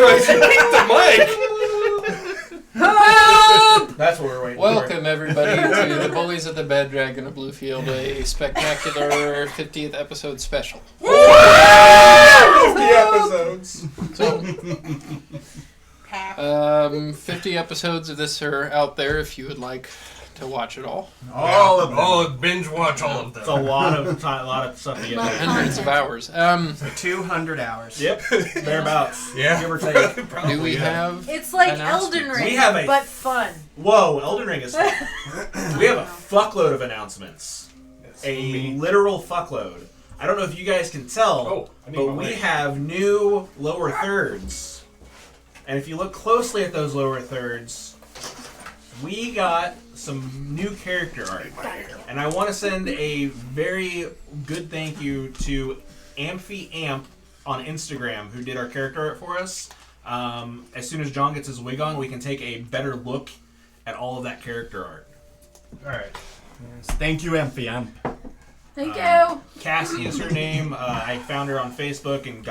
realize you picked the mic. Help! That's what we're waiting Welcome, everybody, to the Bullies of the Bad Dragon of Bluefield, a spectacular 50th episode special. 50 episodes. So, 50 episodes of this are out there if you would like to watch it all. All of them. Oh, binge watch all of them. It's a lot of stuff to get through. Hundreds of hours. So 200 hours. Yep, thereabouts. Yeah. Give or take. Do we have... It's like announcements? Elden Ring, We have a- but fun. Whoa, Elden Ring is fun. We have a fuckload of announcements. Literal fuckload. I don't know if you guys can tell, but we have new lower thirds. And if you look closely at those lower thirds, we got some new character art. And I want to send a very good thank you to AmphiAmp on Instagram, who did our character art for us. As soon as John gets his wig on, we can take a better look at all of that character art. Alright. Yes. Thank you, Amp. Thank you. Cassie is her name. I found her on Facebook and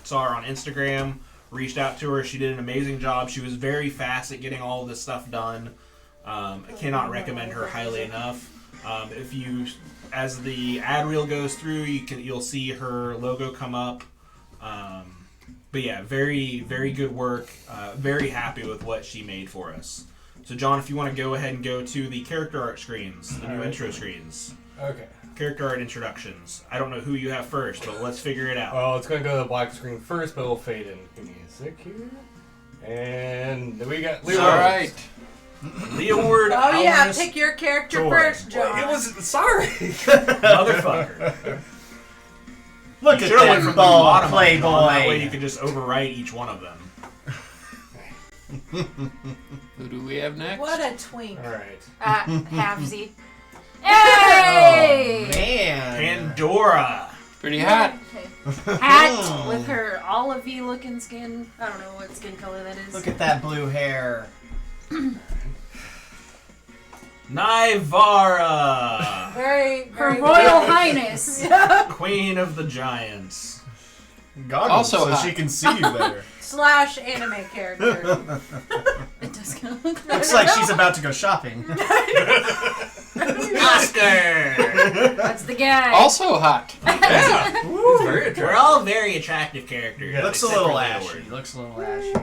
saw her on Instagram. Reached out to her. She did an amazing job. She was very fast at getting all of this stuff done. I cannot recommend her highly enough. If you, as the ad reel goes through, you'll see her logo come up. But yeah, very, very good work. Very happy with what she made for us. So John, if you want to go ahead and go to the character art screens, the new intro screens. Okay. Character art introductions. I don't know who you have first, but let's figure it out. Well, it's going to go to the black screen first, but it'll fade in. Give me a sec here. And we got Leo. Alright. Leeward. Oh yeah, Almus, pick your character Joy. first, John. It was... Sorry. Motherfucker. Look You at should've went that from the ball, bottom up, playboy. John. That way you could just overwrite each one of them. Who do we have next? What a twink. Alright. Halvesy. Hey! Man. Pandora. Pretty hot. Hat with her olivey looking skin. I don't know what skin color that is. Look at that blue hair. Nyvara. Very, Her very Royal Highness. Queen of the Giants. Goggles, Also so hot. she can see you better. / anime character. It does kind of look Looks like she's about to go shopping. Oscar. That's the guy. Also hot. Yeah. It's very attractive. We're all very attractive characters. Looks a except little for ashy. Leeward. Looks a little ashy.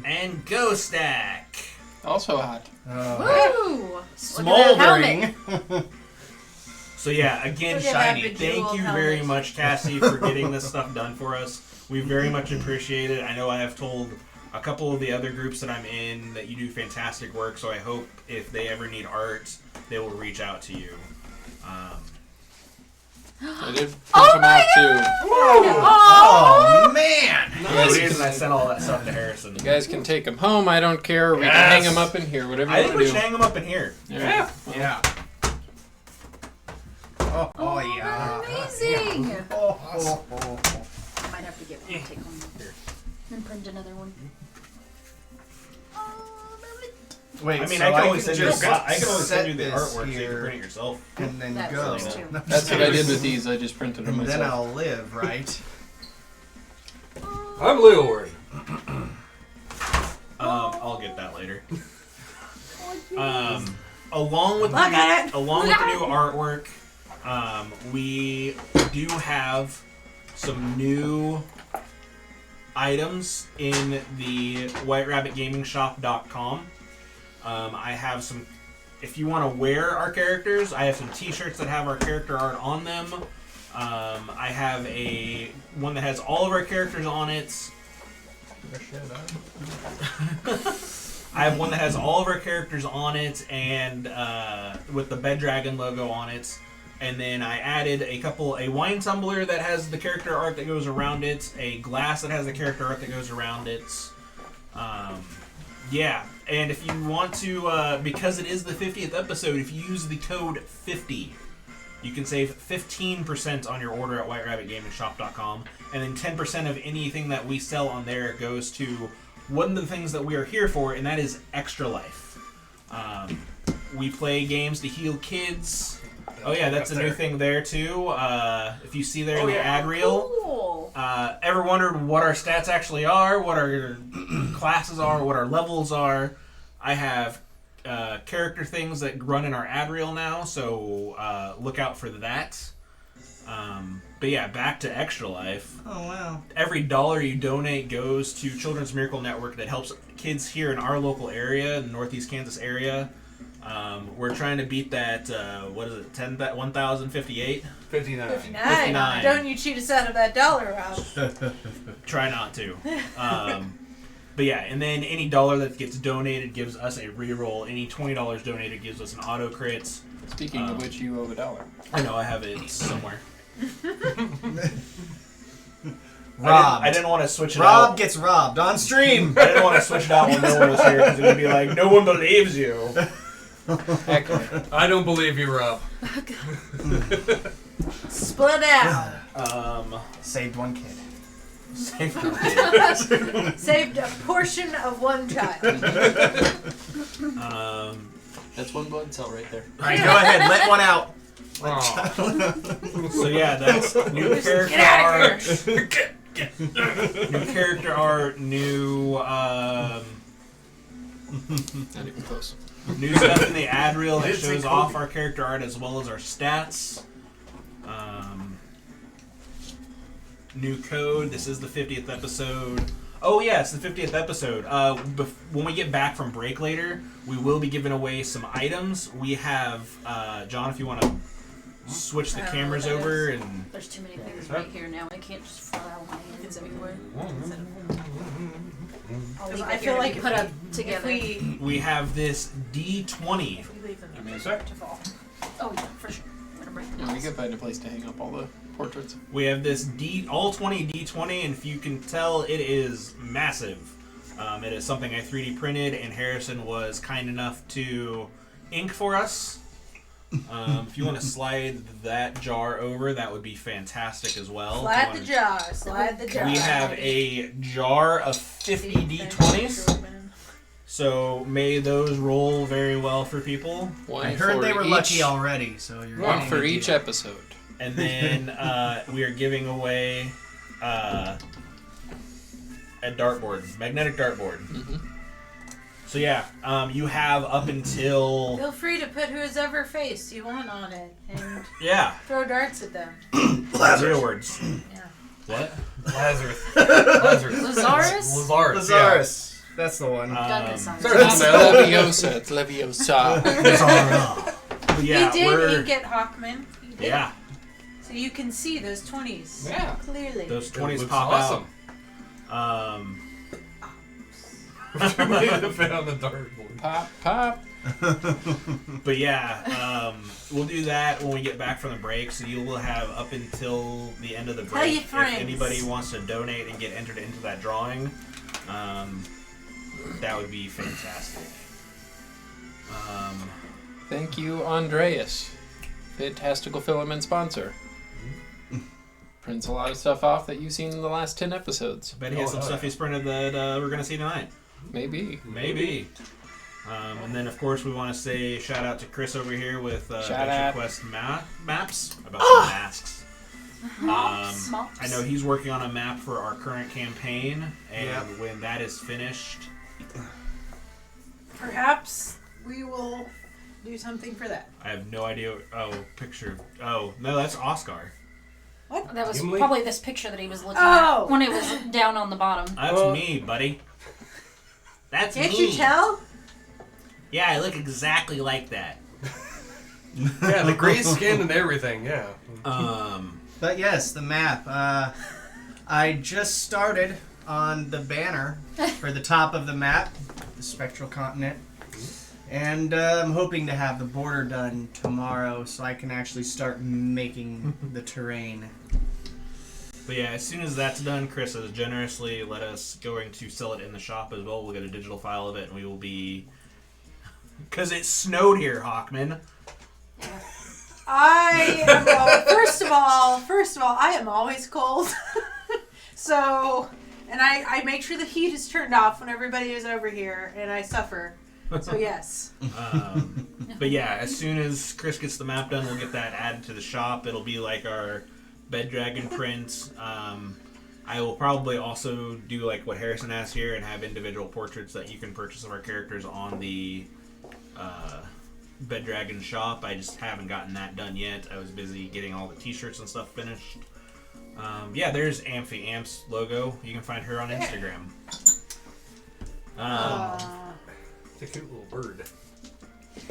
And Ghostak. Also hot. Woo! Smoldering. So yeah, again, Look at that Shiny, bejeweled thank you very helmet. much, Cassie, for getting this stuff done for us. We very much appreciate it. I know I have told a couple of the other groups that I'm in that you do fantastic work, so I hope if they ever need art, they will reach out to you. I did print them out too. Oh, man. The reason I sent all that stuff to Harrison. You guys can take them home. I don't care. We can hang them up in here. Whatever I you think want we to should do. hang them up in here. Yeah. Yeah. Oh, yeah. Amazing. Oh. I might have to get one. Take one and print another one. Wait, I mean, so I can always send you. just I can always set send you the this artwork so you can here print it yourself. and then That go. works too. That's what I did with these. I just printed them And then myself. I'll live, right? I'm Leeward. I'll get that later. Along with Look at it. along with the new artwork, we do have some new items in the WhiteRabbitGamingShop.com. I have some. If you want to wear our characters, I have some T-shirts that have our character art on them. I have one that has all of our characters on it. I have one that has all of our characters on it and with the Bed Dragon logo on it. And then I added a wine tumbler that has the character art that goes around it, a glass that has the character art that goes around it. Yeah, and if you want to, because it is the 50th episode, if you use the code 50, you can save 15% on your order at WhiteRabbitGamingShop.com, and then 10% of anything that we sell on there goes to one of the things that we are here for, and that is Extra Life. We play games to heal kids. Oh yeah, that's a new thing there too. If you see there in the ad reel, Cool. ever wondered what our stats actually are, what our classes are, what our levels are, I have character things that run in our ad reel now, so look out for that. But yeah, back to Extra Life. Oh, wow. Every dollar you donate goes to Children's Miracle Network that helps kids here in our local area, in the Northeast Kansas area. We're trying to beat that, 1,058? 59. 59. Don't you cheat us out of that dollar, Rob. Try not to. But yeah, and then any dollar that gets donated gives us a reroll. Any $20 donated gives us an auto crit. Speaking of which, you owe $1. I know, I have it somewhere. Robbed. I didn't want to switch it Rob out. gets robbed on stream. I didn't want to switch it out when no one was here because it would be like, no one believes you. Accurate. I don't believe you, Rob. Split out. Saved one kid. Saved Saved a portion of one child. That's one blood cell right there. All right, go ahead. Let one out. So yeah, that's new character Get out art. of here. New character art, new Not even close. new stuff in the ad reel that It's shows a off Kobe. our character art as well as our stats. New code. This is the 50th episode. Oh yeah, it's the 50th episode. When we get back from break later, we will be giving away some items. We have John, if you want to switch the I don't know cameras what that over is. and There's too many things right here now. I can't just file my hands everywhere. I feel like put up together. If we have this D20. we leave them Give me a sec. to fall. Oh yeah, for sure. I'm gonna break Yeah, we could find a place to hang up all the portraits. We have this all 20 D20, and if you can tell, it is massive. It is something I 3D printed, and Harrison was kind enough to ink for us. If you want to slide that jar over, that would be fantastic as well. Slide the jar. Slide the jar. We have a jar of 50 D20s, so may those roll very well for people. One I heard for they were each, lucky already, so you're One getting for a each deal. episode. And then we are giving away a dartboard, magnetic dartboard. Mm-hmm. So yeah, you have up until Feel free to put whoever face you want on it and yeah, throw darts at them. Lazarus words. Yeah. What? Lazarus. Lazarus? Lazarus. Lazarus. That's the one. Douglas on Sorry. it. It's Leviosa. It's Leviosa. But yeah, he did we're ink it, Hawkman. He did. yeah. So you can see those 20s. Yeah. Clearly. Those It 20s looks pop awesome. out. Made it fit on the dartboard. Pop, pop. But yeah, we'll do that when we get back from the break. So you will have up until the end of the Tell break. your friends. If anybody wants to donate and get entered into that drawing, that would be fantastic. Thank you, Andreas. Fantastical Filament sponsor. Prints a lot of stuff off that you've seen in the last 10 episodes. Bet he has some stuff he's printed that we're going to see tonight. Maybe. Maybe. And then, of course, we want to say shout out to Chris over here with Shout Adventure out. Quest maps about some masks. Mops. I know he's working on a map for our current campaign, and Yep. when that is finished, Perhaps we will do something for that. I have no idea. Oh, picture. Oh, no, that's Oscar. That was Gimli? probably this picture that he was looking Oh. at when it was down on the bottom. That's Well- me, buddy. That's Can't me. you tell? Yeah, I look exactly like that. Yeah, the gray skin and everything, yeah. But yes, the map. I just started on the banner for the top of the map, the spectral continent. And I'm hoping to have the border done tomorrow so I can actually start making the terrain. But yeah, as soon as that's done, Chris has generously let us going to sell it in the shop as well. We'll get a digital file of it, and we will be... Because it snowed here, Hawkman. I am. Well, first of all, I am always cold. So, and I make sure the heat is turned off when everybody is over here, and I suffer. So yes. But yeah, as soon as Chris gets the map done, we'll get that added to the shop. It'll be like our Bed Dragon print. I will probably also do like what Harrison has here and have individual portraits that you can purchase of our characters on the Bed Dragon shop. I just haven't gotten that done yet. I was busy getting all the t-shirts and stuff finished. Yeah, there's Amphi, Amp's logo. You can find her on Instagram. It's a cute little bird.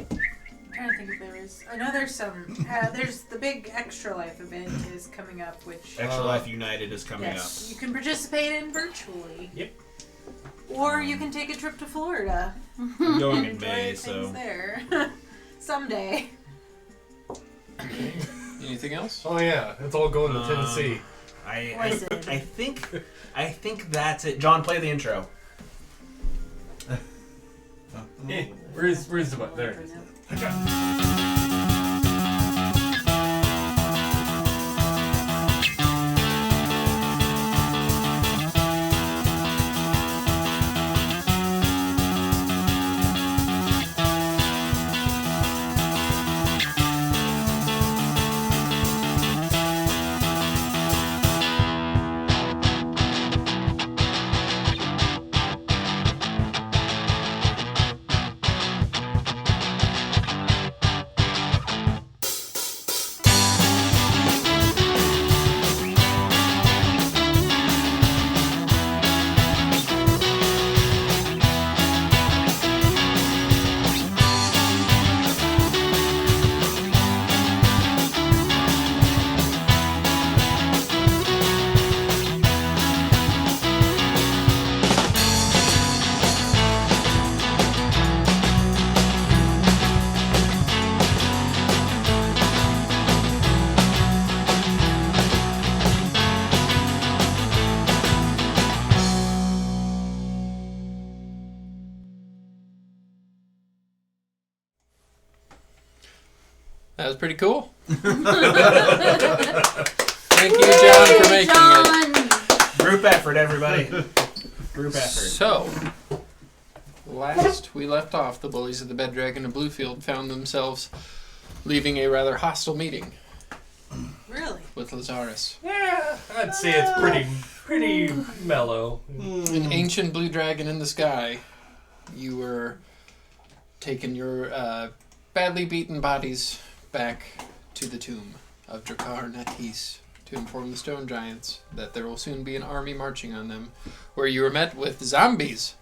I'm trying to think if there is. I know there's some. There's the big Extra Life event is coming up, which Extra Life United is coming yes, you can participate in virtually. Yep. Or you can take a trip to Florida. I'm going in Enjoy May, things so there. Someday. Anything else? Oh yeah, it's all going to Tennessee. I think that's it. John, play the intro. Where's the button? There it is. That was pretty cool. Thank you, John, for making it. Group effort, everybody. Group effort. So, last we left off, the bullies of the Bed Dragon of Bluefield found themselves leaving a rather hostile meeting Really? with Lazarus. Yeah, I'd say it's pretty mellow. An ancient blue dragon in the sky. You were taking your badly beaten bodies back to the tomb of Drakkar Natis to inform the stone giants that there will soon be an army marching on them, where you were met with zombies.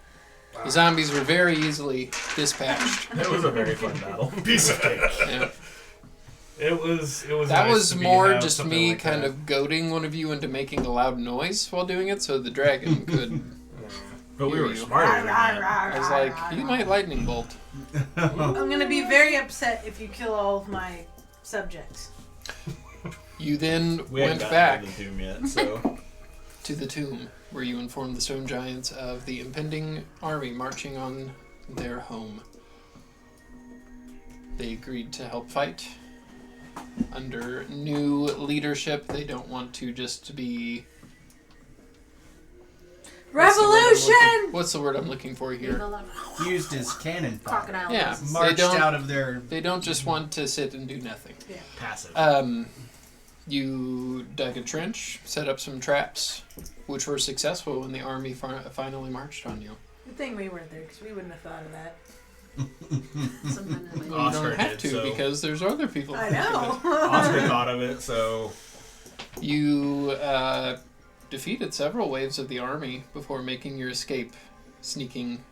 The zombies were very easily dispatched. It was a very fun battle. Piece of cake. Yeah. It was. That nice was to more have just something me like kind that. of goading one of you into making a loud noise while doing it, so the dragon could. But we hear were you. smarter than that. I was like, you might lightning bolt. I'm gonna be very upset if you kill all of my subjects. You then We haven't went gotten back to the tomb yet, so to the tomb, where you informed the stone giants of the impending army marching on their home. They agreed to help fight. Under new leadership, they don't want to just be... Revolution! What's the word I'm looking for here? Used as cannon fodder. Crocodile. Yeah, noses. Marched They don't- out of their. They don't just want to sit and do nothing. passive. You dug a trench, set up some traps, which were successful when the army finally marched on you. Good thing we weren't there, because we wouldn't have thought of that. Sometimes I You might- Oscar don't have did, to so- because there's other people. I know. Oscar thought of it, so You defeated several waves of the army before making your escape, sneaking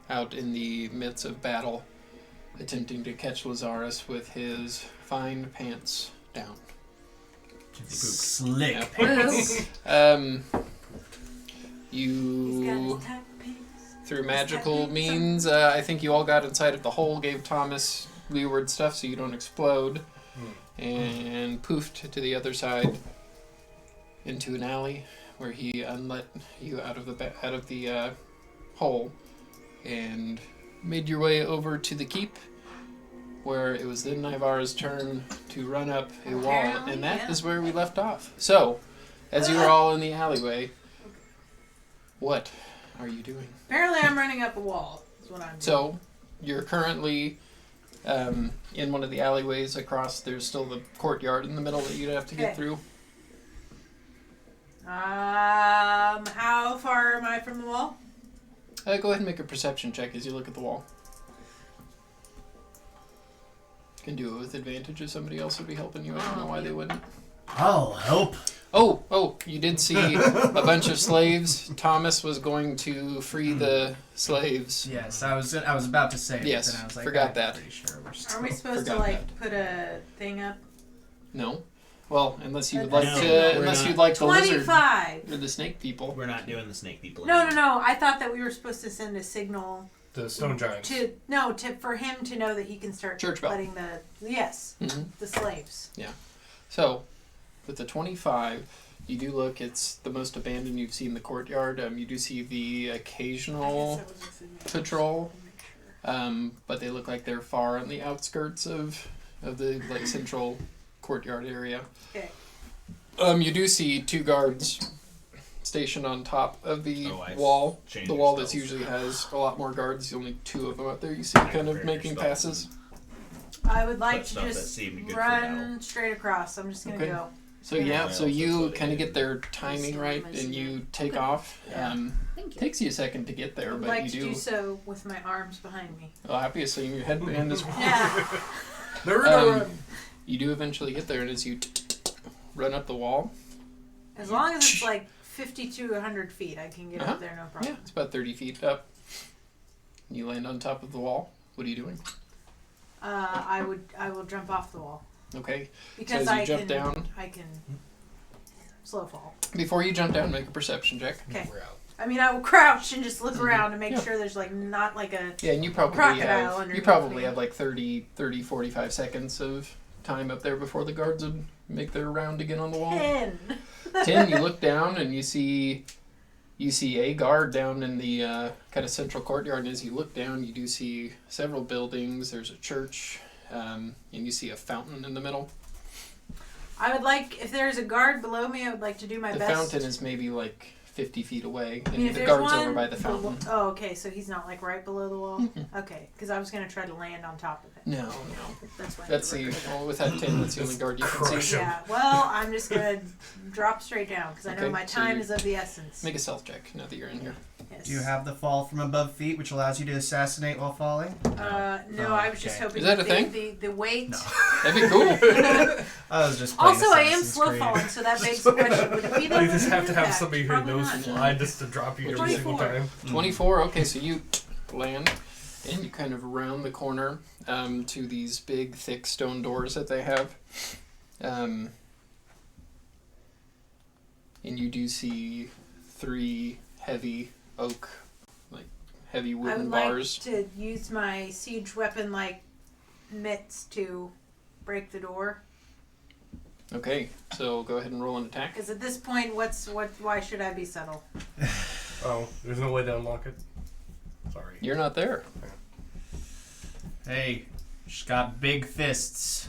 out in the midst of battle, attempting to catch Lazarus with his fine pants down. Slick. Yep. Woo. You, through magical means, I think you all got inside of the hole, gave Thomas leeward stuff so you don't explode, and poofed to the other side into an alley where he unlet you out of the hole and made your way over to the keep, where it was then Nivara's turn to run up a wall, Apparently, and that is yeah. where we left off. So, as you were all in the alleyway, what are you doing? Apparently I'm running up a wall, is what I'm doing. So, you're currently in one of the alleyways across. There's still the courtyard in the middle that you'd have to get Okay. through. How far am I from the wall? Go ahead and make a perception check as you look at the wall. You can do it with advantage if somebody else would be helping you. I don't know why they wouldn't. I'll help. Oh, you did see a bunch of slaves. Thomas was going to free the slaves. Yes, I was about to say it. Yes, but then I was like, forgot I'm that. pretty sure we're Are still... we supposed to Forgot like put a thing up? No. Well, unless you would No, like we're to, unless not. you'd like the lizard 25. or the snake people. We're not doing the snake people No. anymore. I thought that we were supposed to send a signal The stone giants. for him to know that he can start Church bell. letting the slaves. So, with the 25, you do look. It's the most abandoned you've seen the courtyard. You do see the occasional patrol, but they look like they're far on the outskirts of the like central courtyard area. Okay. You do see 2 guards stationed on top of the wall. Change The your wall that spells. usually has a lot more guards. Only 2 of them out there. You see, kind of Prepare making your spells. passes. I would like Put to stuff that just seemed good for battle. run straight across. I'm just gonna Okay. go. So Yeah. so Well, you that's what kind of they get their timing right, and you take Okay. off. Yeah. Thank you. Takes you a second to get there, I'd but like you to do so with my arms behind me. Well, obviously, your headband is. Yeah. They're in a Um, run. You do eventually get there, and as you run up the wall, As long as it's like 50 to 100 feet, I can get Uh-huh. up there, no problem. yeah, it's about 30 feet up. You land on top of the wall. What are you doing? I will jump off the wall Okay. because so as you I jump can down, I can slow fall. before you jump down, make a perception check. Okay. We're out. I mean, I will crouch and just look Mhm. around to make Yeah. sure there's like not like a Yeah, and you probably crocodile have underneath me. like 30, 45 seconds of time up there before the guards would make their round again on the wall. 10. 10, you look down and you see a guard down in the kind of central courtyard, and as you look down, you do see several buildings. There's a church, and you see a fountain in the middle. I would like, if there's a guard below me, I would like to do my The best. fountain is maybe like 50 feet away, I and mean, if the there's guard's one over by the fountain. Oh, okay, so he's not like right below the wall? Mm-mm. Okay, because I was going to try to land on top of it. No. That's why. That's the, well, with that 10, that's the only guard you can Crush see. him. Yeah, well, I'm just going to drop straight down because I know Okay, my so time you- is of the essence. Make a stealth check now that you're in here. Yes. Do you have the fall from above feet, which allows you to assassinate while falling? No, I was just Okay. hoping Is that a the, thing? The weight. No. That'd be cool. I was just playing Also, I am Assassin's slow Creed. falling, so that begs the question: would it be that You just would have to do have that? somebody who Probably knows not. fly just to drop you every single 24. time. 24. Okay, so you land, and you kind of round the corner to these big, thick stone doors that they have. And you do see 3 heavy oak, like heavy I wooden would bars. like to use my siege weapon, like mitts, to break the door. Okay, so go ahead and roll an attack. Because at this point, why should I be subtle? Oh, there's no way to unlock it? Sorry. You're not there. Hey, she's got big fists.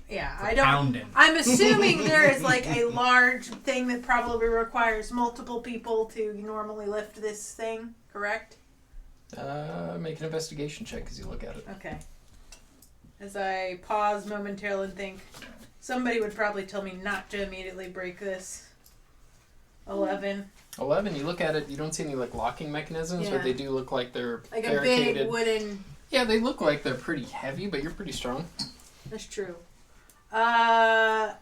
Yeah, For I don't. pounding. I'm assuming there is like a large thing that probably requires multiple people to normally lift this thing, correct? Make an investigation check as you look at it. Okay. As I pause momentarily and think, somebody would probably tell me not to immediately break this. 11. 11, you look at it, you don't see any like locking mechanisms, Yeah. but they do look like they're Like a barricaded. big wooden. Yeah, they look like they're pretty heavy, but you're pretty strong. That's true. I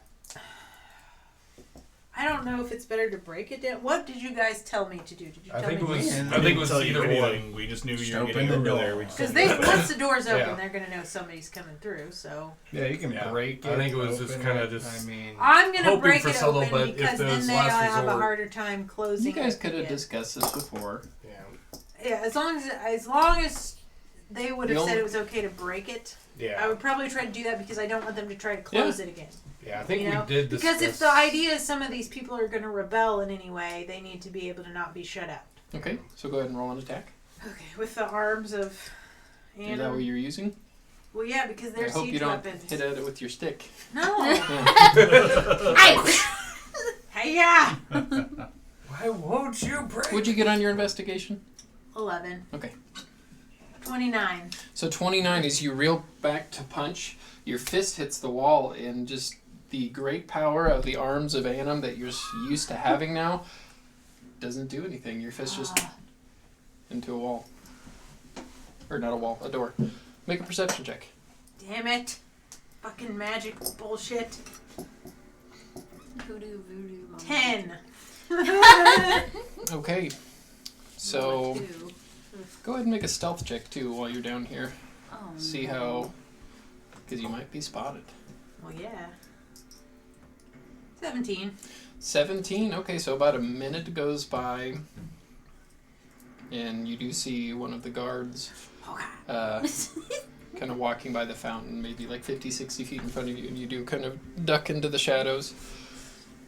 don't know if it's better to break it down. What did you guys tell me to do? Did you I tell think me it was. Yeah. I think it was tell you either anything. one. We just knew Just you were open getting the over door. there. We just because didn't know. once the door's open, Yeah. they're gonna know somebody's coming through. So Yeah, you can Yeah, break it. I think it was just open kinda it. just- I mean, I'm gonna Hoping break for it subtle, open but if because then there's they'll last have a resort- harder time closing. You guys it could have again. discussed this before. Yeah. Yeah, as long as they would have The said only- it was okay to break it, I Yeah. would probably try to do that because I don't want them to try to close it again. Yeah. I think You know? we did Because if discuss- the idea is some of these people are going to rebel in any way, they need to be able to not be shut out. Okay, so go ahead and roll an attack. Okay, with the arms of Is that what Anna. you're using? Well, yeah, because they're I hope siege you don't weapons. hit at it with your stick. No. Yeah. Hey, yeah. Why won't you break? What'd you get on your investigation? 11. Okay. 29. So 29 as you reel back to punch, your fist hits the wall and just the great power of the arms of Annam that you're used to having now doesn't do anything. Your fist just into a wall. Or not a wall, a door. Make a perception check. Damn it. Fucking magic bullshit. Voodoo, voodoo. 10. Okay. So, What do? go ahead and make a stealth check, too, while you're down here. Oh, See how... Because you might be spotted. Well, yeah. 17. 17? Okay, so about a minute goes by, and you do see one of the guards kind of walking by the fountain, maybe like 50, 60 feet in front of you, and you do kind of duck into the shadows.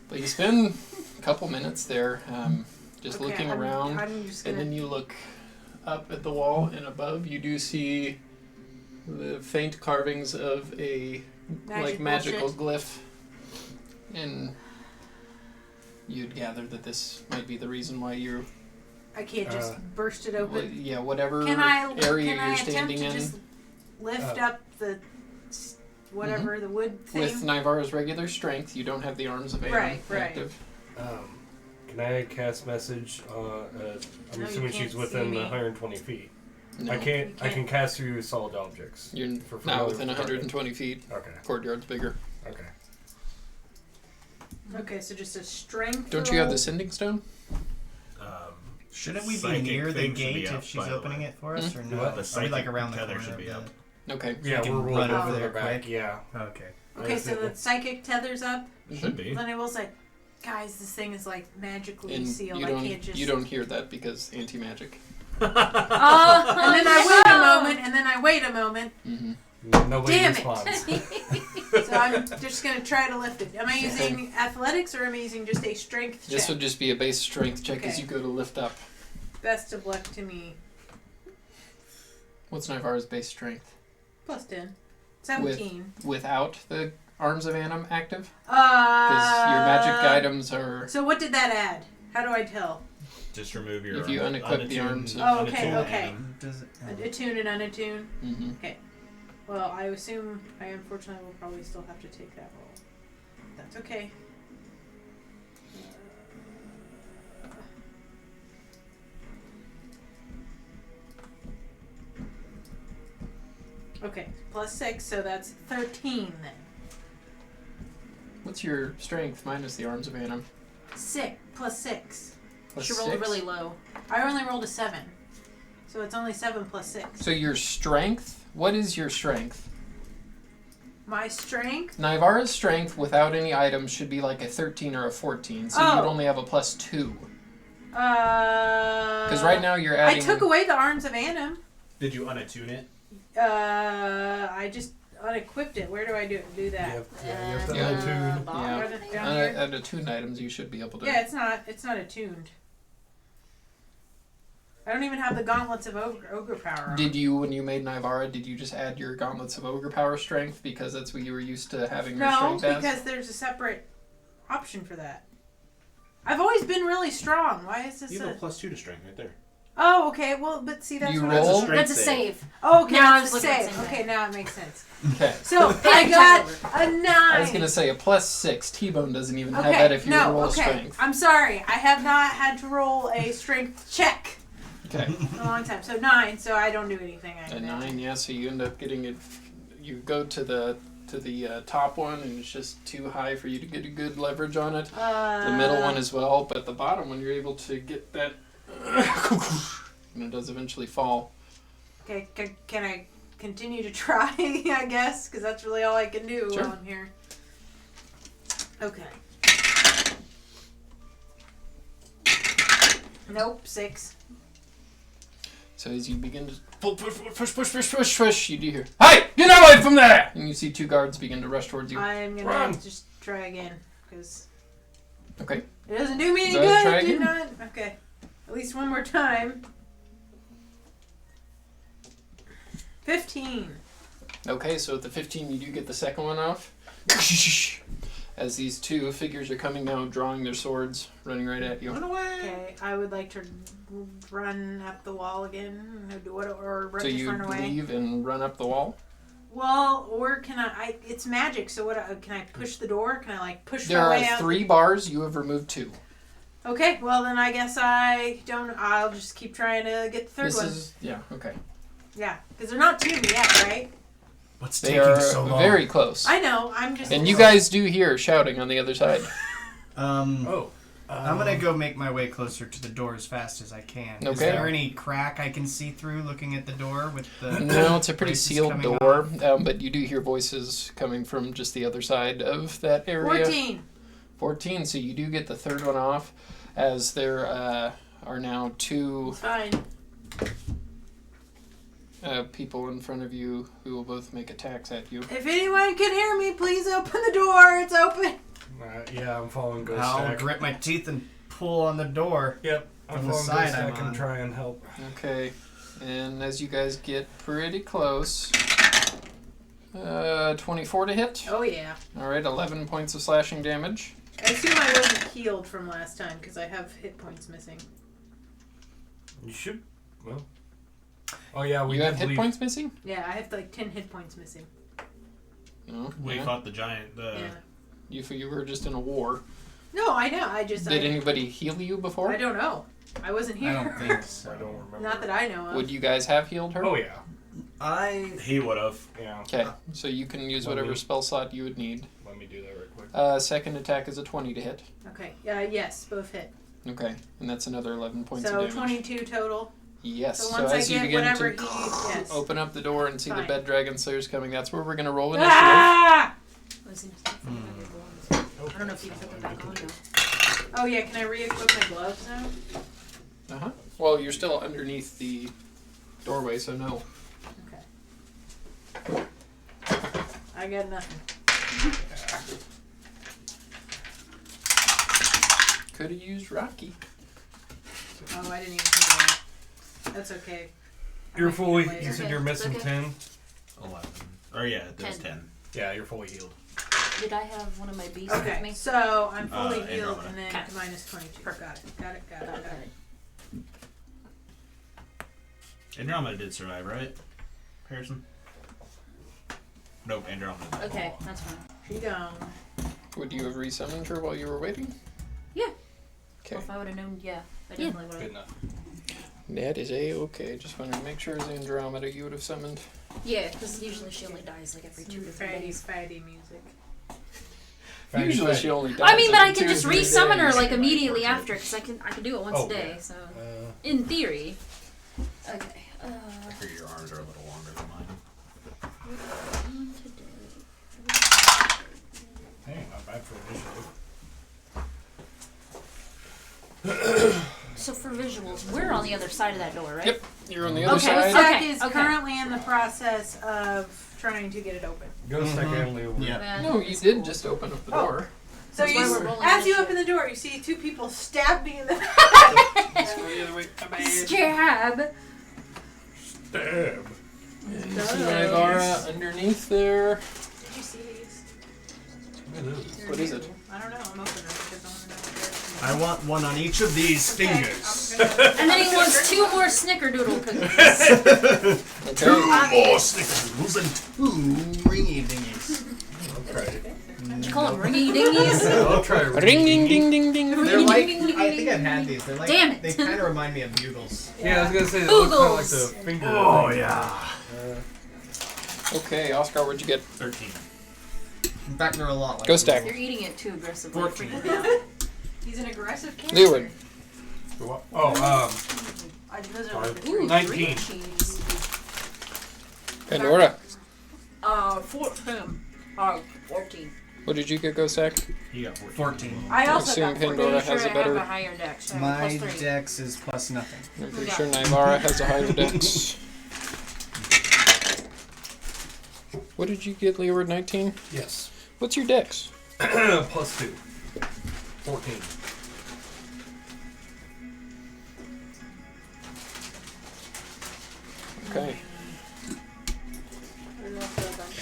But you spend a couple minutes there just looking around, and then you look up at the wall, and above you do see the faint carvings of a magical glyph, and you'd gather that this might be the reason why you're... I can't just burst it open. Yeah, whatever can area you're I standing in. just lift up the whatever the wood thing? With Nivara's regular strength, you don't have the arms of Aeon active. Can I cast message? I'm assuming she's within 120 feet. No. I can cast through solid objects. You're not within 120 feet. Okay. Courtyard's bigger. Okay. Okay, so just a strength. Don't you have the sending stone? Shouldn't we be Psychic near the thing should be gate up, if she's by the opening way. it for us, or Hmm? no? What? The Are we psychic like around the tether corner should of be the- up. Okay. Yeah, can we're run rolling over over there the back. quick. Yeah. Okay. Okay, so the psychic tether's up. Should be. Then I will say, guys, this thing is like magically And sealed. you I don't, can't just. you don't hear that because anti-magic. And then I wait a moment. Mm-hmm. Nobody Damn it. responds. So I'm just gonna try to lift it. Am I using athletics or am I using just a strength check? This would just be a base strength check as Okay. you go to lift up. Best of luck to me. What's Nivara's base strength? Plus 10. 17. Without the arms of Annam active? Because your magic items are... So what did that add? How do I tell? Just remove your... If you unequip the arms of... Oh, okay, unattuned okay. Annam. Does it? Attune and unattune? Mm-hmm. Well, I assume I unfortunately will probably still have to take that roll. That's okay. Okay, plus 6, so that's 13 then. What's your strength minus the arms of Annam? 6 plus 6. Plus She rolled 6? really low. I only rolled a 7. So it's only 7 plus 6. So your strength? What is your strength? My strength? Nivara's strength without any items should be like a 13 or a 14, so you'd only have a plus 2. Because right now you're adding... I took away the arms of Annam. Did you unattune it? I just unequipped it. Where do I do that? You have to Yeah. unattune. Down here? Unattuned items you should be able to... Yeah, it's not attuned. I don't even have the gauntlets of ogre power on. Did you, when you made Nivara, did you just add your gauntlets of ogre power strength because that's what you were used to having your No, strength as? because there's a separate option for that. I've always been really strong. Why is this You have a +2 to strength right there. Oh, okay. Well, but see, that's You what roll? That's a save. Oh, okay, Now I that's was a looking at save. the same Okay, now it makes sense. Okay. So I got a 9. I was going to say a +6. T-Bone doesn't even have that if you roll strength. I'm sorry. I have not had to roll a strength check Okay. in a long time. So 9, so I don't do anything. A 9, yeah, so you end up getting it... You go to the top one, and it's just too high for you to get a good leverage on it. The middle one as well, but the bottom one, you're able to get that... and it does eventually fall. Okay, can I continue to try, I guess? Because that's really all I can do Sure. while I'm here. Okay. Nope, 6. So as you begin to push, you do hear, "Hey, get away from there!" And you see 2 guards begin to rush towards you. I'm gonna Run. just try again, because Okay. it doesn't do me any Go ahead, good. try Do again. not. Okay, at least one more time. 15. Okay, so at the 15, you do get the second one off. As these 2 figures are coming now, drawing their swords, running right at you. Run away! Okay, I would like to run up the wall again, or So just you run away. leave and run up the wall? Well, or can I it's magic, so what? Can I push the door? Can I like push There my way are out? 3 bars. You have removed 2. Okay, well then I guess I'll just keep trying to get the third one. Yeah, okay. Yeah, because they're not to me yet, right? What's They taking are so long? very close. I know. I'm just. And you guys do hear shouting on the other side. I'm gonna go make my way closer to the door as fast as I can. Okay. Is there any crack I can see through looking at the door with the? No, it's a pretty braces sealed coming door, off? but you do hear voices coming from just the other side of that area. 14. 14, so you do get the third one off, as there are now 2 Fine. people in front of you who will both make attacks at you. If anyone can hear me, please open the door. It's open. Yeah, I'm following Ghost I'll Stack. grit my teeth and pull on the door. Yep, I'm From the following side Ghost I'm Stack and on. try and help. Okay, and as you guys get pretty close, 24 to hit. Oh yeah. All right, 11 points of slashing damage. I assume I wasn't healed from last time because I have hit points missing. You should. Well. Oh yeah, we You did have hit leave. points missing? Yeah, I have like 10 hit points missing. No. We yeah. fought the giant. Yeah. You were just in a war. No, I know. I just. Did anybody heal you before? I don't know. I wasn't here. I don't think so. I don't remember. Not that I know of. Would you guys have healed her? Oh yeah. He would have. Yeah. Okay, so you can use whatever spell slot you would need. Let me do that right quick. Second attack is a 20 to hit. Okay. Yes, both hit. Okay, and that's another 11 points of So damage. 22 total. Yes, So so once I as you get begin whatever to yes. open up the door and see the Fine. bed dragon slayers coming, that's where we're going to roll initiative. Ah! I was gonna say, I don't know if you put them back on though. Oh yeah, can I re-equip my gloves now? Uh-huh. Well, you're still underneath the doorway, so no. Okay. I got nothing. Could have used Rocky. Oh, I didn't even think of that. That's okay. I You're might fully. do it later. You said Okay, you're it's missing okay. 10. 11. Or yeah, it does 10. Yeah, you're fully healed. Did I have one of my beasts with Okay, me? so I'm fully healed Andromeda. and then Okay. minus 22. Got it. Got it. Andromeda did survive, right? Harrison? Nope, Andromeda. Okay, that's fine. She gone. Would you have resummoned her while you were waiting? Yeah. Okay. Well, if I would have known, yeah, I definitely would Good have. enough. That is a-okay. Just wanted to make sure as Andromeda you would have summoned. Yeah, because usually she only dies like every 2 to 3 days. Fatty music. Usually she only dies I mean, but I every can 2 just to 3 re-summon her days. like immediately after, because I can do it once Oh, a day. yeah. So in theory, okay. I figure your arms are a little longer than mine. Hey, not bad for initiative. So for visuals, we're on the other side of that door, right? Yep, you're on the other Okay, side. so- Stack is okay. currently in the process of trying to get it open. Ghost Stack only over. Yeah. No, you did just open up the Oh. door. So That's why we're rolling as you initiative. open the door, you see 2 people stab me in the Let's go the other way. Stab. Damn. And you see Ivara underneath there. Did you see these? What is it? I don't know. I'm opening them because I want to know what I want one on each of these fingers. And then he wants 2 more snickerdoodle cookies. Okay. More snickerdoodles and 2 ringy dingies. Okay. Did you call them ringy dingies? I'll try Ring ding ding ding ding. They're like, I think I've had these. They're like, Damn it. they kind of remind me of bugles. Yeah, I was gonna say they look kind of like Boogles. the finger. Oh, thing. yeah. Okay, Oscar, what'd you get? 13. In fact, they're a lot like Go stack. You're eating it too aggressively. 14. Freaking me out. He's an aggressive character. Leeward. Oh, Those Sorry. are the Ooh, 19. 3 cheese. Pandora. 14. 14. What did you get, Ghost Stack? He got 14. 14. I also Assume got 14. Pandora Pretty has sure a I have better. a higher dex. My +3. dex is plus nothing. I'm pretty sure Nivara has a higher dex. What did you get, Leeward? 19? yes. What's your dex? Plus 2. 14. Okay.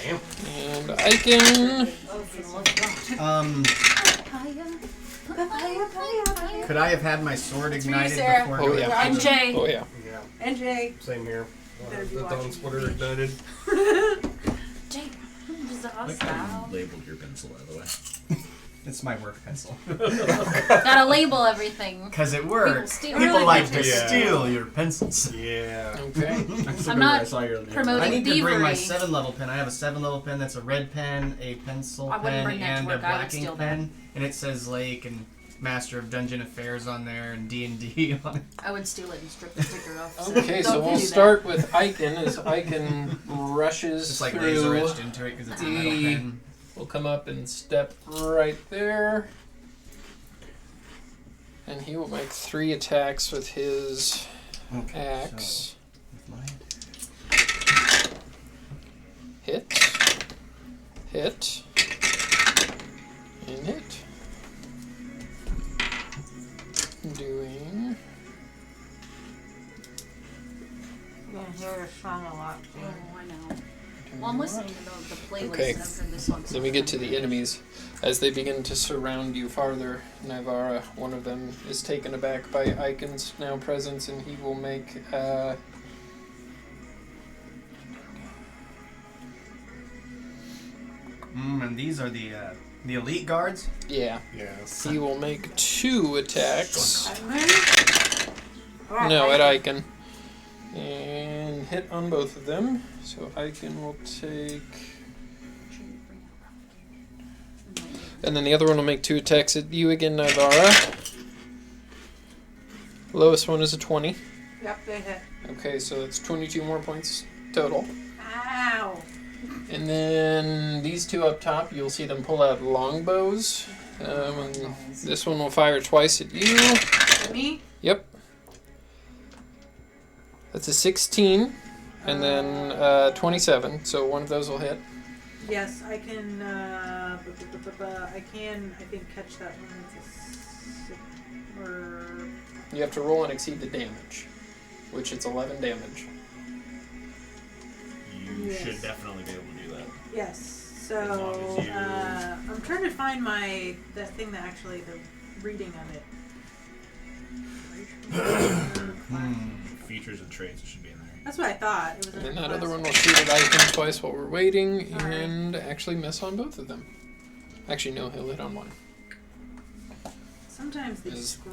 Damn. And I can. Oh, for the love of God. Could I have had my sword It's for you, ignited Sarah. before Oh, going yeah. I'm Jay. Oh, yeah. Yeah. And Jay. Same here. Better be The watching Dawn the Splitter beach. ignited. Like how you labeled your pencil, by the way. It's my work pencil. Gotta label everything. Because it works. People People steal. like to steal your pencils. Yeah. Okay. I'm not promoting. promoting I need to bring my thievery. 7-level pen. I have a 7-level pen that's a red pen, a pencil I wouldn't pen, bring that to and a work. I would black ink steal pen. And it says Lake and Master of Dungeon Affairs on there and D&D on it. I would steal it and strip the sticker off. Okay, so don't we'll do that. start with Icon as Icon rushes It's like through. laser etched into it because it's a metal pen. We'll come up and step right there. And he will make 3 attacks with his axe. Hit. Hit. And hit. Doing... You're gonna hear this song a lot. Oh, I know. Well, I'm listening to the playlist Okay. and I've heard this song. Then we get to the enemies. As they begin to surround you farther, Nivara, one of them, is taken aback by Icon's now presence, and he will make And these are the elite guards? yeah. Yes. He will make 2 attacks. At me? No, at Icon. And hit on both of them. So Icon will take... And then the other one will make 2 attacks at you again, Nivara. Lowest one is a 20. Yep, they hit. Okay, so that's 22 more points total. Ow. And then these 2 up top, you'll see them pull out longbows. And this one will fire twice at you. At me? Yep. That's a 16, and then 27. So one of those will hit. Yes, I can. I think, catch that one. It's a 6 or. You have to roll and exceed the damage, which it's 11 damage. You Yes. should definitely be able to do that. Yes. As So long as you- I'm trying to find the thing that actually the reading of it. Features and traits should be in there. That's what I thought. It was in And the that other class. one will shoot at Icon twice while we're waiting, Alright. and actually miss on both of them. Actually, no, he'll hit on one. Sometimes they Is- scroll.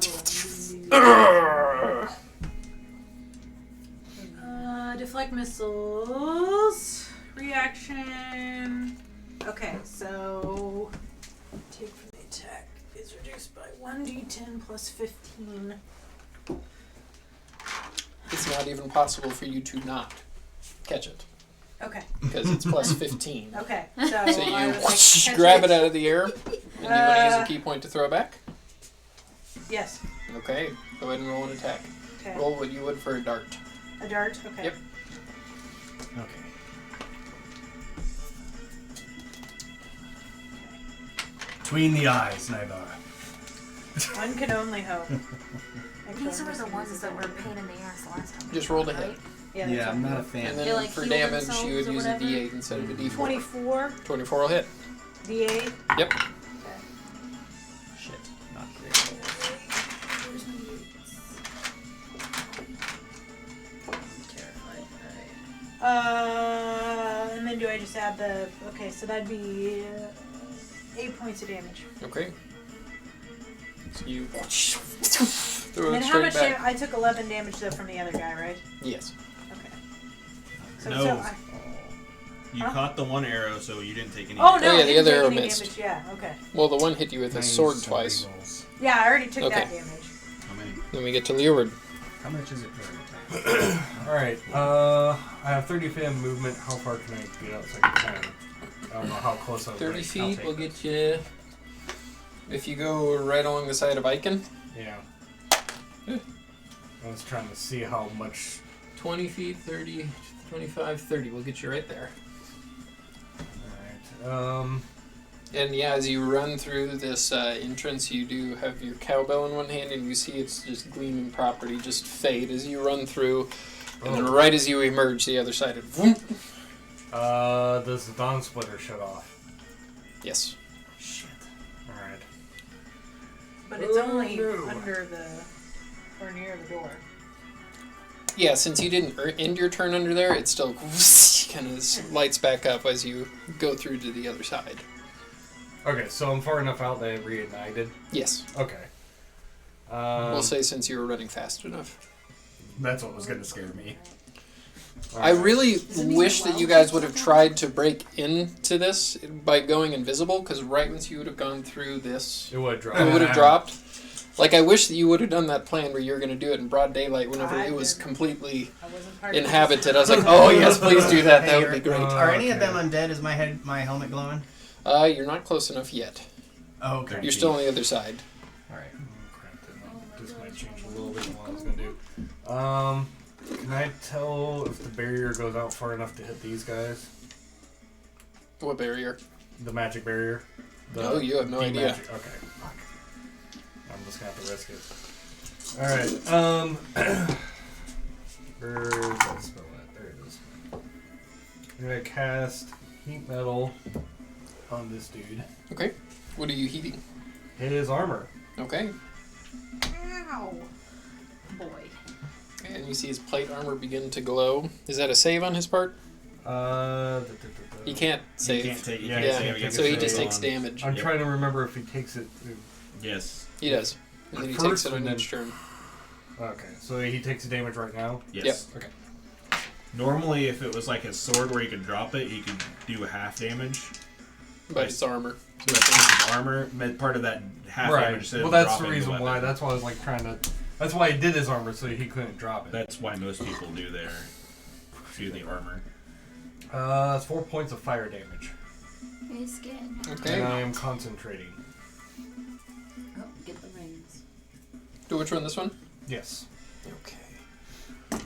Deflect missiles. Reaction. Okay, so take from the attack is reduced by 1d10 plus 15. It's not even possible for you to not catch it, Okay. because it's plus 15. Okay. So, So I you would like to catch grab it out of the air, and you want to use a key point to throw back? Yes. Okay, go ahead and roll an attack. Okay. Roll what you would for a dart. A dart. Okay. Yep. Okay. Between the eyes, Nivara. One can only hope. These were the ones that were a pain in the ass last time. Just roll to right? hit. Yeah. Yeah, that's I'm one. not a fan. And They, then like, for heal damage, themselves you would or use a whatever? D8 instead of a D4. 24. 24 will hit. D8. Yep. Shit, not great. And then do I just add the? Okay, so that'd be 8 points of damage. Okay. So you throw And it then how straight much? back. I took 11 damage though from the other guy, right? Yes. Okay. So, No. so I, You Huh? caught the one arrow, so you didn't take any. oh no! Oh, yeah, I the didn't other take arrow any missed. Damage. Yeah. Okay. Well, the one hit you with a sword twice. Yeah, I already took Okay. that damage. How many? Then we get to Leeward. How much is it per attack? Alright, I have 30 feet of movement. How far can I get outside the town? I don't know how close I'm 30 I'll feet take will this. get you. If you go right along the side of Icon, Yeah. I was trying to see how much. 20 feet, 30, 25, 30 will get you right there. Alright. And yeah, as you run through this entrance, you do have your cowbell in one hand, and you see it's just gleaming property just fade as you run through. And then right as you emerge, the other side of Does the Dawn Splitter shut off? yes. Shit. Alright. But it's Oh, only no. under the or near the door. Yeah, since you didn't end your turn under there, it's still kind of lights back up as you go through to the other side. Okay, so I'm far enough out that it reignited? Yes. Okay. We'll say since you were running fast enough. That's what was going to scare me. I really wish that you guys would have tried to break into this by going invisible, because right once you would have gone through this, It would drop. it would have dropped. Like, I wish that you would have done that plan where you were going to do it in broad daylight whenever it was completely I wasn't part inhabited. I was like, oh, yes, please do that. That Hey, would be great. Are any of Okay. them undead? Is my helmet glowing? You're not close enough yet. Oh, okay. You're still on the other side. All right. Crap, this might change a little bit what I was going to do. Can I tell if the barrier goes out far enough to hit these guys? What barrier? The magic barrier? No, you have no idea. Okay, fuck. I'm just going to have to risk it. Alright, where's that spell at? There it is. I'm going to cast Heat Metal on this dude. Okay. What are you heating? His armor. Okay. Ow. Boy. And you see his plate armor begin to glow. Is that a save on his part? He can't save. You can't take it. Yeah, Yeah, so he just takes damage. I'm trying to remember if he takes it. Yes. He does. And then he First takes it on and then- each turn. Okay, so he takes the damage right now? Yes. Okay. Normally, if it was like a sword where you could drop it, you could do half damage. But it's armor. So that's armor, part of that half Right. damage. Instead Well, of that's the dropping reason why. weapon. That's why I was like trying to. That's why he did his armor so he couldn't drop it. That's why most people do the armor. It's 4 points of fire damage. He's getting. Okay. And I am concentrating. Oh, get the rings. Do which one? This one? Yes. Okay. Can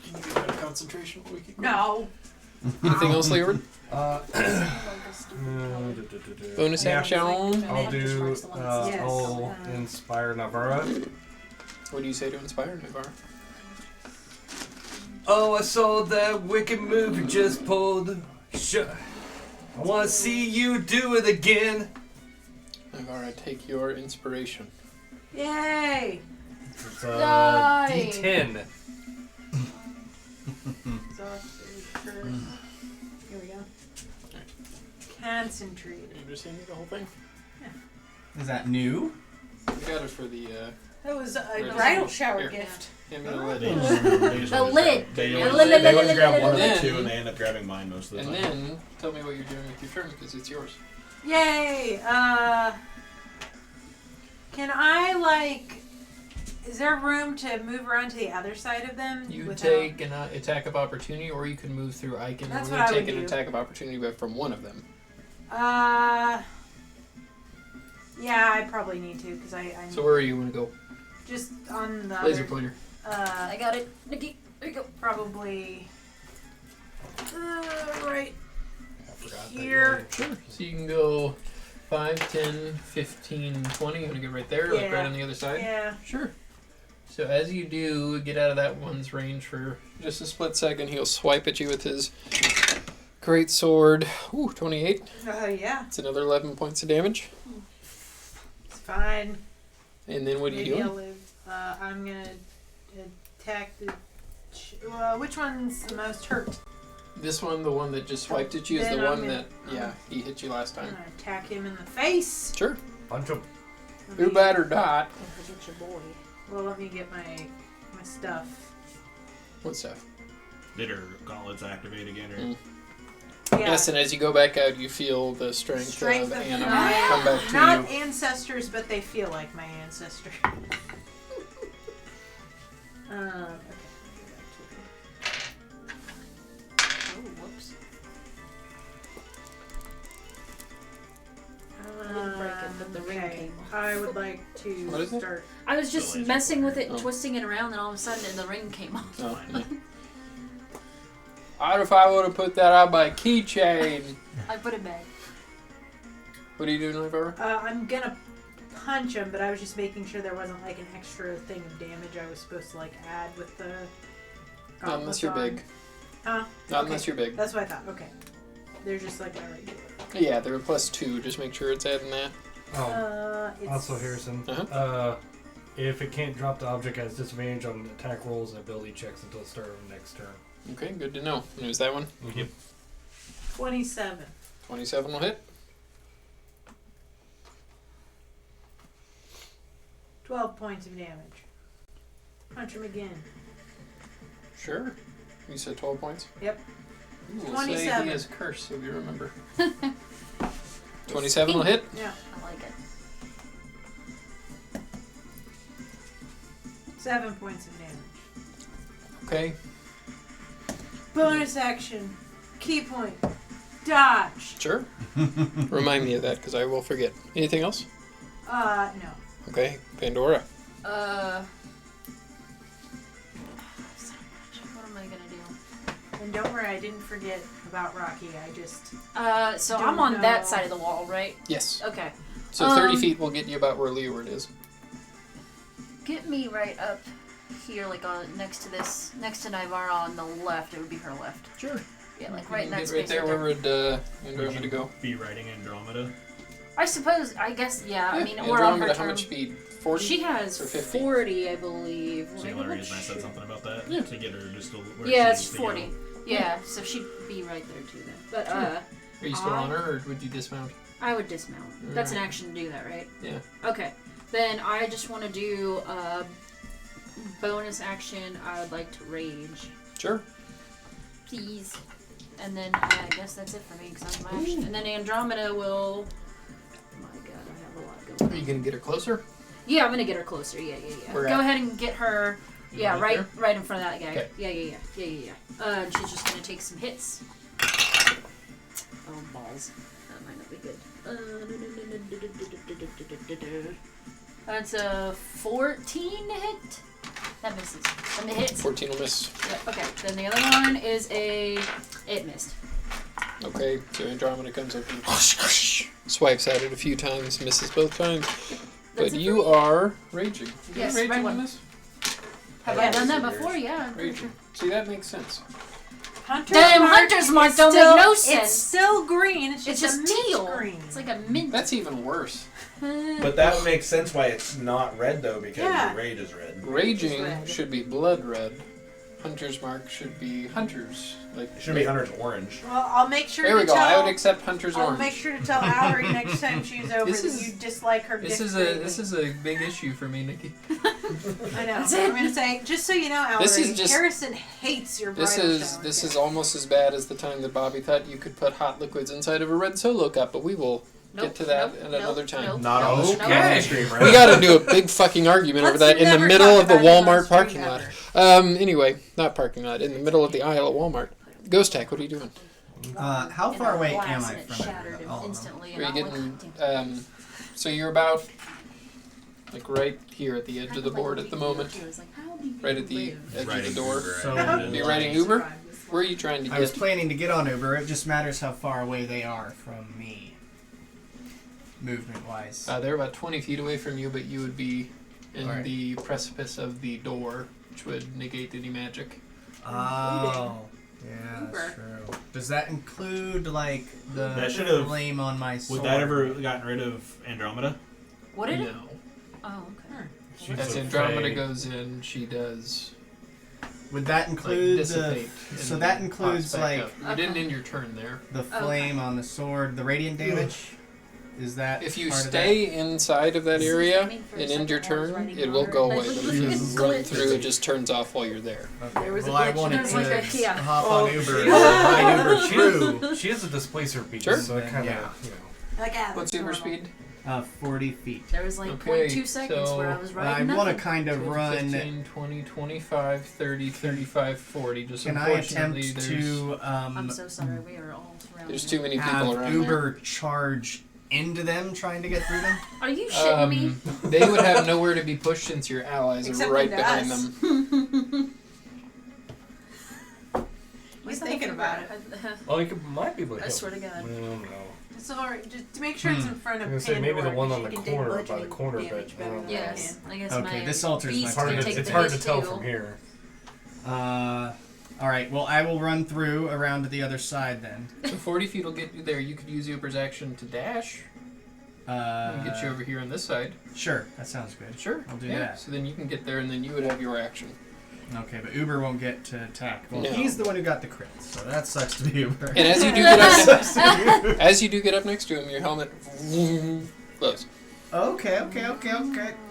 you get out of concentration while we keep going? No. Anything else, Leeward? Bonus Yeah. action. I'll do. Yes. I'll inspire Navarra. What do you say to inspire Navarre? Oh, I saw that wicked move you just pulled. I want to see you do it again. Navarre, take your inspiration. Yay. It's Die. D10. Here we go. Concentrated. You understand the whole thing? Is that new? You got it for the That was a Register. bridal shower Here. gift. hand me the lid. The lid. They The always, lid. they always grab one of the Then- two, and they end up grabbing mine most of the And time. then tell me what you're doing with your turn because it's yours. Yay! Can I is there room to move around to the other side of them? You without- take an attack of opportunity, or you can move through Icon. That's and what I take would an do. attack of opportunity but from one of them. Yeah, I probably need to because I So where do you want to go? just on the Laser other, pointer. I got it. Nikki, there you go. probably right I forgot that here. Sure. So you can go 5, 10, 15, 20. You want to get right there, like Yeah. right on the other side? Yeah. Sure. So as you do get out of that one's range for just a split second, he'll swipe at you with his great sword. Ooh, 28. Yeah. It's another 11 points of damage. It's fine. And then what do you Maybe do? I'll live. I'm gonna attack the. Which one's the most hurt? This one, the one that just swiped at you, is the Then I'm one gonna- that, he hit you last I'm time. gonna attack him in the face. Sure. Punch him. Let Too me- bad or not. Don't forget your boy. Well, let me get my stuff. What stuff? Did her gauntlets activate again? Or? Mm. Yeah. Yes, and as you go back out, you feel the strength Strength of of Anna my- come back to Not you. ancestors, but they feel like my ancestor. Okay, let me go back Oh, whoops. to I didn't break it, but the ring okay. came off. I would like to What is it? start. I was just The laser messing with it and Oh. twisting it around, and all of a sudden the ring came off. Oh, yeah. What if I would have put that on my keychain? I put it back. What are you doing, Navarro? I'm gonna punch him, but I was just making sure there wasn't like an extra thing of damage I was supposed to add with the. Not unless you're gauntlets on. big. Huh? Not Okay. unless you're big. That's what I thought. Okay. They're just like my regular. Yeah, they're a +2. Just make sure it's adding that. Oh, It's also Harrison. Uh-huh. If it can't drop the object, has disadvantage on attack rolls and ability checks until the start of the next turn. Okay, good to know. And who's that one? Mm-hmm. 27. 27 will hit. 12 points of damage. Punch him again. Sure. You said 12 points? Yep. Ooh, we'll 27. say he has curse, so you remember. 27 will hit. Yeah. I like it. 7 points of damage. Okay. Bonus action. Key point. Dodge. Sure. Remind me of that, because I will forget. Anything else? No. Okay. Pandora. What am I gonna do? And don't worry, I didn't forget about Rocky. I just... So Don't I'm on know. that side of the wall, right? Yes. Okay. So 30 feet will get you about where Leeward is. Get me right up here, like next to Nivara on the left. It would be her left. Sure. Yeah, like right in that Get space. right there where would Andromeda go? Be riding Andromeda. I suppose. I guess. Yeah. I mean, or on her Andromeda, how turn. much speed? 40? She has or 50? 40, I believe. So the only reason I said something about that to get her just to where Yeah, she it's needs to 40. go. Yeah, so she'd be right there too then. But Are you still on her, or would you dismount? I would dismount. That's an action to do that, right? Yeah. Okay. Then I just want to do bonus action. I would like to rage, Sure. please. And then I guess that's it for me because that's my action. And then Andromeda will. Oh my god, I have a lot Are going you on. going to get her closer? Yeah, I'm gonna get her closer. Yeah. Where Go at? ahead and get her. Yeah, Right right in front of that guy. Okay. Yeah. And she's just gonna take some hits. Oh balls, that might not be good. That's a 14 to hit. That misses. And the hits. 14 will miss. Yeah, okay. Then the other one is it missed. Okay, so Andromeda comes up and swipes at it a few times, misses both times. That's But it you for me. are raging. Is Yes, that raging right on one. this? Have I done that before? Yeah. I'm pretty sure. Raging. See, that makes sense. Hunter's Damn, Mark Hunter's Mark is don't make still- no sense. It's still green. It's It's just, just a mint teal. green. It's like a mint. That's even worse. But that would make sense why it's not red though, because Yeah. the rage is red. Raging red. should be blood red. Hunter's Mark should be Hunter's. Like It should be Hunter's orange. Well, I'll make sure There we to go. tell. I would accept Hunter's I'll orange. make sure to tell Allery next time she's over This that is- you dislike her. This is a big issue for me, Nikki. I know. That's I'm it. gonna say just so you know, Allery. This is just- Harrison hates your bridal shower This gift. is almost as bad as the time that Bobby thought you could put hot liquids inside of a red Solo cup, but we will get to that at another time. Not on the stream, right? We got to do a big fucking argument over Let's that in the never middle talk of the about it on Walmart stream parking lot. ever. Anyway, not parking lot, in the middle of the aisle at Walmart. Ghost Tech, what are you doing? How in far a away glass am I and it from shattered it? Oh, instantly. Are And you I'm getting, like, so you're about, like right here at the edge of the board at the moment, right at the edge of the door. So- Are you riding Uber? Where are you trying to I was get? planning to get on Uber. It just matters how far away they are from me, movement-wise. They're about 20 feet away from you, but you would be in Alright. the precipice of the door, which would negate any magic. Oh, yeah, that's Uber. true. Does that include like the That should've- flame on my sword? Would that ever gotten rid of Andromeda? What did it? No. Oh, okay. She's As so Andromeda fey. goes in, she does Would that like, include the? dissipate. So and that pops includes back like up. You didn't end your turn there. the flame on the sword, the radiant damage. Is that If you part stay inside of that This is area aiming for a and end your second while I was turn, writing it will on go her. away. Like, But look if you at this run glitch. through, it just turns off while you're there. of it? Okay. There was a Well, I glitch. wanted It was like to a- yeah. hop Well, on Uber. she- Ride Uber through. She has a displacer beat, Sure. so it kind of, Yeah. you know. Like Alex. What's Uber normal. speed? 40 feet. There was like Okay, 0.2 seconds so where I was I riding want to nothing. kind of 10, run. 15, 20, 25, 30, 35, 40. Just Can I unfortunately, attempt there's, to I'm so sorry. We are all surrounded. there's too many have people around Uber charge into them, trying to get through them? Are you there. shitting me? They would have nowhere to be pushed since your allies Except are right into behind us. them. He's thinking about it. Oh, you might be able to I hit. swear to God. No. So just to make sure it's in front of I was gonna say, maybe the Pandora, one 'cause on she the can take corner, by the bludgeoning corner damage bit. better than I Yes, can. I guess Okay, my this alters my beast It's hard can to, take it's the hard to hit tell too. from here. Alright, well, I will run through around to the other side then. So 40 feet will get you there. You could use Uber's action to dash and get you over here on this side. Sure, that sounds good. Sure. I'll do yeah. that. So then you can get there, and then you would have your action. Okay, but Uber won't get to attack. Well, No. he's the one who got the crit, so that sucks to be Uber. And as you do get up next to him, your helmet glows. Okay.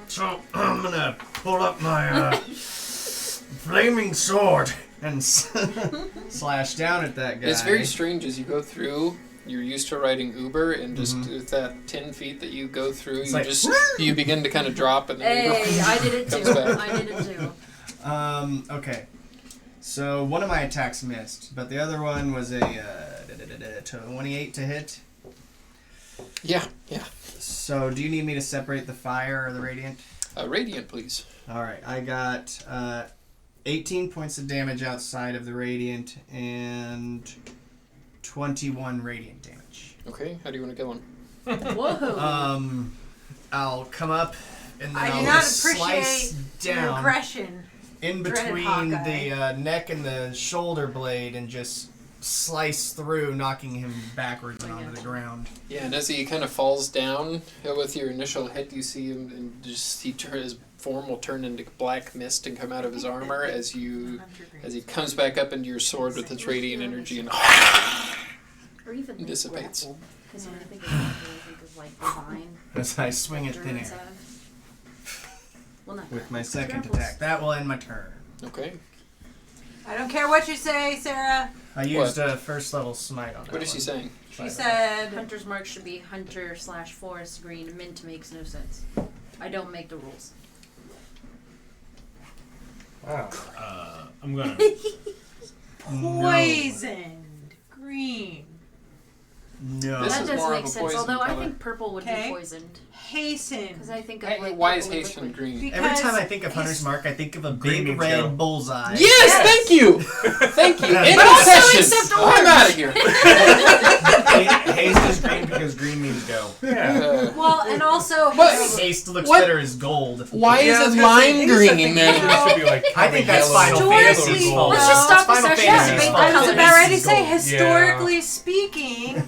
So I'm gonna pull up my flaming sword and slash down at that guy. It's very strange as you go through. You're used to riding Uber, and just with that 10 feet that you go through, It's you like, you begin to kind of drop, and then Hey, I did it comes too. back. I did it too. Okay. So one of my attacks missed, but the other one was a 28 to hit. Yeah. So do you need me to separate the fire or the radiant? Radiant, please. All right, I got 18 points of damage outside of the radiant and 21 radiant damage. Okay, how do you want to kill him? Whoa. I'll come up and then I do I'll not slice appreciate your down aggression. in dreaded between Hawkeye. the neck and the shoulder blade and just slice through, knocking him backwards and onto the ground. Yeah, and as he kind of falls down with your initial hit, you see him, and his form will turn into black mist and come out of his armor as he comes back up into your sword with its radiant energy and Or even like dissipates. Because when I think of grapple, I think of like divine. As I swing at thin endurance air well, not with my grapples, second grapples. attack. That will end my turn. Okay. I don't care what you say, Sarah. I used a first level smite on that. What is she saying? She said, Hunter's mark should be hunter/forest green. Mint makes no sense. I don't make the rules. Wow. I'm gonna. poisoned green. No. This That is does more make of a sense. poison Although I color. think purple would Okay. be poisoned. Hasten. Because I think of Hey, like why is purple hasten liquid. green? Because Every time I think of Hunter's Mark, I think of a Green big means red go. bullseye. Yes, thank you! Thank you. But End also session. except I'm orange. out of here. Haste is green because green means go. Well, and also, What? Haste looks What? better as gold. Why Yeah, I is was it gonna say, lime these are green the then? things that should be like I think that's yellow, Final yellow, Fantasy's gold. fault. Let's just stop Final the session. Fantasy's Yeah, fault. I was Colors. about ready to say, Gold. historically speaking,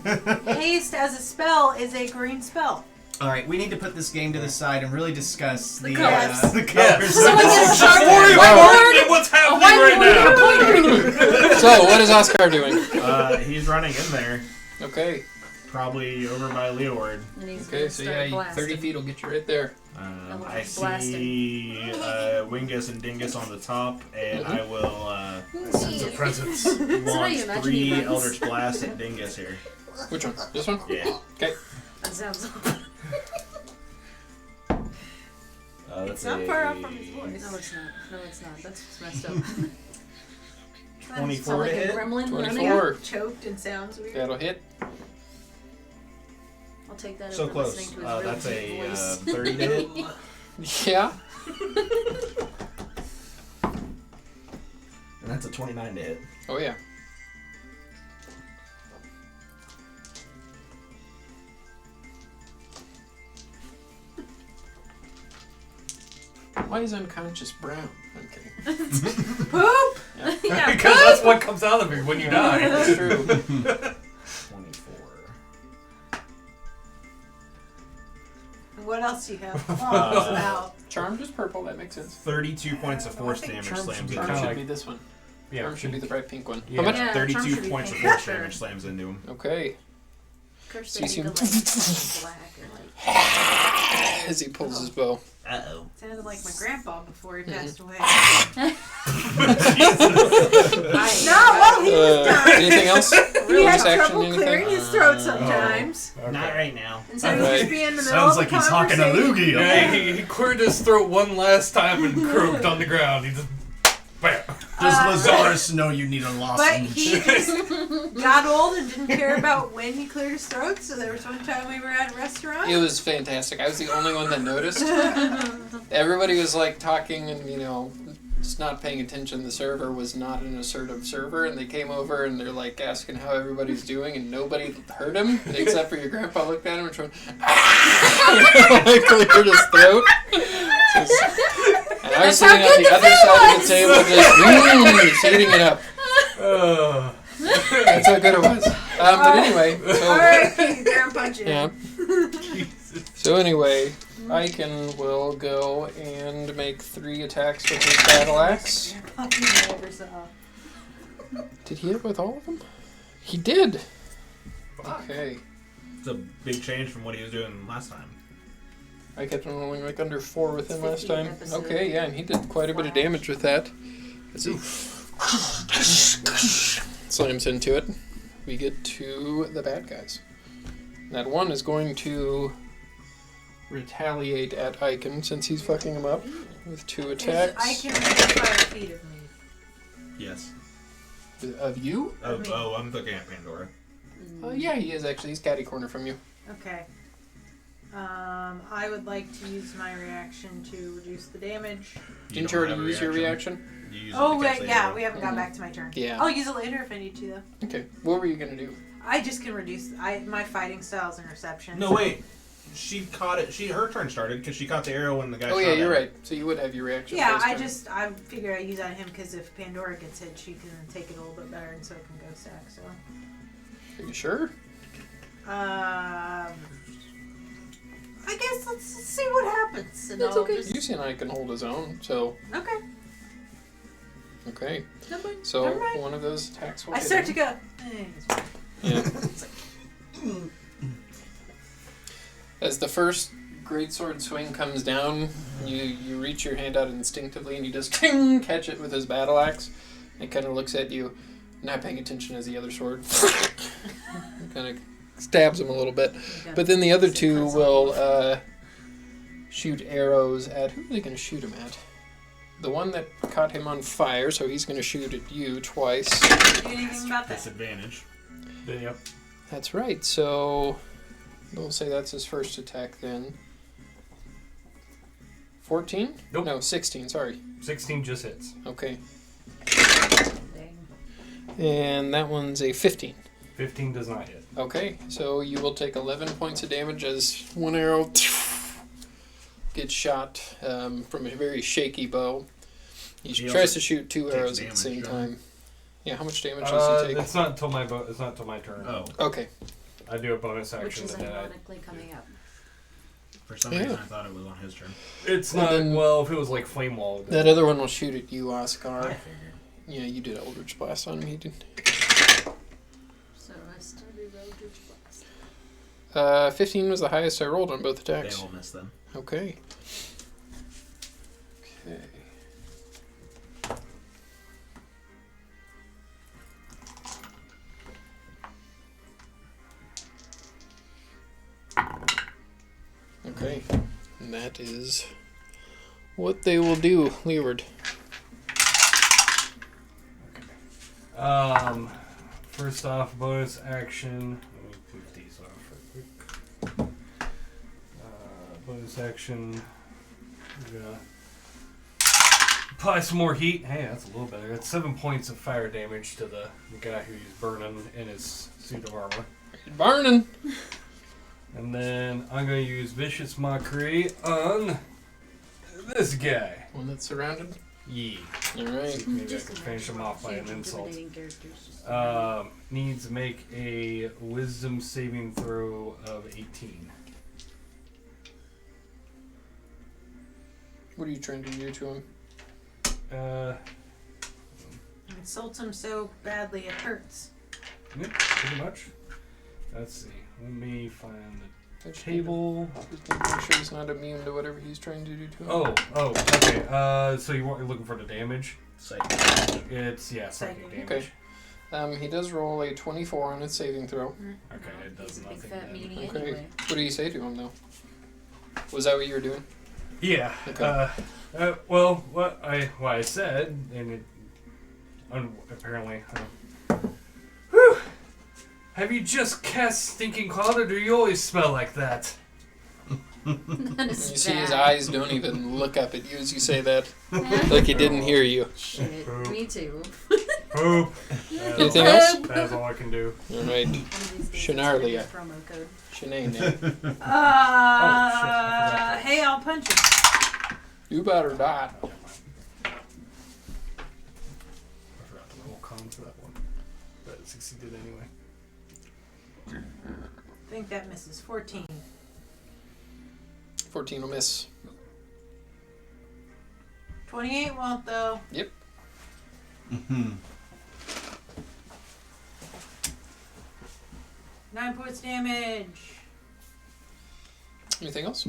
haste as a spell is a green spell. All right, we need to put this game to the side and really discuss the colors. the colors. Someone gets Don't sharp. worry about what's happening right now. So, what is Oscar doing? He's running in there, Okay. probably over by Leeward. And he's Okay, gonna so start yeah, blasting. 30 feet will get you right there. I see Wingus and Dingus on the top, and I will Sense of presence. launch imagine 3 he runs. Eldritch Blasts at Dingus here. Which one? This one? Yeah. Okay. That sounds. That's It's not far off from his voice. No, it's not. No, it's not. That's what's messed up. 24 Sound like to a hit. gremlin running. 24. Choked and sounds weird. That'll hit. I'll take that So over close. listening to his real That's deep a voice. 30 to hit. Yeah. And that's a 29 to hit. Oh, yeah. Why is unconscious brown? I'm kidding. Poop! Yeah, Because that's what comes out of it when you die. That's true. 24. What else do you have? Oh, about. Charmed is purple, that makes sense. 32 points of force damage Charm slams should be into Charm kinda him. should like- be this one. Yeah, Charm should be the bright pink one. Yeah. How much? Yeah, Charm 32 should be points of pink. force Sure. damage slams into him. Okay. Curse So they you make see it like black or like. As he pulls his bow. Uh-oh. Sounded like my grandpa before he passed away. Nice. Not while he was dying. Anything else? He had Bonus action, trouble anything? clearing his throat sometimes. Not right now. And so he'd Alright. just be in the middle Sounds of like a he's talking to conversation. Lugia. Yeah, he cleared his throat one last time and croaked on the ground. He just, bam. Does Lazarus know you need a But lozenge? he just got old and didn't care about when he cleared his throat. So there was one time we were at a restaurant. It was fantastic. I was the only one that noticed. Everybody was like talking and, just not paying attention. The server was not an assertive server, and they came over and they're like asking how everybody's doing, and nobody heard him except for your grandpa looked at him and went, cleared his throat. And I was That's sitting how on good the the other food side of was. the table just eating it up. That's how good it was. But anyway, so R.I.P. Grandpa Jim. yeah. So anyway, Icon will go and make 3 attacks with his battle axe. Did he hit with all of them? He did! Okay. It's a big change from what he was doing last time. I kept him rolling like under 4 with him last 50 time. episode Okay, yeah, and he did quite a bit of damage with that. As he slams into it. We get to the bad guys. That one is going to retaliate at Icon since he's fucking him up with 2 attacks. I can within 5 feet of me. Yes. Of you? Oh, I'm looking at Pandora. Yeah, he is actually. He's catty corner from you. Okay. I would like to use my reaction to reduce the damage. Didn't you already use your reaction? You use it Oh, to cast wait, the yeah, arrow. we haven't gone back to my turn. Yeah. I'll use it later if I need to, though. Okay. What were you going to do? I just can reduce. My fighting style's interception. No, wait. She caught it. Her turn started because she caught the arrow when the guy. Oh, shot yeah, you're at her. right. So you would have your reaction. Yeah, first turn. I figure I use on him because if Pandora gets hit, she can take it a little bit better, and so it can go stack. So. Are you sure? I guess let's see what happens. And It's I'll okay. just- Usain and I can hold his own, so... Okay. Okay. Never mind. So Never mind. one of those attacks will I hit start to him. go. Yeah. As the first greatsword swing comes down, you reach your hand out instinctively and you just ting, catch it with his battle axe. It kind of looks at you, not paying attention as the other sword kind of stabs him a little bit. But then the other 2 will shoot arrows at... Who are they going to shoot him at? The one that caught him on fire, so he's going to shoot at you twice. Do anything about that? Disadvantage. Yep. That's right, so we'll say that's his first attack then. 14? Nope. No, 16, sorry. 16 just hits. Okay. Dang. And that one's a 15. 15 does not hit. Okay, so you will take 11 points of damage as one arrow gets shot from a very shaky bow. He He tries also to shoot 2 takes arrows at the damage, same right? time. Yeah, how much damage does he take? It's not until it's not until my turn. Oh, Okay. I do a bonus Which action, is but then ironically coming up. for some Yeah. reason I thought it was on his turn. it's And not. then- Well, if it was like flame wall, That other one will shoot at you, Oscar. I figured. Yeah, you did Eldritch Blast on him. He did. So I started Eldritch Blast. 15 was the highest I rolled on both They attacks. all missed then. Okay. Okay. Okay. And that is what they will do, Leeward. First off, bonus action. Let me put these off real quick. Bonus action. We're gonna apply some more heat. Hey, that's a little better. That's 7 points of fire damage to the guy who he's burning in his suit of armor. Burning! And then I'm gonna use vicious mockery on this guy. One that's surrounded. Yeah. Alright. Maybe I can finish him off by an insult. Intimidating characters. Needs to make a wisdom saving throw of 18. What are you trying to do to him? Insults him so badly it hurts. Yeah, pretty much. Let's see. Let me find the table. Just need to make sure he's not immune to whatever he's trying to do to him. Oh, okay. So you're looking for the damage? Psychic. It's, yeah, psychic Psychic. damage. Okay. He does roll a 24 on his saving throw. Okay, it does He's a big nothing fat then. meanie Okay. anyway. What do you say to him, though? Was that what you were doing? Yeah. Okay. Well, what I said, and it apparently. Whew! Have you just cast stinking cloud, or do you always smell like that? That You is see his bad. eyes don't even look up at you as you say that, like he didn't hear you. Shit, me too. Poop. Anything else? That's all I can do. Alright. One of these days Shanaria. it's gonna be a promo code. Shanae. I Hey, I'll punch him. You better die. I forgot to roll con for that one. But it succeeded anyway. I think that misses 14. 14 will miss. 28 won't though. Yep. Mm-hmm. 9 points damage. Anything else?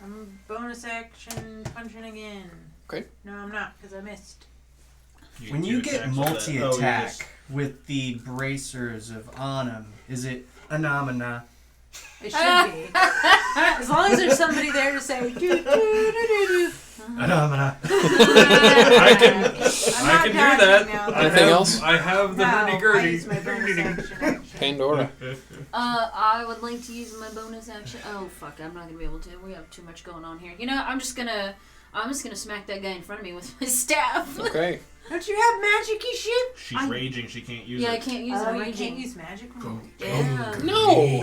I'm bonus action punching again. Okay. No, I'm not because I missed. When you get multi-attack with the bracers of Anam, is it Anamana? It should be. As long as there's somebody there to say do do do do do. Anamana. I can do that. Anything else? I have the No, I hurdy-gurdy. use my bonus action. Pandora. I would like to use my bonus action. Oh fuck! I'm not gonna be able to. We have too much going on here. You know, I'm just gonna smack that guy in front of me with my staff. Okay. Don't you have magic-y shit? She's raging. She can't use it. Yeah, I can't use it. I'm You raging. can't use magic. Yeah. No!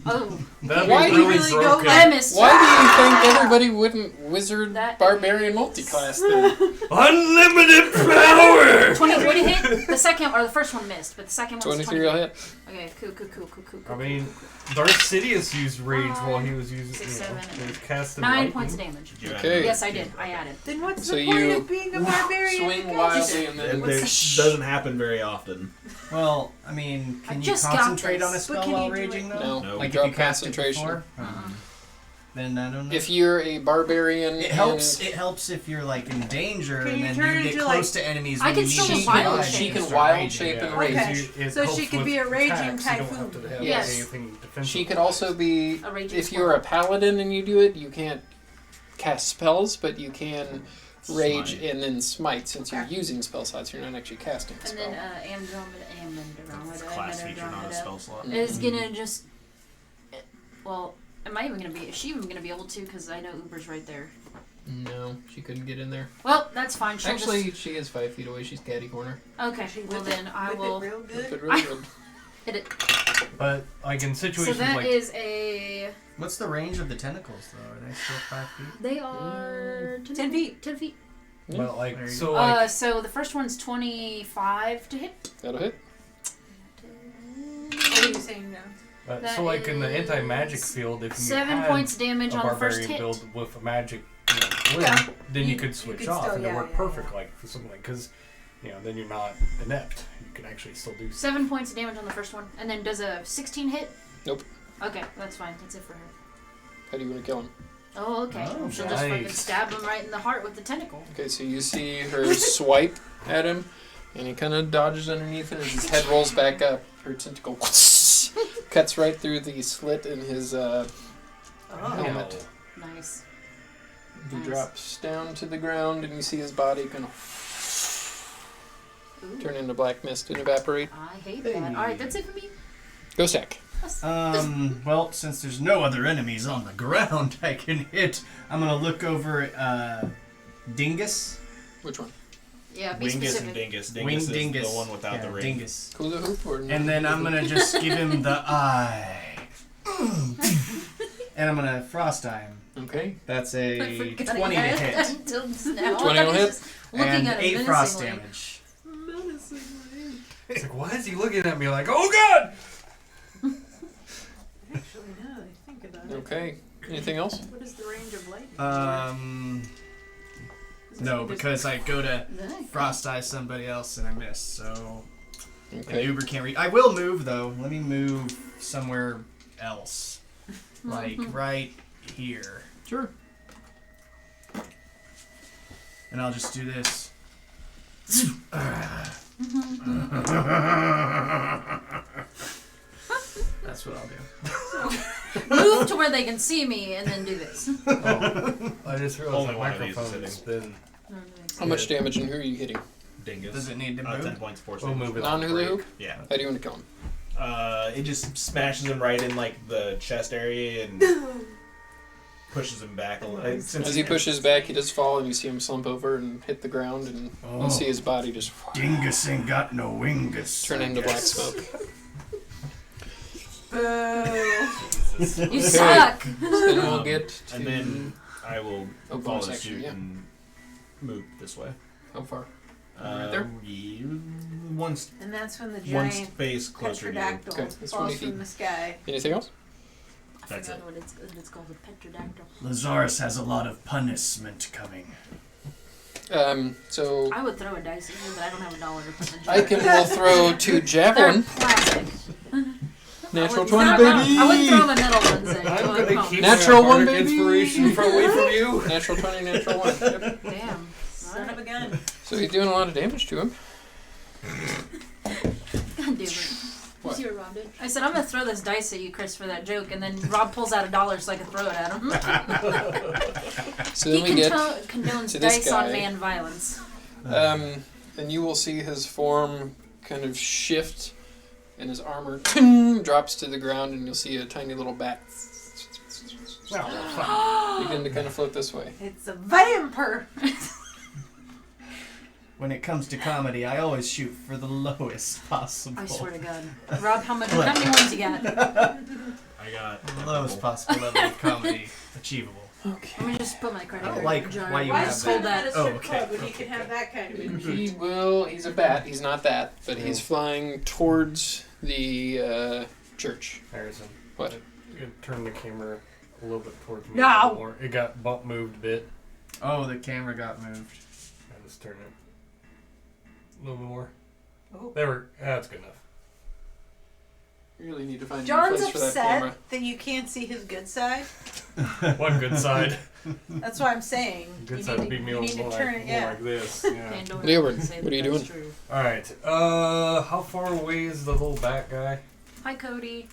Oh. That'd Why be do you really really go broken. I missed. Why do you think everybody wouldn't wizard That barbarian is- multiclass then? Unlimited power! 23 to hit. The second or the first one missed, but the second one's 23 will hit. Okay, cool. I mean, Darth Sidious used rage while he was using 6, you know, 7, his casting 9 lightning. points of damage. Did you add Okay. it? Yes, I did. I added. Then what's So the point you of being a barbarian? Swing because- wildly and then... It doesn't happen very often. Well, I mean, I can you just got concentrate on a this. But spell can while you do raging, it? though? No, No. you Like drop if you cast it concentration. before? Then I don't know. If you're a barbarian It helps. It helps if you're like in danger Can you and turn then you get into, close like- to enemies. I when can you still need do to wild die, shape. She you can start wild raging, shape yeah. and Okay. rage. So she could be a raging typhoon. Yes. She could also be... A raging If you're a paladin and you do it, you can't cast spells, but you can rage Smite. and then smite since you're Okay. using spell slots. You're not actually casting a And spell. then It's a class feature, not a Andromeda spell slot. is gonna just. Well, am I even gonna be? Is she even gonna be able to? Because I know Uber's right there. No, she couldn't get in there. Well, that's fine. She'll Actually, she is 5 feet away. She's catty corner. just. Okay. She Well whip then, I Whip will it real good. But really good. hit it. But like in So situations that like is a. What's the range of the tentacles, though? Are they still 5 feet? They are 10 feet. 10 feet. but like There you so like So the first one's 25 to hit. That'll hit. What are you saying now? that so like in the is anti-magic field, if you 7 had points damage a on the first barbarian hit. build with a magic limb, Yeah. then you You- could you switch could off still- and it yeah, worked yeah, perfect like for something because then you're not inept. You can actually still do 7 points of damage on the first one, and then does a 16 hit? Nope. Okay, that's fine. That's it for her. How do you want to kill him? Oh, okay. Oh, She'll just fucking nice. stab him right in the heart with the tentacle. Okay, so you see her swipe at him, and he kind of dodges underneath it as his head rolls back up. Her tentacle cuts right through the slit in his helmet. Nice. He Nice. drops down to the ground, and you see his body kind of Ooh. turn into black mist and evaporate. I hate that. Alright, that's it for me. Ghost Stack. Well, since there's no other enemies on the ground I can hit, I'm gonna look over at Dingus. Which one? Yeah, be Wingus and specific. Dingus. Dingus Wing is Dingus. the one without the ring. Dingus. Hula hoop or no? And then I'm gonna just give him the eye. And I'm gonna frost eye him. Okay. That's I a forgot 20 to I had hit. that until just now. 20 will hit. Just looking And at him 8 frost menacingly. damage. It's like, why is he looking at me like, oh god? Actually, now that I think about it. Okay. Anything else? What is the range of lightning? No, because I go to Nice. frost eye somebody else and I miss, so Okay. Uber can't reach. I will move though. Let me move somewhere else, like right here, Sure. and I'll just do this. That's what I'll do. Move to where they can see me and then do this. Oh, I just realized Only the one of these is microphone's been. How much damage and who are you hitting? Dingus. Does it need to move? 10 points, force We'll damage. move it. Non-hula hoop? Yeah. How do you want to kill him? It just smashes him right in like the chest area and pushes him back a little. Since As he pushes back, he does fall, and you see him slump over and hit the ground, and Oh. you see his body just Dingus ain't got no wingus. turn into black smoke. You suck! So then we'll get to... And then I will Oh, follow bonus the action, suit yeah. and move this way. How far? Right there? Yeah, one And that's when the one giant space closer to you. petrodactyl Okay, that's falls 20 feet. from the sky. Anything else? That's forgot it. what it's called, a petrodactyl. Lazarus has a lot of punishment coming. So I would throw a dice at you, but I don't have $1 to put in the I can will throw 2 javelin. Plastic. Natural I 20, would- baby. I would throw metal ones at you. I'm Oh, gonna come. keep Natural my one, bardic baby. inspiration from away from you. Natural 20, natural 1. Yep. Damn. Son of a gun. So he's doing a lot of damage to him. God damn it. What? You see what Rob did? I said, I'm going to throw this dice at you, Chris, for that joke, and then Rob pulls out $1 so I can throw it at him. So then we get condones to this dice on guy. man violence. and you will see his form kind of shift, and his armor drops to the ground, and you'll see a tiny little bat begin to kind of float this way. It's a vampire. When it comes to comedy, I always shoot for the lowest possible. I swear to God. Rob, how many ones you got? I got The lowest possible level of comedy achievable. Let me just put my credit I don't card like jar. why you Why have just that. hold that at a strip Oh, okay. club when you can have that kind of energy? He's a bat. He's not that, but he's flying towards the church. Harrison. What? You can turn the camera a little bit towards me. No. A little more. It got moved a bit. Oh, the camera got moved. I just turn it a little bit more. Oh. That's good enough. You really need to find a John's place for that camera. upset that you can't see his good side. One good side. That's what I'm saying. Good you side need would be to, me you a need little to turn like, it, more yeah. like this. Yeah. Pandora Leeward, can say what are you that that's doing? true. All right. How far away is the little bat guy? Hi, Cody.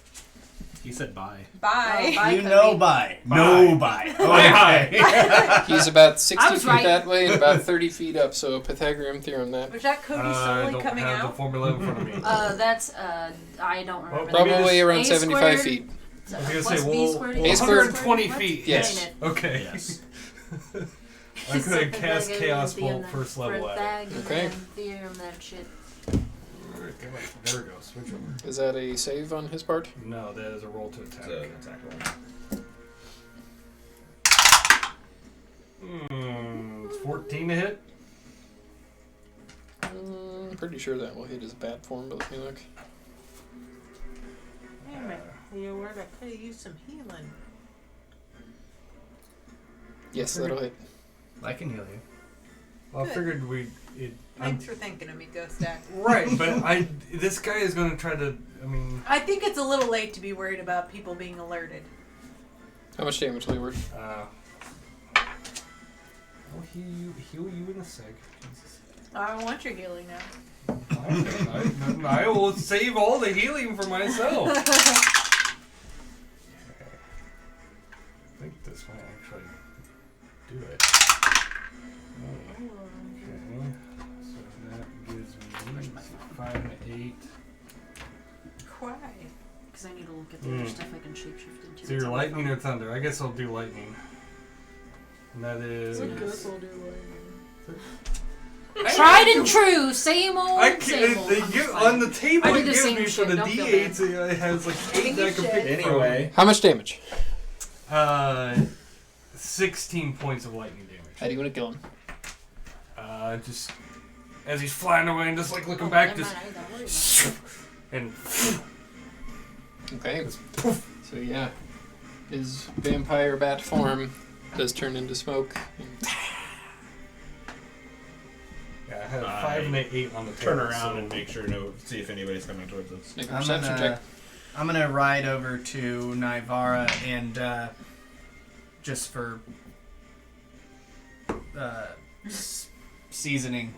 He said bye. Bye. Oh, bye, You Cody. know by. No by. Okay. He's about 60 I was feet right. that way and about 30 feet up, so a Pythagorean theorem that. Was that Cody I slowly don't coming have the out? formula in front of me. That's, I don't remember. Well, maybe Probably around A 75 squared. feet. I was gonna Plus say, B well, squared A equals squared. 120 What? feet. Yes. Dang it. Okay. Yes. I'm gonna cast Pythagorean Chaos theorem, Bolt first level at it. Pythagorean Okay. theorem, that shit. There we go. Switch over. Is that a save on his part? No, that is a roll to attack. So, attack roll. 14 to hit. Pretty sure that will hit his bat form, but let me look. Damn it. You word, I could have used some healing. Yes, that'll hit. I can heal you. Well, I Good. figured Thanks for thinking of me, Ghost Stack. right, but this guy is going to try to. I mean, I think it's a little late to be worried about people being alerted. How much damage, Leeward? I'll heal you in a sec. Jesus. I don't want your healing now. I will save all the healing for myself. I think this might actually do it. Okay. So that gives me 5 and 8. Why? Because I need to look at the other stuff I can shapeshift into. So you're lightning or thunder? I guess I'll do lightning. And that is. Tried and true, same old, I same can't. old. They I'm give, fine. on the table I do it the gives same me for shit, the don't feel D8s. It has like 8 that I can pick Anyway. How much damage? from. 16 points of lightning damage. How do you want to kill him? Just as he's flying away and just like looking Oh, back, never just mind, I ain't gotta worry about and Okay. just poof. So yeah, his vampire bat form does turn into smoke. Yeah, I had a 5 and an 8 on the table. Turn around so and make sure see if anybody's coming towards us. Make a I'm perception check. gonna ride over to Nivara and just for seasoning.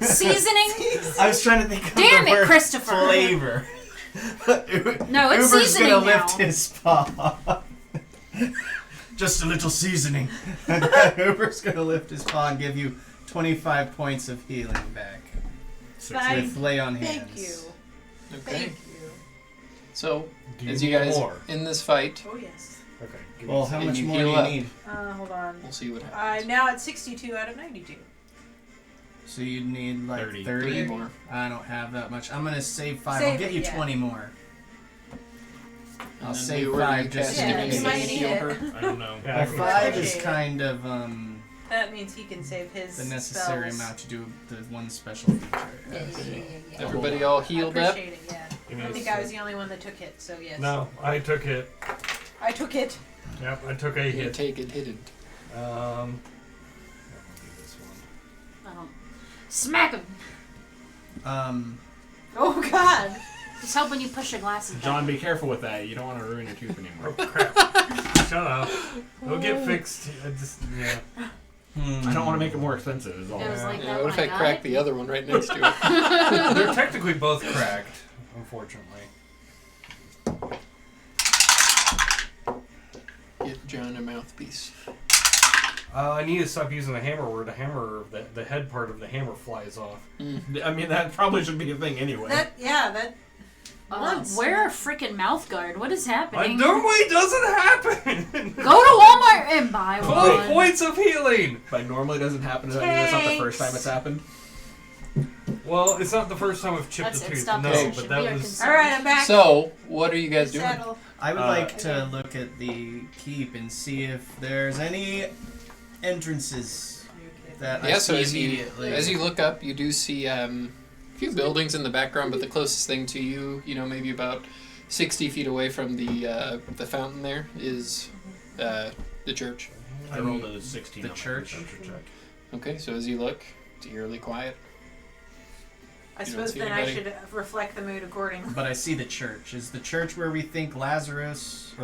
Seasoning? I was trying to think of Damn the it, word Christopher. flavor. No, it's Uber's seasoning gonna now. lift his paw. Just a little seasoning. Uber's gonna lift his paw and give you 25 points of healing back. Fine. With lay on Thank hands. you. Okay. Thank you. So do as need you guys more? in this fight, Oh, yes. Okay. Give Well, me how And much you more do heal you up. need? Hold on. we'll see what happens. I'm now at 62 out of 92. So you'd need like 30. 30 more. I don't have that much. I'm gonna save 5. Save I'll get it, you yeah. 20 more. I'll And then save Leeward, 5 you just cast Yeah, divinity you might and need heal it. her. I don't know. Yeah, I Well, can 5 try. is kind of That means he can save his the necessary spells. amount to do the one special feature. Yeah. Everybody all I healed up. appreciate it, yeah. Give me I a think sec. I was the only one that took hit, so yes. No, I took it. I took it. Yep, I took a You hit. take it hidden. I'll do this one. I don't. Smack him. Oh God. Just help when you push your glasses back. John, be careful with that. You don't want to ruin your tooth Oh anymore. crap! Shut up. It'll get fixed. Yeah. I don't want to make it more expensive. Is all. It was like Yeah, that what when if I I crack got the other one right next to it? They're technically both cracked, unfortunately. Get John a mouthpiece. I need to stop using the hammer where the head part of the hammer flies off. I mean, that probably should be a thing anyway. That. Once. Wear a freaking mouth guard. What is happening? Normally doesn't happen! Go to Walmart and buy 12 one. points of healing! But normally doesn't happen. Does that mean that's not the first time it's happened? Well, it's not the first time I've chipped That's a it. tooth. Stop No, this. but We that are was... concerned. All right, I'm back. So, what are you guys doing? Settle. I would Uh, like to look at the keep and see if there's any entrances that I Yeah, so see immediately. as you look up, you do see a few buildings in the background, but the closest thing to you, maybe about 60 feet away from the fountain there, is the church. I rolled a 16 The on my church? perception check. Okay, so as you look, it's eerily quiet. I You don't suppose see then I anybody? should reflect the mood accordingly. But I see the church. Is the church where we think Lazarus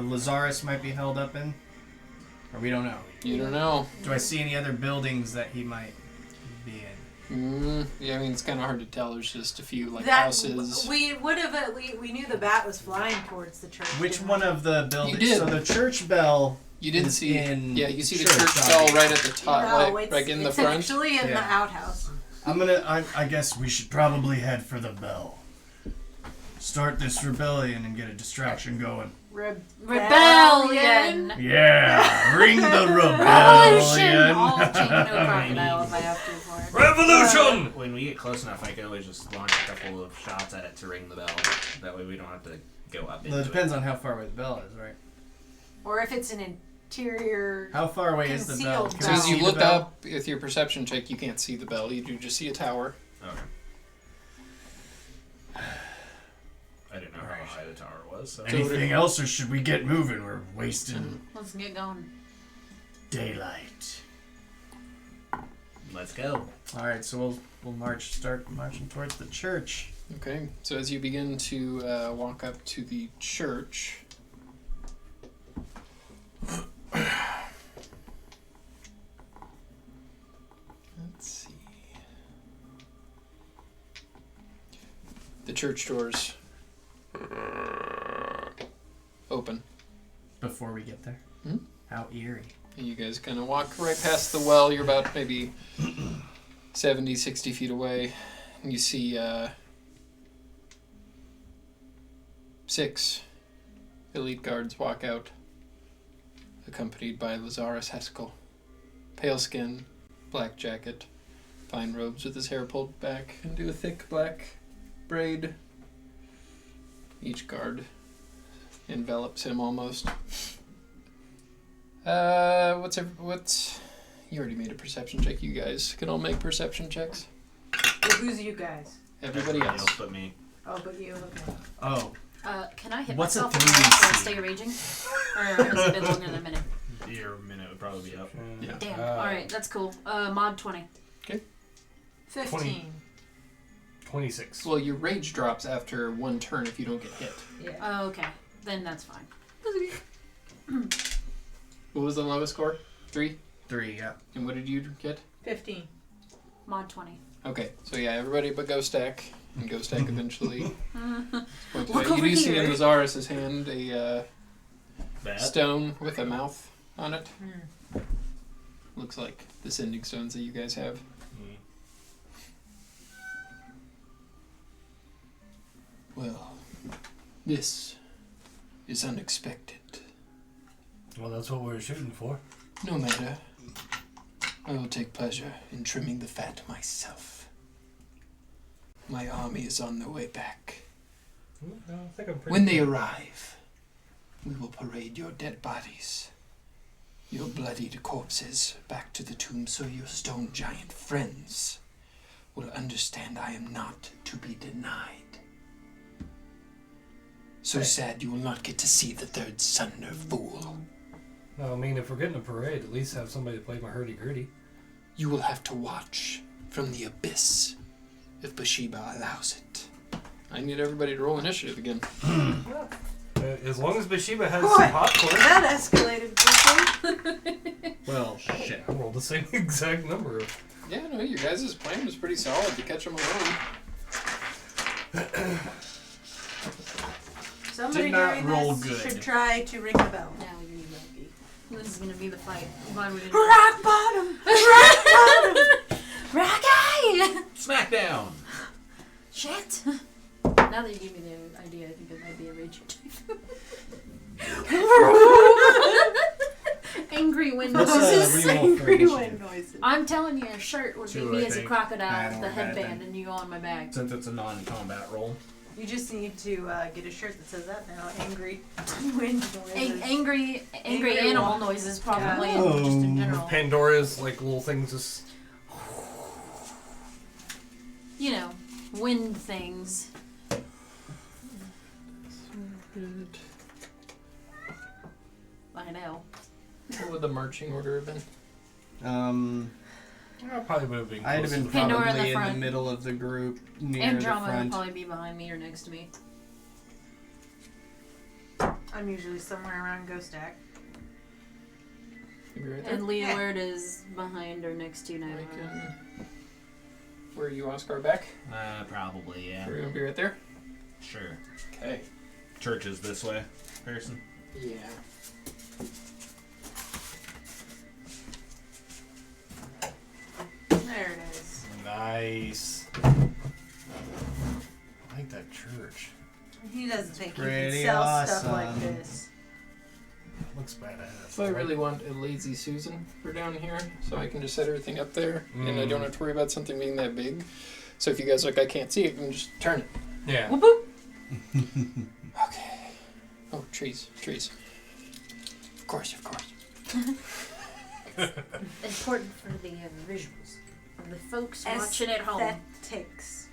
might be held up in? Or we don't know. You don't know. Do I see any other buildings that he might be in? Yeah, I mean, it's kind of hard to tell. There's just a few, houses. We would have. We knew the bat was flying towards the church. Which didn't one we? of the buildings? did. So the church bell. You did is see, in you see the church, church bell obviously. right at the top, No, like in the it's front. actually in the Yeah. outhouse. I guess we should probably head for the bell. Start this rebellion and get a distraction going. Rebellion. Yeah, ring the Revolution. rebellion. I'll change no crocodile if I have to for it. Revolution! When we get close enough, I can always just launch a couple of shots at it to ring the bell. That way we don't have to go up into Well, it depends on how far away the bell is, right? Or if it's an interior. How far away is the bell? Concealed Can So we as see you the look bell? up with your perception check, you can't see the bell. You do just see a tower. Okay. I didn't know how high the tower was. So. Anything else, or should we get moving? We're wasting Let's get going. daylight. Let's go. All right, so we'll start marching towards the church. Okay, so as you begin to walk up to the church, let's see. The church doors open. Before we get there. Hmm? How eerie. And you guys kind of walk right past the well. You're about maybe 70, 60 feet away. And you see 6 elite guards walk out, accompanied by Lazarus Haskell. Pale skin, black jacket, fine robes with his hair pulled back into a thick black braid. Each guard envelops him almost. What's you already made a perception check. You guys can all make perception checks. Well, who's you guys? Everybody else. but me. Oh, but you. Okay. Oh, Can I hit What's a myself and 3DC? stay raging? Or has it been longer than a minute? Your minute would probably be up. Yeah. Damn. Alright, that's cool. Mod 20. 15. 26. Well, your rage drops after one turn if you don't get hit. Yeah. Oh, okay. Then that's fine. What was the lowest score? 3? 3, yeah. And what did you get? 15. Mod 20. Okay, so yeah, everybody but Ghost Stack. And Ghost Stack eventually. Look you over do see in here. Lazarus' hand a Bad. stone with a mouth on it. Hmm. Looks like the sending stones that you guys have. Well, this is unexpected. Well, that's what we're shooting for. No matter. I will take pleasure in trimming the fat myself. My army is on their way back. I think I'm pretty When they arrive, we will parade your dead bodies, your bloodied corpses, back to the tomb so your stone giant friends will understand I am not to be denied. So sad you will not get to see the third son or fool. No, I mean, if we're getting a parade, at least have somebody to play my hurdy-gurdy. You will have to watch from the abyss if Bathsheba allows it. I need everybody to roll initiative again. As long as Bathsheba has some popcorn. That escalated quickly. Well, shit. I rolled the same exact number. Yeah, no, your guys' plan was pretty solid to catch them alone. Somebody Did not during roll this good. should try to ring the bell. Now you're lucky. This is gonna be the fight. Glad we didn't. Rock bottom! Rock bottom! Rocky! Smackdown. Shit. Now that you give me the idea, I think it might be a rage Angry wind What's noises. reroll for Angry initiative? wind noises. I'm telling you, a shirt would be 2, me I as a think. crocodile with the Not a bad headband thing. and you on my back. Since it's a non-combat roll. You just need to get a shirt that says that now. Angry wind noises. Angry Angry animal wa- noises, probably, Yeah. and just in general. Pandora's, like, little things just... You know, wind things. I know. What would the marching order have been? probably would have been I'd have close been to the Pandora in probably the in the front. middle of the group, near And the Drama would front. probably be behind me or next to me. I'm usually somewhere around Ghost Stack. You'll be right there. And Leeward is behind or next to I 911. can... Where are you, Oscar? Back? Probably, yeah. We're gonna be right there? Sure. Okay. Church is this way, Pearson. Yeah. There it is. Nice. I like that church. He doesn't think he Pretty can sell stuff awesome. like this. Looks badass. So I really want a lazy Susan for down here, so I can just set everything up there, and I don't have to worry about something being that big. So if you guys are like, I can't see it, you can just turn it. Yeah. Whoop whoop. Okay. Oh, trees. Of course. Important for the visuals. For the folks watching at home. Aesthetics.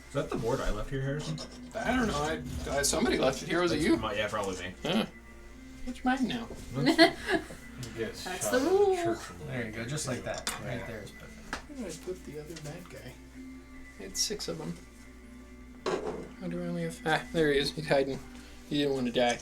Is that the board I left here, Harrison? I don't know. I somebody left it here. Was it you? Yeah, probably me. Huh. It's mine now. Yes, That's the rule. There you go, just like that. Right there is perfect. Where did I put the other bad guy? I had 6 of them. How do I only have... Ah, there he is. He's hiding. He didn't want to die.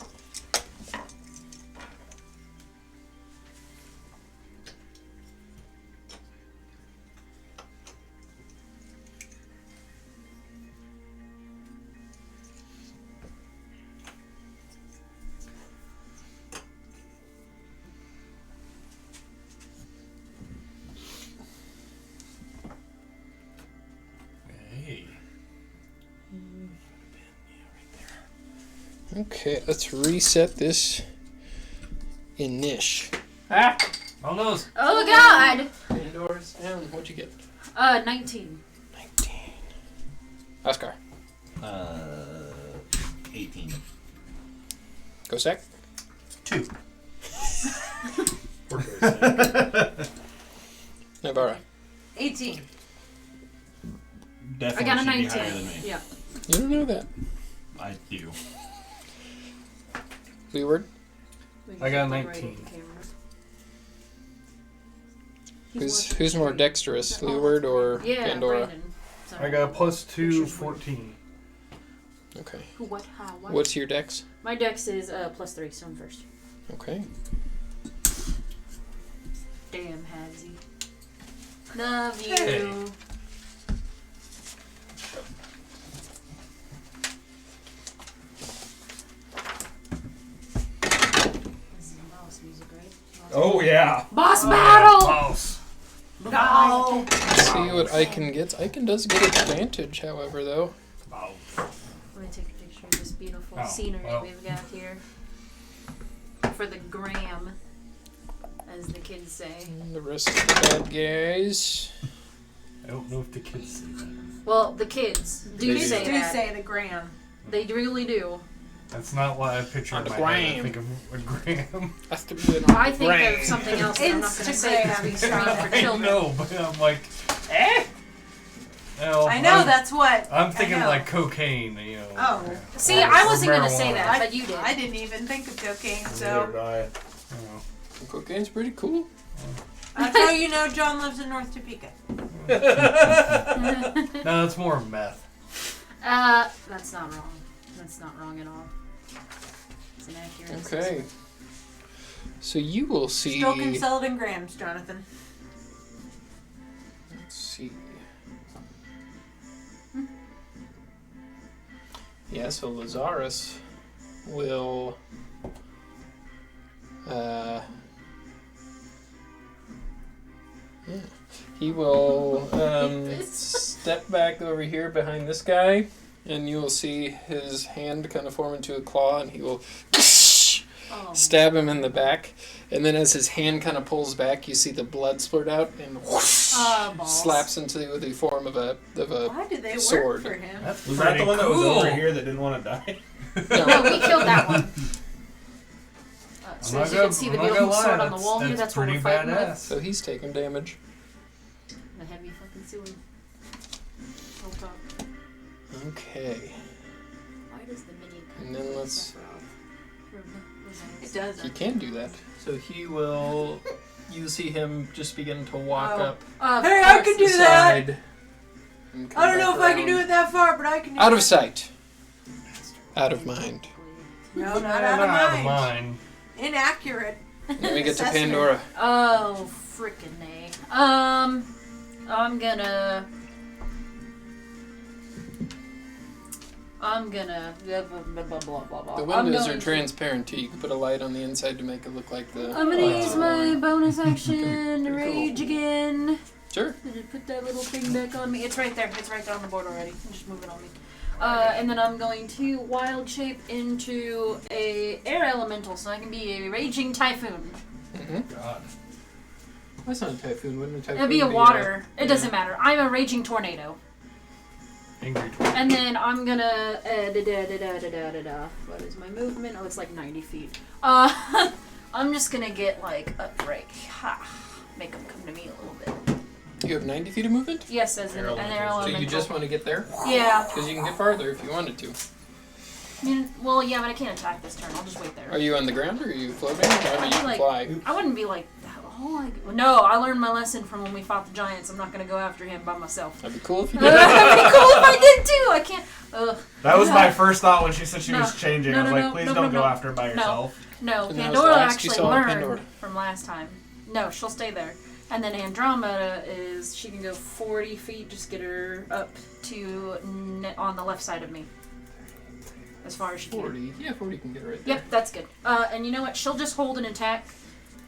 Hey. Okay, let's reset this in niche. Ah! On those. Oh god! Indoors down. What'd you get? 19. 19. Oscar. 18. Go sack. 2. Nabara. 18. Definitely I got a should be 19. higher than me. Yeah. You don't know that. I do. Leeward. We can I got keep it right 19. at the camera. Who's more dexterous, Leeward or Yeah, Pandora? Brandon. So- I got +2, Which is 14. Okay. Who, what, how, what? What's your dex? My dex is +3, so I'm first. Okay. Damn, Hadsy. Love you. Hey. This is boss music, right? Oh, yeah. Boss battle! Mouse. No. See what Icon gets. Icon does get advantage, however, though. Mouse. I'm gonna take a picture of this beautiful Oh, scenery well. we've got here. For the gram, as the kids say. And the rest of the bad guys. I don't know if the kids say that. Well, the kids do They do. say Do that. say the gram. They really do. That's not what I picture On in the my head. I gram. think of a gram. Has to be I think of something else that I'm not going to say because we Instagram. screen for I children. know, but I'm like, Well, I know that's what. I'm thinking I know. like cocaine, you know. Oh. See, Or- I or wasn't gonna say marijuana. that, but you did. I didn't even think of cocaine, Neither so did I. You know. Cocaine's pretty cool. that's how you know John lives in North Topeka. No, it's more meth. That's not wrong. That's not wrong at all. It's an accurate Okay. assessment. So you will see. Still can sell it in grams, Jonathan. Let's see. Yeah, so Lazarus will. Yeah. He will step back over here behind this guy, and you will see his hand kind of form into a claw, and he will Oh, stab him in the back. And then as his hand kind of pulls back, you see the blood splurt out and balls. slaps into the form of a Why did they sword. work for him? That's Was that the one that was cool. over here that didn't want to die? No, we killed that one. So I'm as you not can see the gonna beautiful lie, sword on the wall here, that's that's what pretty we're fighting badass. with. So he's taking damage. The heavy fucking sword. Hold up. Okay. Why does the mini And then let's- It He doesn't. can do that. So he will. You see him just begin to walk Oh. up Hey, I can the do that! side. and come I don't know back if I can do around. it that far, but I can do Out it. of sight. Out of mind. No, not Not out of mind. mine. Inaccurate. Then we get to Assessment. Pandora. Oh, frickin' nay. I'm gonna blah blah blah blah blah. The I'm windows going are to- transparent too. You can put a light on the inside to make it look like the. I'm gonna use my bonus action to Pretty cool. rage again. Sure. Just put that little thing back on me. It's right there. It's right there on the board already. Just move it on me. And then I'm going to wild shape into a air elemental, so I can be a raging typhoon. Mm-hmm. God. That's not a typhoon. Wouldn't a typhoon It'll be a be water. It yeah. doesn't matter. I'm a raging tornado. Angry twin. And then I'm gonna what is my movement? Oh, it's like 90 feet. I'm just gonna get like a break. Ha! Make them come to me a little bit. You have 90 feet of movement? Yes, as an air So elemental. you just want to get there? Yeah. Because you can get farther if you wanted to. Well, yeah, but I can't attack this turn. I'll just wait there. Are you on the ground or are you floating? I mean, you can Like- fly. I wouldn't be like, no, I learned my lesson from when we fought the giants. I'm not gonna go after him by myself. That'd be cool if you That'd did. be cool if I did too. I can't. Ugh. That was my first thought when she said she No. was changing. No, I was no, like, no, please no, don't no, go no. after her by yourself. No, And that was Pandora the last you actually saw of learned Pandora. from last time. No, she'll stay there. And then Andromeda is, she can go 40 feet, just get her up to on the left side of me. As far as she can. 40. Yeah, 40 can get right there. Yep, that's good. And you know what? She'll just hold an attack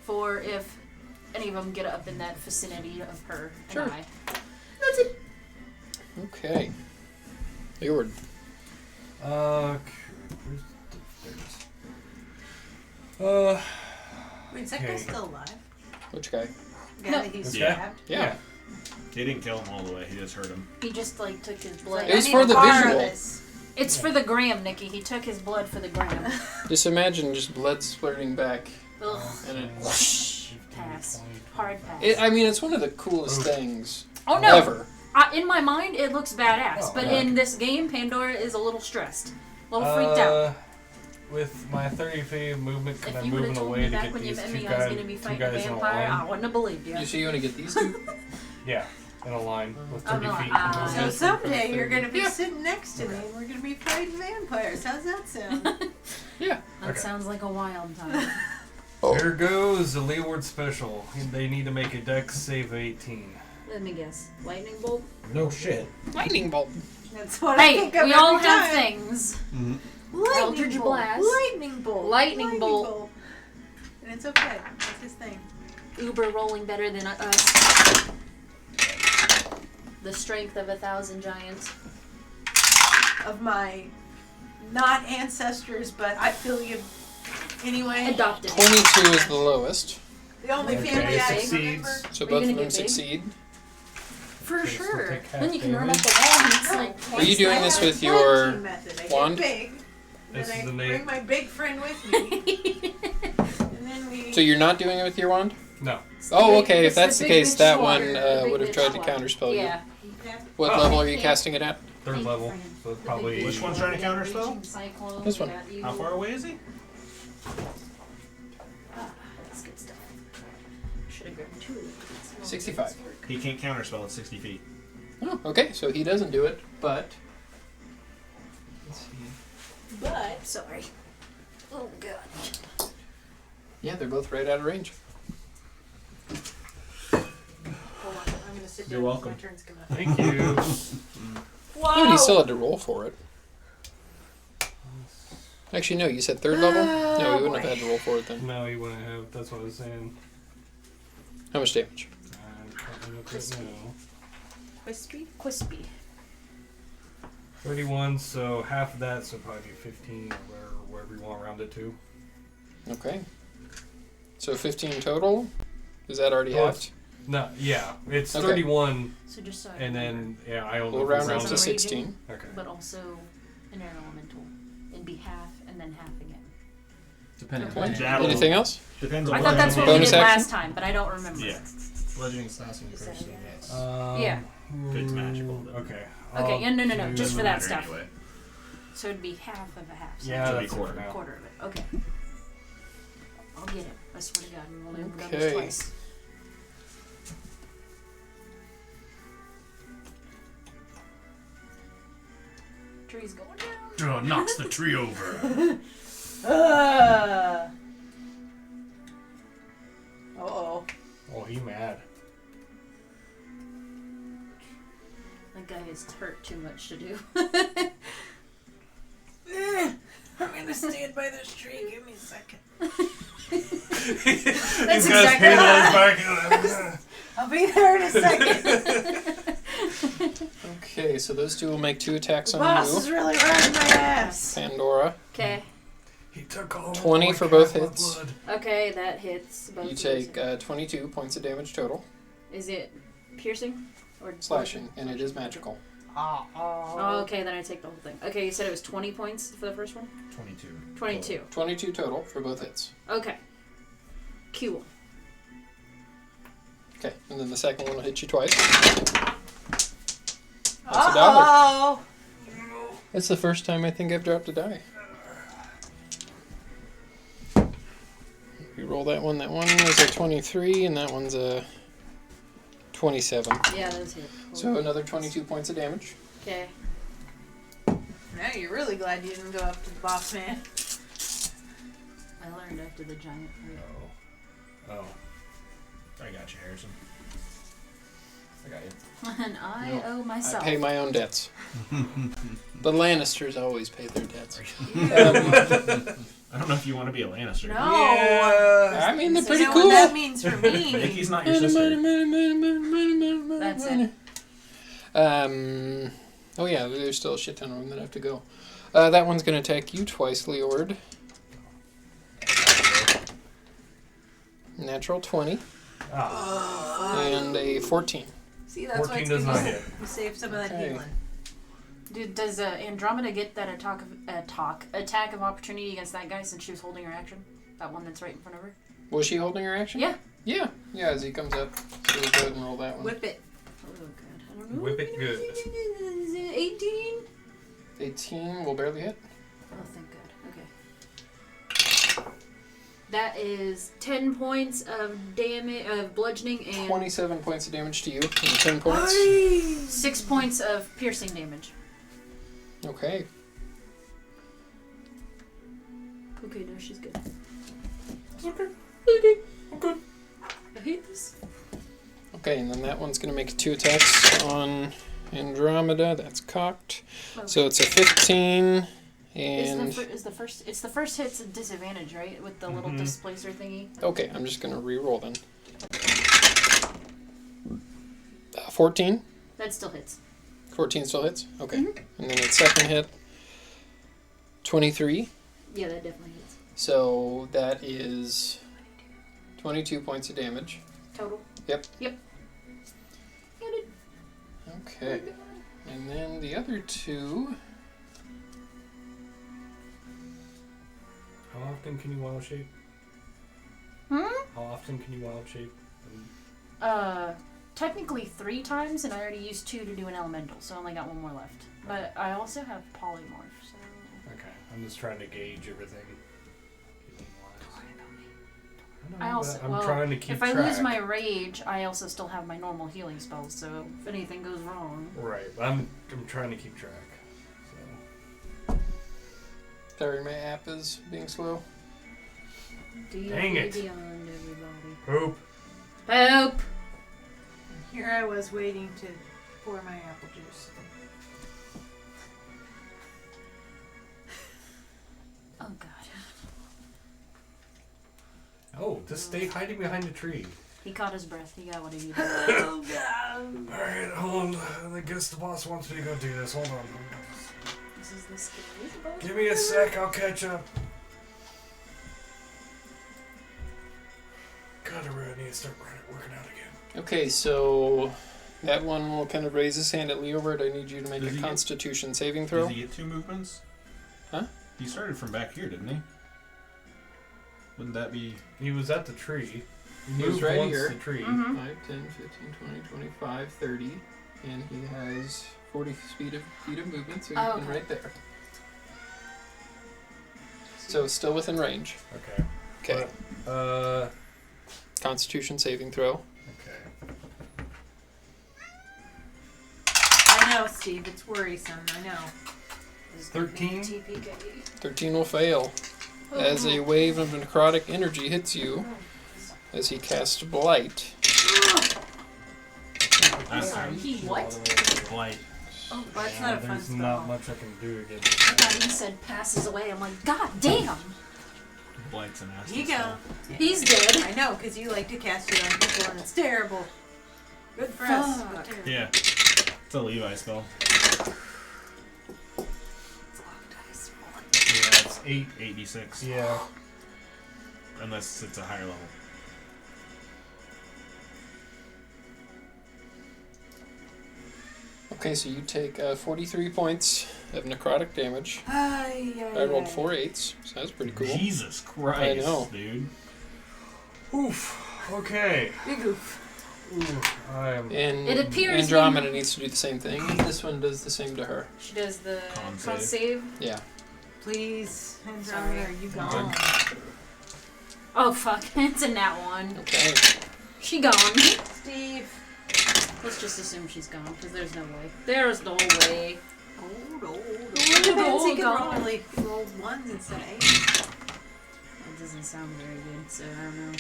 for if any of them get up in that vicinity of her Sure. and I. That's it. Okay. Leeward. Where's there it is. Wait, is that guy Okay. still alive? Which guy? The guy No. that he's This guy? stabbed? Yeah. He didn't kill him all the way. He just hurt him. He just like took his blood. It was I for need the to borrow visual. this. It's for the gram, Nikki. He took his blood for the gram. Just imagine just blood splurting back. Ugh. And it, Pass. Hard pass. I mean, it's one of the coolest things Oh no! ever. In my mind, it looks badass, Oh, but yeah. in this game, Pandora is a little stressed, a little freaked out. With my 30 feet of movement, can I If you move would have in a told way me to back get when you these met two me I was guys, going to be two fighting a guys in a vampire, I line? wouldn't have believed you. You see, you want to get these two? Yeah, in a line with Oh, 30 no, feet. So someday you're going to be Yeah. sitting next to me and we're going to be fighting vampires. How's that sound? Yeah. That Okay. sounds like a wild time. Here goes the Leeward special. They need to make a dex save of 18. Let me guess. Lightning bolt? No shit. Lightning bolt. That's what I Hey, think of we all every have time. things. Lightning Eldritch bolt. blast. Lightning bolt. Lightning bolt. And it's okay. That's his thing. Uber rolling better than us. The strength of 1,000 giants. Of my, not ancestors, but I feel you anyway. Adopted. 22 is the lowest, The only Okay, family I can succeeds. remember. so Are you both gonna of them get big? succeed. For Okay, so sure. take half Then you can run up damage. the wall and it's like... Are you doing this with I have a your tag team method. I wand? Get big, This then is I the bring name. my big friend with me, and then we. So you're not doing it with your wand? No. Oh, Big- okay. If it's the that's the big case, bitch that sword, one the big would have bitch tried to sword. counterspell you. Yeah, What level are you casting it at? 3rd level. So it's probably. Which one's trying to counter spell? This one. How far away is he? That's good stuff. Should have grabbed 2 of these. 65. He can't counter spell at 60 feet. Oh, okay, so he doesn't do it, but. Let's see. But sorry. Oh god. Yeah, they're both right out of range. Hold on, I'm gonna sit down. You're welcome. My turn's coming up. Thank you. Wow. Oh, you still had to roll for it. Actually, no, you said 3rd level? No, you wouldn't have had to roll for it then. No, he wouldn't have. That's what I was saying. How much damage? I'm talking about right now. Crispy. 31, so half of that, so probably 15 or wherever you want to round it to. Okay. So 15 total? Is that already Oh, halved? No, yeah, it's Okay. 31, So just so I and remember. then I don't know We'll if round we it round to it. 16. Okay. But also an air elemental. It'd be half and then half again. Depending Okay. on That'll- Anything else? Depends I on thought that's what Bonus we did action? last time, but I don't remember. Yeah. bludgeoning, slashing, Is that piercing, okay? yes. Yeah. It's magical, though. Okay. Okay, yeah, no, do- just for that Matter stuff. Anyway. So it'd be half of a half. So Yeah, Should be that's it quarter. for now. quarter of it. Okay. I'll get it. I swear to God, we've only ever done Okay. this twice. Tree's going down. Knocks the tree over. Uh-oh. Oh, he mad. That guy is hurt too much to do. I'm gonna stand by this tree. Give me a second. That's He's got his exactly hand on what his back. I'll be there in a second. Okay, so those two will make 2 attacks The on boss you. is really riding my ass. Pandora. Okay. He took all 20 my for both Kappa hits. blood. Okay, that hits. Both You of take those. 22 points of damage total. Is it piercing or Slashing, and it is magical. Oh, okay, then I take the whole thing. Okay, you said it was 20 points for the first one? 22. 22. 22 total for both hits. Okay. Cool. Okay, and then the second one will hit you twice. That's a die. Uh-oh. That's the first time I think I've dropped a die. You roll that one is a 23, and that one's a 27. Yeah, those hit. So another 22 points of damage. Okay. Now you're really glad you didn't go up to the boss man. I learned after the giant fight. Oh. I got you, Harrison. I got you. And I No, owe I myself. pay my own debts. The Lannisters always pay their debts. I don't know if you want to be a Lannister. No. I mean, they're So pretty you know cool. what that means for me. Nikki's not your sister. That's it. Oh yeah, there's still a shit ton of them that have to go. That one's going to attack you twice, Leord. Natural 20 and a 14. See, that's why 14 it's does good not you- hit. You save some of that Okay. healing. Dude, does Andromeda get that attack of opportunity against that guy since she was holding her action? That one that's right in front of her? Was she holding her action? Yeah. Yeah, as he comes up. So we'll go ahead and roll that one. Whip it. Oh, God. I don't know. Whip it good. Is it 18? 18 will barely hit. Oh, thank God. Okay. That is 10 points of damage, of bludgeoning, and 27 points of damage to you and 10 points. 6 points of piercing damage. Okay. Okay, no, she's good. Okay. Okay. I'm good. I hate this. Okay, and then that one's going to make 2 attacks on Andromeda. That's cocked. Okay. So it's a 15 and... It's the first hit's a disadvantage, right? With the little displacer thingy. Okay, I'm just going to re-roll then. 14? That still hits. 14 still hits? Okay. And then its second hit, 23. Yeah, that definitely hits. So that is 22 points of damage. Total. Yep. Yep. Got it. Okay. And then the other 2... How often can you wild shape? Hmm? How often can you wild shape? technically 3 times, and I already used 2 to do an elemental, so I only got 1 more left. But I also have polymorph, so... Okay, I'm just trying to gauge everything. I'm trying to keep if track. I lose my rage, I also still have my normal healing spells, so if anything goes wrong... Right, I'm trying to keep track. So. Sorry, my app is being slow. Dang it. Beyond everybody. Poop. Poop! Here I was waiting to pour my apple juice. Oh god. Oh, just stay hiding behind the tree. He caught his breath. He got what he needed. Oh god. Alright, hold on. I guess the boss wants me to go do this. Hold on. This is the scariest boss. Give me a sec, I'll catch up. God, I really need to start working out again. Okay, so that one will kind of raise his hand at Leobert. I need you to make Does a he Constitution saving throw. Does he get 2 movements? Huh? He started from back here, didn't he? Wouldn't that be... He was at the tree. He was right once here. the tree. 5, 10, 15, 20, 25, 30. And he has 40 feet of movement, so he's Oh, been okay. right there. So still within range. Okay. Okay. But, Constitution saving throw. okay. I know, Steve. It's worrisome. I know. 13? TPK. 13 will fail. As a wave of necrotic energy hits you, as he casts Blight. Sorry, he what? Blight. Oh, That's not a fun There's spell. not much I can do against I thought he said passes away. I'm like, god damn! Blight's an ass. Here you go. He's dead. I know, because you like to cast it on people, and it's terrible. Good for us. Fuck. But terrible. Yeah. It's a Levi spell. Yeah, it's 8. 86. Yeah. Unless it's a higher level. Okay, so you take 43 points of necrotic damage. Ay, ay, I rolled ay. 4 8s, so that's pretty cool. Jesus Christ, I know. dude. Oof. Okay. Big oof. Oof. I am. And It appears Andromeda needs to do the same thing. This one does the same to her. She does the Con con save. save. Yeah. Please, Sorry. Andromeda, are you gone? Oh fuck, it's a nat 1. Okay. She gone. Steve. Let's just assume she's gone, because there's no way. There's no way. Old. Old, He can gone. roll ones instead of 8. That doesn't sound very good, so I don't know.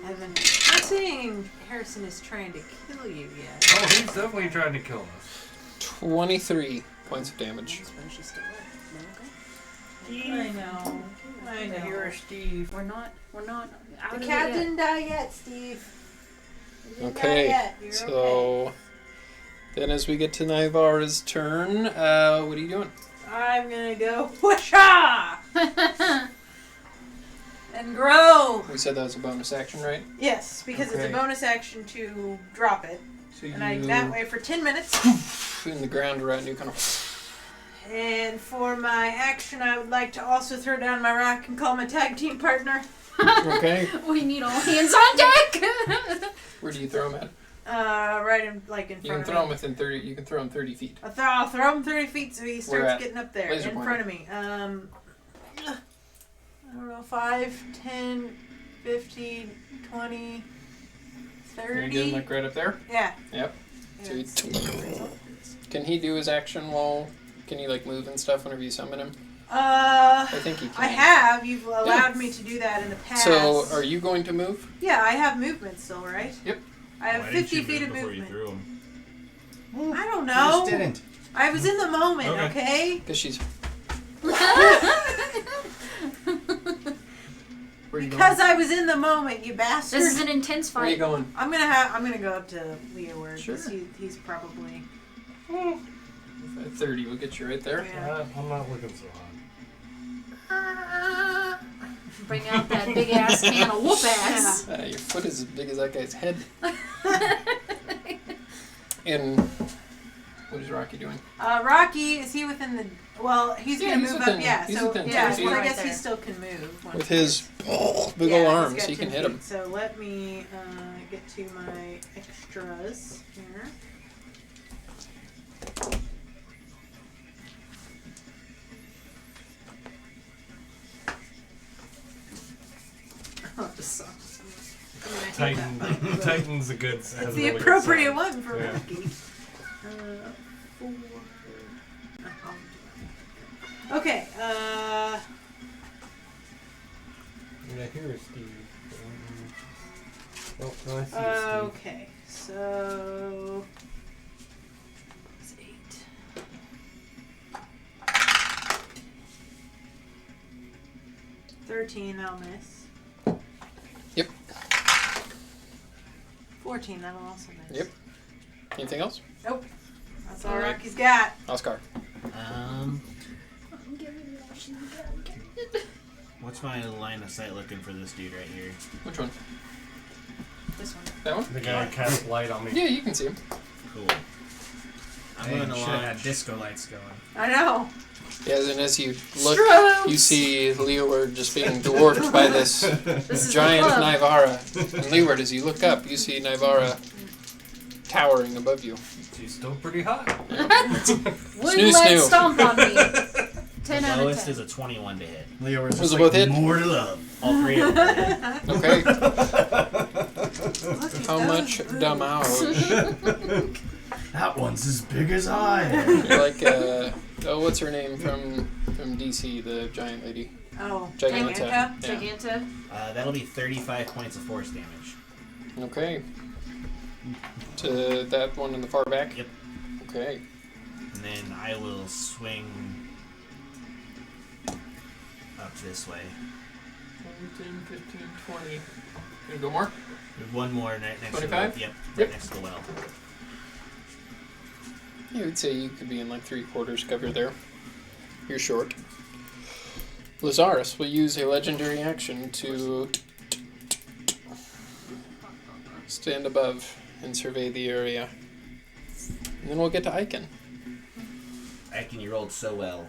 Evan, I'm not saying Harrison is trying to kill you yet. Oh, he's definitely trying to kill us. 23 points of damage. That's why she's still alive. I know. I know. You're Steve. We're not out The of cat it yet. didn't die yet, Steve. He didn't die Okay, yet. You're okay. so then as we get to Naivara's turn, what are you doing? I'm gonna go whoosha and grow. We said that was a bonus action, right? Yes, because it's Okay. a bonus action to drop it, So and I that way for 10 minutes. in the ground around you, kind of. And for my action, I would like to also throw down my rock and call my tag team partner. Okay. We need all hands on deck. Where do you throw him at? Right in front You can of throw me. him within 30. You can throw him 30 feet. I'll throw him 30 feet so he Where starts at? getting up there Laser in pointer. front of me. I don't know, 5, 10, 15, 20, 30. You get him like right up there. Yeah. Yep. Yeah, So he- it's- Can he do his action while? Can he like move and stuff whenever you summon him? I I think he can. I have. You've allowed me to do that in the past. So are you going to move? Yeah, I have movement still, right? Yep. I have Why didn't 50 you feet move of before you movement. threw him? I don't You know. just didn't. I was in the moment, Okay. okay? Because she's. Where are you Because going? I was in the moment, you bastard. This is an intense Where are you fight. going? I'm gonna go up to Leo where Sure. he's probably 30 will get you right there. yeah. I'm not looking so hot. Bring out that big ass can of whoop ass. Your foot is as big as that guy's head. And What is Rocky doing? Rocky, is he within the... Well, he's going to he's move within- up, yeah. he's So, within yeah, 2 well, I feet. guess Right he there. still can move. once With he his gets- big yeah, ol' he's arms, got he 10 can hit him. feet. So let me get to my extras here. Oh, this sucks. I mean, I hate that button, but Titan's a good. It's has a the really good appropriate sound. one for Yeah. Rocky. 4. Okay, Yeah, here is Steve. Oh, no, I see Steve. okay, so it's 8. $13, that'll miss. Yep. 14, that'll also miss. Yep. Anything else? Nope. That's all Alright. Rocky's got. Oscar. What's my line of sight looking for this dude right here? Which one? This one. That one? The guy cast light on me. Yeah, you can see him. Cool. I'm Hey, going to should have launch. had disco lights going. I know. Yeah, and as you look, Strokes! you see Leeward just being dwarfed by this This is giant the club. Nivara. And Leeward, as you look up, you see Nivara towering above you. She's still pretty hot. Wouldn't Snoo, let snoo. stomp on me. 10 The out of lowest 10. is a 21 to hit. Leo was Those just are both like, hit? more to love. All 3 of them. Okay. Look at How those much boobs. damage? That one's as big as I am. You're like, what's her name from DC, the giant lady? Oh, Giganta. Giganta? Yeah. Giganta. That'll be 35 points of force damage. Okay. To that one in the far back? Yep. Okay. And then I will swing up this way. 10, 15, 20. Gonna go more? There's one more next to the 25? Yep, Yep. right next to the well. Yeah, I would say you could be in like 3/4 cover there. You're short. Lazarus will use a legendary action to stand above and survey the area. And then we'll get to Icon. Icon, you rolled so well.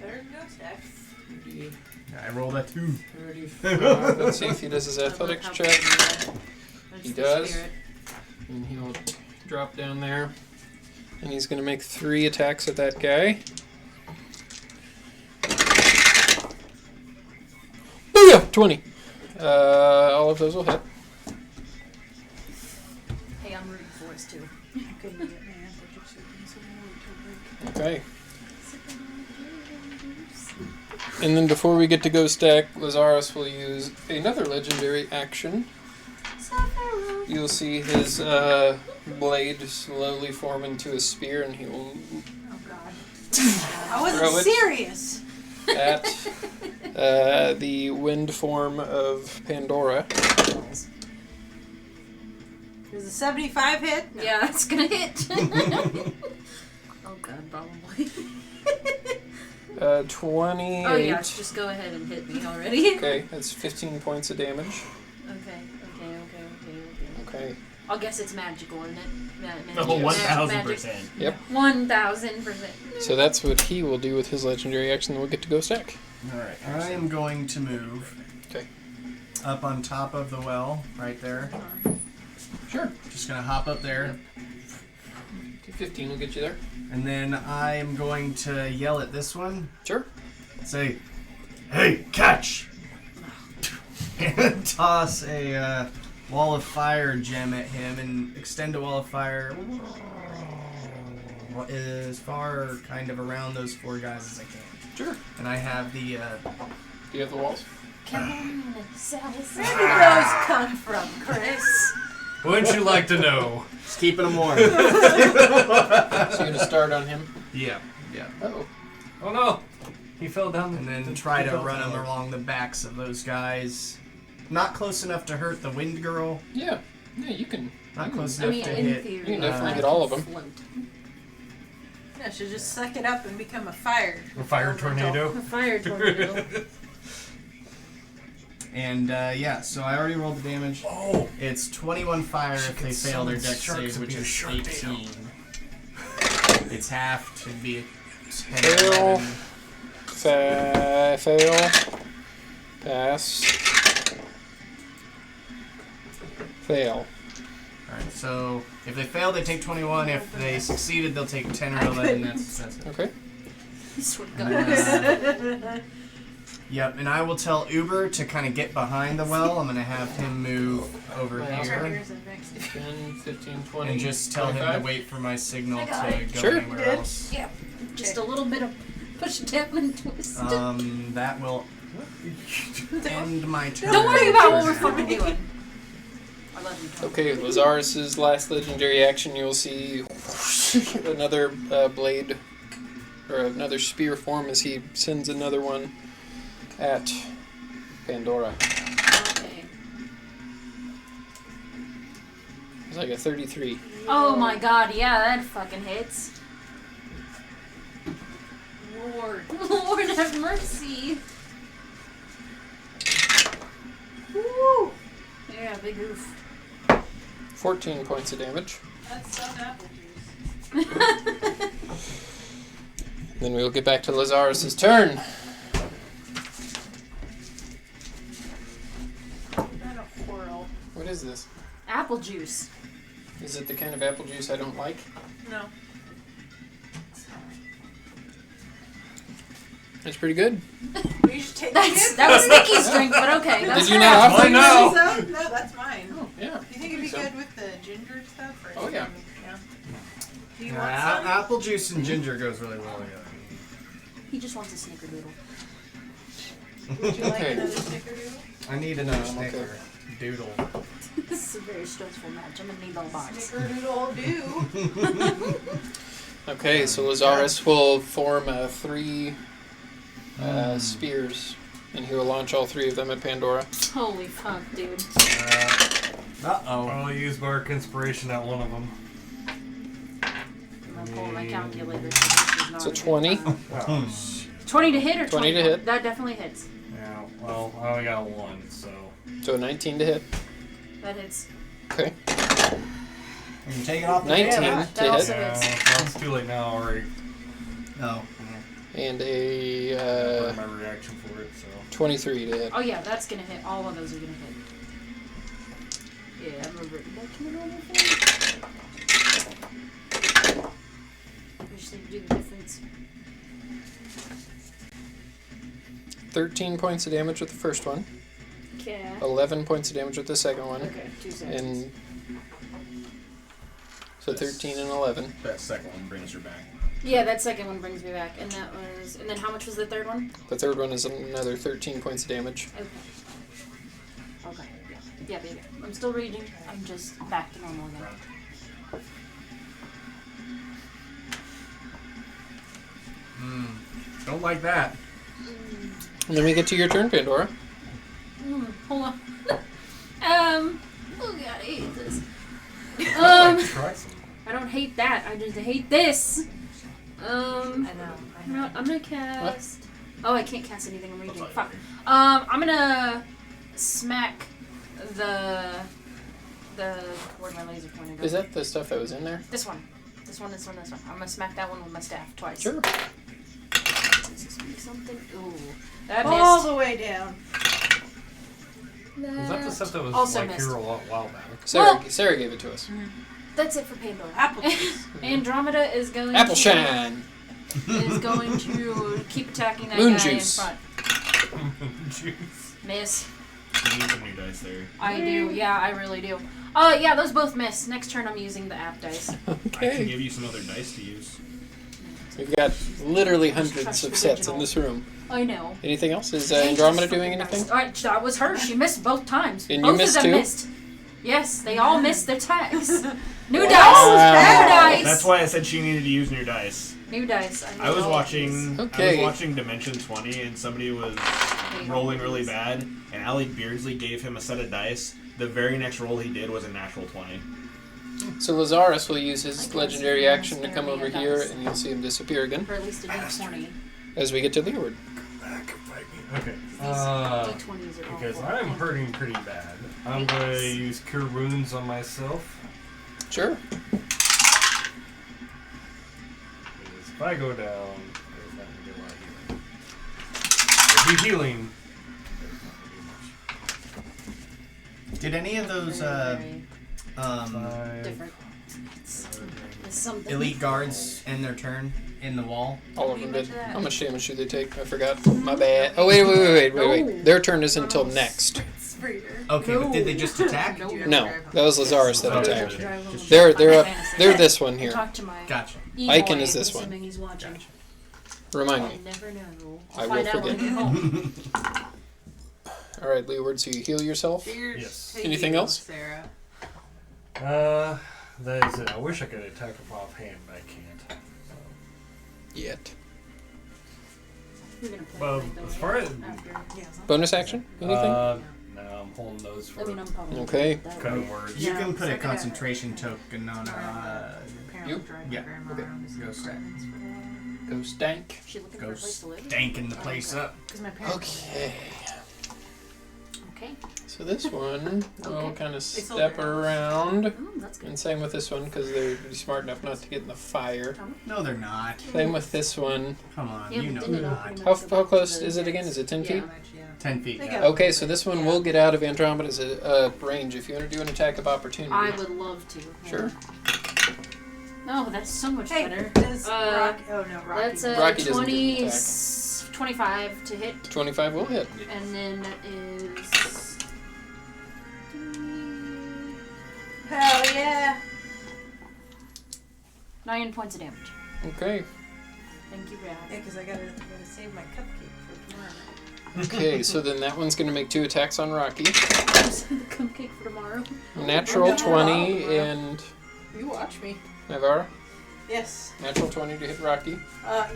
Better than Ghost X. 30, I rolled a 2. 35. Let's see if he does his I love athletics how check. pretty that- that's He the does. spirit. And he'll drop down there. And he's going to make 3 attacks at that guy. Booyah! 20. All of those will hit. Hey, I'm rooting for us too. I couldn't get my athletics open, so I went to break. Okay. And then before we get to go stack, Lazarus will use another legendary action. You'll see his blade slowly form into a spear, and he will Oh, God. I Throw wasn't it. serious. at the wind form of Pandora. Does a 75 hit? No. Yeah, that's gonna hit. Oh god, probably. 28. Oh yeah, just go ahead and hit me already. Okay, that's 15 points of damage. Okay. Okay. I'll guess it's magical, isn't it? Oh, Yes. 1000%. Yep. 1000%. So that's what he will do with his legendary action. Then we'll get to go stack. Alright, I am going to move. Okay. Up on top of the well, right there. Sure. Just gonna hop up there. 15 will get you there. And then I'm going to yell at this one. Sure. Say, hey, catch! And toss a wall of fire gem at him and extend a wall of fire as far kind of around those 4 guys as I can. Sure. And I have the Do you have the walls? Come on, Sally. Where did those come from, Chris? Wouldn't you like to know? just keeping them warm. So you're going to start on him? Yeah. Oh. Oh no! He fell down. And then the try to belt run them tower. along the backs of those guys. Not close enough to hurt the wind girl. Yeah. Yeah, you can. Not close I enough mean, to in hit. theory, You can definitely I get all of can them. float. Yeah, should just suck it up and become a fire. A fire tornado. A fire tornado. And yeah, so I already rolled the damage. Oh! It's 21 fire if they fail their dex save, which is 18. It's half to be 10. Fail. Fail. Pass. Fail. Alright, so if they fail, they take 21. If they succeeded, they'll take 10 or 11. That's it. Okay. I swear to God. Yep, and I will tell Uber to kind of get behind the well. I'm going to have him move over Well, here. Here's the next. 10, 15, 20. And just tell him 25? to wait for my signal I got to it. go Sure. anywhere Good. else. Yeah. Just a little bit of push down and twist. That will end my turn. Don't worry about what we're now. fucking doing. I love you, Tom. Okay, Lazarus' last legendary action, you'll see another blade, or another spear form as he sends another one at Pandora. Okay. It's like a 33. Oh my God, yeah, that fucking hits. Lord. Lord have mercy. Woo! Yeah, big oof. 14 points of damage. That's some apple juice. Then we'll get back to Lazarus' turn. Not a whirl. What is this? Apple juice. Is it the kind of apple juice I don't like? No. It's pretty good. You should take That was Nikki's drink, but okay. That's Did you her not apple offer? juice. No. No, that's mine. Oh, yeah. Do you think it'd be So- good with the ginger stuff? Or Oh, yeah. Yeah. Do you Yeah, want some? apple juice and ginger goes really well together. He just wants a snickerdoodle. Would you like Okay. another snickerdoodle? I need another I'm okay. snicker. Doodle. This is a very stressful match. I'm gonna need all box. Snickerdoodle do. Okay, so Lazarus will form 3 spears, and he will launch all 3 of them at Pandora. Holy fuck, dude. Uh-oh. I'll use Bark Inspiration at one of them. I'm gonna pull my calculator. So this is not So a good 20. time. Oh, 20 to hit or 20 to 21? hit. That definitely hits. yeah, well, I only got 1, so. So 19 to hit. That hits. Okay. You can take it off the 19 table. That to also hit. Yeah, hits. well, it's too late now already. Oh. And I a my reaction for it, so. 23 to hit. Oh yeah, that's gonna hit. All of those are gonna hit. Yeah, I'm gonna written back in the normal thing. I just need to do the difference. 13 points of damage with the first one. Okay. 11 points of damage with the second one. Okay, 2 seconds. And so 13 and 11. That second one brings her back. Yeah, that second one brings me back, and that was. And then how much was the third one? The third one is another 13 points of damage. Okay. Okay. Yeah. Yeah. I'm still raging. I'm just back to normal again. Don't like that. And then we get to your turn, Pandora. Hold on. Oh god, I hate this. Try some. I don't hate that. I just hate this. I know. I'm gonna cast. Oh, I can't cast anything. I'm raging. Fuck. I'm gonna smack the. Where'd my laser pointer go? Is that the stuff that was in there? This one. This one. I'm gonna smack that one with my staff twice. Sure. Does this mean something? Ooh, that All missed. the way down. Was that the stuff that was Also like missed. here a while back? Sarah gave it to us. That's it for Pandora. Apple juice. Andromeda is going. Apple to, shine. Is going to keep attacking that Moon guy juice. in front. Juice. Miss. You need some new dice there. I do. Yeah, I really do. Yeah, those both miss. Next turn, I'm using the app dice. I can Okay. give you some other dice to use. We've got literally hundreds Trust of the sets in original. this room. I know. Anything else? Is Andromeda doing anything? Alright, that was her. She missed both times. And you both missed of them too? missed. Yes, they all missed their attacks. New Wow. dice. New dice. That's why I said she needed to use new dice. New dice. I was know. watching. I Okay. was watching Dimension 20, and somebody was rolling really bad, and Alec Beardsley gave him a set of dice. The very next roll he did was a natural 20. So Lazarus will use his Like legendary this, action to spare come me over a here, dice. and you'll see him disappear again Or at least a new 20. as we get to Leeward. Back and fight me. Okay. D20s are Because awful. I'm hurting pretty bad, I'm going to use Cure Wounds on myself. Sure. Because if I go down, there's not going to be a lot of healing. If you're healing, there's not going to be much. Did any of those Different. It's something. elite guards end their turn in the wall? All of them did. Much of that. How much damage do they take? I forgot. My bad. Oh, wait. Their turn is until next. Okay, but did they just attack? No, that was Lazarus that Oh, attacked. okay. They're this one here. Talk to my Gotcha. Icon is this one. assuming he's watching. Remind I me. never know. I I'll will find out when I forget. get home. All right, Leeward, so you heal yourself? Yes. Anything else? Sarah. That is it. I wish I could attack him offhand, but I can't. Yet. You're gonna play Well, right, though, as far as- after. Bonus action? Anything? No, I'm holding those for I mean, I'm probably Okay. that cutting way. words. You Yeah, can put a second concentration token on You? Yeah, okay. Ghost Go stank. She looking for a place to live? stanking the place up. Because my parents. Okay. Okay. So this one will Okay. kind of sold step their house. around. That's good. And same with this one because they're smart enough not to get in the fire. No, they're not. Same with this one. Come on, Yeah, you but know didn't they're it all not. pretty How, much how go back close to is it again? Is it 10 feet? Yeah. 10 feet. They Yeah. got- Okay, so this one will get out of Andromeda's range if you want to do an attack of opportunity. I would love to. Sure. No, that's so much Hey, better. does Uh, Rocky? Oh no, Rocky. That's a Rocky doesn't 20, get an 25 to hit, 25 will hit. and then is Hell yeah! 9 points of damage. Okay. Thank you, Yeah, Brad. because I gotta save my cupcake for tomorrow night. Okay, so then that one's going to make 2 attacks on Rocky. Cupcake for tomorrow. Natural Yeah. 20 and You watch me. Navara. Yes. Natural 20 to hit Rocky.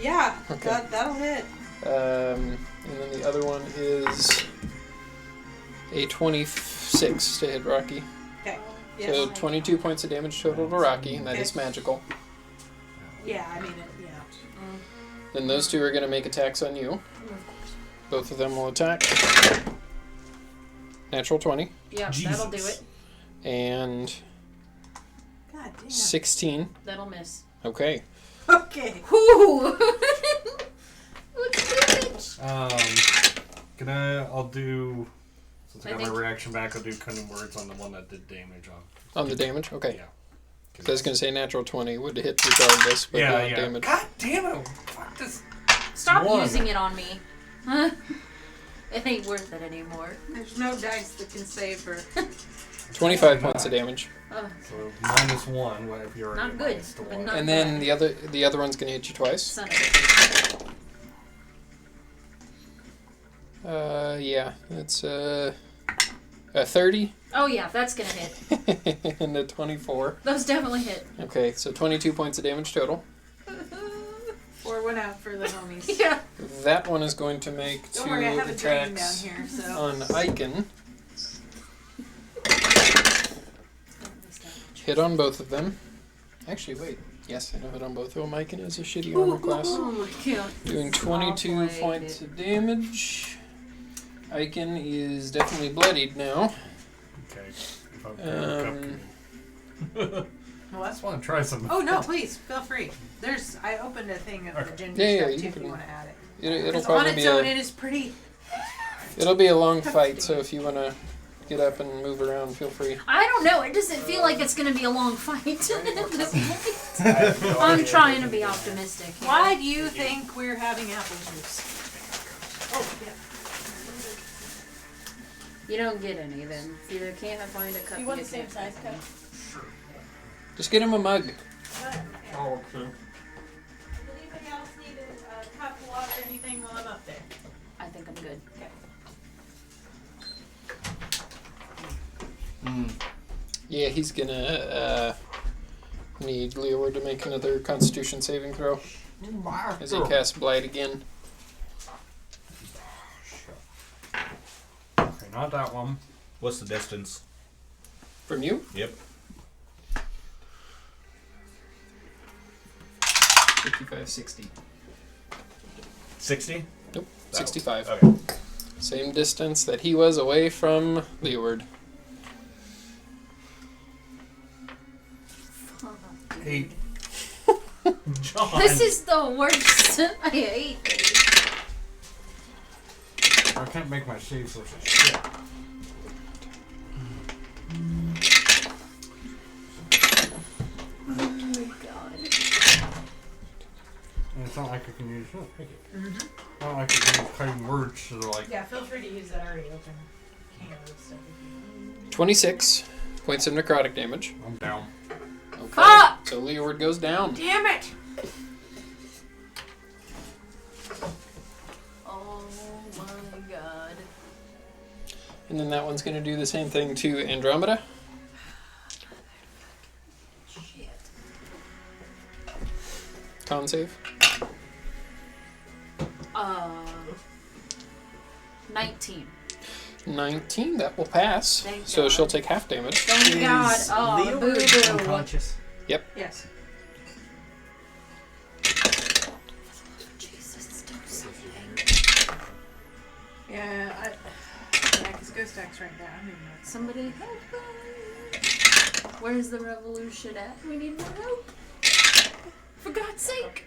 Yeah. Okay. That'll hit. And then the other one is a 26 to hit Rocky. Okay. So Yes. 22 points of damage total to Rocky, and that Okay. is magical. Yeah, I mean it. Yeah. Then those 2 are going to make attacks on you. Both of them will attack. Natural 20 Yeah, Jesus. that'll do it. and God damn. 16. That'll miss. Okay. Okay. Whoo! Look at this. I'll do, since I I got my think- reaction back, I'll do cutting words on the one that did damage on. On the damage? Okay. Yeah. So I was going to say natural 20 would hit regardless, but Yeah, not yeah. damage. God damn it! Fuck this. Stop One. using it on me. Huh? It ain't worth it anymore. There's no dice that can save her. 25 points of damage. Oh, So -1, what if you're Not already good, minus the but one. not- And then the other one's going to hit you twice. son of a bitch. Yeah, it's a 30 Oh yeah, that's gonna hit. and a 24. Those definitely hit. Okay, so 22 points of damage total. Or went out for the homies. Yeah. That one is going to make Don't 2 worry, I have a drain down attacks here, so. on Icon. Hit on both of them. Actually, wait. Yes, I know hit on both of them. Icon is a shitty armor class. Oh my god. Doing It's 22 awful. points of damage. Icon is definitely bloodied now. Okay. If I'm cupcake. I What? just want to try some. Oh no, please feel free. I opened a thing of the Okay. ginger Yeah, stuff you too if can- you want to add it. It'll Because on probably its be own, a it is pretty. it'll be a long fight. So if you want to get up and move around, feel free. I don't know. It doesn't feel like it's gonna be a long fight at this point. I have no I'm idea. trying to be optimistic. here. Why do you think we're having apple juice? Oh yeah. You don't get any then. If you can't find a cup. You want the can't same size find cup? Just get him a mug. Oh, okay. Does anybody else need a cup, water, anything while I'm up there? I think I'm good. Yeah, he's gonna need Leeward to make another Constitution saving throw as he casts Blight again. Okay, not that one. What's the distance? From you? Yep. 55, 60. 60? Nope, Oh, 65. Okay. Same distance that he was away from Leeward. Hey, John. This is the worst. I hate this. I can't make my saves look like shit. Oh my god. And it's not like I can use. Oh, thank you. It's not like I can use cutting words, so like. Yeah, feel free to use that already open can of stuff. 26 points of necrotic damage. I'm down. Okay. Fuck! So Leeward goes down. Damn it! Oh my god. And then that one's going to do the same thing to Andromeda. Shit. Con save. 19. 19, that will pass. Thank So God. she'll take half damage. Thank God. is Oh, Leo boo boo. unconscious? Yes. Jesus, don't say Yeah, because Ghost Axe right now. I don't even know. somebody help us. Where's the revolution at? We need more help. For God's sake.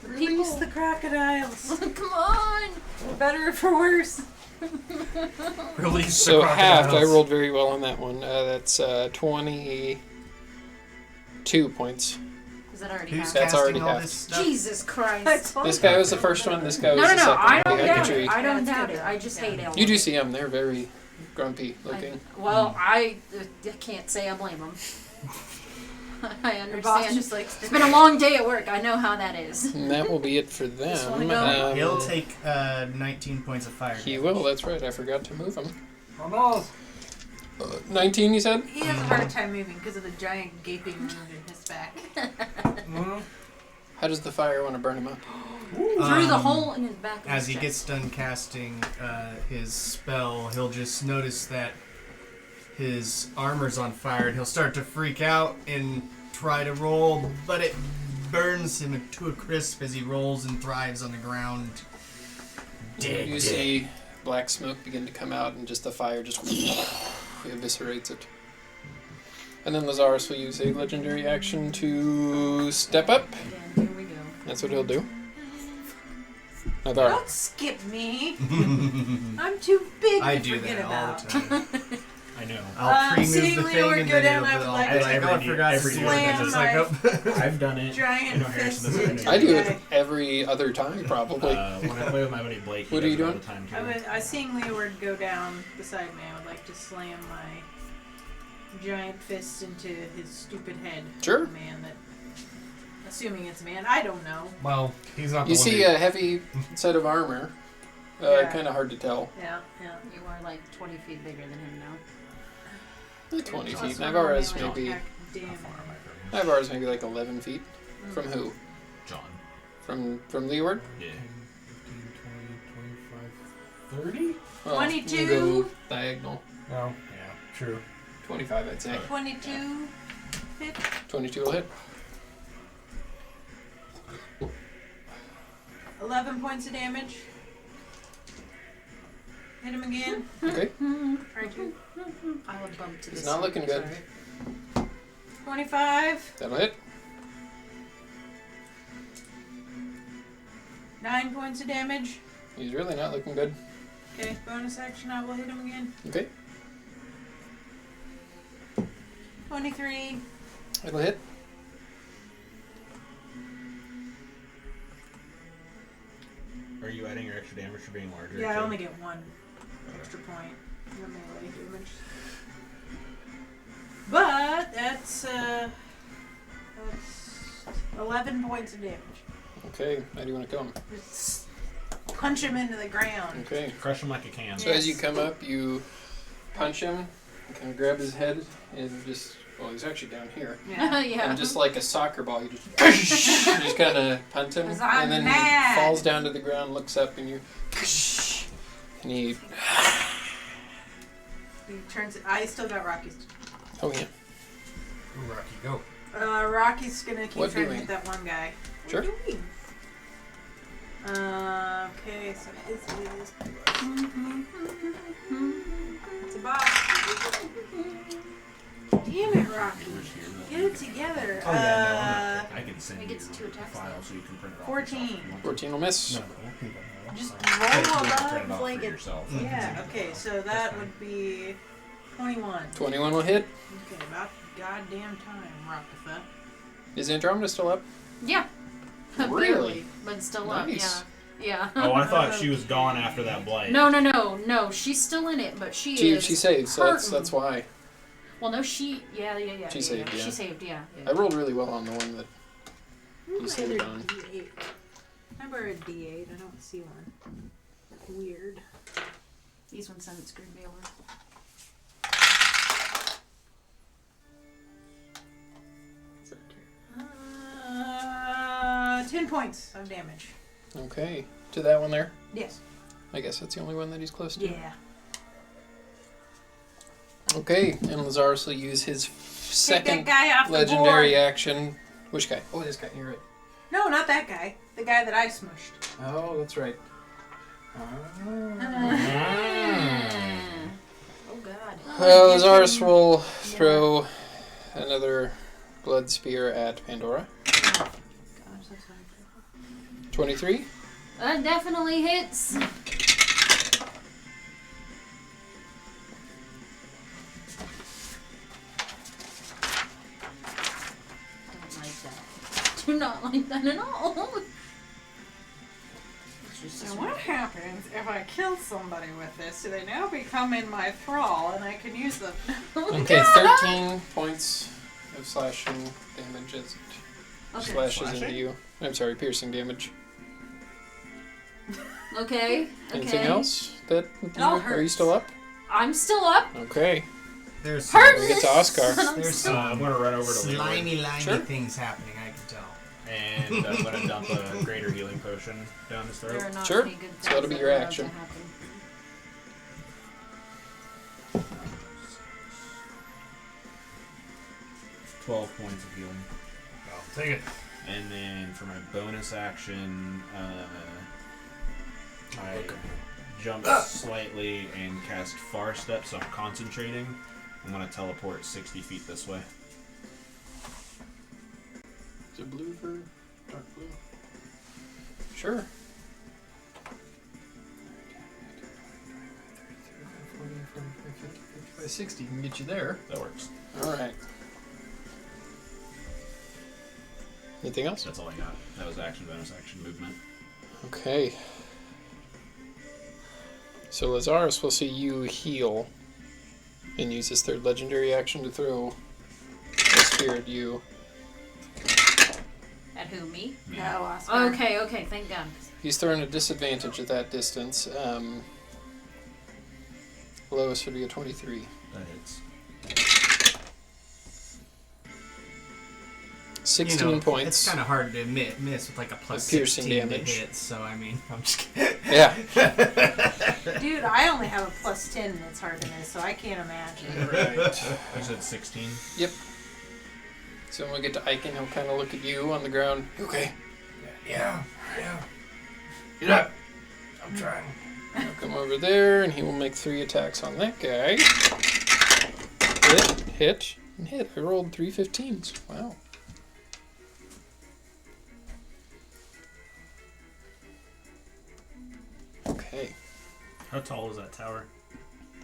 The Release people. the crocodiles. Come on. For better or for worse. Release So the halved, I crocodiles. rolled very well on that one. That's 22 points. Is that already Who's happened? That's casting already all half. this stuff? Jesus I Christ. told This you. guy was the first one, this guy was No, no, the no. second I one. don't The doubt infantry. it. I Yeah, don't it's doubt good. it. I just hate Yeah. it. You do see them, they're very grumpy looking. Well, I can't say I blame them. I Your boss understand. just likes It's been a long day at work. I know how that is. And that will be it for Just wanna them. go. He'll take 19 points of fire. He damage. will, that's right, I forgot to move him. Oh no! 19, you said? He has a hard time moving because of the giant gaping wound in his back. How does the fire want to burn him up? Through the hole in his back. Of As his he gets chest. done casting his spell, he'll just notice that his armor's on fire, and he'll start to freak out and try to roll, but it burns him to a crisp as he rolls and thrives on the ground. You see black smoke begin to come out, and just the fire just eviscerates it. And then Lazarus will use a legendary action to step up. Again, here we go. That's what he'll do. Nazar. Don't skip me. I'm too big I to do forget that all about. the time. I know. I'll pre-move seeing the Leo thing would and go then down, it'll I would I'll like be to like, oh, I forgot to every do year it. slam It's my- like, oh. I've done it. Giant I know Harrison fists doesn't into do I do the it guy. every other time, probably. When I play with my buddy Blake, he What are does you it all doing? the time too. I was seeing Leeward go down beside me. I would like to slam my giant fist into his stupid head. Sure. The man that, assuming it's a man, I don't know. Well, he's not the You one see who- a heavy set of armor. Yeah. Kind of hard to tell. Yeah, yeah. You are like 20 feet bigger than him now. 20 Plus feet. one Navarre's melee maybe. attack damage. How far am I from him? Navarre's maybe like 11 feet. From who? John. From Leeward? Yeah. 15, 20, 25, 30? Well, 22. you go diagonal. Oh, yeah, true. 25, I'd say. 22. Hit. 22 will hit. 11 points of damage. Hit him again. Okay. Try to. I would bump to It's this not side, looking good. sorry. 25. That'll hit. 9 points of damage. He's really not looking good. Okay, bonus action, I will hit him again. Okay. 23. It'll hit. Are you adding your extra damage for being larger? Yeah, I too? only get 1 extra point. The melee damage. But that's 11 points of damage. Okay. How do you want to kill him? Just punch him into the ground. Okay. Crush him like a can. So as you come up, you punch him, kind of grab his head, and just, well, he's actually down here. Yeah. Yeah. And just like a soccer ball, you just kind of punt him, 'Cause I'm and then mad. he falls down to the ground, looks up, and you, and he, He turns it. I still got Rocky's. oh yeah, Ooh, Rocky, go. Rocky's gonna keep What trying to doing? hit that one guy. Sure. What doing? Okay, so his is. It's a box. Damn it, Rocky. Get it together. Oh, yeah, I can send He you gets two a attacks, file though. so you can print it off. 14. yourself if you want to. 14 will miss. No, people know. Just Yeah, roll you can print above it off like for it. yourself. Yeah, okay, so that would be 21. 21 will hit. Okay, about goddamn time, Rockefeller. Is Andromeda still up? Yeah. Really? Barely, but still Nice. up. Yeah. Oh, I thought she was gone after that blight. No. She's still in it, but she is. She saved, so that's hurting. why. Well, no, she. Yeah. She saved, yeah. She saved, yeah. I rolled really well on the one that Where's my saved other on. D8? I borrowed a D8. I don't see one. Weird. These ones sent screwed me over. 10 points of damage. Okay. To that one there? Yes. I guess that's the only one that he's close to. Yeah. Okay, and Lazarus will use his Take second that guy off legendary the board. action. Which guy? Oh, this guy. You're right. No, not that guy. The guy that I smushed. Oh, that's right. Oh God. Well, Lazarus will throw another blood spear at Pandora. Gosh, that's 23. That definitely hits. Don't like that. Do not like that at all. So what happens if I kill somebody with this? Do they now become in my thrall and I can use them? Okay, 13 points of slashing damage as it Okay. slashes into you. I'm sorry, piercing damage. Okay. Anything else that all are you hurts. still up? I'm still up. Okay, There's Hurt. we get to Oscar. There's I'm some going to run over to slimy, limey Sure. things happening, I can tell. Leeward, and I'm going to dump a greater healing potion down his There throat. are not Sure. any good So that'll things be that your are about action. to happen. $12 points of healing. I'll take it. And then for my bonus action, I jump slightly and cast Far Step, so I'm concentrating. I'm going to teleport 60 feet this way. Is it blue for dark blue? Sure. 60 can get you there. That works. Alright. Anything else? That's all I got. That was action, bonus action, movement. Okay. So Lazarus will see you heal and use his third legendary action to throw a spear at you. At who, me? No, Oscar. Okay, thank God. He's throwing a disadvantage at that distance. Lowest would be a 23. That hits. 16 points. It's kind of hard to miss with like a plus piercing 16 damage. to hit, so I mean, I'm just kidding. Yeah. Dude, I only have a plus 10 and it's hard to miss, so I can't imagine. Right. You said 16? Yep. So when we get to Aiken, he'll kind of look at you on the ground. You okay? Yeah. Get up. I'm trying. He'll come over there, and he will make 3 attacks on that guy. Hit, and hit. I rolled 3 15s. Wow. Okay. How tall is that tower?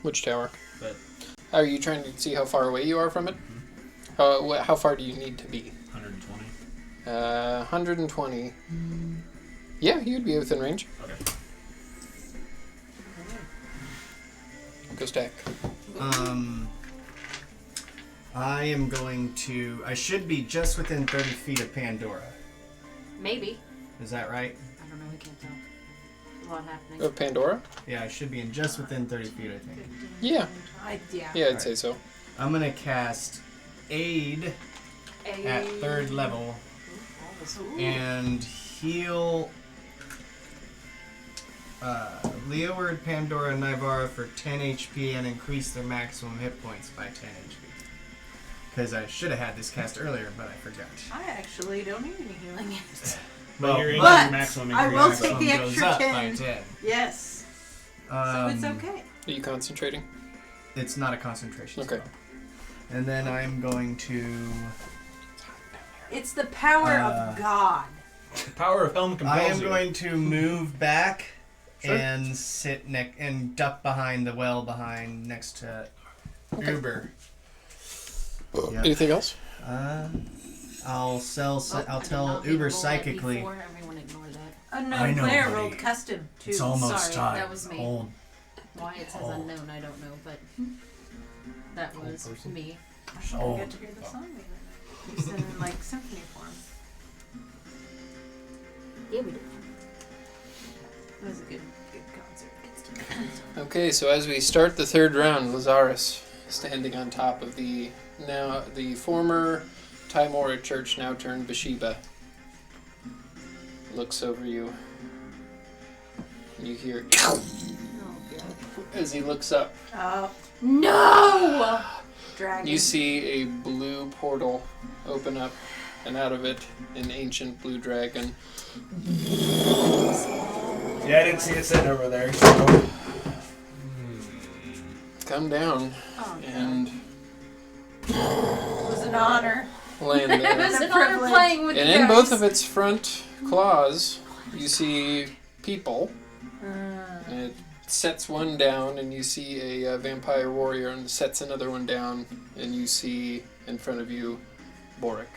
Which tower? That Are you trying to see how far away you are from it? How far do you need to be? 120. 120. Yeah, you'd be within range. Okay. Go stack. I am going to. I should be just within 30 feet of Pandora. Maybe. Is that right? I don't know. We can't tell. A lot happening. Of Pandora? Yeah, I should be in just within 30 feet, I think. Yeah. Yeah. Yeah, I'd say so. I'm gonna cast Aid at 3rd level and heal Leeward, Pandora, and Nivara for 10 HP and increase their maximum hit points by 10 HP. Because I should have had this cast earlier, but I forgot. I actually don't need any healing yet. But you're in But your maximum I increase. will Maximum take the goes extra up 10. by 10. Yes. So it's okay. Are you concentrating? It's not a concentration Okay. spell. And then I'm going to... It's the power of God. Power of Helm compels I am you. going to move back Sure. and sit and duck behind the well behind next to Uber. Yep. Anything else? I'll tell Uber psychically. Everyone ignore that. I Unknown know, player buddy. rolled custom too. It's almost Sorry, time. that was me. Hold. Why it says Oh. unknown, I don't know, but that was me. I should Oh. get to hear the song the other night. Used in like symphony form. Yeah, we did. It was a good concert. Okay, so as we start the third round, Lazarus, standing on top of the former Timora church, now turned Bathsheba, looks over you. You hear Oh, God. as he looks up. Oh, No! dragon. You see a blue portal open up, and out of it, an ancient blue dragon. Yeah, I didn't see it sitting over there. So. Come down Oh, God. and It was an honor. land It there. was a an honor privilege. playing with And you in guys. both of its front claws, you see people. And it sets one down, and you see a vampire warrior, and sets another one down, and you see in front of you Boric.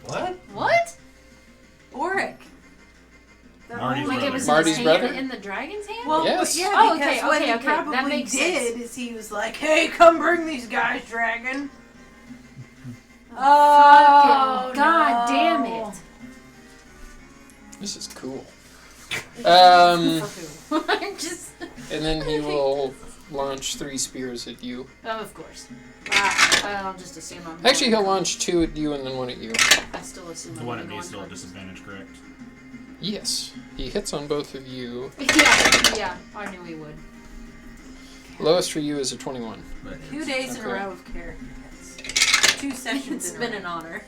What? What? Auric. The Marty's only- Like it was Marty's in, the brother? hand, in the dragon's hand? Well, Yes. yeah, Oh, because okay, what okay, he okay. That probably makes did sense. is he was like, "Hey, come bring these guys, dragon." Fucking Oh, God no. damn it. This is cool. For who? I'm just... And then he will launch 3 spears at you. Oh, of course. Ah, I'll just assume I'm Actually, he'll going. launch 2 at you and then 1 at you. I still assume The I'm one at going me is still at first. disadvantage, correct? Yes, he hits on both of you. Yeah, I knew he would. Lowest for you is a 21. 2 days in a Okay. row of character hits. 2 sessions It's in been a an row. honor.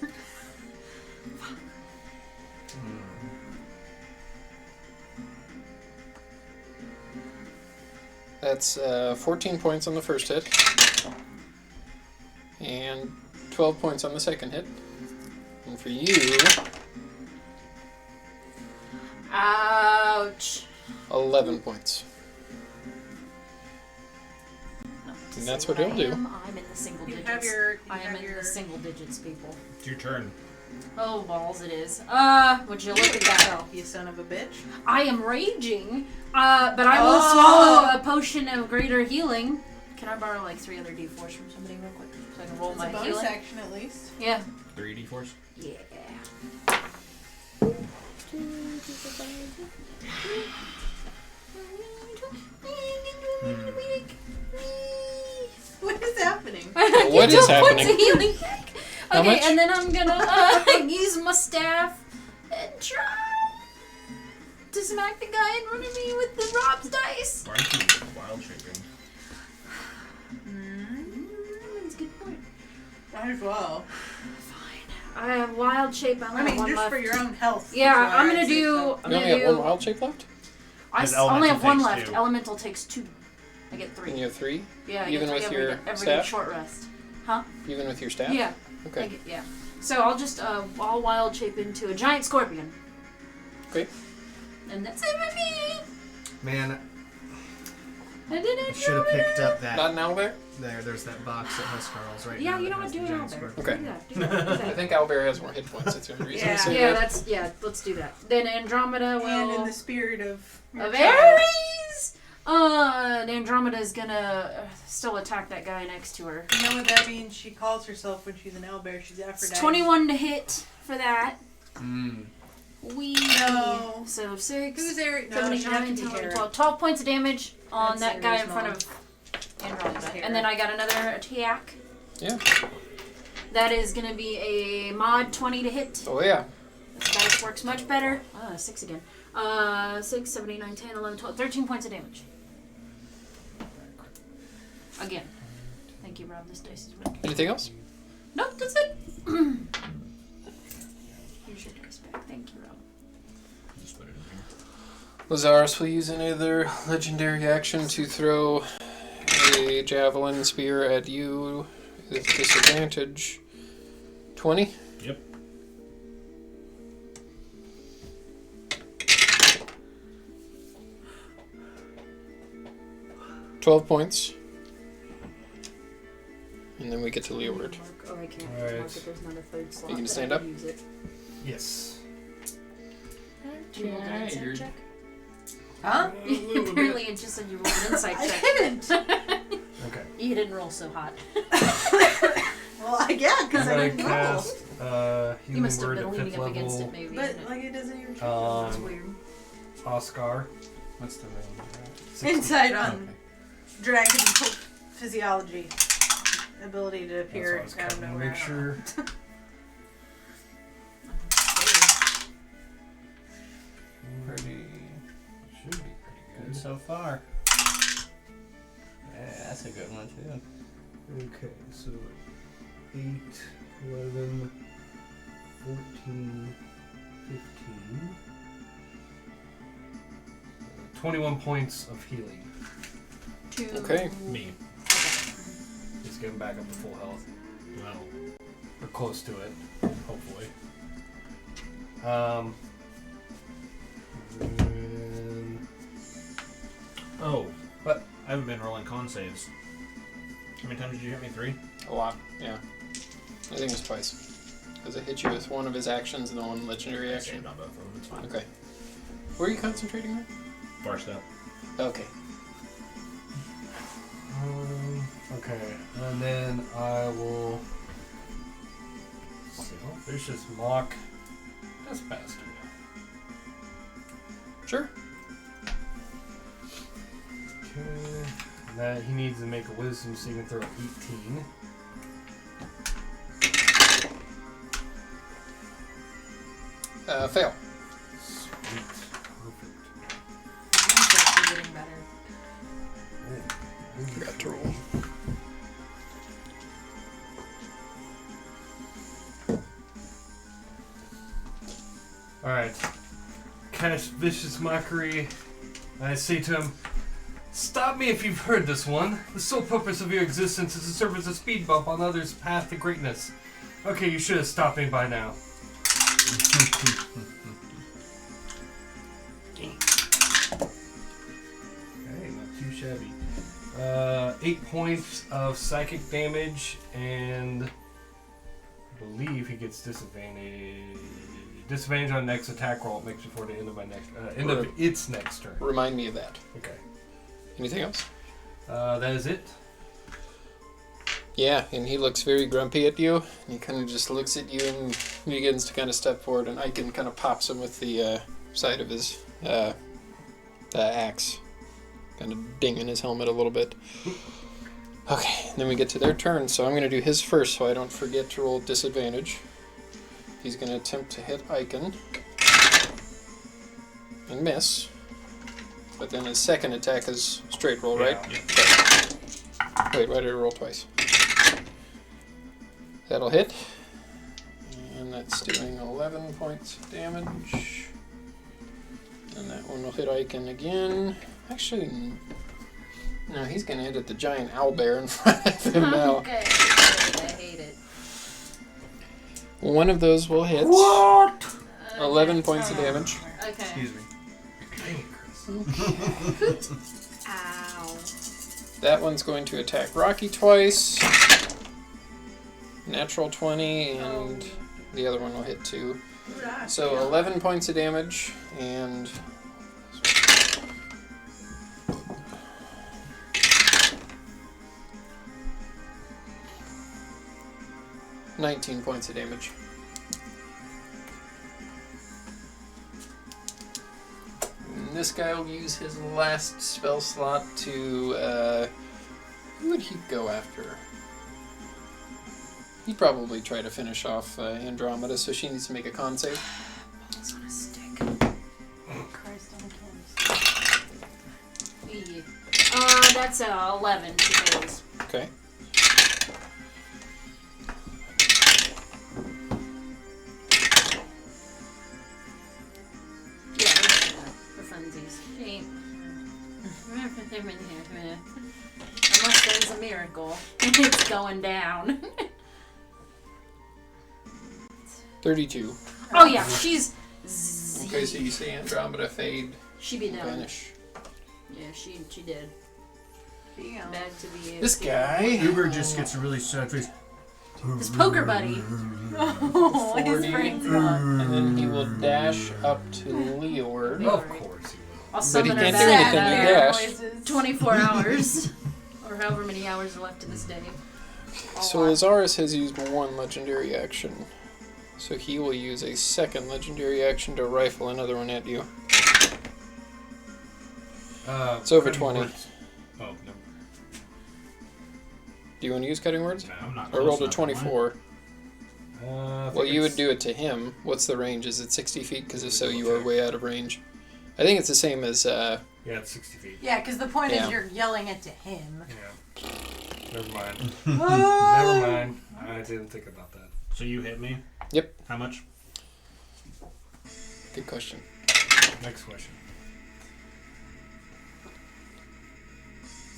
That's 14 points on the first hit. And 12 points on the second hit. And for you, Ouch. 11 points. Not to And say that's what he'll do. I'm in the single You digits. have your. I am in the single digits, people. It's your turn. Oh, balls it is. Would you look at that? Yourself, you son of a bitch. I am raging, but I will Oh. swallow a potion of greater healing. Can I borrow like 3 other d4s from somebody real quick so I can roll It's my a bonus healing? action at least. Yeah. 3 d4s. Yeah. What is happening? What Get is 2 points happening? of healing back. How Okay, much? and then I'm gonna use my staff and try to smack the guy in front of me with the Rob's dice. Why aren't you wild shaping? That's a good point. Might as well. I have wild shape. I only I mean, have one just left. for your own health. Yeah, that's why I'm I gonna say do. so. I'm You gonna only have do. 1 wild shape left? I Because only have elemental 1 takes left. 2. Elemental takes 2. I get 3. And you have 3? Yeah, I Even get with 3 your every staff? short rest. Even with your staff? Yeah. I Okay. get, yeah. So I'll just I'll wild shape into a giant scorpion. Okay. And that's it for me. Man, I did I it. should have picked up that. Not an owlbear? There's that box at Huskarl's right Yeah, now. you know that what? has Do the it giant out there. scorpion. Okay. Do that. Do that. Do I that. think owlbear has more hit points. That's the only reason I Yeah. say Yeah, that. that's let's do that. Then Andromeda will. And in the spirit of your Of child. Ares. Andromeda is gonna still attack that guy next to her. You know what that means? She calls herself when she's an owlbear. She's Aphrodite. It's 21 to hit for that. Mm. We No. So 6. Who's Ares? No, 7, she'd 8, have 9, to be 10, 11, Hera. 12. 12 points of damage on That's that guy in Ares' front mom. of Andromeda. That's And then I got another attack. Yeah. That is going to be a mod 20 to hit. Oh, yeah. This dice works much better. 6 again. 6, 7, 8, 9, 10, 11, 12. 13 points of damage. Again. Thank you, Rob. This dice is really good. Anything else? Nope, that's it. Here's your dice back. Thank you, Rob. Just put it in here. Lazarus will use another legendary action to throw a javelin spear at you with disadvantage. 20? Yep. $12 points. And then we get to Leeward. Oh, I can't Alright. mark it. There's not a third slot. You can but stand I up? can use it. Yes. Do you roll an insight Tired. check? Huh? Apparently it just said you rolled an insight I check. didn't. Okay. You didn't roll so hot. Well, yeah, because I I'm didn't gonna roll. cast You must have Healing been Word at leaning 5th up against it, level maybe. But isn't it? like it doesn't even. That's on weird. Oscar. What's the range? 60. Insight on Okay. dragon physiology, ability to appear That's what I out was of cutting to nowhere. make sure. Pretty. Should be pretty Good so far. Yeah, that's a good one too. good. Okay, so 8, 11, 14, 15. 21 points of healing. Okay. Me. Just getting back up to full health. Well, Or close to it, hopefully. And oh, but I haven't been rolling con saves. How many times did you hit me? 3? A lot, yeah. I think it's twice. Because it hit you with one of his actions and then one legendary I action. saved on both of them. It's fine. Okay. Where are you concentrating on? Bar step. Okay. okay, and then I will. See, oh, there's just mock this bastard. Sure. Okay, and that he needs to make a wisdom saving throw of 18. Fail. Sweet, perfect. It's actually getting better. Forgot to roll. Alright. Cast Vicious Mockery. I say to him, stop me if you've heard this one. The sole purpose of your existence is to serve as a speed bump on others' path to greatness. Okay, you should have stopped me by now. Okay, not too shabby. 8 points of psychic damage, and I believe he gets disadvantage. Disadvantage on next attack roll it makes before the end of my next end of its next turn. Remind me of that. Okay. Anything else? That is it. Yeah, and he looks very grumpy at you. And he kind of just looks at you and begins to kind of step forward, and Icon kind of pops him with the side of his the axe, kind of dinging his helmet a little bit. Okay, then we get to their turn, so I'm going to do his first so I don't forget to roll disadvantage. He's going to attempt to hit Icon and miss, but then his second attack is straight roll, right? Yeah. Okay. Wait, why did I roll twice? That'll hit. And that's doing 11 points of damage. And that one will hit Icon again. Actually, no, he's going to hit at the giant owlbear in front of him now. Okay. I hate it. One of those will hit. What? 11 points of damage. Okay. Excuse me. Dang it, Chris. Ow. That one's going to attack Rocky twice. Natural 20, and the other one will hit too. So 11 points of damage, and $19 points of damage. And this guy will use his last spell slot to. Who would he go after? He'd probably try to finish off Andromeda, so she needs to make a con save. It's on a stick. Christ on Yeah. That's 11. She fails. Okay. Unless there's a miracle. It's going down. 32. Oh yeah, she's Okay, so you see Andromeda fade, she be done. vanish. Yeah, she did. Damn. Back to the This guy. Uber just gets a really sad face. His poker buddy. Oh, his 40. brain's gone. And then he will dash up to Leord. Of course he will. I'll summon her can't do back anything in to dash. Noises. 24 hours. Or however many hours are left in this day. So Azaris has used one legendary action. So he will use a second legendary action to rifle another one at you. It's over cutting 20. words. Oh, no. Do you want to use cutting words? No, I'm not I close rolled a enough, am I? 24. I Well, think you would it's- do it to him. What's the range? Is it 60 feet? Because if so, you are way out of range. I think it's the same as... Yeah, it's 60 feet. Yeah, because the point Yeah. is you're yelling it to him. Yeah. Never mind. Oh! Never mind. I didn't think about that. So you hit me? Yep. How much? Good question. Next question.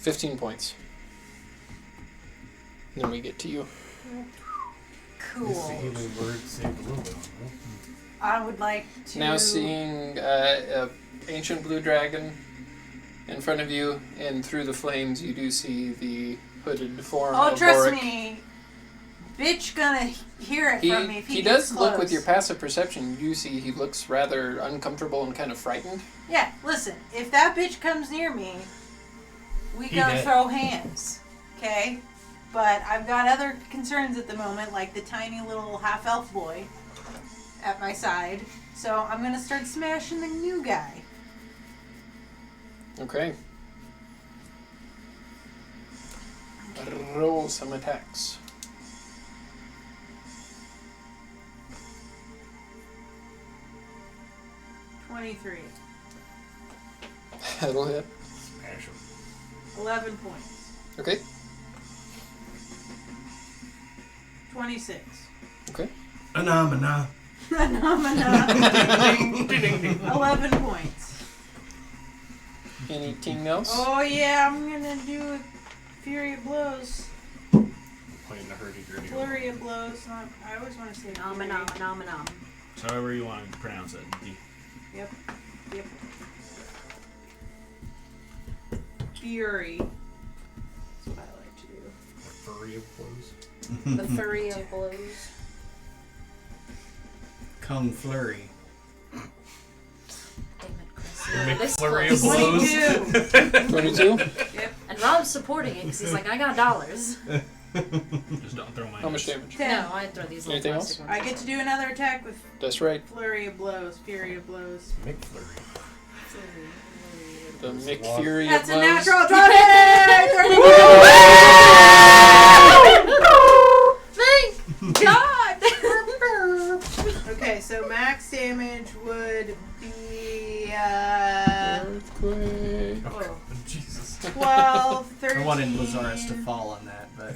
15 points. Then we get to you. Cool. The healing word saved a little bit. Huh? I would like to. Now seeing a ancient blue dragon in front of you, and through the flames you do see the hooded form Oh, of trust Boric. me. Bitch gonna hear it from me if he He gets does look with close. your passive perception. You do see he looks rather uncomfortable and kind of frightened. Yeah, listen. If that bitch comes near me, we He gonna dead. throw hands. Okay? But I've got other concerns at the moment, like the tiny little half-elf boy at my side. So I'm gonna start smashing the new guy. Okay. Roll some attacks. $23. That'll hit. Smash him. 11 points. Okay. 26. Okay. Phenomena. Phenomena. 11 points. Anything else? Oh yeah, I'm gonna do a Fury of Blows. Playing the hurdy-gurdy. Flurry of Blows. I always want to say Nom Fury. nom nom nom. So however you want to pronounce it. Yep. Fury. That's what I like to do. Furry of blows. The furry of blows. Kung Flurry. Damn it, Chris. You make This flurry close. of blows. 22. 22? And Rob's supporting it because he's like, I got dollars. Just don't throw my How much damage? 10. No, I'd throw these little Anything plastic ones. I get to do another attack with That's right. Flurry of Blows. Fury of Blows. Make flurry. The McFury of That's a blows. natural 20! Thank God! Okay, so max damage would be Earthquake. oh, Jesus. 12, 13. I wanted Lazarus to fall on that, but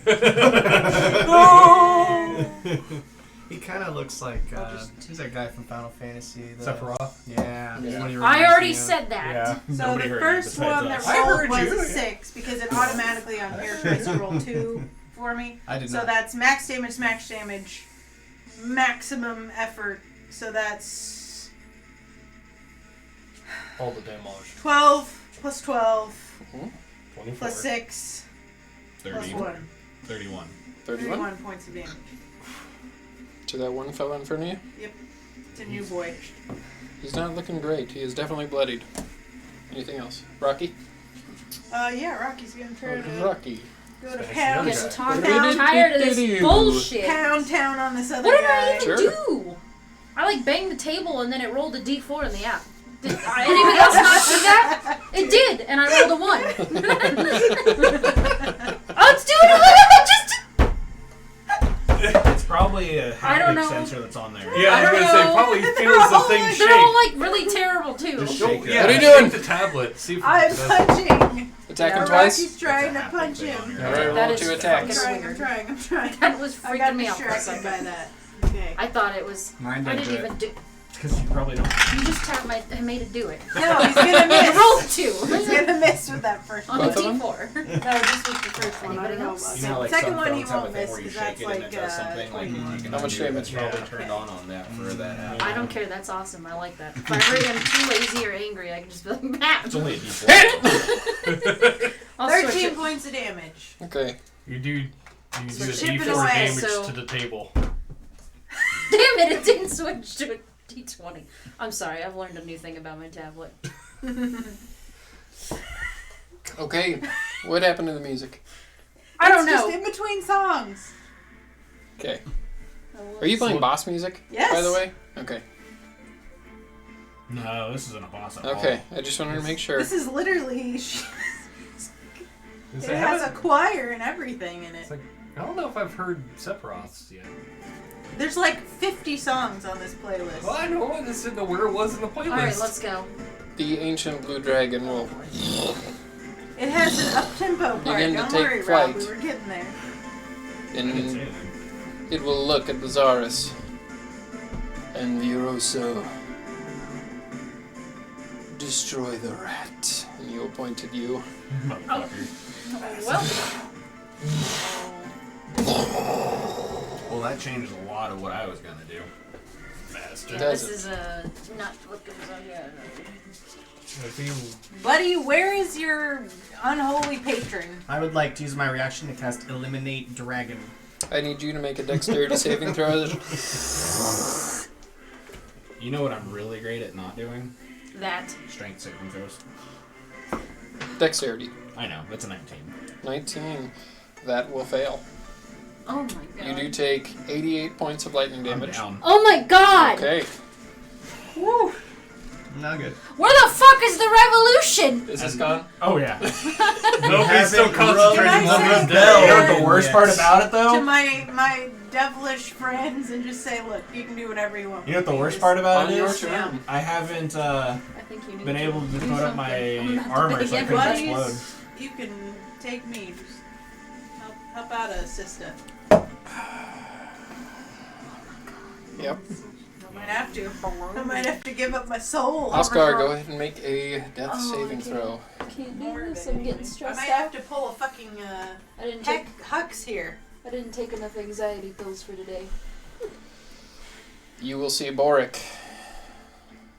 he kind of looks like who's that guy from Final Fantasy? Sephiroth? Yeah. Yeah. What he I reminds already me of. said that. Yeah. So Nobody the heard first you besides one that us. I rolled heard was you. a 6 because it automatically on here tries to roll 2 for me. I did So not. that's max damage, maximum effort. So that's All the damage. 12 plus 12 24. plus 6 plus 30, 1. 31. 31? 31 points of damage. So that one fell in front of you? It's a new boy. He's not looking great. He is definitely bloodied. Anything else? Rocky? Yeah, Rocky's gonna try to Rocky. go to Smash pound, the Getting other tired, Pound. tired of this bullshit. pound town on this other What did guy. I even Sure. do? I like banged the table and then it rolled a d4 in the app. Did anybody else not see that? It did, and I rolled a 1. Oh, it's doing it! Just It's probably a I don't haptic know. sensor that's on there. Yeah, I was I gonna don't say know. probably They're feels the all thing like- they're all shake. like really terrible too. Just Don't- shake it. yeah, What are you shake doing? the tablet. See if I'm it does. punching. Attack him Yeah, twice? Rocky's trying to That's a haptic punch thing on him. here. Alright, roll That is 2 I'm attacks. fucking- trying. That was I got freaking me out for a distracted by second. that. Okay. I thought it was. Mine I did didn't good. even do. Because you probably don't. You just tapped my. I made it do it. No, he's gonna I miss. rolled 2. He's gonna miss with that first On one. a Both of them? D4. No, just with the first one. I don't know about You know, like second some one he phones have a won't thing miss where you because shake that's it and it like does something. Like you 21. can How much undo it. damage? It's probably Yeah. turned on that for that. Happen. I don't care. That's awesome. I like that. If I ever am too lazy or angry, I can just be like, "Bam." It's only a D4. I'll switch 13 it. points of damage. Okay. You do a chip it D4 away, damage so- to the table. Damn it! It didn't switch to a D20. I'm sorry. I've learned a new thing about my tablet. Okay. What happened to the music? I don't It's know. just in between songs. Okay. Are you playing boss music? Yes. By the way. Okay. No, this isn't a boss at all. Okay. I just wanted to make sure. This is literally. It It's has a choir and everything in it. It's like, I don't know if I've heard Sephiroth's yet. There's like 50 songs on this playlist. Well, I know. I just didn't know where it was in the playlist. All right, let's go. The ancient blue dragon will. It has an up-tempo part. Begin to Don't take worry, Rob. flight. We were getting there. I didn't say And anything. it will look at Lazarus. And Viroso. Destroy the rat. And he will point at you. Motherfucker. Well, Well, that changed a lot of what I was gonna do. Bastard. yeah, Does this it? is not what goes on here. If you Buddy, where is your unholy patron? I would like to use my reaction to cast Eliminate Dragon. I need you to make a dexterity saving throw. You know what I'm really great at not doing? That. Strength saving throws. Dexterity. I know, that's a 19. 19. That will fail. Oh my god. You do take 88 points of lightning I'm damage. down. Oh my god! Okay. Woo! Not good. Where the fuck is the revolution? Is this gone? Oh yeah. nobody's still haven't concentrating rung on the the bell. You know what bell. the worst Yes. part about it To though? my devilish friends and just say, look, you can do whatever you want. You know what the worst part about On it your is? turn. I haven't I think you need been to able to do put up something. my I'm not the armor big so I head couldn't buddy. explode. You can take me. Just help out a sister. Yep. I might have to. I might have to give up my soul. Oscar, go ahead and make a death Oh, saving I throw. Can't do More this. than I'm getting anything. I stressed might have out. to pull a fucking I didn't take. Hux here. I didn't take enough anxiety pills for today. You will see Boric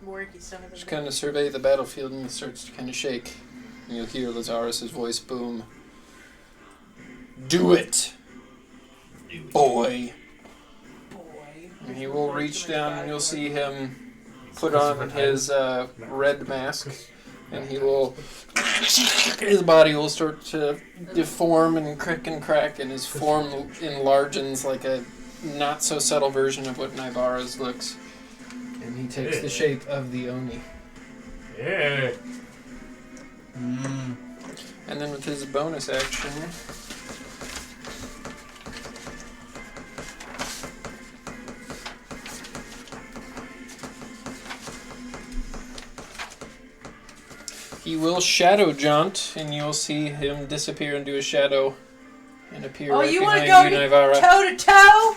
Worky son of a just kind of survey the battlefield and he starts to kind of shake. And you'll hear Lazarus' voice boom. Do it, boy. boy. And he will reach down and you'll see him put on his red mask. And he will... His body will start to deform and crick and crack and his form enlarges like a not so subtle version of what Naivara's looks. And he takes the shape of the Oni. Yeah. And then with his bonus action... He will shadow jaunt, and you'll see him disappear into a shadow and appear Oh, right you want to behind go you, to Naivara. toe to toe?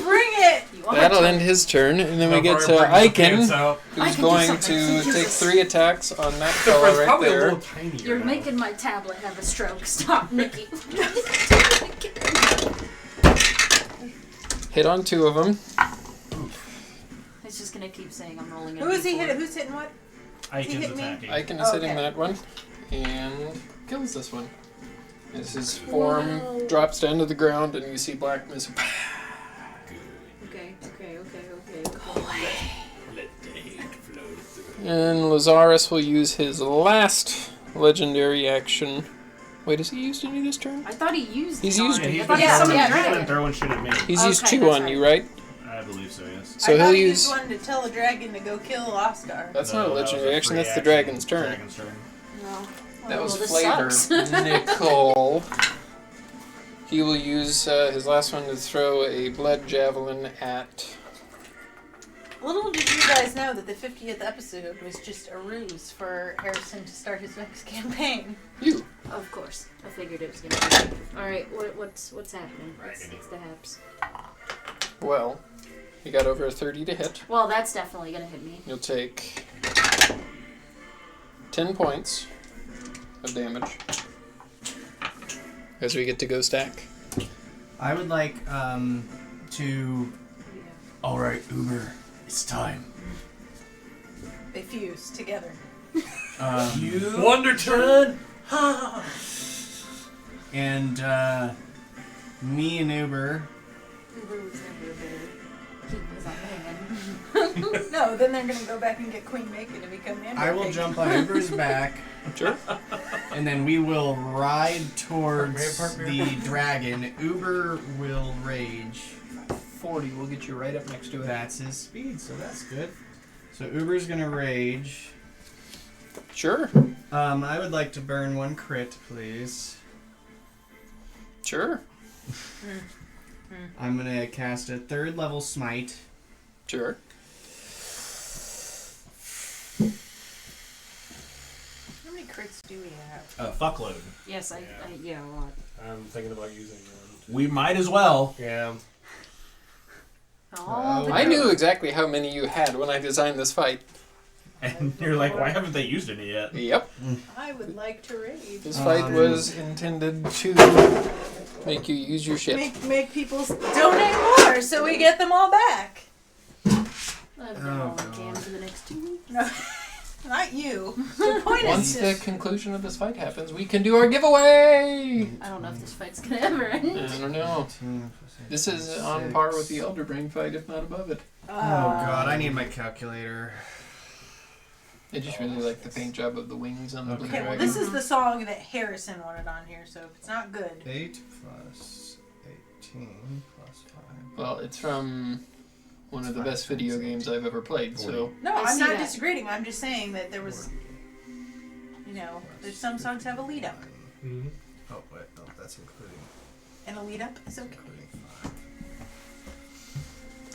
Bring it! You are That'll to- end his turn, and then we get to Before I bring the pants Aiken, out. I who's can do going something. to take 3 attacks on that It's fella right probably a there. little tinier You're now. making my tablet have a stroke. Stop, Nikki. Hit on 2 of them. It's just gonna keep saying I'm rolling it. Who is he hitting? Who's hitting what? Aiken's hit me? attacking. Aiken is hitting Okay. that one, and kills this one. As his form drops down to the ground, and you see black mist. Okay. Let the hate flow through. And Lazarus will use his last legendary action. Wait, has he used any this turn? I thought he used. He's it used on- it. He's I thought been he had throwing, something he's been dragon. throwing shit at me. He's used Okay, 2 that's on you, right? I believe so, yes. So I he'll thought he use. just wanted to tell a dragon to go kill Oscar. That's No, not a that was legendary action. free That's the dragon's turn. Dragon's turn. No. That Oh, was this flavor. sucks. Nickel. He will use his last one to throw a blood javelin at. Little did you guys know that the 50th episode was just a ruse for Harrison to start his next campaign. You. Of course, I figured it was gonna be. All right, what's happening? What's the haps? Well, you got over a 30 to hit. Well, that's definitely gonna hit me. You'll take 10 points of damage. As we get to go stack. I would like to. All right, Uber, it's time. They fuse together. You Wonder Turn! And me and Uber. Uber was never there. He was a man. No, then they're gonna go back and get Queen Naked and become Amber I will Pig. jump on Uber's back, Sure. and then we will ride towards Park me, the dragon. Uber will rage. 40 will get you right up next to it. That's his speed, so that's good. So Uber's gonna rage. Sure. I would like to burn one crit, please. Sure. I'm gonna cast a 3rd level smite. Sure. How many crits do we have? a fuckload. Yes, Yeah. a lot. I'm thinking about using one. We might as well. Yeah. Oh, Oh, I knew exactly how many you had when I designed this fight. And you're like, why haven't they used any yet? Yep. I would like to rage. This fight was intended to make you use your shit. Make people donate more so we get them all back. I've been Oh, all God. jam for the next 2 weeks. No, not you. The point Once is the just, conclusion of this fight happens, we can do our giveaway! I don't know if this fight's gonna ever end. I don't know. This is on par with the Elder Brain fight, if not above it. Oh god, I need my calculator. I just really like the paint job of the wings on the blue Okay, well, dragon. this is the song that Harrison wanted on here, so if it's not good. 8 plus 18 plus 5. Well, it's from one of the best video games I've ever played, so... No, I I'm see not that. disagreeing. I'm just saying that there was, you know, there's some songs have a lead up, Mm-hmm. Oh wait, no, that's including and a lead up is okay. 5.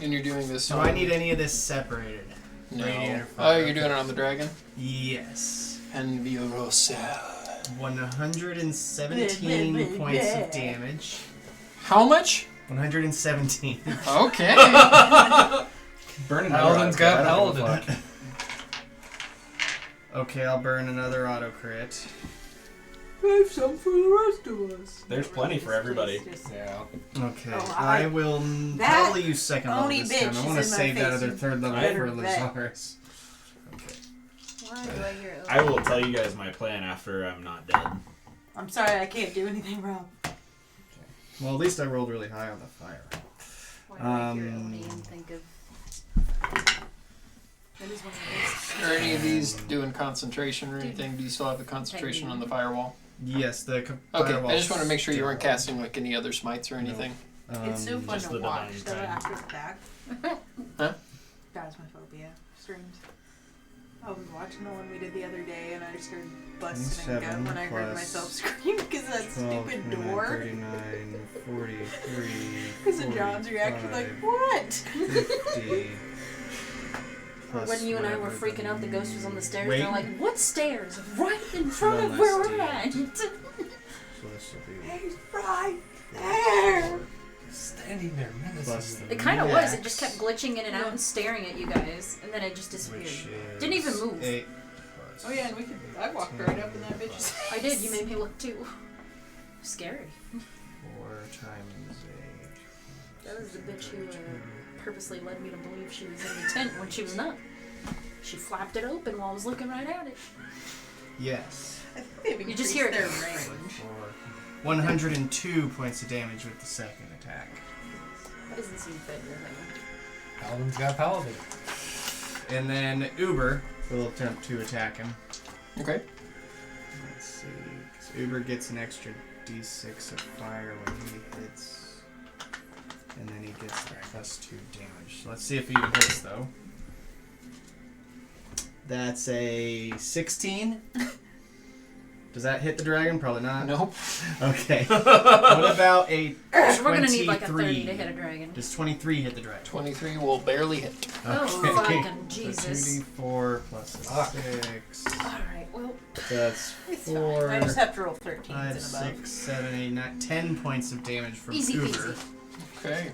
And you're doing this Do I need any of this separated? No. Radiator Oh, fire. you're doing it on the dragon? Yes. Envirosa. 117 points of damage. How much? 117. Okay. Burn Paladin's got Paladin. Okay, I'll burn another auto crit. Save some for the rest of us. There's plenty for everybody. Yeah. Okay, Oh, I will that probably use second level Oni this bitch time. I is want to in my save that face, other you 3rd level better for bet. Lazarus. Okay. Why do I hear it? I will tell you guys my plan after I'm not dead. I'm sorry, I can't do anything wrong. Well, at least I rolled really high on the fire. Why do I hear Oni and think of... That is one of Are any of these doing concentration or anything? Do you still have the concentration on the firewall? Yes, the Okay, firewall. I just want to make sure you weren't casting like any other smites or anything. It's so fun just to the watch divine though kind. after the fact. Huh? Phasmophobia streams. I was watching the one we did the other day and I just started busting a gut when I heard myself scream because that 12, stupid 29, door. 39, 43, Because of John's reaction, like, what? 50. plus when you and I were whatever freaking out, the ghost was on the stairs. Wait. They're like, "What stairs? Right in front One of where less we're at." So this will be He's right there. Standing there, plus menacing. the It kind of was. It max, just kept glitching in and out and staring at you guys, and then it just disappeared. which is Didn't even move. 8 Oh yeah, and I walked right up in that bitch's I did. You made me look too scary. 4 times 8. That was the bitch who purposely led me to believe she was in the tent when she was not. She flapped it open while I was looking right at it. Yes. I think they've You just hear it. their range. 102 points of damage with the second attack. That doesn't seem fair though. Paladin's got Paladin. And then Uber will attempt to attack him. Okay. Let's see. 'Cause Uber gets an extra d6 of fire when he hits. And then he gets the +2 damage. So let's see if he even hits though. That's a 16. Does that hit the dragon? Probably not. Nope. Okay. What about a So we're gonna need like a 30 23? to hit a dragon. Does 23 hit the dragon? 23 will barely hit. Oh, fucking Jesus. So 2d4 plus a 6. Alright, well, That's It's 4, fine. I just have to roll 13s 5, and above. 6, 7, 8, 9, 10 points of damage from easy Uber. peasy. Okay.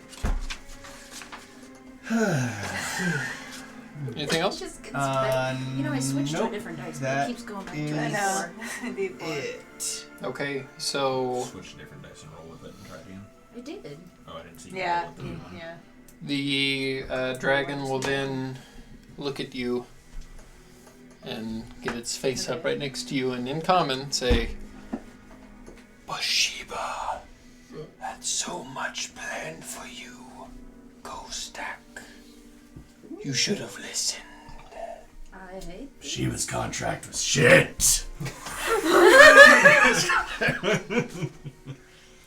Anything else? Just gets better. You know, I switched to nope. a different dice, but That it keeps going back is- to I know. D4. It. Okay, so Switch to different dice and roll with it and try again. I did. Oh, I didn't see you Yeah, roll with the new one. yeah. the dragon will then look at you and get its face up right next to you and in common say, Bathsheba had so much planned for you, Ghostak. You should have listened. I hate Shiva's contract was shit.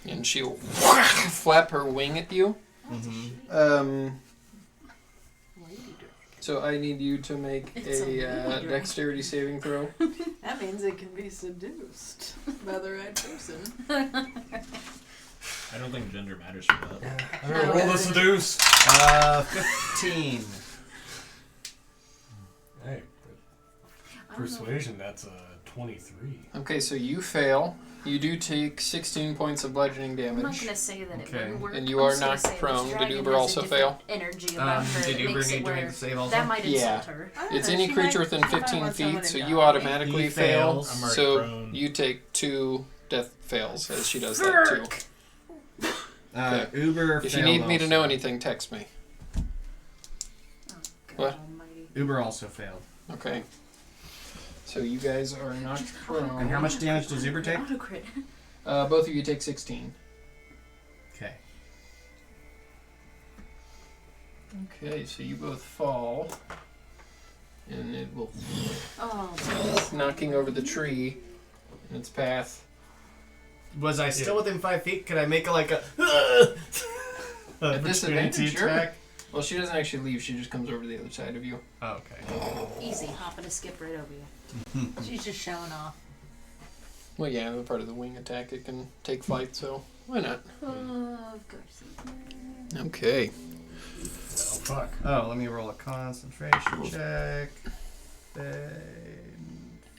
And she'll flap her wing at you. Mm-hmm. So I need you to make It's a a lady dexterity saving throw. That means it can be seduced by the right person. I don't think gender matters for that. Alright, roll the seduce. 15. Hey, persuasion, that's a 23. Okay, so you fail. You do take 16 points of bludgeoning I'm damage. not gonna say that it Okay. wouldn't work. And you I'm are just gonna knocked say this prone. Did dragon Uber has a also different fail? Energy about her. Did It Uber makes need it to where make the save also? that might Yeah. insult her. I don't It's know, any she creature might- within she might 15 want someone feet, to so die. you automatically He fail. fails. I'm already So prone. you take 2 death fails as she does that too. Okay. Uber If you failed need me to know also. anything, text me. Oh, God What? Almighty. Uber also failed. Okay. So you guys are knocked And prone. how much damage does Uber take? Auto crit. Both of you take 16. Okay. Okay, so you both fall. And it will Oh, knocking over the tree in its path. Was I still within 5 feet? Could I make like a A disadvantage, opportunity sure. attack? Well, she doesn't actually leave. She just comes over to the other side of you. Oh, okay. easy. Hop and a skip right over you. She's just showing off. Well, yeah, the part of the wing attack, it can take flight, so why not? Of course. Okay. Oh, fuck. Oh, let me roll a concentration check.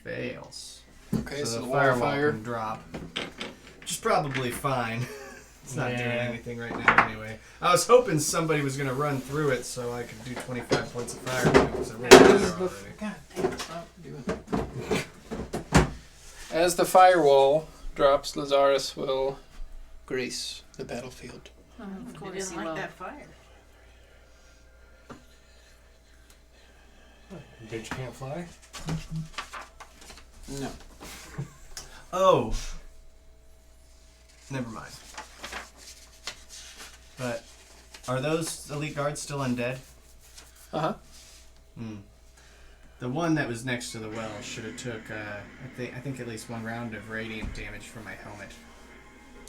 Fails. Okay, so, So the the wall of firewall fire. can drop. Which is probably fine. It's not doing Yeah. anything right now anyway. I was hoping somebody was going to run through it so I could do 25 points of fire damage. I rolled there already. God damn it, stop doing that. As the firewall drops, Lazarus will grace the battlefield. Of She course didn't he like will. that fire. Bitch can't fly? No. Oh. Never mind. But are those elite guards still undead? Uh-huh. Hmm. The one that was next to the well should have took I think at least 1 round of radiant damage from my helmet.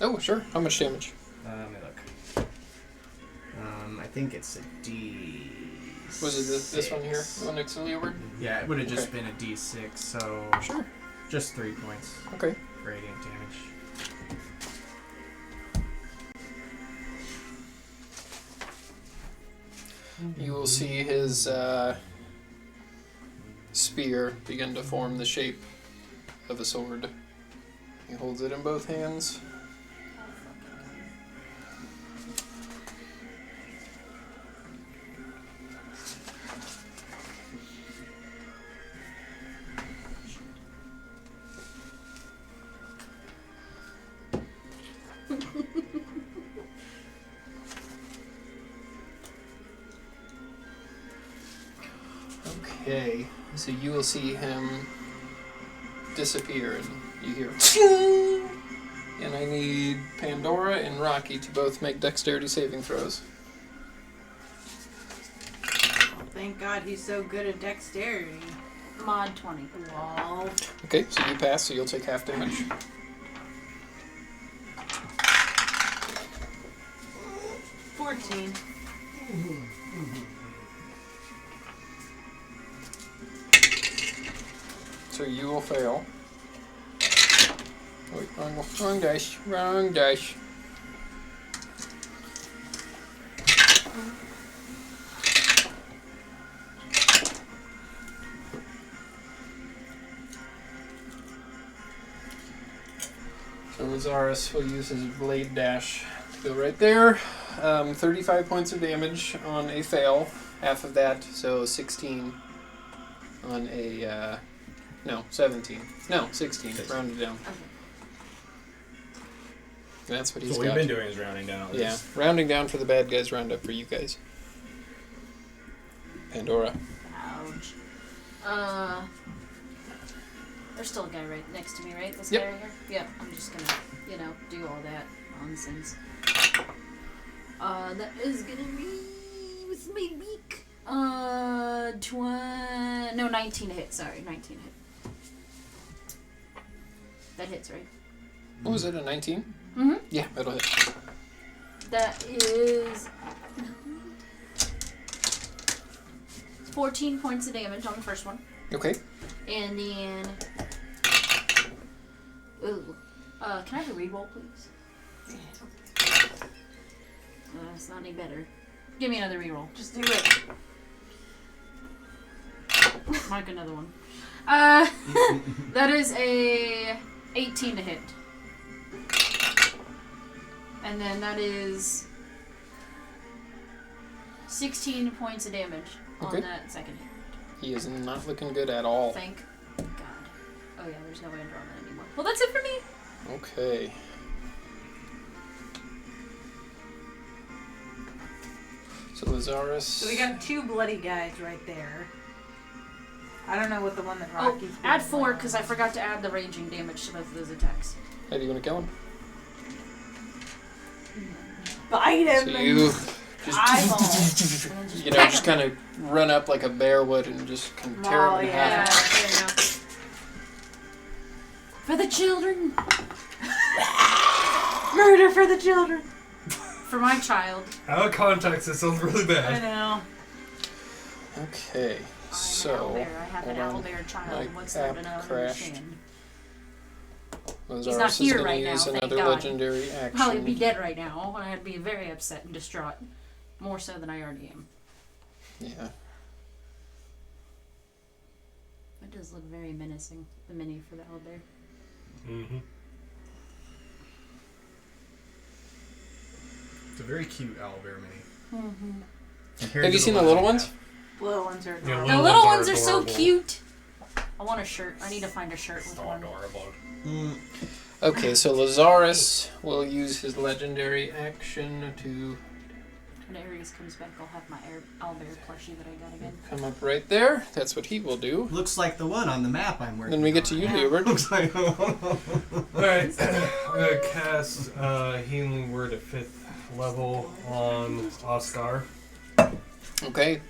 Oh, sure. How much damage? Let me look. I think it's a D. Was it this one here? The one next to Leeward? Yeah, it would have just Okay. been a D6, so Sure. just 3 points Okay. radiant damage. You will see his spear begin to form the shape of a sword. He holds it in both hands. Okay, so you will see him disappear, and you hear "Ching!" And I need Pandora and Rocky to both make dexterity saving throws. Oh, thank God he's so good at dexterity. Mod 20. Lol. Okay, so you pass, so you'll take half damage. $14. So you will fail. Wait, wrong dice. Wrong dice. So Lazarus will use his blade dash to go right there. 35 points of damage on a fail. half of that, so 16 on a, no, 17. No, 16, rounded down. Okay. That's what he's So what got. we've been doing is rounding down. At Yeah, least. rounding down for the bad guys, round up for you guys. Pandora. Ouch. There's still a guy right next to me, right? This Yep. guy right here? Yeah, I'm just gonna, do all that nonsense. That is gonna be with my beak. 19 hit, sorry, 19 hit. That hits, right? What was it, a 19? Mm-hmm. Yeah, that'll hit. That is 14 points of damage on the first one. Okay. And then... Ooh. Can I have a reroll, please? It's not any better. Give me another reroll. Just do it. Mark another one. That is a 18 to hit. And then that is 16 points of damage on Okay. that second hit. He is not looking good at all. Thank God. Oh yeah, there's no way I'm drawing that anymore. Well, that's it for me. Okay. So Lazarus. So we got 2 bloody guys right there. I don't know what the one that Oh, Rocky's add doing 4 was. because I forgot to add the raging damage to both of those attacks. How do you want to kill him? Bite him. So and you eyeball. just kind of run up like a bear would and just kind of tear him in Yeah, half. there you go. For the children. Murder for the children. For my child. Out of context, it sounds really I bad. know. Okay. So I have an hold on. owlbear child. My What's there to app know? crashed. Understand? Lazarus not is here going right to now, use thank another God. legendary action. Probably be dead right now, and I'd be very upset and distraught. More so than I already am. Yeah. It does look very menacing, the mini for the owlbear. Mm-hmm. It's a very cute owlbear mini. Mm-hmm. Have you seen the little ones? Little ones are Yeah, adorable. The Little little ones ones are are so adorable. cute. I want a shirt. I need to find a shirt with So one. adorable. Okay, so Lazarus will use his legendary action to When Aries comes back, I'll have my owlbear plushie that I got again. come up right there. That's what he will do. Looks like the one on the map I'm working Then we get to on. you, Yeah. Hubert. Looks like Alright, I'm gonna cast Healing Word at 5th level on Oscar. Okay.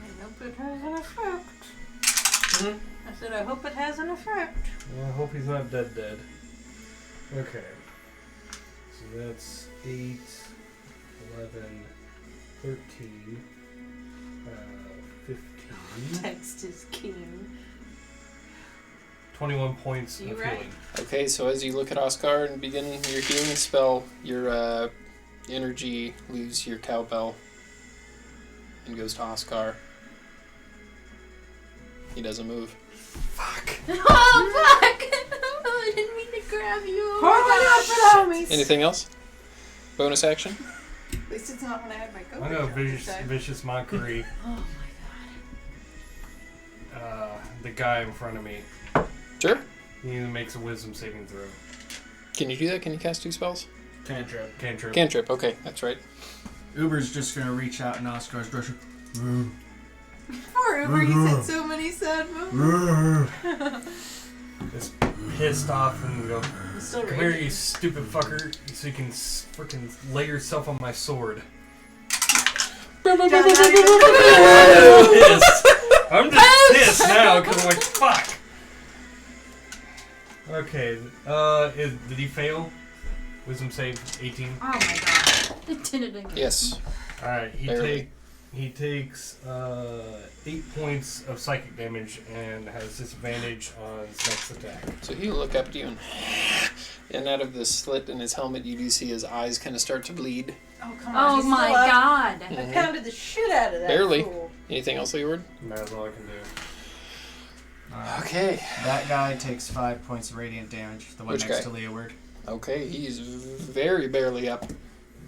I hope it has an effect. Mhm. I said, I hope it has an effect. Yeah, I hope he's not dead. Okay. So that's 8, 11, 13, 15, Text is king. 21 points You of right? healing. Okay, so as you look at Oscar and begin your healing spell, your energy leaves your cowbell and goes to Oscar. He doesn't move. Fuck! Oh, fuck! I didn't mean to grab you. Pour one out for the homies. Anything else? Bonus action? At least it's not when I had my I'm COVID gonna shot this time. vicious mockery Oh my the guy in front of me. Sure. He makes a wisdom saving throw. Can you do that? Can you cast 2 spells? Cantrip. Cantrip. Cantrip, okay, that's right. Uber's just gonna reach out in Oscar's direction. Poor Uber, he said so many sad moves. Just pissed off and go, I'm still come here, raging. you stupid fucker, so you can freaking lay yourself on my sword. I'm pissed. I'm just pissed now because I'm like, fuck. Okay, did he fail? Wisdom save 18. Oh my god. It did it again. Yes. Alright, Barely. he takes 8 points of psychic damage and has disadvantage on his next attack. So he'll look up at you and out of the slit in his helmet you do see his eyes kind of start to bleed. Oh, come on. Oh he's my still up. god. I pounded the shit out of that Barely. fool. Anything else, Leeward? That's all I can do. Okay. That guy takes 5 points of radiant damage. The one Which next guy? to Leeward. Okay, he's very barely up.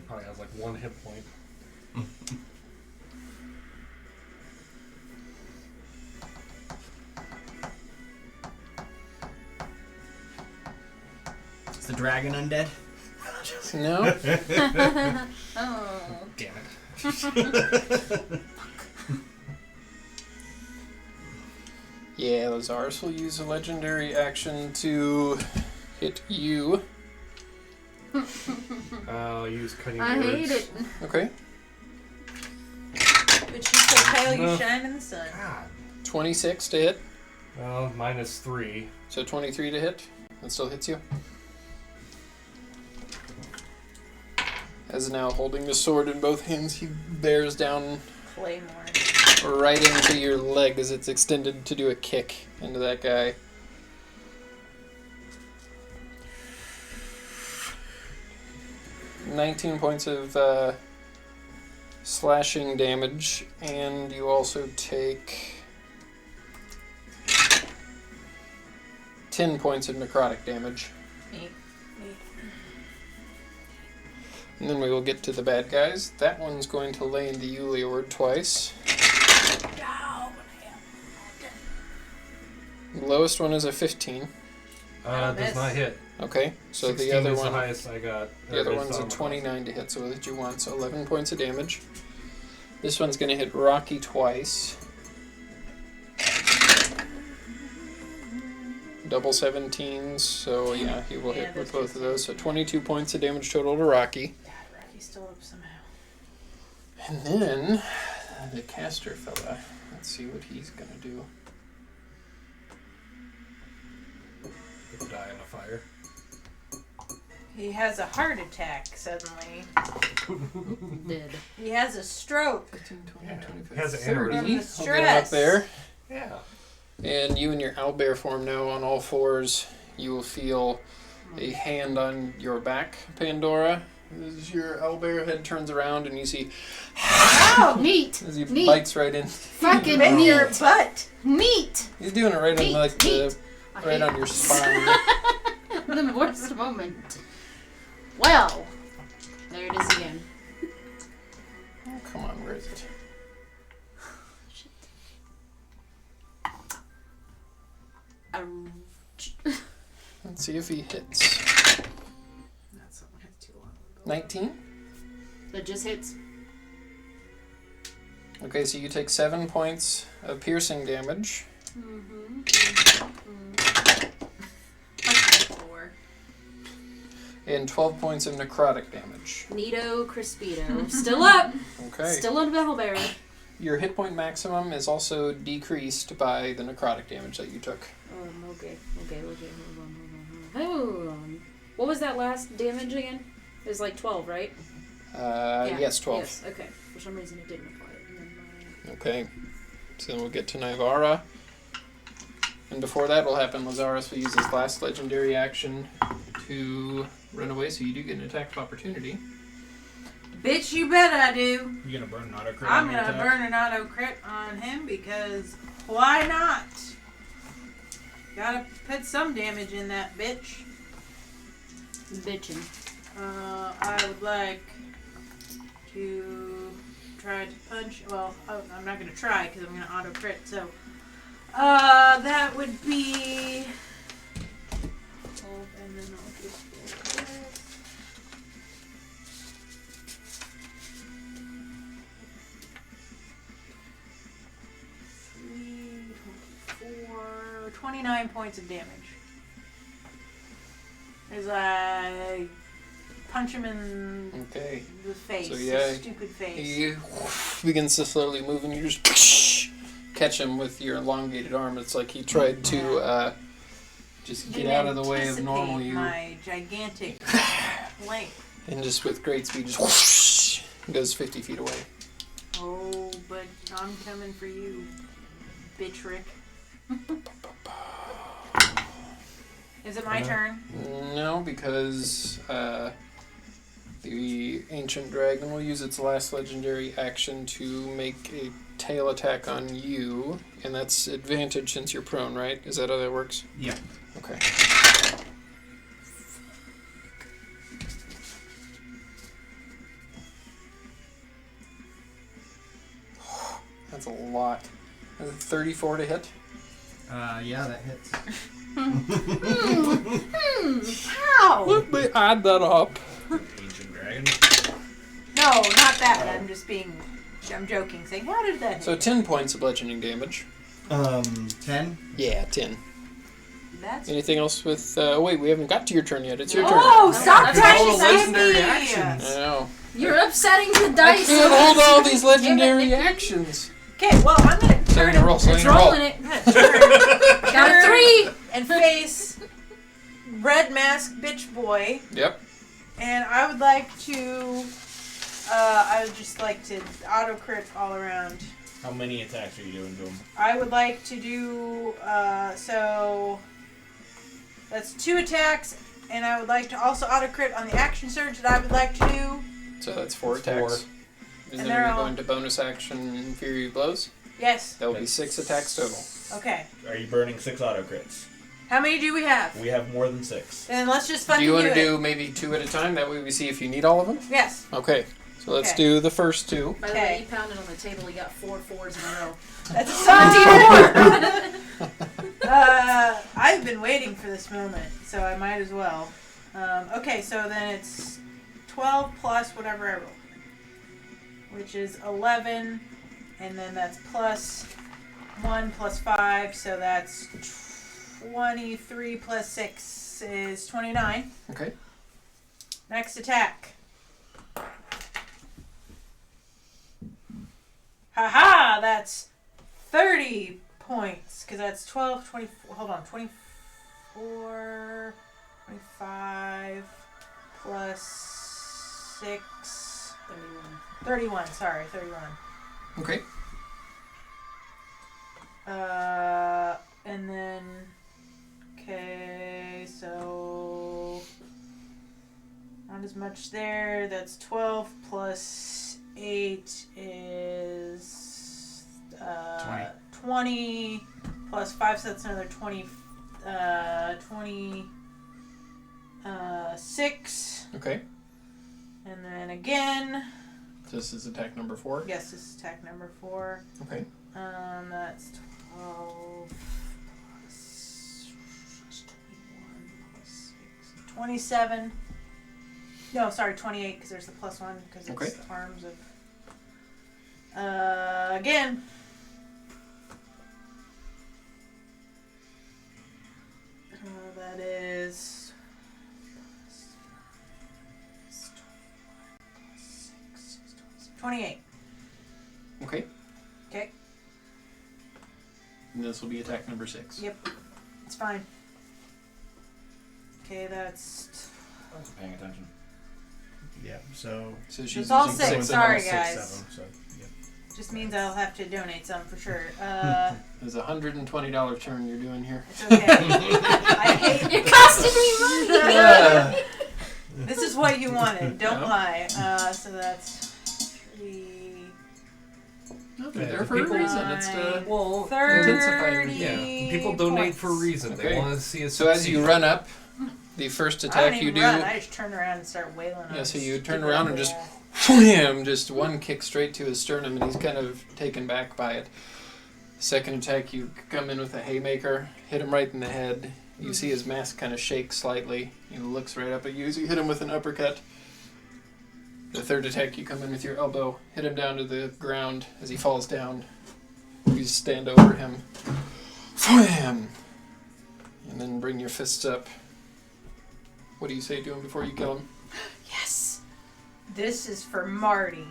Probably has like 1 hit point. Is the dragon undead? No? Oh. Damn it. Yeah, Lazarus will use a legendary action to hit you. I'll use cutting I words. hate it. Okay. But she's so pale you No. shine in the sun. God. 26 to hit. Well, -3. So 23 to hit. That still hits you. As now holding the sword in both hands, he bears down Claymore. right into your leg as it's extended to do a kick into that guy. $19 points of slashing damage, and you also take 10 points of necrotic damage. Me. And then we will get to the bad guys. That one's going to lay into you, Leeward, twice. The lowest one is a 15. That'll Does miss. not hit. Okay, so 16 the other is one, the highest I got. the other Or one's it's a on the 29 to hit, so we'll hit you once. So 11 points of damage. This one's going to hit Rocky twice. Double 17s, so yeah, he will Yeah, hit with those both two of those. So 22 points of damage total to Rocky. God, Rocky's still up somehow. And then the caster fella. Let's see what he's going to do. People die in a fire. He has a heart attack suddenly. Dead. He has a stroke. 15, 20, Yeah. 25, He has an 30. aneurysm. From the I'll get him up stress. there. Yeah. And you in your owlbear form now on all fours, you will feel a hand on your back, Pandora. As your owlbear head turns around and you see Oh! Neat. as he Neat. bites right in. Fucking In your neat. butt! Neat. He's doing it right on Neat, like the neat. I right hate on your spine. the worst moment. Well, there it is again. Oh, come on, where is it? Let's see if he hits. That's too long. 19? That just hits. Okay, so you take 7 points of piercing damage. Four. And 12 points of necrotic damage. Neato Crispito. Still up. Okay. Still on Battleberry. Your hit point maximum is also decreased by the necrotic damage that you took. Okay. Hold on. What was that last damage again? It was like 12, right? Yes, 12. Yes, okay. For some reason it didn't apply it. Okay. So then we'll get to Nivara. And before that will happen, Lazarus will use his last legendary action to run away, so you do get an attack of opportunity. Bitch, you bet I do. You gonna burn an auto crit? I'm on your gonna attack? burn an auto crit on him because why not? Gotta put some damage in that bitch. Bitchin'. I would like to try to punch. Well, I'm not gonna try because I'm gonna auto crit. So, that would be. And then I'll just roll this. Three, 24, 29 points of damage. As I punch him in Okay. the face, So, yeah, his stupid face. He begins to slowly move, and you just catch him with your elongated arm. It's like he tried to just get out of the way of normal Anticipate you. my gigantic length. And just with great speed, just goes 50 feet away. Oh, but I'm coming for you, bitch Rick. Is it my turn? No, because The Ancient Dragon will use its last legendary action to make a tail attack on you, and that's advantage since you're prone, right? Is that how that works? Yeah. Okay. That's a lot. Is it 34 to hit? Yeah, that hits. Ow! Let me add that up. Ancient dragon. No, not that. I'm joking. Saying, how did that hit? So 10 points of bludgeoning damage. 10? Yeah, 10. That's... Anything else with... wait, we haven't got to your turn yet. It's your turn. Oh, stop that's trying all to the save legendary me! actions. I know. You're upsetting the I dice. can't hold all these Damn it, legendary Nikki. actions. Okay, well, I'm gonna So turn you roll, so It's you roll. rolling it. I'm gonna turn Got a 3. and face Red Mask Bitch Boy, Yep. and I would like to. I would just like to auto crit all around. How many attacks are you doing to him? I would like to do so. That's 2 attacks, and I would like to also auto crit on the action surge that I would like to do. So that's 4 That's attacks. 4. And And then they're you're all- going to bonus action Fury Blows. Yes. That will be 6 attacks total. Okay. Are you burning 6 auto crits? How many do we have? We have more than 6. Then let's just Do fucking you want to it. do maybe 2 at a time? That way we see if you need all of them? Yes. Okay. So let's Okay. do the first 2. By the Okay. way, you pounded on the table. You got 4 4s in a row. That's 17 more. I've been waiting for this moment, so I might as well. Okay, so then it's 12 plus whatever I roll, which is 11, and then that's plus 1 plus 5, so that's 23 plus 6 is 29. Okay. Next attack. Haha, that's 30 points, because that's 12, 24, hold on, 24, 25, plus 6, 31, sorry, 31. Okay. And then, okay, so, not as much there, that's 12 plus 8 is, 20 plus 5, so that's another 26. Okay. And then again, This is attack number 4. yes, this is attack number 4. Okay. That's 12 plus 21 plus 6. 27. No, sorry, 28 because there's the plus 1 because it's Okay. the arms of. Again. That is. 28. Okay. Okay. And this will be attack number 6. Yep. It's fine. Okay, that's. I wasn't paying attention. Yeah, so... So she's It's all using 6. 6 Sorry, six, guys. 7, so, yeah. Just means I'll have to donate some for sure. There's a $120 turn you're doing here. It's okay. I hate. You're costing me money. This is what you wanted. Don't Yeah. lie. So that's 3. No, they're Yeah, there for a people- reason. It's to Well, 30. yeah. People donate for a reason. They Okay. want to see us. So as you run up, the first I don't attack even you do, run. I just turn around and start wailing on Yeah, his so you turn stupid around and ugly just- ass. wham, just one kick straight to his sternum, and he's kind of taken back by it. Second attack, you come in with a haymaker, hit him right in the head. You see his mask kind of shake slightly. He looks right up at you as you hit him with an uppercut. The third attack, you come in with your elbow, hit him down to the ground as he falls down. You stand over him, wham, and then bring your fists up. What do you say to him before you kill him? Yes. This is for Marty.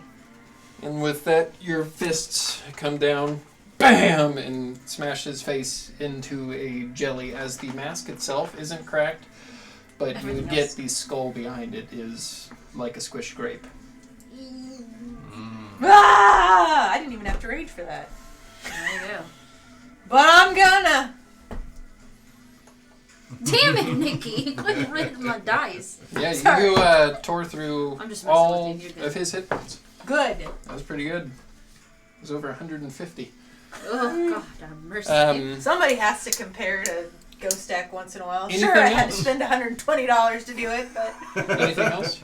And with that, your fists come down, BAM! And smash his face into a jelly as the mask itself isn't cracked, but you Everything would get else. the skull behind it is like a squished grape. Ah! I didn't even have to rage for that. There you go. But I'm gonna. Damn it, Nikki! Quit ripping my dice. Yeah, Sorry. you tore through I'm just messing all with you, you're good. of his hit points. Good. That was pretty good. It was over 150. Oh God, have mercy. Somebody has to compare to Ghost Stack once in a while. Anything Sure, I had to else? spend $120 to do it, but Anything else?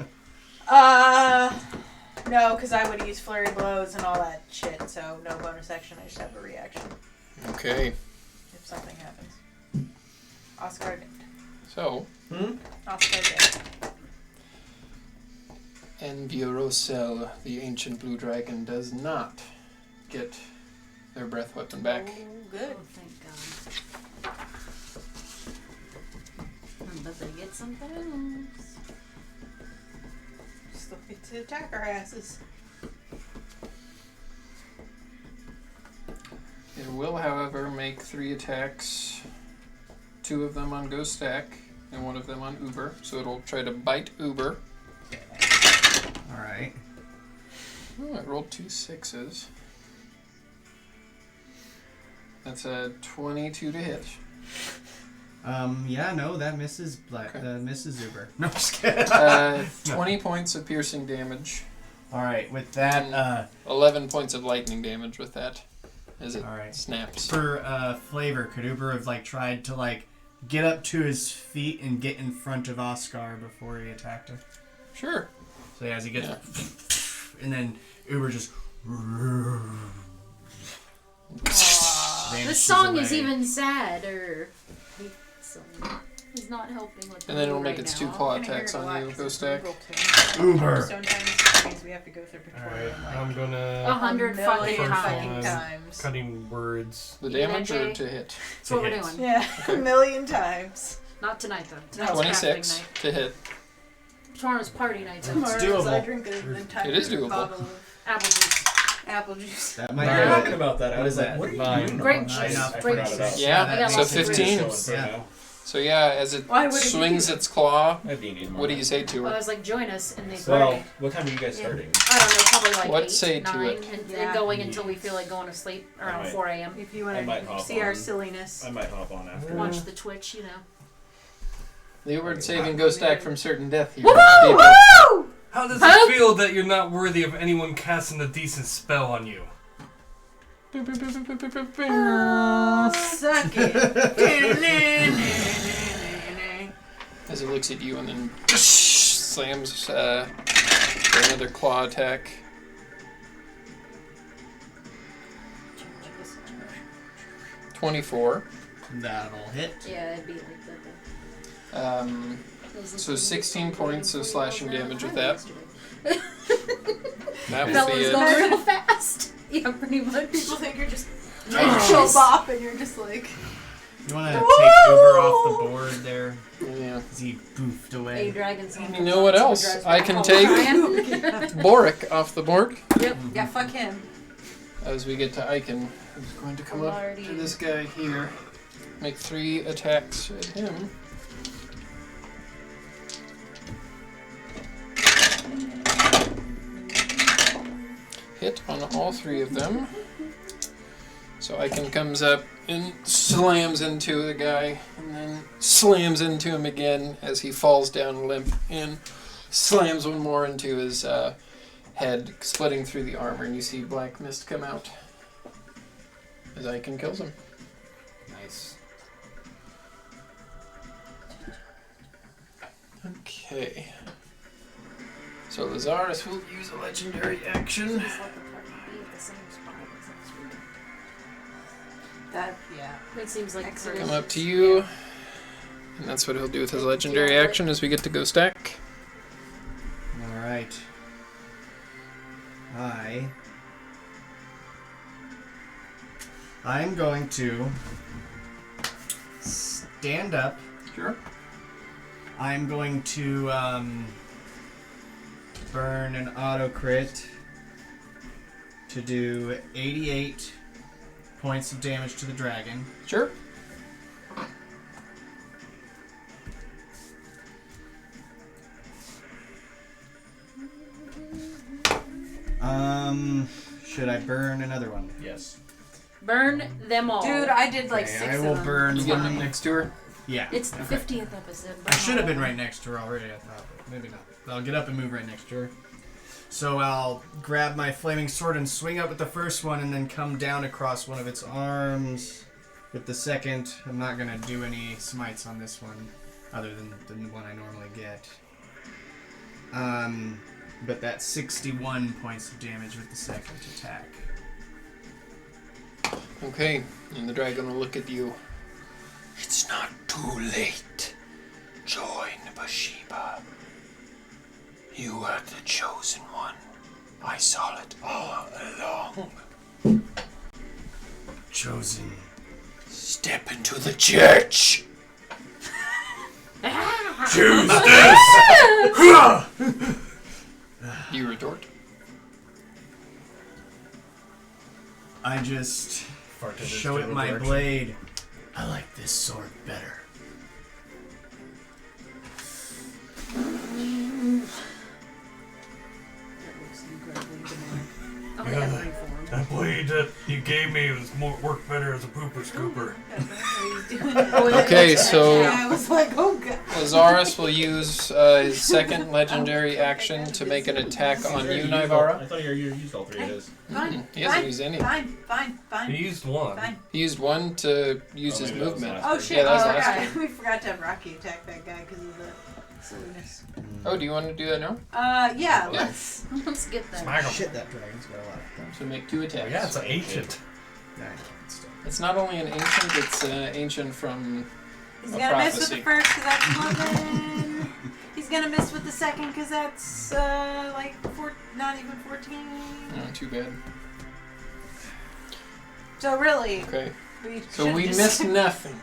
no, because I would use flurry blows and all that shit. So no bonus action. I just have a reaction Okay. if something happens. Oscar did. So, Oscar did. Enviorosel, the ancient blue dragon, does not get their breath weapon back. Oh, good. Oh, thank God. But they get something else. Still get to attack our asses. It will, however, make 3 attacks. 2 of them on Ghost Stack and 1 of them on Uber. So it'll try to bite Uber. Alright. Oh, I rolled 2 6s. That's a 22 to hit. Yeah, no, that misses Okay. misses Uber. No, I'm just kidding. 20 points of piercing damage. Alright, with that, 11 points of lightning damage with that. As it Alright. snaps. for flavor, could Uber have tried to get up to his feet and get in front of Oscar before he attacked him? Sure. So as he gets, Yeah. and then Uber just. This song is even sadder. He's not helping with the And then it'll mood make right its now. 2 claw I'm gonna hear attacks it a lot on you, 'cause Ghost it's Stack. brutal, too. Uber. Sometimes means we have to go through Alright, Victoria I'm gonna 100 fucking million times. times. cutting words. The Yeah, damage or Jay. to hit? That's what we're hit. doing. Yeah, a million times. Not tonight though. Tonight's crafting 26 night. to hit. Tomorrow's party night. So Tomorrow, doable. I drink an entire It is doable. bottle of apple juice. apple juice. That When might you're be talking about that, I What was is like, that? what are you Nine. doing? Grape on juice. this? I Grape forgot juice. about Yeah, I got so lots of 15. Showing right Yeah. now. So yeah, as it Why would it swings do its claw, I do need more. what do you say to Well, I her? was like, join us in the Well, party. what time are you guys Yeah. starting? I don't know, probably like What 8, say to 9, it? and Yeah. going until we feel like going to sleep around Alright. 4 a.m. If you I want might to hop see our on. silliness. I might hop on after. Watch the Twitch, you know. The word saving Ghost Stack from certain death here. Woo! People. How does Huh? it feel that you're not worthy of anyone casting a decent spell on you? Suck it. As it looks at you and then slams for another claw attack. .24. That'll hit. Yeah, it'd be like that. So 16 points of slashing damage with that. That That would be was it. going real fast. Yeah, pretty much. People think you're just Oh. chill bop and you're just like, You want to take Uber off the board there? Yeah. As he boofed A away. dragon song. You know what else? I can take Boric off the board. Yep. yeah, fuck him. As we get to Icon, who's going to come up to this guy here. Make 3 attacks at him. Hit on all 3 of them. So Icon comes up and slams into the guy, and then slams into him again as he falls down limp, and slams one more into his head, splitting through the armor, and you see black mist come out as Icon kills him. Nice. Okay. So Lazarus will use a legendary action. That, yeah. That seems like Excellent. Come up to you, and that's what he'll do with his legendary action as we get to go stack. Alright. I'm going to stand up. Sure. I'm going to burn an auto crit to do 88 points of damage to the dragon. Sure. Should I burn another one? Yes. Burn them all. Dude, I did like Okay, 6 I of will them. burn You get him one. next to her. Yeah. It's the okay. 50th episode. I should have been right next to her already, I thought, but maybe not. I'll get up and move right next to her. So I'll grab my flaming sword and swing up with the first one and then come down across one of its arms with the second. I'm not going to do any smites on this one other than the one I normally get. But that's 61 points of damage with the second attack. Okay, and the dragon will look at you. It's not too late. Join Bathsheba. You are the chosen one. I saw it all along. Chosen. Step into the church. Choose this! You retort. I just Fart in its show it general my direction. blade. I like this sword better. That looks incredibly demonic. Oh, Yeah. yeah, reform. That blade that you gave me was worked better as a pooper scooper. Okay, so I was like, oh god. Lazarus will use his second legendary action to make an attack on you, Nivara. I thought you used all 3 of his. Fine. He hasn't used any. Fine. He used one. Fine. He used one to use Oh, his maybe that was movement. last Oh turn. shit! Yeah, that was oh, last okay. turn. We forgot to have Rocky attack that guy because of the silliness. Oh, do you want to do that now? Yeah. Yeah. Let's. Let's get that. Smack him. Shit, that dragon's got a lot of things. So make 2 attacks. Yeah, it's an ancient. Nah, it's still- It's not only an ancient, it's ancient from He's a gonna miss with the prophecy. first because that's 11. He's gonna miss with the second because that's like not even 14. Not too bad. So really, Okay. So should've we just- missed nothing.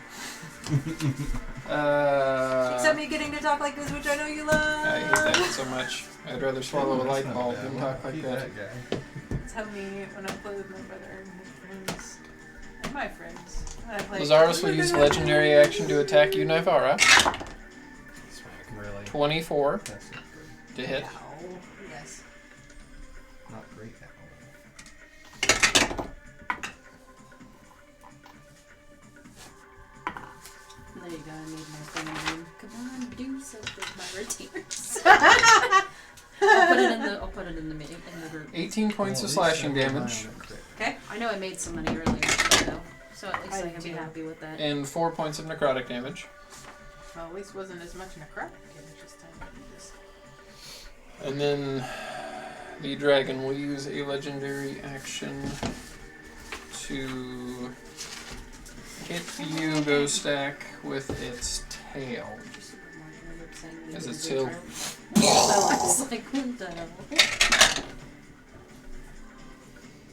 Except me getting to talk like this, which I know you love. I hate that so much. I'd rather swallow a light bulb than talk like that. Tell me when I play with my brother and his friends. And my friends. When I play Lazarus will use legendary action to attack you, Nivara. Really? 24 That's not good. to hit. Ow. Yes. Not great at There you go. I made my thing. Come on, do something, my retainers. I'll put it in the group. 18 points all. of slashing damage Okay. I know I made some money earlier though, so at least I can be do. happy with that. and 4 points of necrotic damage. Well, at least wasn't as much necrotic damage this time. Just- And then the dragon will use a legendary action to hit you, Ghost Stack, with its tail. As its tail. I was like, what the hell?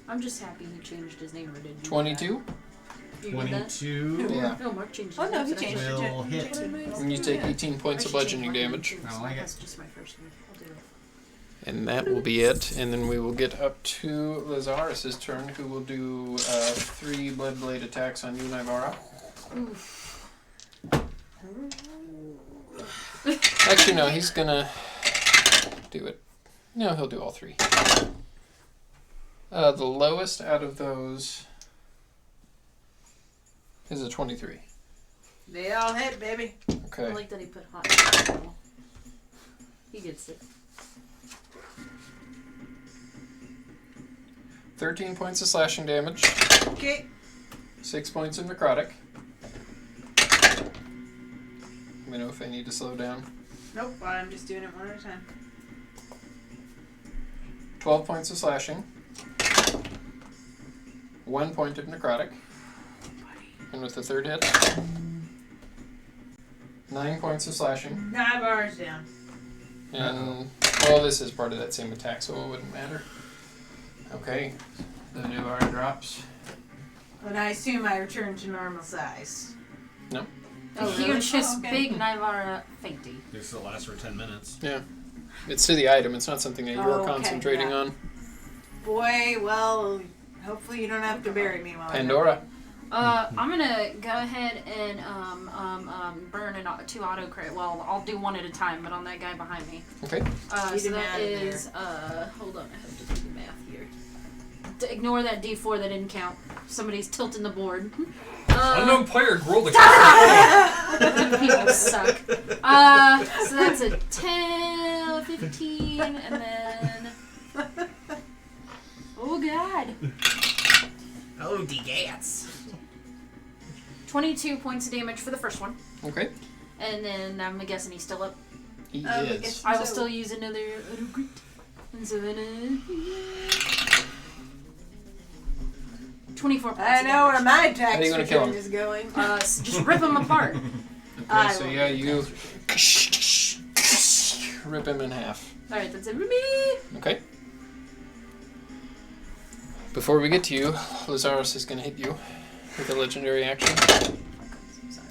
I'm just happy he changed his name or did you? 22. You did that? 22 Yeah. No, Mark changed Oh his no, name. he so changed that's- it. Will hit. And you take 18 points of I should change bludgeoning my name damage. too, I so like it. That's just my first name. I'll do it. And that will be it. And then we will get up to Lazarus' turn, who will do 3 Blood Blade attacks on you, Nivara. Actually, no, he's gonna do it. No, he'll do all 3. The lowest out of those is a 23. They all hit, baby. I Okay. like that he put hot. He gets it. 13 points of slashing damage, Okay. 6 points of necrotic. Let me know if I need to slow down. Nope, I'm just doing it one at a time. 12 points of slashing, 1 point of necrotic, and with the third hit, 9 points of slashing, 9 bars down. and well, this is part of that same attack, so it wouldn't matter. Okay, the Nivara drops. And I assume I return to normal size. Oh, really? huge, just Oh, okay. big Nivara fainty. This will last for 10 minutes. Yeah, it's to the item. It's not something that you're Oh, okay, concentrating yeah. on. Boy, well, hopefully you don't have to bury me while Pandora. I'm gonna go ahead and burn 2 auto crit. Well, I'll do one at a time, but on that guy behind me. Okay. You So do that math in is hold on, I have to do the math here. To ignore that D4 that didn't count. Somebody's tilting the board. Unknown player rolled a People suck. So that's a 10, 15, and then... Oh, God. Oh, D-gats. 22 points of damage for the first one. Okay. And then I'm guessing he's still up. He I is. guess- I will still use another regret. And so then... 24 points I of know where damage. my How are tax you gonna kill return him? is going. Just rip them apart. Okay, so yeah, you rip him in half. Alright, that's it for me. Okay. Before we get to you, Lazarus is going to hit you with a legendary action.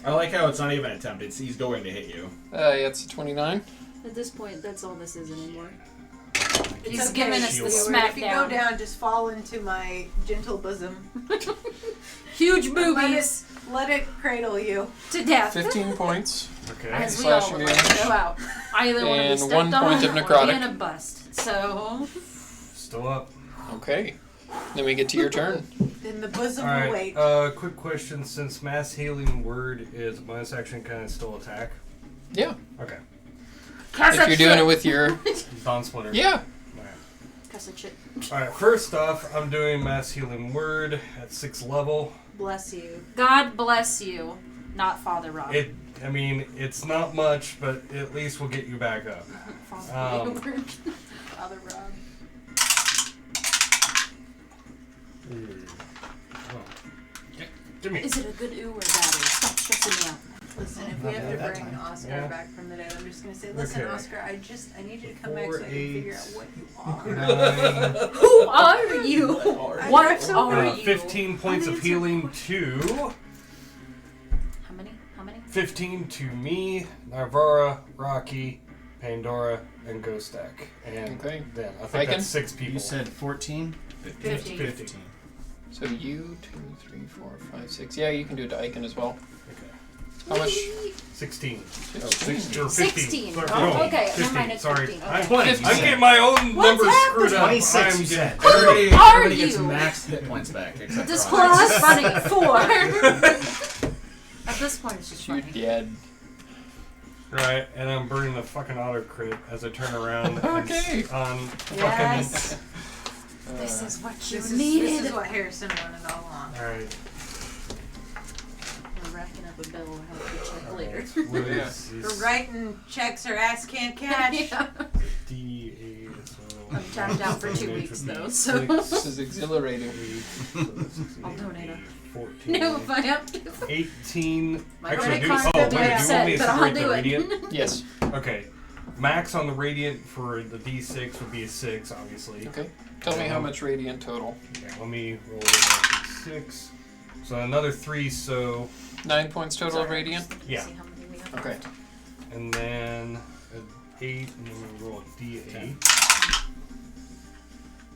I like how it's not even an attempt. He's going to hit you. Yeah, it's a 29. At this point, that's all this is anymore. It's He's okay, giving us the Stewart. If you go smackdown. down, just fall into my gentle bosom. Huge Let boobies let it cradle you. to death. 15 points. Okay. As we all slashing would like to damage. go out. Either one of And these stepped 1 point of on necrotic. and a bust. So, Still up. Okay. Then we get to your turn. Then the bosom All will right. wait. Quick question: since mass healing word is a bonus action, can I still attack? Yeah. Okay. If you're doing it with your... Dawn Splinter. Yeah. Cuss that shit. All right. First off, I'm doing mass healing word at 6th level. Bless you. God bless you, not Father Rob. I mean, it's not much, but at least we'll get you back up. Father Father Rob. Give me. Is it a good ooh or a bad ooh? Stop stressing me out. Listen, if we have to bring Oscar back from the dead, I'm just gonna say, listen, Okay. Oscar, I need you to come back 4, so I can figure out what you are. 9, Who are you? What so are you? 15 points of Answer healing to How many? 15 to me, Narvara, Rocky, Pandora, and Ghostak. And Okay. then I think Icon? that's 6 people. You said 14? 15. 15. So you, 2, 3, 4, 5, 6. Yeah, you can do it to Icon as well. Okay. How much? 16. 16. Or 15. 16. Sorry, Oh, no, okay. 15. Never mind, it's Sorry. 15. I'm, Okay. 20. I'm getting my own What's numbers happening? screwed up. 26, I'm you said. Everybody, are everybody gets you? max hit points back. Except This for plus Onyx. funny. 4. At this point, it's just You're funny. dead. Right, and I'm burning the fucking auto crit as I turn around Okay. on Yes. fucking. This is what you This needed. is what Harrison wanted all along. Alright. We're racking up a bill. We'll have to check later. What Yeah. is For this? writing checks her ass can't cash. Yeah. D8, so I'm tapped out for 2 weeks though, so This is exhilarating. I'll donate a 14. no if I have to. 18. My Actually, credit do, card's oh, gonna wait, be do you upset, want me to but I'll separate the do it. radiant? Yes. Okay. Max on the radiant for the D6 would be a 6, obviously. Okay. Tell me how much radiant total. Okay, let me roll a 6. So another 3, so. 9 points total of Sorry, radiant? just Yeah. see how many we have Okay. left. And then an 8, and then we roll a D8.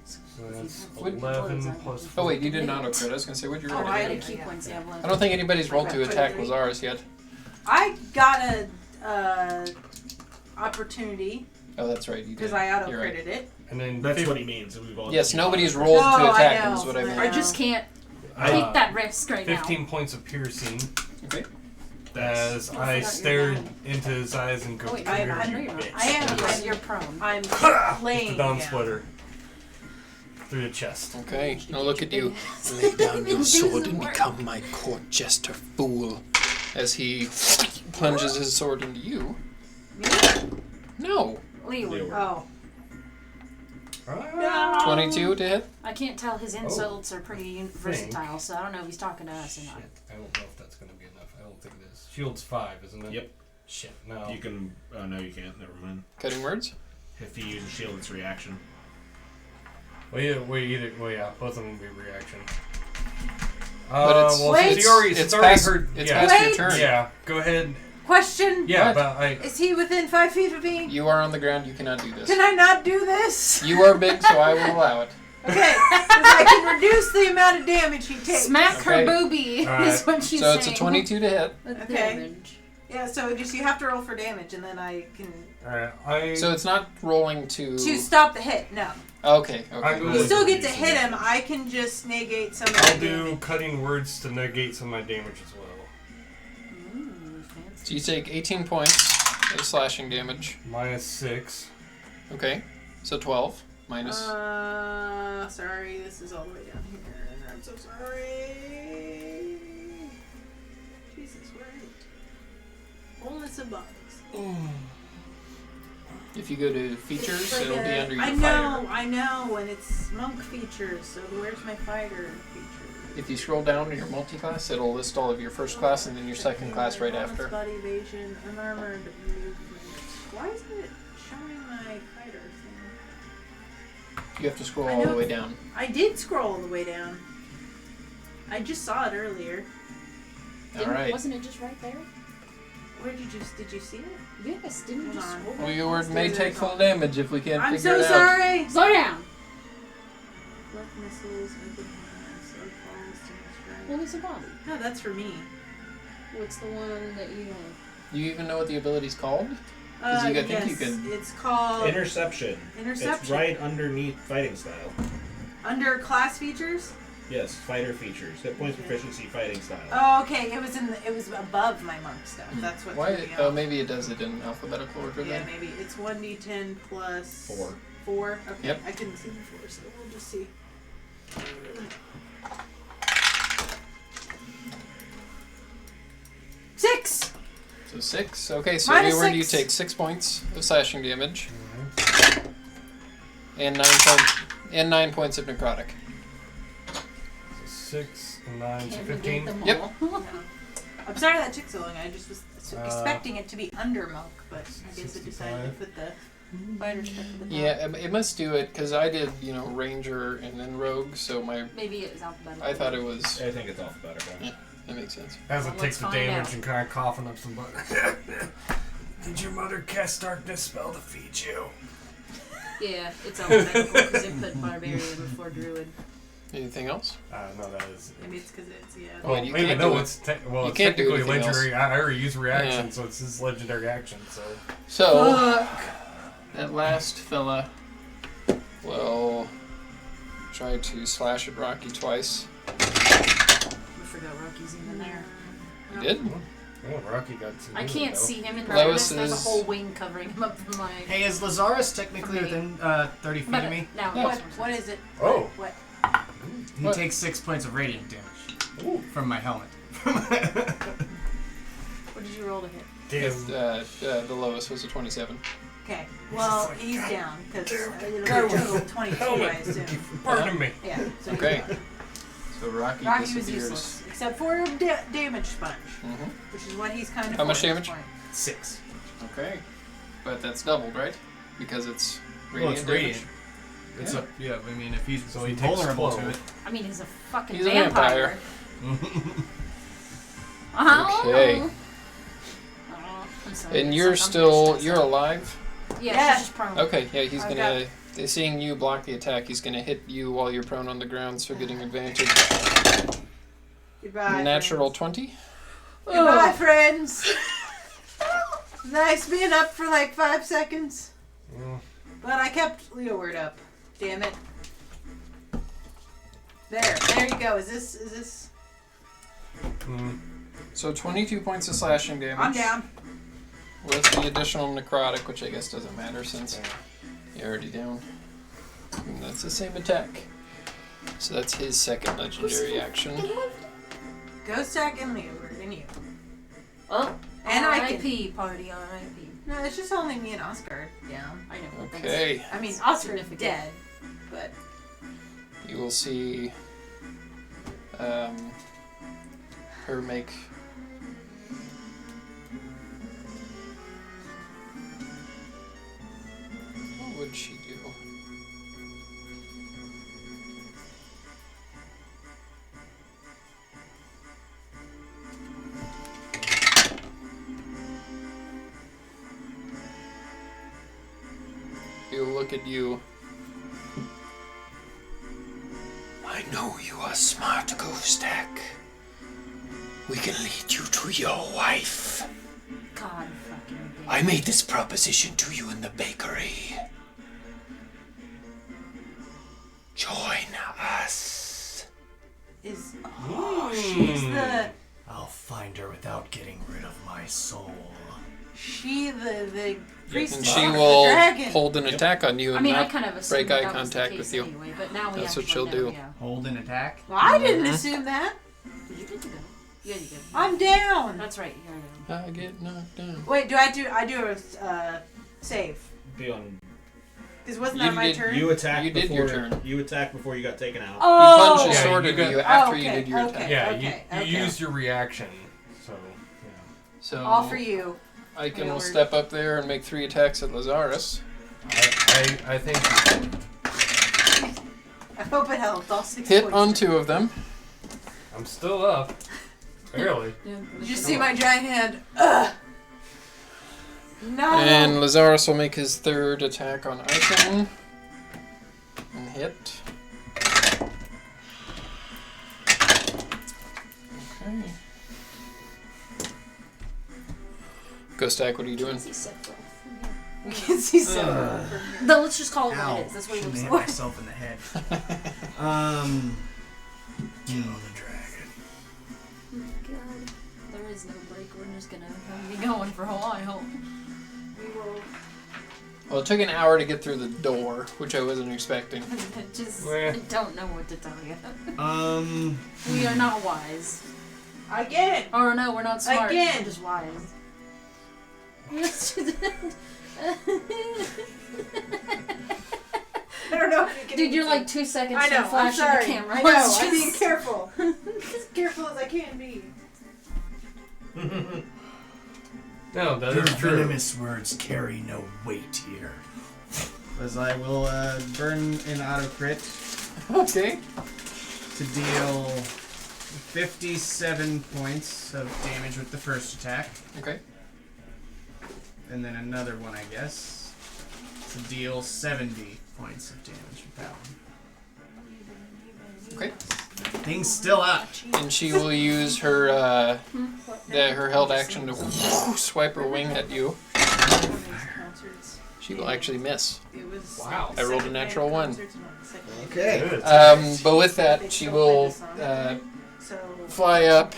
So that's Would- 11 plus 4. Oh wait, you did not auto crit. I was gonna say, what'd you roll? Oh, How I many did. key points do you have left? I don't think anybody's rolled to Like attack 23. Lazarus yet. I got a opportunity Oh, that's right. You because did. I auto You're right. critted it. And then That's 50 what he means. We've all Yes, nobody's rolled No, to I attack him. know. Is what I meant. I just can't uh, take that risk right 15 points of piercing Okay. as I I forgot stared you're down. into his eyes and go, now. Oh wait, "Come I here, know you you're not. bitch." I am. Yes, you're prone. I'm With laying the Dawn down. Splitter through the chest. Okay. Now look at you. Lay Lay down your This sword doesn't and work. become my court jester, fool. As he plunges his sword into you. No. Leeward. Oh. 22 to hit. I can't tell. His insults are pretty versatile, so I don't know if he's talking to us or not. Shit, I don't know if that's going to be enough. I don't think it is. Shield's 5, isn't it? Yep. Shit, no. You can. No, you can't. Never mind. Cutting words. If you use a shield, it's reaction. Well, yeah, both of them will be reaction. But it's- well, Wait. since you already, It's it's already past, heard. it's Yeah, past your Wait. turn. yeah. Go ahead. Question. Yeah, What? but I. Is he within 5 feet of me? You are on the ground. You cannot do this. Can I not do this? You are big, so I will allow it. Okay. 'Cause I can reduce the amount of damage he takes. Smack Okay. her boobie All right. is what she's So saying. it's a 22 to hit. With Okay. damage. Yeah, so just you have to roll for damage, and then I can Alright, So it's not rolling to stop the hit. No. Okay. You still get to hit him. I can just negate some of I'll the do damage. cutting words to negate some of my damage as well. Ooh, fancy. So you take 18 points of slashing damage. Minus 6. Okay. So 12 minus. Sorry, this is all the way down here. I'm so sorry. Jesus, right. Wholeness of bodies. If you go to features, it'll be under your I fighter. know, and it's monk features, so where's my fighter feature? If you scroll down to your multi-class, it'll list all of your first class and then your second class right Wholeness, after. Body evasion, unarmored movement. Why isn't it showing my fighter thing? You have to scroll all the way down. I did scroll all the way down. I just saw it earlier. Alright. Wasn't it just right there? Where did you see it? Yes, didn't you Hold just on. scroll? Well, your word may take full damage if we can't I'm figure so it out. sorry. Slow down! Left missiles, open hands, so falls to strike. Wholeness of body. No, that's for me. What's the one that you have? Do you even know what the ability's called? 'Cause you think you could- It's called Interception. Interception. It's right underneath fighting style. Under class features. Yes, fighter features. Hit points, proficiency, fighting style. Oh, okay. It was above my monk stuff. That's what. Why? threw me Oh, off. maybe it does it in alphabetical order Yeah, then. maybe it's 1d10 plus 4. 4. Okay. Yep. I couldn't see before, so we'll just see. Six. So 6. Okay, so Minus Leeward, you 6. take 6 points of slashing damage. And 9 points of necrotic. So 6 and 9, so Can't 15. negate them Yep. all. No. I'm sorry that took so long. I just was expecting it to be under monk, but I guess I decided to put the fighter stuff at the top. Yeah, it must do it because I did, ranger and then rogue, so Maybe it was alphabetical. I thought it was. I think it's alphabetical. Yeah, that makes sense. As Well, it takes let's the find damage out. and kind of coughing up some blood. Did your mother cast darkness spell to feed you? Yeah, it's alphabetical because they put barbarian before druid. Anything else? No, that is. Maybe it's because it's Well, Well, you maybe can't no, do it. it's You it's can't do technically anything else. legendary. I already use reaction, Yeah. so it's his legendary action. So So, that last fella will try to slash at Rocky twice. I forgot Rocky's even there. You did? oh, Rocky got some. I can't though. see him in Lois darkness. There's a is- whole wing covering him up from my. Hey, is Lazarus technically For me. within 30 feet of me? Now, No. What is it? Oh. What? He What? takes 6 points of radiant damage Ooh. from my helmet. What did you roll to hit? Damn. The lowest was a 27. Okay. Well, like, he's God down because damn it'll roll 22, I assume. Pardon me. Yeah. So Okay. So Rocky, Rocky was disappears. useless, except for damage sponge, Mhm. which is what he's kind of. How much for at this damage? point. 6. Okay. But that's doubled, right? Because it's Well, radiant it's damage. radiant. It's Yeah. up. Yeah, I mean, if he's So he takes vulnerable 12. to it. I mean, he's a fucking He's a vampire. Okay. I'm sorry. And It's you're like I'm still, just- you're alive? Yeah, Yeah. she's just prone. Okay, yeah, he's I've gonna, seeing you block the attack, he's gonna hit you while you're prone on the ground, so getting advantage. Goodbye. Natural Friends. 20? Goodbye, friends. Nice being up for like 5 seconds, but I kept Leeward up. Damn it. There you go. Is this? So 22 points of slashing damage. I'm down. With the additional necrotic, which I guess doesn't matter since you're already down. And that's the same attack. So that's his second legendary action. Ghost Tag and Leeward and you. Oh, And I R.I.P. party, R.I.P. No, it's just only me and Oscar down. I know. but Okay. I mean, Oscar's Significant. dead, but You will see her make what would she do? He'll look at you. I know you are smart, Ghostak. We can lead you to your wife. God fucking game. I made this proposition to you in the bakery. Join us. She's the I'll find her without getting rid of my soul. the priestess And she of the will dragon. hold an attack on you I and mean, I not kind of assumed break eye that was the contact case with you. anyway, but now we That's what actually she'll know, do. Yeah. Hold an attack. Well, I didn't Mhm. assume that. You get to go. Yeah, you did. I'm down. That's right. You're down. I get knocked down. Wait, do I do a save? Be on. Because wasn't You that my did- turn? You attack. You did before, your turn. You attack before you got taken out. He Oh. punched his Yeah, sword you into got- you after okay, you did your okay. attack. Yeah, okay. you used your reaction, so yeah. So All for you. Icon will Hayward. step up there and make 3 attacks at Lazarus. I think I hope it helped. All 6 Hit points. on 2 of them. I'm still up. Barely. Did you see my giant hand? Ugh. No. And Lazarus will make his 3rd attack on Icon. And hit. Okay. Ghost Stack, what are you doing? We can see some. No, let's just call it Ow. what it is. That's what it Shouldn't looks hit like. myself in the head. Kill the dragon. God, there is no break. We're just gonna be going for a while. We will. Well, it took an hour to get through the door, which I wasn't expecting. Just Meh. don't know what to tell you. Um, We are not wise. Again. Or no, we're not smart. Again. We're just wise. I don't know if you can. Dude, you're see. like 2 seconds I know. from I'm flashing sorry. the camera. I know. It's I'm being just- careful. As careful as I can be. No, that your is true. venomous words carry no weight here. As I will burn an auto crit Okay. to deal 57 points of damage with the first attack, Okay. and then another one, I guess, to deal 70 points of damage with that one. Okay. Thing's still up. And she will use her her held action to swipe her wing at you. She will actually miss. Wow. I rolled a natural 1. Okay. Good. But with that, she will fly up.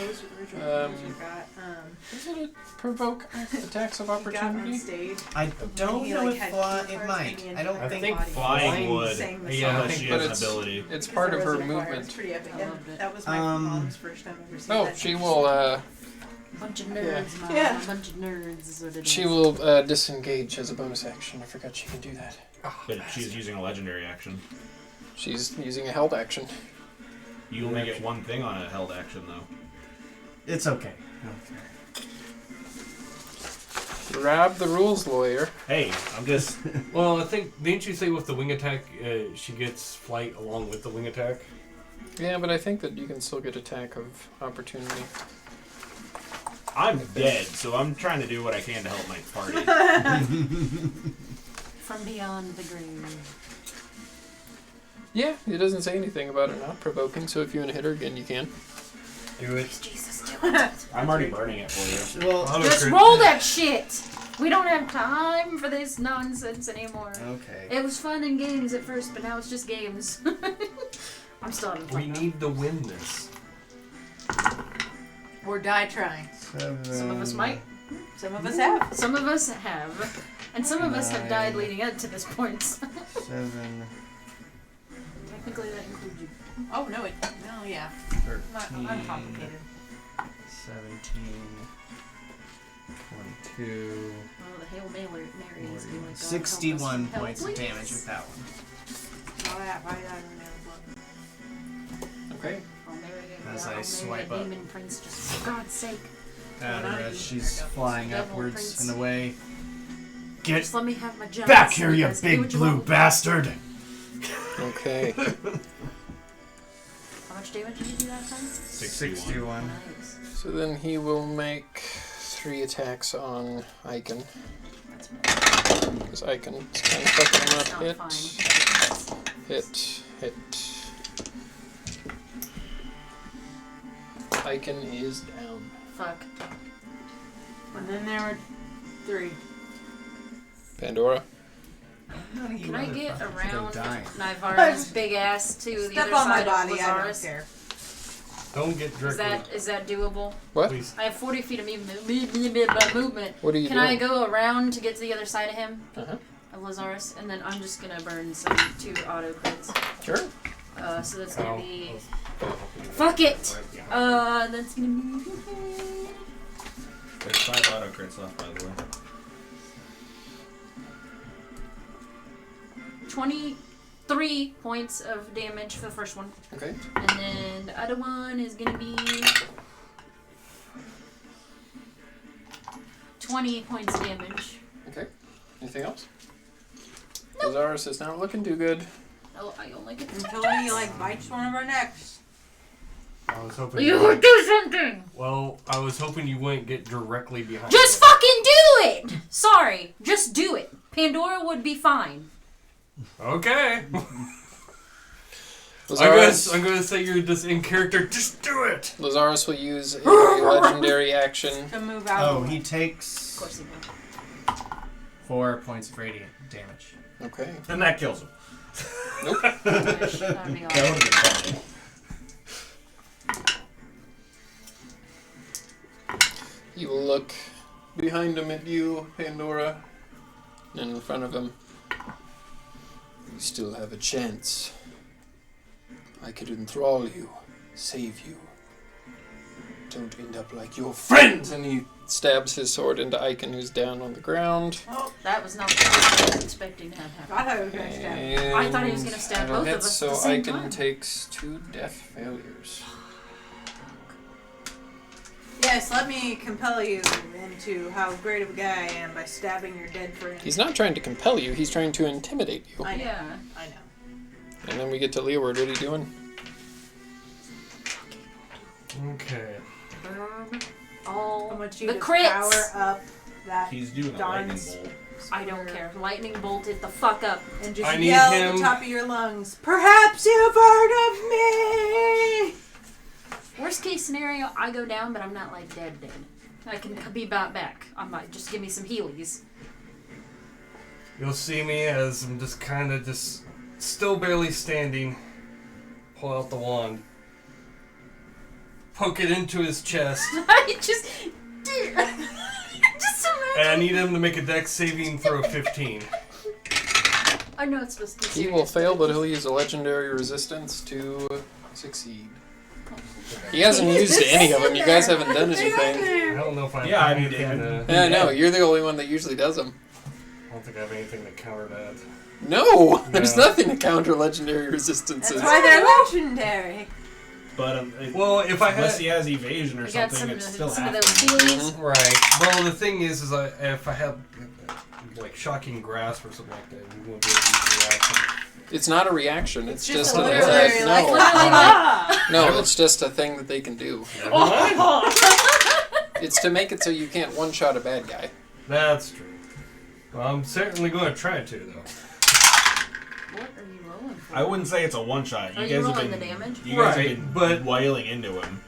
Is it a provoke attacks of opportunity? I don't know if it might. I don't I think. think Flying would. Yeah, I Unless think- she but has an it's- ability. It's part of her movement. Pretty epic. I loved it. That was my mom's first time ever seeing Oh, that. she will. Bunch of nerds, Mom. Yeah. A bunch of nerds is what it is. She will disengage as a bonus action. I forgot she can do that. But she's using a legendary action. She's using a held action. You only get one thing on a held action, though. It's okay. Grab the rules, lawyer. Hey, I'm just. Well, I think didn't you say with the wing attack, she gets flight along with the wing attack? Yeah, but I think that you can still get attack of opportunity. I'm dead, so I'm trying to do what I can to help my party. From beyond the grave. Yeah, it doesn't say anything about it not provoking, so if you want to hit her again, you can. Do it. Jesus, do it. I'm already burning it for you. Well, Just roll that shit. We don't have time for this nonsense anymore. okay. It was fun in games at first, but now it's just games. I'm still having We fun. need to win this. Or die trying. Some of us might. Some of us have. Some of us have. And some of us have died leading up to this point. 7. Technically, that includes you. Oh no, yeah. 13, Not uncomplicated. 17, 22, Oh, the Hail Mary is doing like 61 points of damage with that one. Oh, yeah, I died on the Okay. As I swipe up. Demon Prince, just for God's sake. At her as she's flying Devil upwards Prince. and away. Get Just let me have my job. back here, you guys do big what you blue want. bastard! Okay. How much damage did you do that time? 61. Nice. So then he will make 3 attacks on Icon. That's Because Icon is kind of fucking him not up. Hit, fine. hit, hit. Icon is down. Fuck. And then there were 3. Pandora. Can I get around dying. Nivara's big ass to the Step other on my side body, of I don't Lazarus? care. Don't get directly. Is that doable? What? Please. I have 40 feet of movement. What are you Can doing? I go around to get to the other side of him? Uh-huh. Of Lazarus? And then I'm just gonna burn some 2 auto crits. Sure. So that's gonna be... Oh. Fuck it! Right behind. That's gonna be... There's 5 auto crits left, by the way. 23 points of damage for the first one. Okay. And then the other one is gonna be 20 points damage. Okay. Anything else? Lazarus is not looking too good. Oh, I only get Until he like bites one of our necks. I was hoping. You would do something! Well, I was hoping you wouldn't get directly behind. Just me. fucking do it! Sorry, just do it. Pandora would be fine. Okay. Lazarus, I'm gonna say you're just in character. Just do it. Lazarus will use a legendary action. To move out. Oh, he Of takes course he will. 4 points of radiant damage. Okay. And that kills him. Nope. I wish. That would be That awesome. would have been funny. He will look behind him at you, Pandora, and in front of him. You still have a chance. I could enthrall you, save you. Don't end up like your friends. And he stabs his sword into Icon, who's down on the ground. Oh, that was not what I was expecting to have happen. I thought it was gonna stab. And I thought he was gonna stab that'll both of hit, us so at the same Icon time. takes 2 death failures. Yes, let me compel you into how great of a guy I am by stabbing your dead friend. He's not trying to compel you, he's trying to intimidate you. I know. Yeah. I know. And then we get to Leeward. What are you doing? Okay. Burn I all want you the to crits. power up that He's doing a lightning Don's bolt. I don't care. Lightning bolted the fuck up. and just I need yell at him- the top of your lungs. Perhaps you've heard of me. Worst case scenario, I go down, but I'm not like dead. I can be brought back. I might just give me some healies. You'll see me as I'm just kind of just still barely standing. Pull out the wand. Poke it into his chest. I just imagine. And I need him to make a dex saving throw of 15. I know it's supposed to be He serious. will fail, but he'll use a legendary resistance to succeed. He hasn't used any of them. You guys haven't done anything. I don't know if I Yeah, have I mean, anything yeah. to... Yeah, no, you're the only one that usually does them. I don't think I have anything to counter that. No, there's No. nothing to counter legendary resistances. That's why they're legendary. But Well, if I unless had... he has evasion or You got something, some, it's still some of those happening. healies. Right. Well, the thing is if I had like shocking grasp or something like that, you wouldn't be able to use the reaction. It's not a reaction. It's just a literary, thing. like, No, it's just a thing that they can do. Oh, It's to make it so you can't one-shot a bad guy. That's true. Well, I'm certainly going to try to, though. what are you rolling for? I wouldn't say it's a one shot. Are You you guys have rolling been the damage? You guys Right, have been but- wailing into him.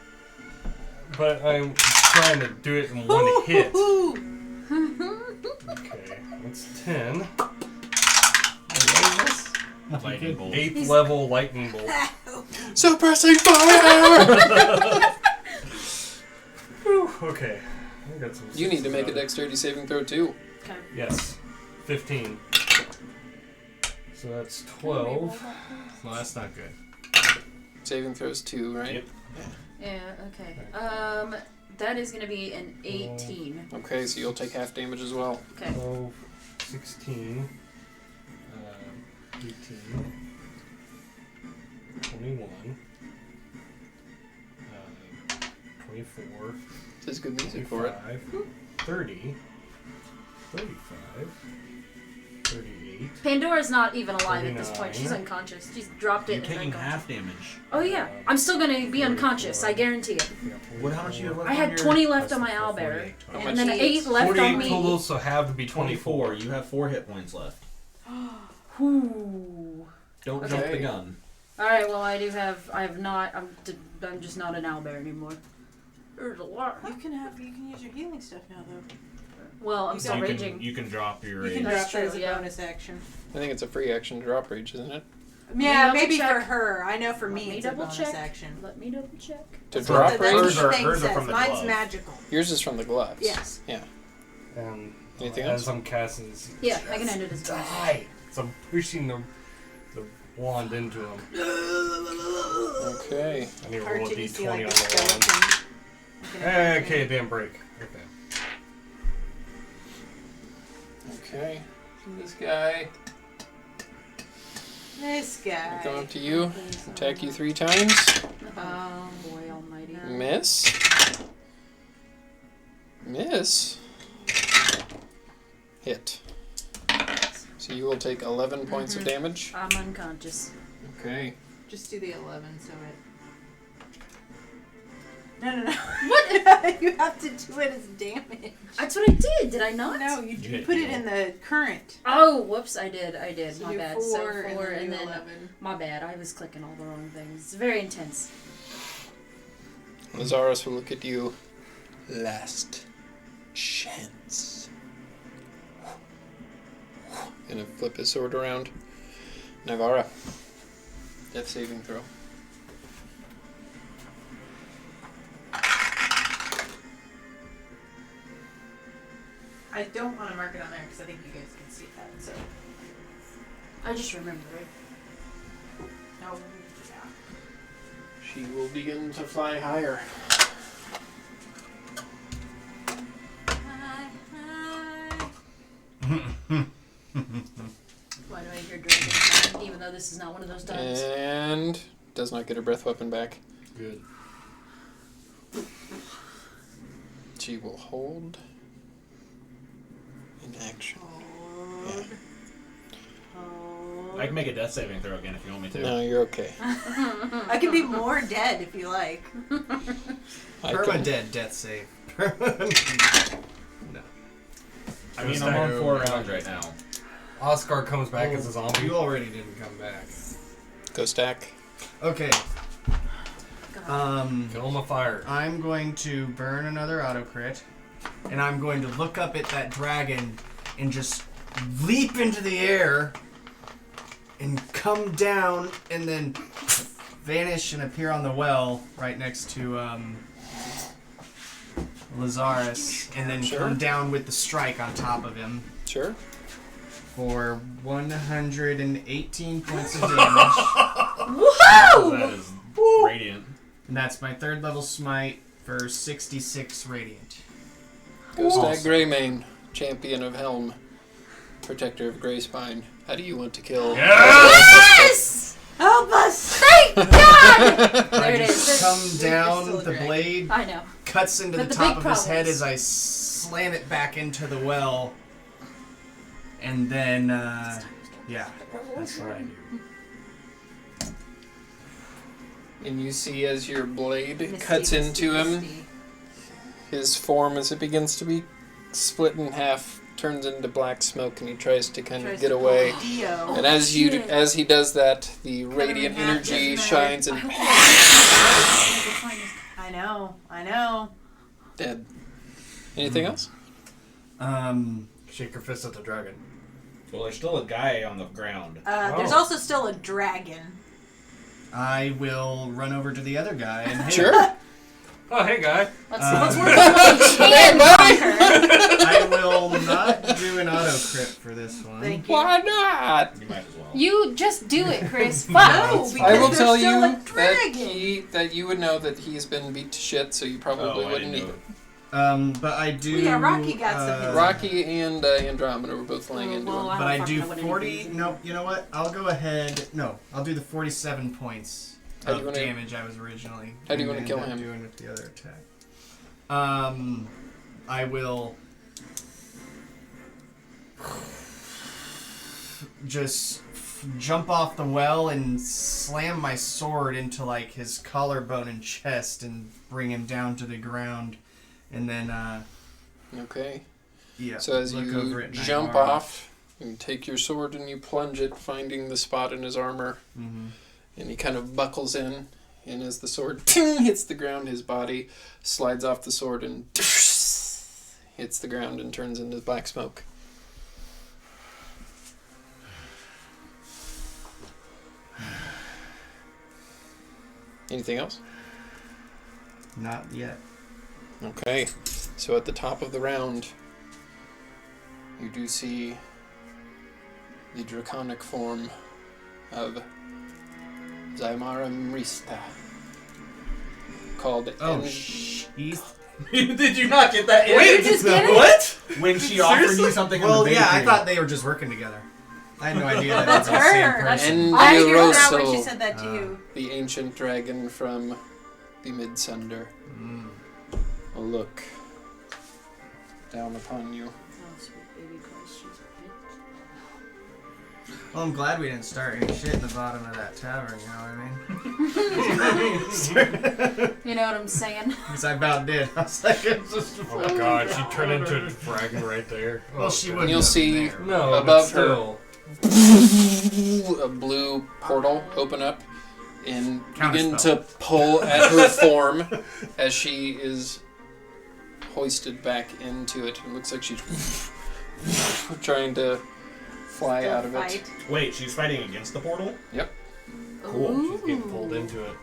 But I'm trying to do it in one hit. Okay, that's 10. Lightning bolt. 8th level lightning bolt. Suppressing fire! Whew, okay. I got some You need to make a sixes dexterity saving throw too. Okay. out of it. Yes. 15. So that's 12. Well, that's not good. Saving throws 2, right? Yep. Yeah, okay. That is gonna be an 18. Okay, so you'll take half damage as well. Okay. 12, 16, 18, 21, 24, There's good music for it. 25, 30, 35, 38. Pandora's not even alive at this point. 39. She's unconscious. She's dropped it. You're and taking unconscious. half damage. Oh yeah, I'm still gonna be unconscious. I guarantee it. What? How much do you have left? I on had your... 20 left on my owlbearer, How and much? then 8 left 48 on me. total, so have to be 24. 24. You have 4 hit points left. Ooh. Don't Okay. jump the gun. All right. Well, I have not. I'm just not an owlbear anymore. There's a lot. You can use your healing stuff now though. Well, I'm You still can- raging. You can drop your You can rage. That's drop that as true, a yeah. bonus action. I think it's a free action to drop rage, isn't it? Yeah, double maybe check. for her. I know for Let me me it's a double bonus check. action. Let me double check. To That's drop what the rage? thing Hers are says. from the Mine's glove. magical. Yours is from the gloves. Yes. Yeah. And Anything as else? I'm casting this, Yeah, I can end it as a bonus. die. So I'm pushing the wand into him. Okay. I need to Or roll a did you see d20 like on a the wand. skeleton? Okay, it didn't break. Okay. Okay. This guy This guy. come up to you, attack you 3 times. Oh, boy almighty. Miss. Miss. Hit. So you will take 11 points of damage. I'm unconscious. Okay. Just do the 11 so it. No. What? You have to do it as damage. That's what I did. Did I not? No, you You hit put it heal. in the current. Oh, whoops! I did. So My do bad. 4 So and 4, then and do then 11. my bad. I was clicking all the wrong things. It's very intense. Lazarus will look at you. Last chance. Gonna flip his sword around. Navara. Death saving throw. I don't want to mark it on there because I think you guys can see that. So I just remembered it. no. She will begin to fly higher. Why do I hear dragon sound, even though this is not one of those times? And does not get her breath weapon back. Good. She will hold in action. Hold. Hold. I can make a death saving throw again if you want me to. No, you're okay. I can be more dead if you like. I can- Perma-dead death save. No. I mean, I'm on 4 rounds right now. Oscar comes back as a zombie. You already didn't come back. Go stack. Okay. Kill him with fire. I'm going to burn another auto crit, and I'm going to look up at that dragon and just leap into the air and come down and then vanish and appear on the well right next to Lazarus, and then Sure. come down with the strike on top of him Sure. for 118 points of damage. That is radiant. And that's my 3rd level smite for 66 radiant. Go stack Greymane, champion of Helm, protector of Greyspine. How do you want to kill? Yes! Help us! Thank God! There I it just is. come Still down, a the dragon. blade I know. cuts into But the the top big of his head problem as I slam it back into the well. And then, yeah, that's what I do. And you see as your blade Misty, cuts misty, into him, misty. his form, as it begins to be split in half, turns into black smoke, and he tries to kind of Tries get to away. pull a Dio. And as shit. as he does that, the radiant half, energy doesn't shines I and I know. dead. Anything else? Shake your fist at the dragon. Well, there's still a guy on the ground. There's Oh. also still a dragon. I will run over to the other guy and hit Sure. him. Oh, hey, guy. Let's work on what we can conquer. I will not do an auto crit for this one. Thank you. Why not? You might as well. You just do it, Chris. Fuck. No, because I will there's tell still you a dragon. that you would know that he's been beat to shit, so you probably Oh, I wouldn't didn't either. know. But I do. Yeah, Rocky got some hits. Rocky and Andromeda were both laying into Well, him. But I don't do fucking know what 40. anything is. No, you know what? I'll go ahead. No, I'll do the 47 points How do of you wanna- damage I was originally. how do you going wanna to kill him? Doing with the other attack. I will just jump off the well and slam my sword into like his collarbone and chest and bring him down to the ground, and then Okay. yeah. So as look you over at jump Nightmare. off, you take your sword and you plunge it, finding the spot in his armor, Mhm. and he kind of buckles in. And as the sword ting, hits the ground, his body slides off the sword, and hits the ground and turns into black smoke. Anything else? Not yet. Okay, so at the top of the round, you do see the draconic form of Zaimara Mrista, called Did you not get that? Did you just get it? What? When she offered you something in the Well, bakery. yeah, I thought they were just working together. I had no idea that That's it was the same her. person. I hear that when she Endiroso, said that to you. the ancient dragon from the Midsunder, will look down upon you. Oh, sweet baby Christ, she's Well, I'm glad we didn't start any shit in the bottom of that tavern, you know what I mean? You know what I'm saying? Because I about did. I was like, it's just Oh my god, she turned into a dragon right there. well, she God. wouldn't. You'll have see been there. No, but above her still. a blue portal open up and begin Counterspell. to pull at her form as she is hoisted back into it. It looks like she's trying to fly out of it. Fight. Wait, she's fighting against the portal? Cool. She's getting pulled into it.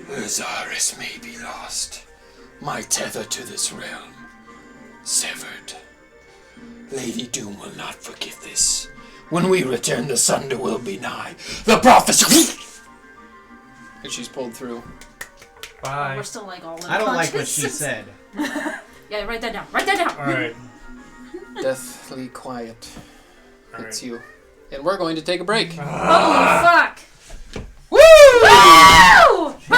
Azaris may be lost. My tether to this realm severed. Lady Doom will not forgive this. When we return, the Sunder will be nigh. The prophecy. And she's pulled through. Bye. We're still like all in I don't like what she conscious. said. Yeah, write that down. Write that down. Alright. Deathly quiet Alright. hits you. And we're going to take a break. Holy fuck! Woo! Woo!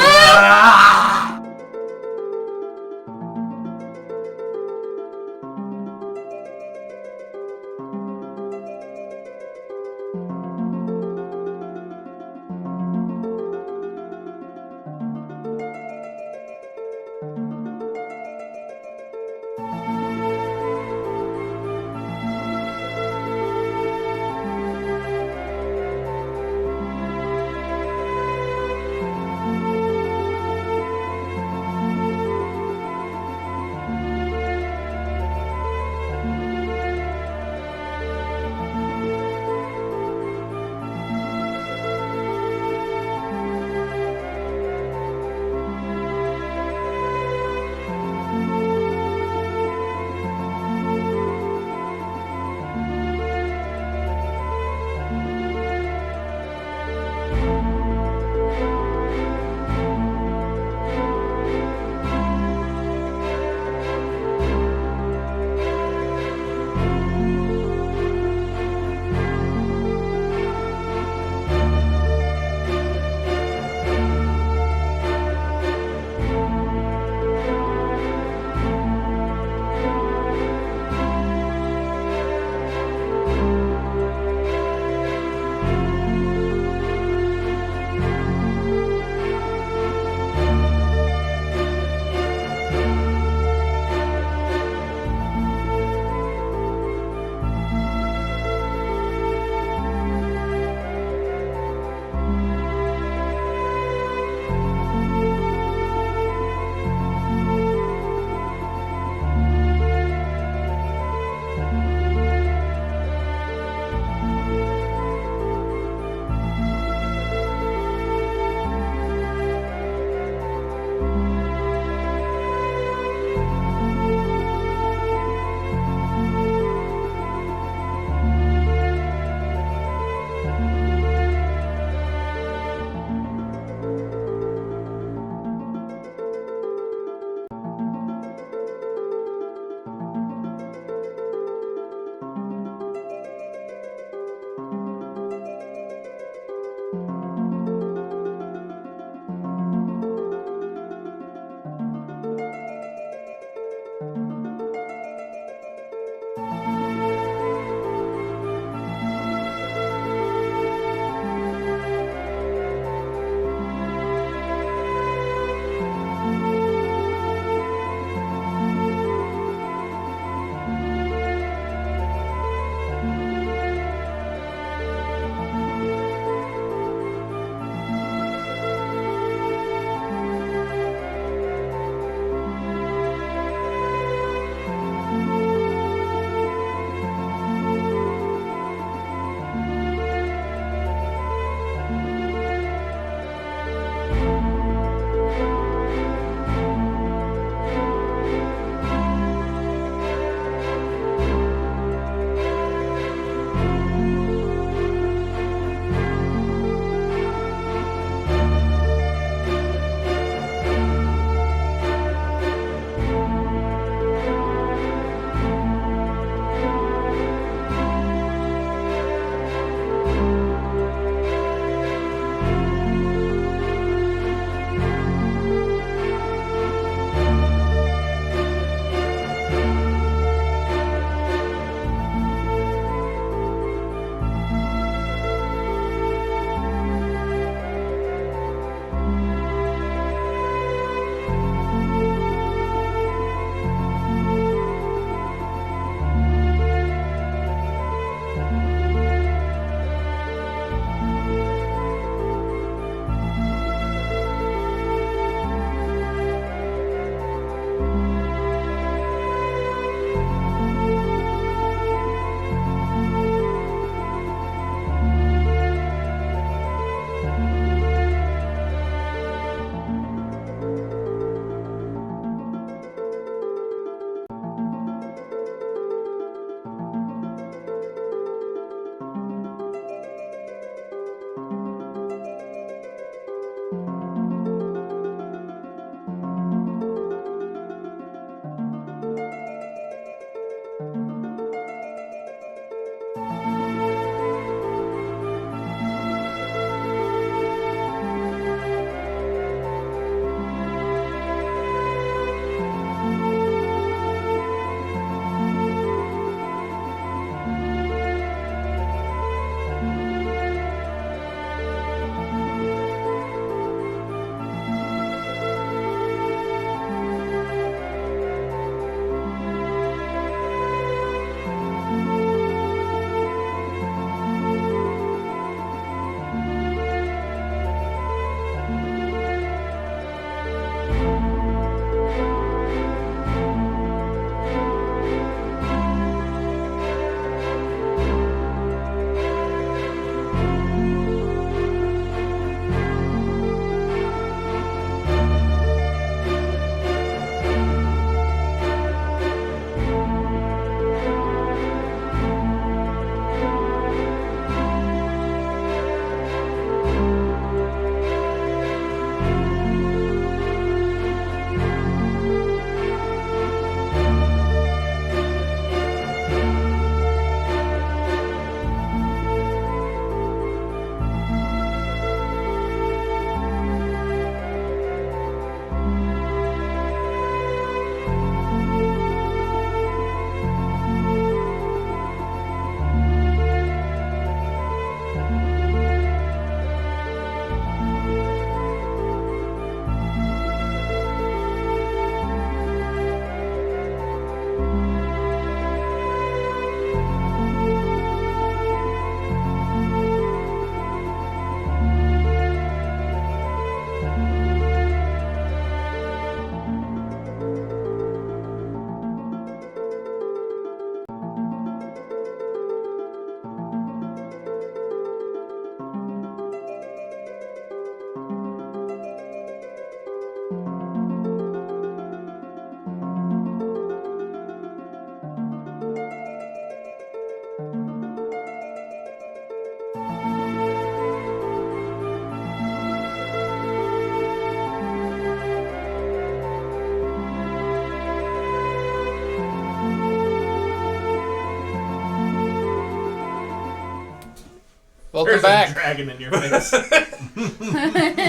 Welcome There's back. a dragon in your face.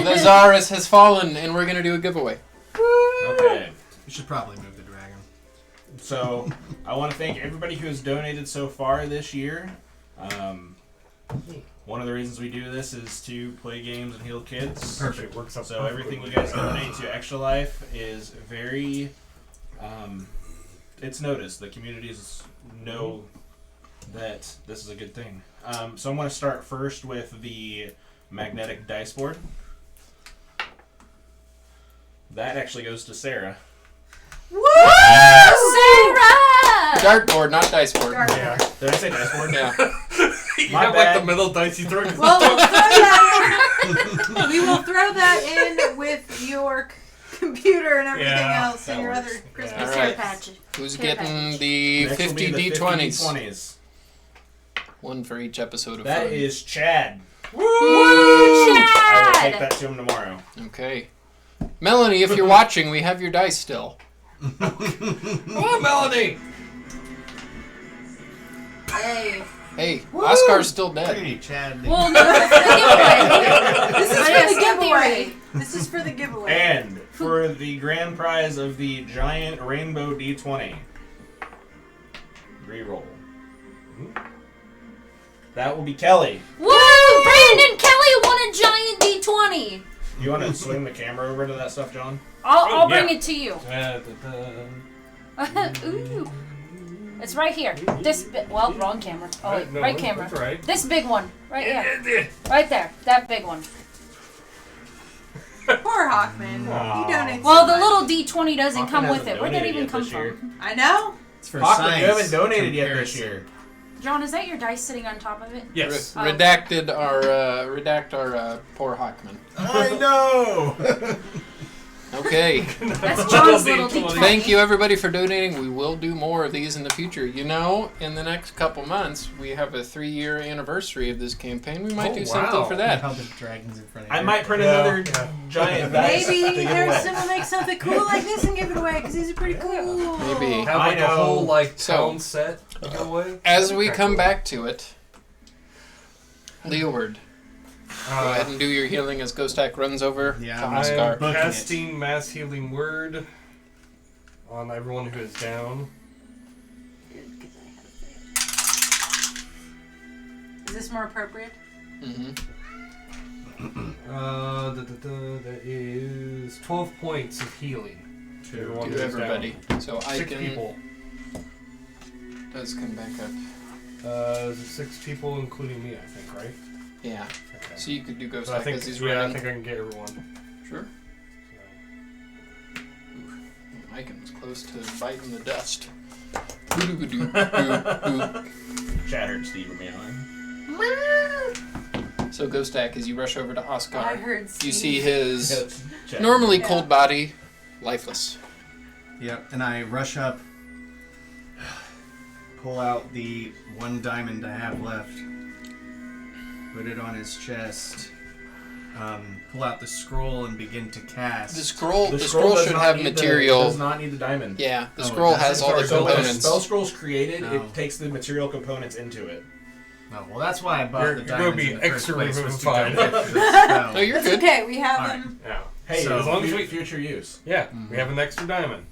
Lazarus has fallen, and we're gonna do a giveaway. Okay. You should probably move the dragon. So, I want to thank everybody who has donated so far this year. One of the reasons we do this is to play games and heal kids. Perfect. Works out So everything you guys donate to Extra Life is very, it's noticed. The communities know that this is a good thing. So I'm going to start first with the magnetic dice board. That actually goes to Sarah. Woo! Sarah! Dartboard, not dice board. Yeah. Did I say dice board? Yeah. You My have bad. like the middle dice you throw. Well, we'll throw that in. We will throw that in with your computer and everything Yeah, else and that your works. other Christmas Yeah. Care Alright. package. Who's Care getting package. the Next will 50 be the D20s? 50 One for each episode of That fun. is Chad. Woo, I will take Chad! that to him tomorrow. Okay. Melanie, if you're watching, we have your dice still. Oh, Melanie! Hey. Hey, Oscar's still dead. Hey, Chad. Well, no, it's the giveaway. This is But for yes, the in giveaway. theory. This is for the giveaway. And for the grand prize of the giant rainbow D20, reroll. That will be Kelly. Woo! Brandon Kelly won a giant D20. You want to swing the camera over to that stuff, John? I'll bring yeah. it to you. Da-da-da. Ooh. It's right here. Well, wrong camera. Oh, wait, No, right camera. That's right. This big one. Right here. Right there. That big one. Poor Hawkman. Aw. He donates. Well, so the much. little D20 doesn't Hawkman come with hasn't it. Where'd that donated even yet come this year. from? I know. It's for Hawkman, science. you haven't donated yet this comparison. year. John, is that your dice sitting on top of it? Yes. Redact our poor Hawkman. I know! Okay. That's John's little D20. Thank you everybody for donating. We will do more of these in the future. You know, in the next couple months, we have a 3-year anniversary of this campaign. We might Oh, do something wow. for that. How the dragon's in front of I you. might print Yeah. another giant dice Maybe to give away. Harrison will make something cool like this and give it away because these are pretty cool. Maybe. Have like I a know. whole like So- town set to go away. As we Okay, come cool. back to it, Leeward, go ahead and do your healing as Ghostak runs over Yeah, to I'm I Oscar. am Booking casting mass healing word on everyone who is down. Is this more appropriate? Mm-hmm. That is 12 points of healing to everyone To who is everybody. down. So I 6 can people. does come back up. 6 people, including me, I think, right? Yeah. Okay. So you could do So I Ghostak think, as he's yeah, I running. think I can get everyone. Sure. Mike was close to biting the dust. Chad heard Steve meowing. So Ghostak, as you rush over to Oscar, I heard you Steve. see his Chad. normally Yeah. cold body, lifeless. Yep, and I rush up, pull out the 1 diamond I have left, put it on his chest, pull out the scroll and begin to cast. The scroll The scroll does should not have need material. does not need the diamond. Yeah, the Oh, scroll it has doesn't? all the So when a components. spell scroll's created, No. it takes the material components into it. Oh, well, that's why I bought You're- the you're gonna diamonds be in the first extra place, was to revivified. donate to the spell. No, you're That's good. okay. We have Alright. them. Yeah. Hey, So- as long as we- future use. Yeah, we have an extra diamond.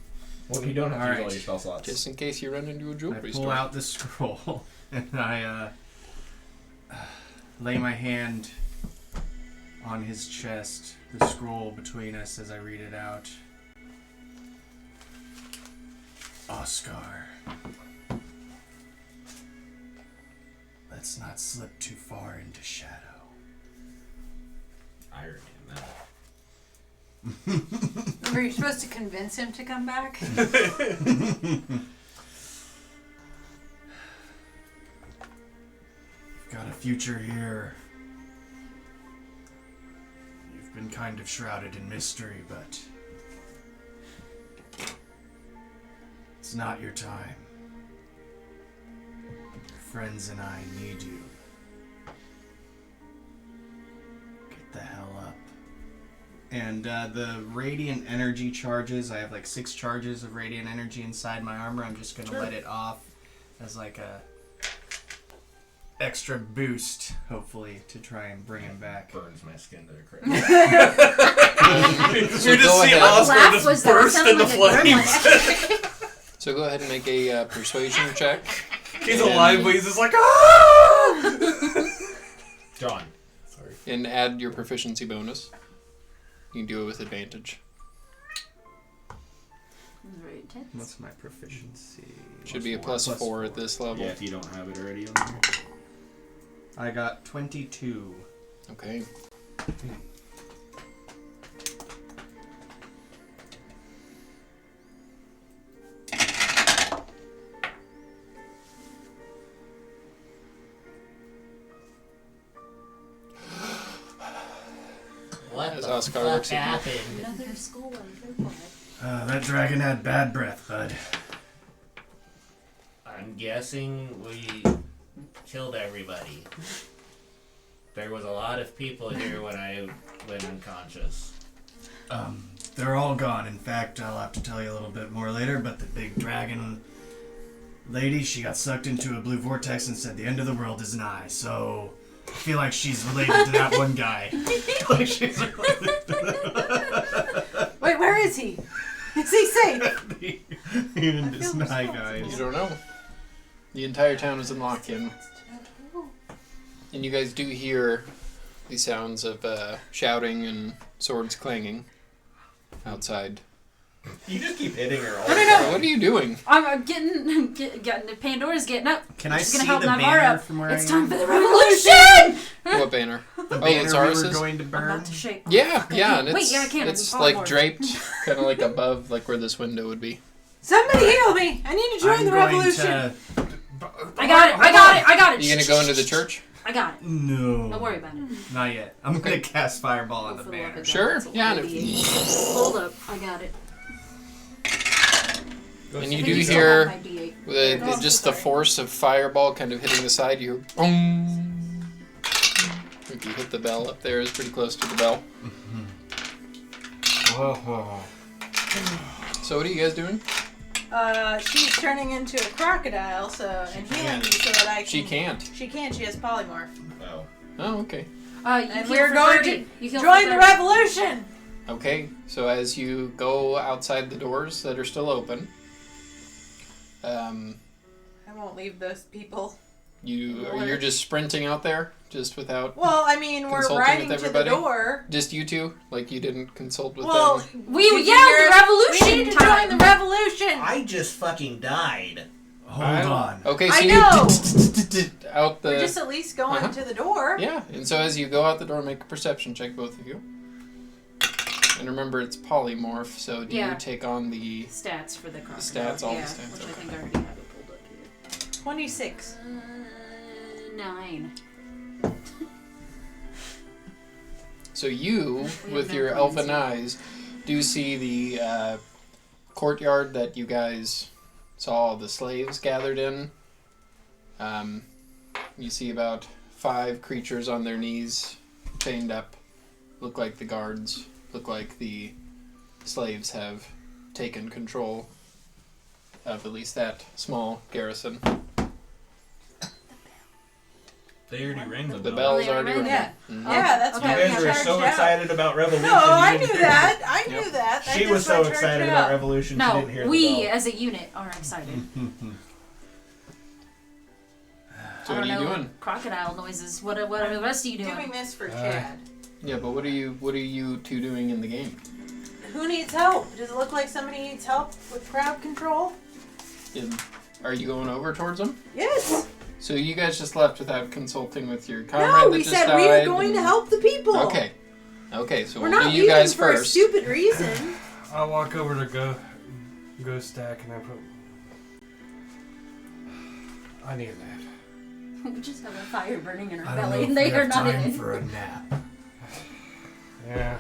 Well, you don't have to use all Alright. your spell slots. Just in case you run into a I jewelry pull store. out the scroll and I lay my hand on his chest, the scroll between us as I read it out. Oscar, let's not slip too far into shadow. Irony in that. Were you supposed to convince him to come back? Got a future here. You've been kind of shrouded in mystery, but it's not your time. Your friends and I need you. Get the hell up. And the radiant energy charges, I have like 6 charges of radiant energy inside my armor. I'm just going to let it off as like a extra boost, hopefully, to try and bring him back. Burns my skin to the crisp. So You just go see ahead. Oscar Laugh just was that? burst Sounded into like a flames. gremlin. So go ahead and make a persuasion check. He's And- alive, but he's just like, ah! John. Sorry. And add your proficiency bonus. You can do it with advantage. Very intense. What's my proficiency? Should be a Plus +4 4. at this level. Yeah, if you don't have it already on there. I got 22. Okay. What As the Oscar fuck looks at you. happened? Another skull one. That dragon had bad breath, bud. I'm guessing we killed everybody. There was a lot of people here when I went unconscious. They're all gone. In fact, I'll have to tell you a little bit more later, but the big dragon lady, she got sucked into a blue vortex and said the end of the world is nigh, so I feel like she's related to that one guy. Like she's related to Wait, where is he? Is he safe? even I this feel nigh You guys. don't know. The entire town is in lock-in. And you guys do hear the sounds of shouting and swords clanging outside. You just keep hitting her all No, the no, no. time. What are you doing? I'm getting Pandora's getting up. Can I She's see gonna help the Navarra banner up. from where It's I time am? for the revolution! What banner? The Oh, banner we Lazarus's? were going to I'm burn. about to shake. Yeah, yeah, and it's Wait, yeah, I can. it's I'm like polymorph. draped, kind of like above, like where this window would be. Somebody heal me! I need to join I'm the going revolution. to... I got it. I got it. I got it. You gonna go into the church? I got it. No. Don't worry about it. Not yet. I'm going to cast Fireball on the For the love banner. of God, Sure, it's a yeah, little D8. Hold up. I got it. And I you think do still hear have my D8. the, Oh, I'm just so the sorry. force of fireball kind of hitting the side. You hear boom. If you hit the bell up there, is pretty close to the bell. Whoa. So what are you guys doing? She's turning into a crocodile, and healing me so that I can. She can't. She can. She has polymorph. Oh. Oh, okay. You And heal we're for going 30. to You heal for join the 30. revolution. Okay, so as you go outside the doors that are still open, I won't leave those people. you're just sprinting out there, just without Well, I mean, we're Consulting riding with to the everybody? door. just you two. Like you didn't consult with Well, them. We did you yelled hear the us? revolution We need to time. join the revolution. I just fucking died. Hold on. Okay, so I you know. out the We're just at least going Uh-huh. to the door. yeah, and so as you go out the door, make a perception check, both of you. And remember, it's polymorph. So do Yeah. you take on the Stats for the crocodile. stats, all the yeah, stats, which okay. I think I already have it pulled up here. 26. 9. So you, We with have no your plans elfin yet. eyes, do see the courtyard that you guys saw all the slaves gathered in. You see about 5 creatures on their knees, chained up. Look like the guards. Look like the slaves have taken control of at least that small garrison. They already rang the The bell. bell's they already already rung. Yeah. Mhm. Yeah, that's okay. why You we guys were charged so out. excited about revolution. No, I you knew didn't- that. I Yep. knew that. She That's was why I so charged excited it about out. revolution. She No, didn't hear we the bell. as a unit are excited. So I what don't are you know, doing? crocodile noises. What are the rest of you doing? Doing this for Chad. Yeah, but what are you two doing in the game? Who needs help? Does it look like somebody needs help with crowd control? Are you going over towards them? Yes. So you guys just left without consulting with your comrade No, that we just said died? we were going to and- help the people. Okay. Okay, so We're we'll not do you leaving guys for a first. stupid reason. I'll walk over to go stack and I put. I need a nap. We just have a fire burning in our I don't know belly if and they we are have not in time it. for a nap. Yeah.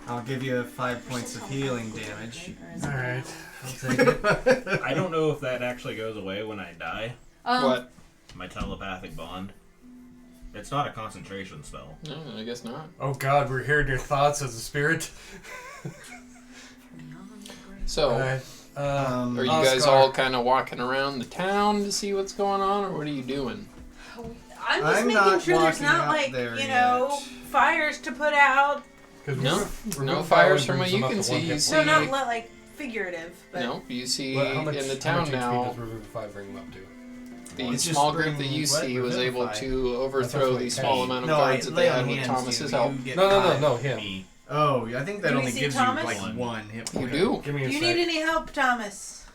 I'll give you 5 points of healing damage. Alright. I'll take it. I don't know if that actually goes away when I die. What? My telepathic bond. It's not a concentration spell. No, I guess not. Oh god, we're hearing your thoughts as a spirit. So, Alright. are you guys all kind of walking around the town to see what's going on, or what are you doing? I'm just I'm making not sure there's walking not out like there fires to put out. No fires from what you can see. You So see, not like figurative, but no, you see How much, in the how town much HP now. does Revivify bring them up to? The It's just small group that bring you what? see was able Revivify. to overthrow the That's small what amount of No, guards I that lay they on had with hands. Thomas's you help. get No, five. him. Me. Oh, I think that Do we only see gives Thomas? you like one hit You point. do? Give me a do you sec. need any help, Thomas?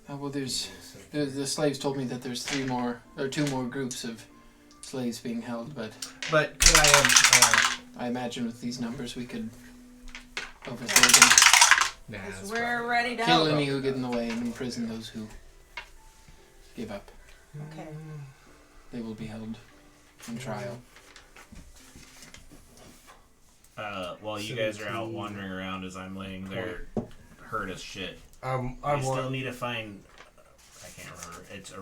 Well, the slaves told me that there's two more groups of slaves being held, but But could I have? I imagine with these numbers we could overthrow them. Nah, that's We're probably- ready to Kill help. any who get in the way and imprison those who give up. Okay. They will be held in trial. While you guys are out wandering around as I'm laying there, hurt as shit. I I still want. need to find. I can't remember. It's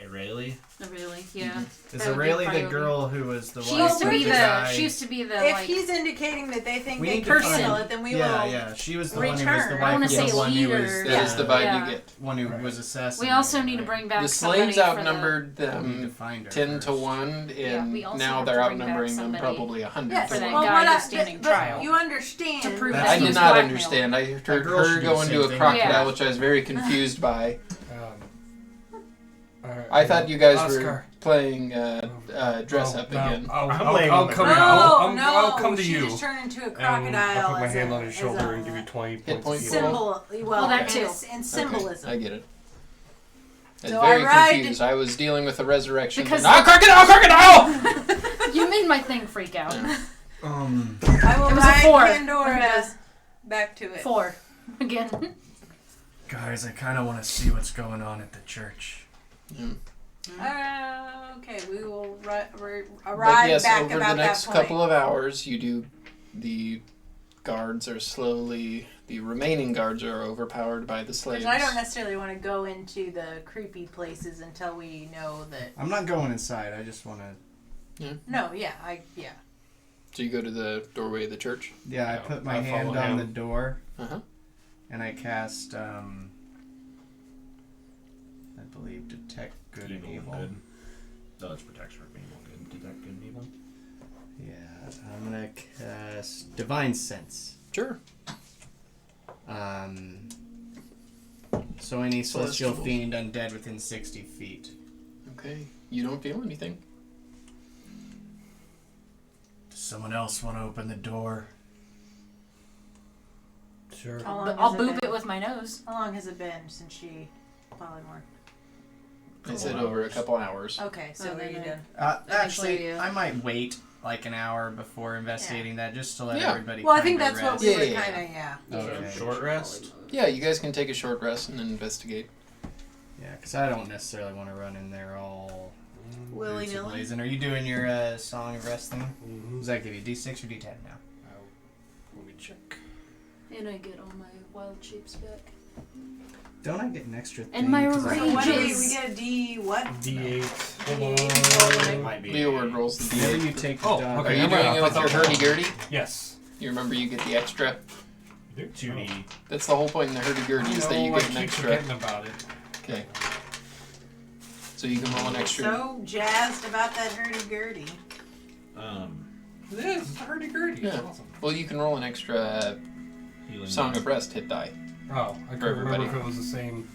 Aurelie. Really? Yeah. Is That would be Aurelie the priority. girl who was the She wife used to of be the the. guy? She used to be the If like. he's indicating that they think We they need to can find- handle it, then we will. Yeah. She was the one who was the return. wife I wanna of say the one who was leader. That is the vibe Yeah. you get. one who was assassinated. We also need to bring back The somebody slaves for outnumbered We need to them find her 10 to first. 1, Yeah, and we also now have they're to bring back outnumbering them somebody. probably 100 Yes, For to that 1. guy what who's standing trial. you understand. To prove That's I that did he's not blackmailed. understand. I heard girl her should do go the into same a thing. crocodile, Yeah. which I was very confused by. Alright, I thought you guys were Oscar. playing dress up No, again. I'm laying on the come. ground. I'll come to she you. just turned into a And crocodile. I'll put my as hand a- on his as shoulder a and give you 20 Hit points. points of full. healing. symbol. Well, that and too. it's- and symbolism. Okay, I get it. I was So very I ride- confused. I was dealing with the resurrection. Because- Crocodile! You made my thing freak out. Yeah. I will It was a ride 4. Pandora back to it. 4. Again. Guys, I kind of want to see what's going on at the church. Okay, we will arrive But yes, back over about the next that point. couple of hours, the guards are slowly. The remaining guards are overpowered by the slaves. I don't necessarily want to go into the creepy places until we know that. I'm not going inside. I just want to. No, yeah, So you go to the doorway of the church. Yeah, I Yeah, put my I hand follow on him. the door Uh-huh. and I cast, I believe, detect good and evil. Good. No, it's protection from evil. Good. Detect good and evil. Yeah, I'm gonna cast divine sense. Sure. So any celestial Celestial. fiend undead within 60 feet. Okay. You don't feel anything. Does someone else want to open the door? Sure. How long I'll has boop been? it with my nose. How long has it been since she polymorphed? I said over a couple hours. Okay, so Oh, are you then done? Actually, so, yeah. I might wait like an hour before investigating that just to let Yeah. everybody. Well, I think kinda that's what rest. we Yeah, were yeah, kind of, yeah. Okay. Short rest. Yeah, you guys can take a short rest and then investigate. Yeah, because I don't necessarily want to run in there all Willy-nilly. blazing. Are you doing your song of rest thing? Mm-hmm. Does that give you D6 or D10 now? Let me check. And I get all my wild shapes back. Don't I get an extra thing? And my 'cause I- So what do we Rages. get a D what? D8. D8. Might be. Leeward rolls the Whenever D8. you take the Oh, dog. Are okay. you never doing mind. it with your hurdy-gurdy? Yes. You remember you get the extra. 2D. That's the whole point in the hurdy-gurdy is that you get an keep extra. forgetting about it. Okay. So you can roll an extra. So jazzed about that hurdy-gurdy. It is. It's a hurdy-gurdy. It's Yeah. awesome. Well, you can roll an extra Healing. Song of Rest hit die. Oh, I For couldn't remember everybody. if it was the same.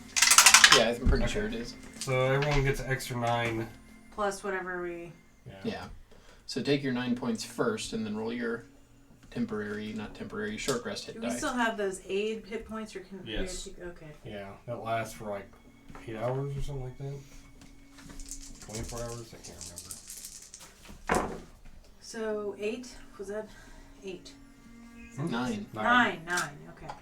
Yeah, I'm pretty Okay. sure it is. So everyone gets an extra 9. Plus whatever we... Yeah. So take your 9 points first and then roll your not temporary, short rest hit Do we die. still have those aid hit points or can... Yes. Okay. Yeah, that lasts for like 8 hours or something like that. 24 hours? I can't remember. So 8? Was that 8? 9. 9. Okay.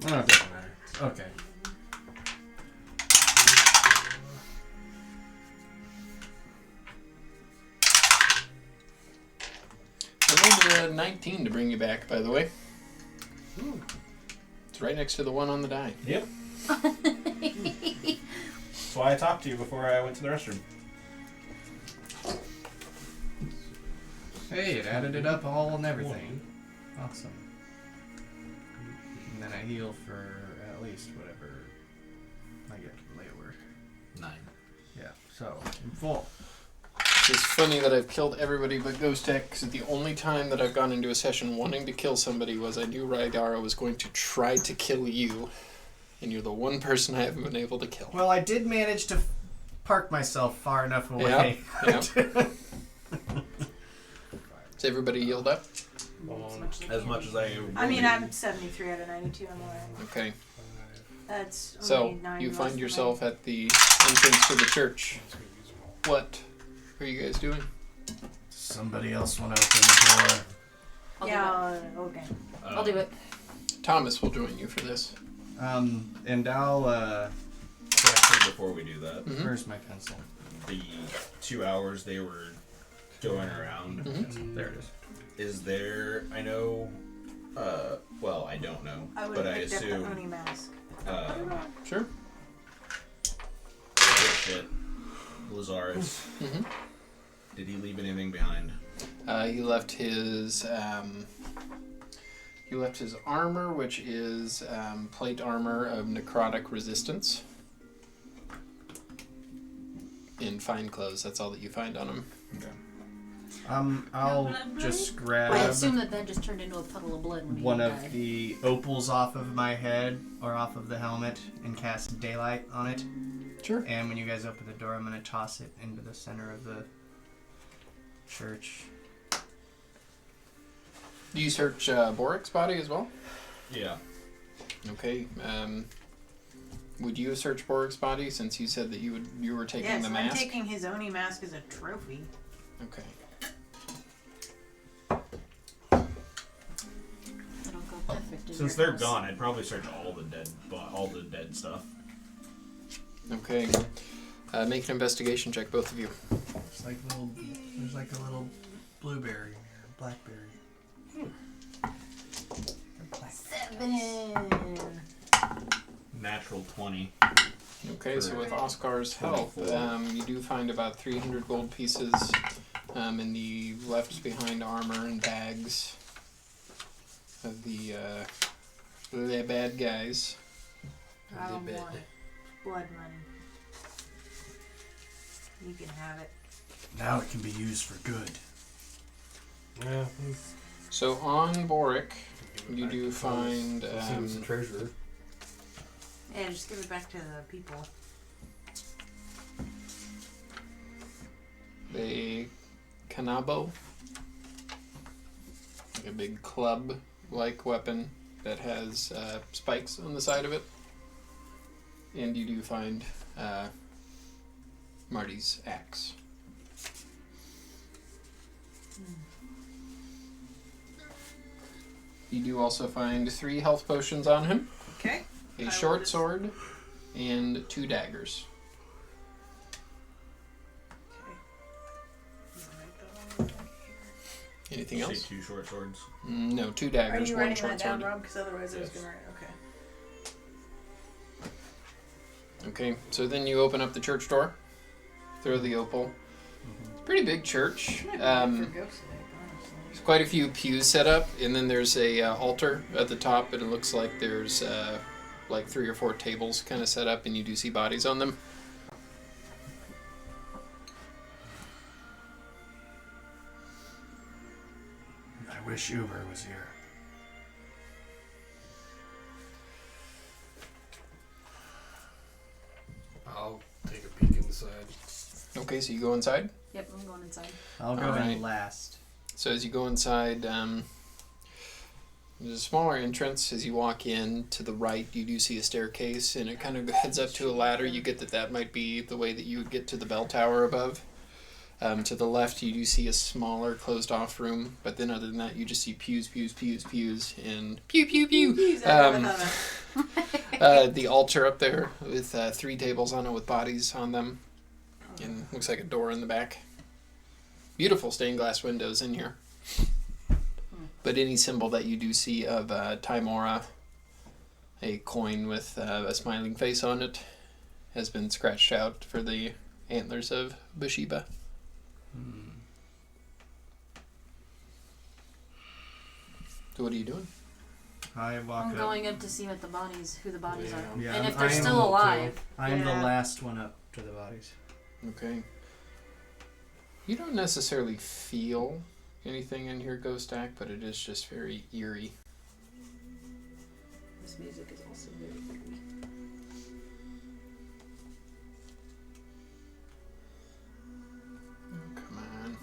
Oh, it doesn't matter. Okay. I rolled a 19 to bring you back, by the way. It's right next to the one on the die. Yep. That's why I talked to you before I went to the restroom. Hey, it added it up all and everything. Awesome. And then I heal for at least whatever I get from labor. 9. Yeah, so I'm full. It's funny that I've killed everybody but Ghost Tech, because the only time that I've gone into a session wanting to kill somebody was I knew Rydara was going to try to kill you, and you're the one person I haven't been able to kill. Well, I did manage to park myself far enough away. Yeah. Is everybody healed up? As much as I. I mean, I'm 73 out of 92. I'm alright. Okay. That's only So, 9 you less find than yourself at the entrance to the church. What are you guys doing? Somebody else want to open the door. I'll Yeah, okay. I'll do it. Thomas will join you for this. And I'll, Actually, before we do that, Mhm. where's my pencil? the 2 hours they were going around, There it is. is there. I know. Well, I don't know, I would but have I picked up the assume. Oni mask. Sure. Shit. Lazarus. Mhm. Did he leave anything behind? He left his armor, which is plate armor of necrotic resistance. In fine clothes. That's all that you find on him. Okay. I'll just grab I assume that just turned into a puddle of blood when one he of died. the opals off of my head or off of the helmet and cast daylight on it. Sure. And when you guys open the door, I'm going to toss it into the center of the church. Do you search Borik's body as well? Yeah. Okay. Would you search Borik's body since you said that you were taking Yes, the I'm mask? taking his Oni mask as a trophy. Okay. It'll go perfect in Since your they're house. gone, I'd probably search all the dead stuff. Okay. Make an investigation check, both of you. There's like a little blueberry in here, blackberry. 7. Natural 20. Okay, so with Oscar's help, 24. you do find about 300 gold pieces in the left behind armor and bags of the bad guys. I don't want it. Blood money. You can have it. Now it can be used for good. Yeah. So on Borik, you do find He was the treasurer. Yeah, just give it back to the people. a kanabo, like a big club-like weapon that has spikes on the side of it. And you do find Marty's axe. You do also find 3 health potions on him, Okay. a I short will just- sword, and 2 daggers. Anything Say else? 2 short swords. No, 2 Are daggers, you 1 writing short that down, sword. Rob? Because otherwise I was Yes. going to write. Okay. Okay, so then you open up the church door, throw the opal. It's a pretty big church. There's quite a few pews set up, and then there's a altar at the top, and it looks like there's like 3 or 4 tables kind of set up, and you do see bodies on them. I wish Uber was here. I'll take a peek inside. Okay, so you go inside. Yep, I'm going inside. I'll go Alright. in last. So as you go inside, there's a smaller entrance. As you walk in to the right, you do see a staircase, and it kind of heads up to a ladder. You get that might be the way that you would get to the bell tower above. To the left, you do see a smaller closed-off room, but then other than that, you just see pews, and pew. The altar up there with 3 tables on it with bodies on them, and looks like a door in the back. Beautiful stained glass windows in here. But any symbol that you do see of Timora, a coin with a smiling face on it, has been scratched out for the antlers of Bathsheba. So what are you doing? I walk I'm up. going up to see what who the bodies are. Yeah, And if I they're am still too. alive. I am the Yeah. last one up to the bodies. Okay. You don't necessarily feel anything in here, Ghost Act, but it is just very eerie. This music is also very eerie. Oh, come on.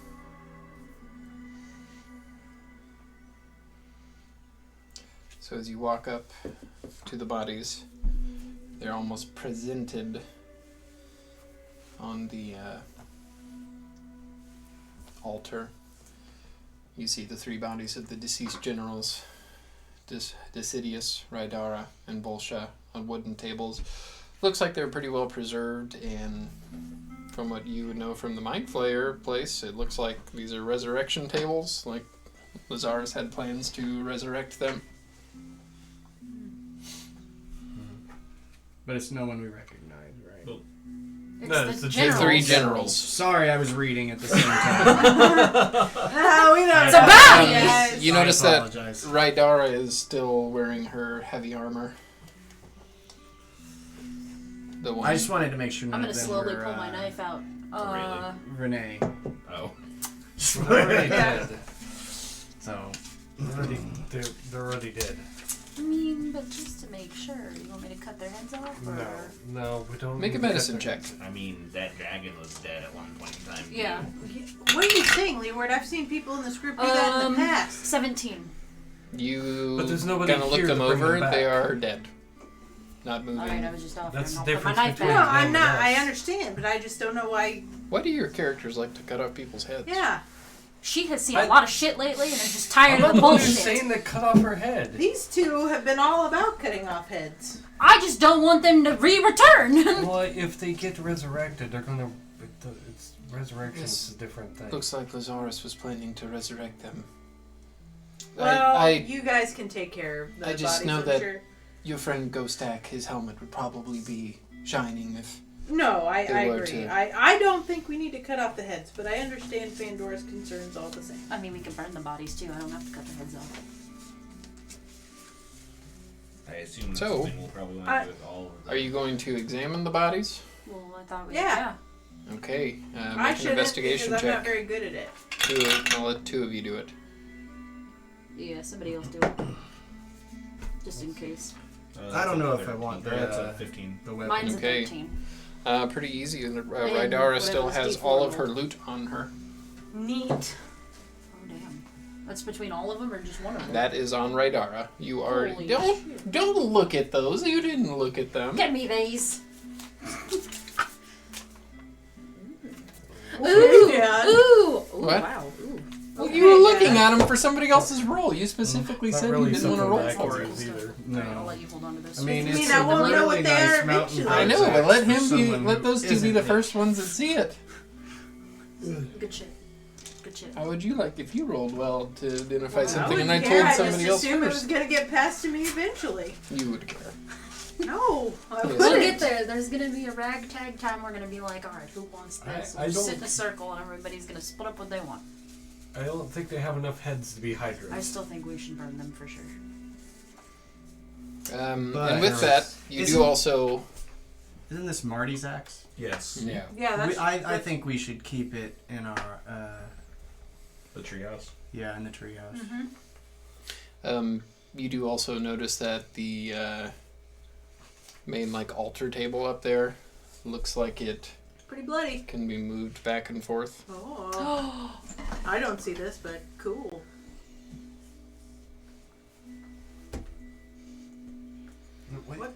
So as you walk up to the bodies, they're almost presented on the altar. You see the 3 bodies of the deceased generals, Decidius, Rydara, and Bolsha, on wooden tables. Looks like they're pretty well preserved, and from what you would know from the Mind Flayer place, it looks like these are resurrection tables, like Lazarus had plans to resurrect them. But it's no one we recognize, right? Well, It's No, the it's the generals. 3 generals. Sorry, I was reading at the same time. No, we don't. It's know. about Yes. You I notice that apologize. Rydara is still wearing her heavy armor. The one. I just wanted to make sure I'm none gonna of them slowly were, pull my knife out. Renee. Oh. Already Yeah. dead. So, They're already dead. I mean, but just to make sure, you want me to cut their heads off? Or? No, we don't. Make a need to medicine cut check. I mean, that dragon was dead at one point in time. Yeah. What are you saying, Leeward? I've seen people in this group do that in the past. 17. You But there's nobody gonna look here them to bring over? them back. They are dead. Not moving. Alright, I was just offering. That's I'll the put my difference knife between- No, back. I'm them not. and I us. understand, but I just don't know why. Why do your characters like to cut off people's heads? Yeah. She has seen a lot of shit lately and is just tired I'm of the not bullshit. saying to cut off her head. These two have been all about cutting off heads. I just don't want them to return. Well, if they get resurrected, they're gonna. It's resurrection is a different thing. Looks like Lazarus was planning to resurrect them. Well, I you guys can take care of the I just bodies, know I'm that- sure. Your friend Ghostak, his helmet would probably be shining if... No, I They were agree. too. I don't think we need to cut off the heads, but I understand Pandora's concerns all the same. I mean, we can burn the bodies too. I don't have to cut their heads off. I assume that's So, something we'll probably want to do with all of them. Are you going to examine the bodies? Well, I thought we. Yeah. Okay, I make an shouldn't investigation because I'm not check. very good at it. I'll let 2 of you do it. Yeah, somebody else do it. Just in case. I don't know if I want That's the, a 15. the weapon. Mine's Okay. a 13. Pretty easy. And And Rydara still whatever has D4 all of her roll. loot on her. Neat. Oh, damn. That's between all of them or just one of them? That is on Rydara. You are... Holy Don't look at those. You didn't look at them. Get me these. Ooh. Ooh! Yeah. Ooh! Ooh, What? wow. Ooh. Well, Okay, you were looking yeah. at them for somebody else's roll. You specifically Not said really you didn't want to roll something for that it. is either. No. Alright, I'll let you hold on to this. I mean, I it's mean, I a won't know really what they nice are mountain eventually. I know, bike but let for him be. someone Let who those 2 be isn't the it. first ones that see it. Good shit. Good shit. How would you like if you rolled well to identify I something and wouldn't I care. told I somebody just else assumed it was first? going to get passed to me eventually. You would care. No, I Yes. wouldn't. We'll get there. There's gonna be a ragtag time. We're gonna be like, alright, who wants this? I We'll don't- sit in a circle and everybody's gonna split up what they want. I don't think they have enough heads to be Hydras. I still think we should burn them for sure. But- And with that, you Isn't- do also. Isn't this Marty's axe? Yes. Yeah. Yeah, that's. I think we should keep it in our, The treehouse. in the treehouse. Mhm. You do also notice that the main altar table up there looks like it Pretty bloody. can be moved back and forth. Oh. I don't see this, but cool.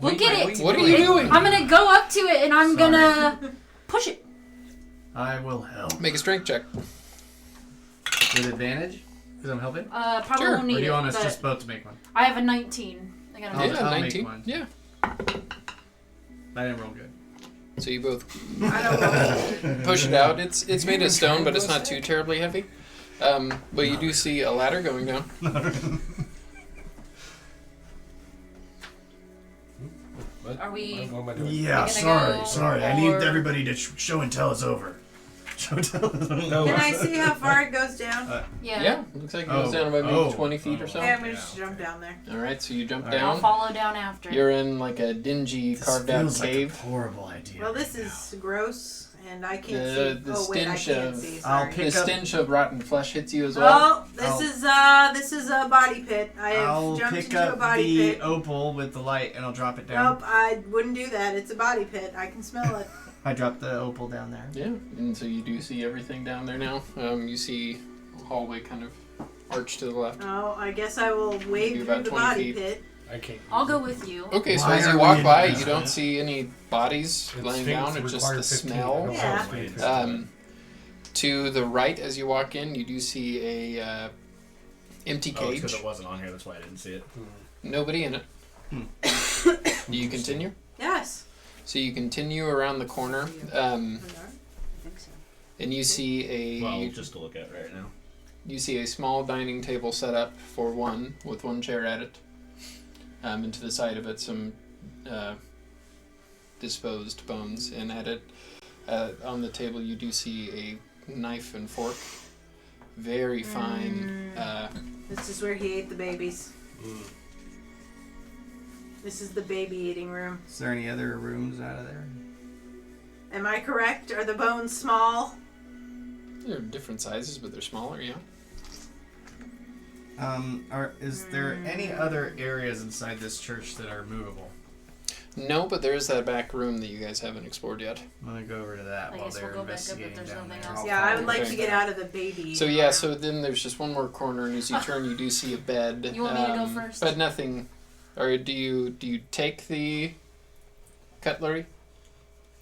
Look at it! What are you doing? I'm gonna go up to it and I'm Sorry. gonna push it. I will help. Make a strength check. With advantage? Because I'm helping? Probably Sure. won't Or need do you it, want us but just both to make one? I have a 19. I got a I'll- Yeah, 19. make one. Yeah. I didn't roll good. So you both I don't know. push it out. It's made of stone, but it's not too terribly heavy. But you do see a ladder going down. What? Are we? What am I doing? Yeah, We're gonna go, sorry. I need or- everybody to show and tell is over. No. Can I see how far it goes down? Yeah, looks like it goes down about maybe 20 feet or so. Okay, I'm gonna just jump down there. All right, so you jump I'll down. follow down after. You're in like a dingy, carved out cave. Like a horrible idea. Well, this is gross, and I can't The see. Oh wait, I stench can't of- see. I'll Sorry. pick The up. stench of rotten flesh hits you as well. Oh, this is a body pit. I have I'll jumped pick into a up body the pit. opal with the light and I'll drop it down. Nope, I wouldn't do that. It's a body pit. I can smell it. I drop the opal down there. Yeah, and so you do see everything down there now. You see a hallway kind of arch to the left. Oh, I guess I will wade Maybe through about the 20 body feet. pit. I can't. I'll go with you. Okay, so Why as are you we walk in by, this? you don't see any bodies It's laying things down. that It's just require the 15. I smell. don't Yeah. have space. To the right, as you walk in, you do see a empty Oh, it's cage. because it wasn't on here. That's why I didn't see it. Nobody in it. Do you continue? Yes. So you continue around the corner, I think so. and you see a Well, just to look at right now. you see a small dining table set up for one with one chair at it. And to the side of it, some disposed bones, and at it on the table you do see a knife and fork, very fine. This is where he ate the babies. This is the baby eating room. Is there any other rooms out of there? Am I correct? Are the bones small? They're different sizes, but they're smaller. Yeah. Is there any other areas inside this church that are movable? No, but there is that back room that you guys haven't explored yet. I'm gonna go over to that I while guess they're we'll go back up if investigating there's down nothing there. else. I'll Yeah, I would follow like Okay. to get out of the baby. So eating yeah, room. so then there's just one more corner, and as you turn, you do see a bed. You want me to go first? But nothing. Or do you take the cutlery?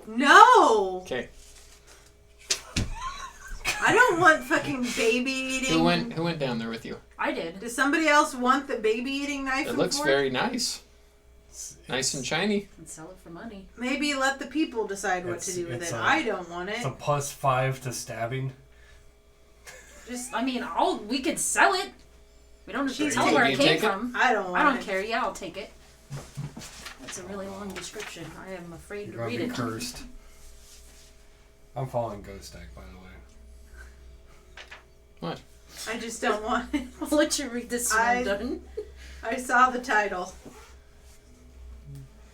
No! Okay. I don't want fucking baby eating. Who went down there with you? I did. Does somebody else want the baby eating knife It and looks fork? very nice. Nice and shiny. And sell it for money. Maybe let the people decide what to do with It's it. a- I don't want it. It's a +5 to stabbing. Just, I mean, we could sell it. We don't have to She's tell taking- where Do it you came take it? from. I don't want I don't it. care. Yeah, I'll take it. That's a really long description. I am afraid You're to gonna read be it. cursed. I'm following Ghost Deck, by the way. I just don't want it. I'll let you read this when I'm done. I saw the title.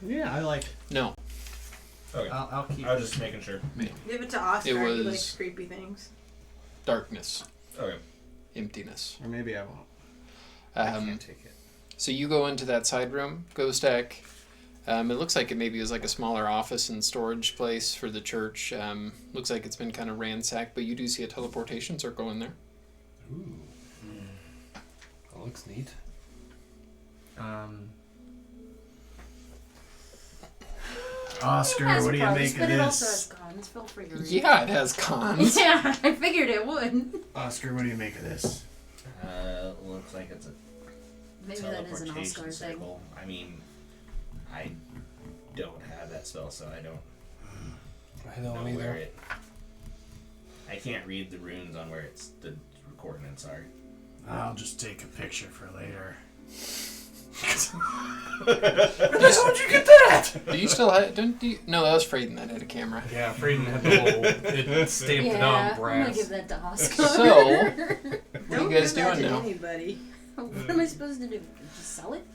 Yeah, I like. No. Okay. I'll keep. I was just making sure. Give it to Oscar. It He was- likes creepy things. Darkness. Okay. Emptiness. Or maybe I won't. I can't take it. So you go into that side room, Ghost Deck. It looks like it maybe is like a smaller office and storage place for the church. Looks like it's been kind of ransacked, but you do see a teleportation circle in there. Ooh. That looks neat. Oscar, It has what do you pros, make but of it also this? has cons. Feel free to read. Yeah, it has cons. Yeah, I figured it would. Oscar, what do you make of this? Looks like it's a Maybe that is an teleportation Oscar thing. circle. I mean, I don't have that spell, so I don't I don't know where either. it. I can't read the runes on where the coordinates are. I'll just take a picture for later. How'd you get that? Do you still have? No, that was Frayden that had a camera. Yeah, Frayden had the whole. It stamped it on I'm gonna brass. give that to Oscar. So, what are Don't you guys give that doing to now? anybody. What am I supposed to do? Just sell it?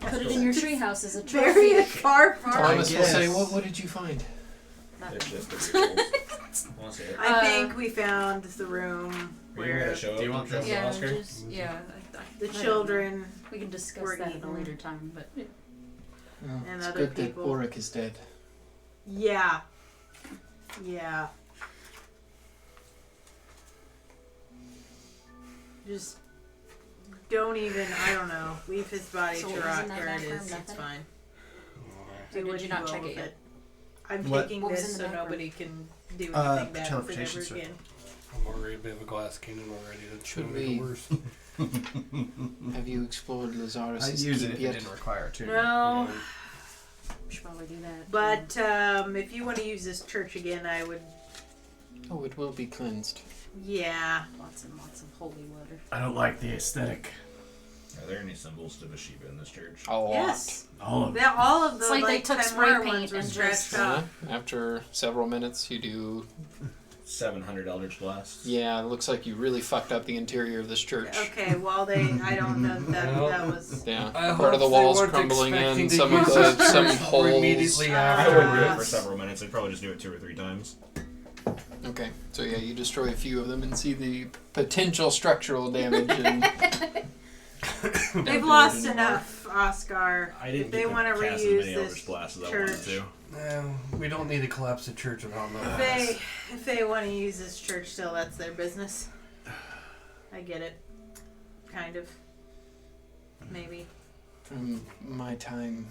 Put it in your treehouse as a Bury trophy. it far, far. Thomas will say, guess. what did you find? It's just the rituals. Want to see it? I think we found the room Are you where gonna show Do you up want and show this? Yeah, Oscar? just, yeah. the I don't children know. We can discuss were that at a eaten. later time, but Oh, And it's other good people. that Auric is dead. Yeah. Yeah. Just don't even, I don't know, leave his body So to isn't rot that where back it room is. It's nothing? fine. Or Do did what you not will check it with yet? I'm What? taking What was this in the so back room? nobody can do anything bad with it teleportation ever circle. again. I'm already a bit of a glass cannon already. That Should should make we- it worse. Have you explored Lazarus' I'd use it keep if it yet? didn't require to. No, we should probably do that. but if you want to use this church again, I would, Oh, it will be cleansed. yeah. Lots and lots of holy water. I don't like the aesthetic. Are there any symbols to Bathsheba in this church? A lot. Yes. All of All of the It's like they took spray Tenmar paint ones were and scratched just- up. After several minutes, you do. 700 Eldritch Blasts. Yeah, it looks like you really fucked up the interior of this church. Okay, well I don't know if that was. Yeah, I part of the hope they walls weren't crumbling expecting in. to Some of use the this some church holes. immediately I after. wouldn't do it for several minutes. I'd probably just do it 2 or 3 times. Okay, so yeah, you destroy a few of them and see the potential structural damage. And They've lost enough, Oscar. I didn't If they get want to cast as reuse many Eldritch this Blasts as I wanted church, to. No, we don't need to collapse the church without no if they want to use this church still, that's their business. I get it. Kind of. Maybe. From my time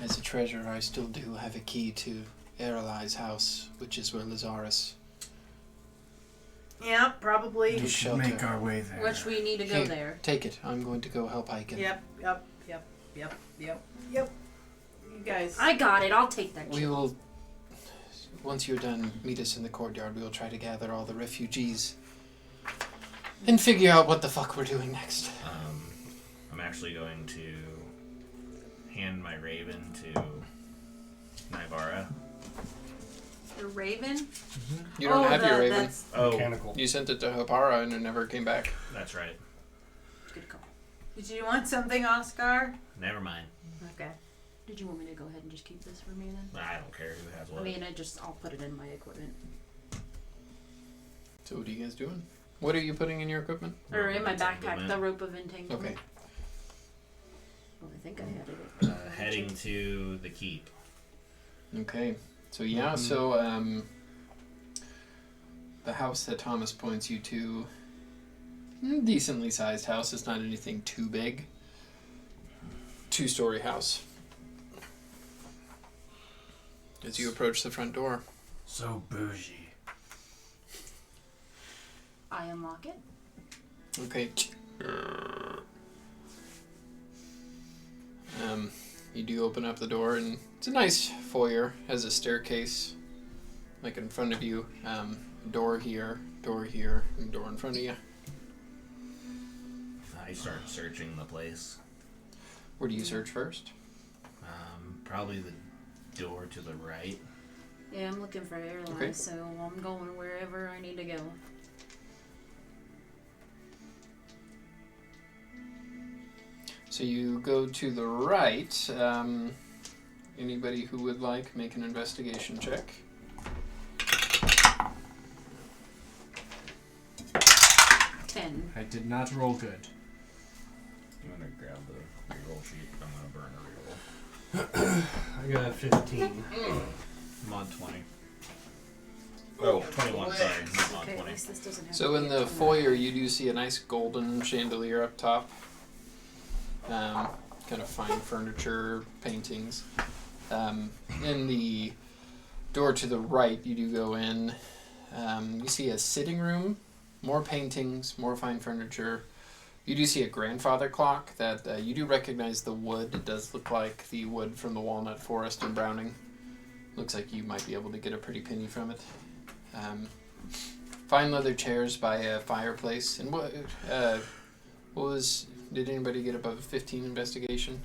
as a treasurer, I still do have a key to Erelai's house, which is where Lazarus. Yeah, probably. We should make our way there. Which we need to go Hey, there. Take it. I'm going to go help Aiken. Yep. You guys. I got it. I'll take that. We chip. will. Once you're done, meet us in the courtyard. We will try to gather all the refugees and figure out what the fuck we're doing next. I'm actually going to hand my raven to Nivara. The Raven? You don't have your raven. That's, Oh, Mechanical. You sent it to Hopara and it never came back. that's right. Good call. did you want something, Oscar? Never mind. Okay. Did you want me to go ahead and just keep this for me then? I don't care who has what. I mean, I'll put it in my equipment. So what are you guys doing? What are you putting in your equipment? Or in my backpack, Entanglement. the rope of entanglement. Okay. Well, I think I had it. Heading to the keep. Okay. So yeah, so the house that Thomas points you to, decently sized house. It's not anything too big. 2-story house. As you approach the front door. So bougie. I unlock it. Okay. You do open up the door, and it's a nice foyer. Has a staircase, like in front of you. Door here, and door in front of you. I start searching the place. Where do you search first? Probably the door to the right. Yeah, I'm looking for airlines, Okay. so I'm going wherever I need to go. So you go to the right. Anybody who would like, make an investigation check. 10. I did not roll good. I'm gonna grab the reroll sheet. I'm gonna burn a reroll. I got a 15. I'm on 20. Oh, 21, sorry. I'm on Okay, at 20. least this doesn't have So to in be the a foyer, you do see a nice golden chandelier up top. Kind of fine furniture, paintings. In the door to the right, you do go in. You see a sitting room, more paintings, more fine furniture. You do see a grandfather clock that you do recognize the wood. It does look like the wood from the walnut forest in Browning. Looks like you might be able to get a pretty penny from it. Fine leather chairs by a fireplace. And what was... Did anybody get above a 15 investigation?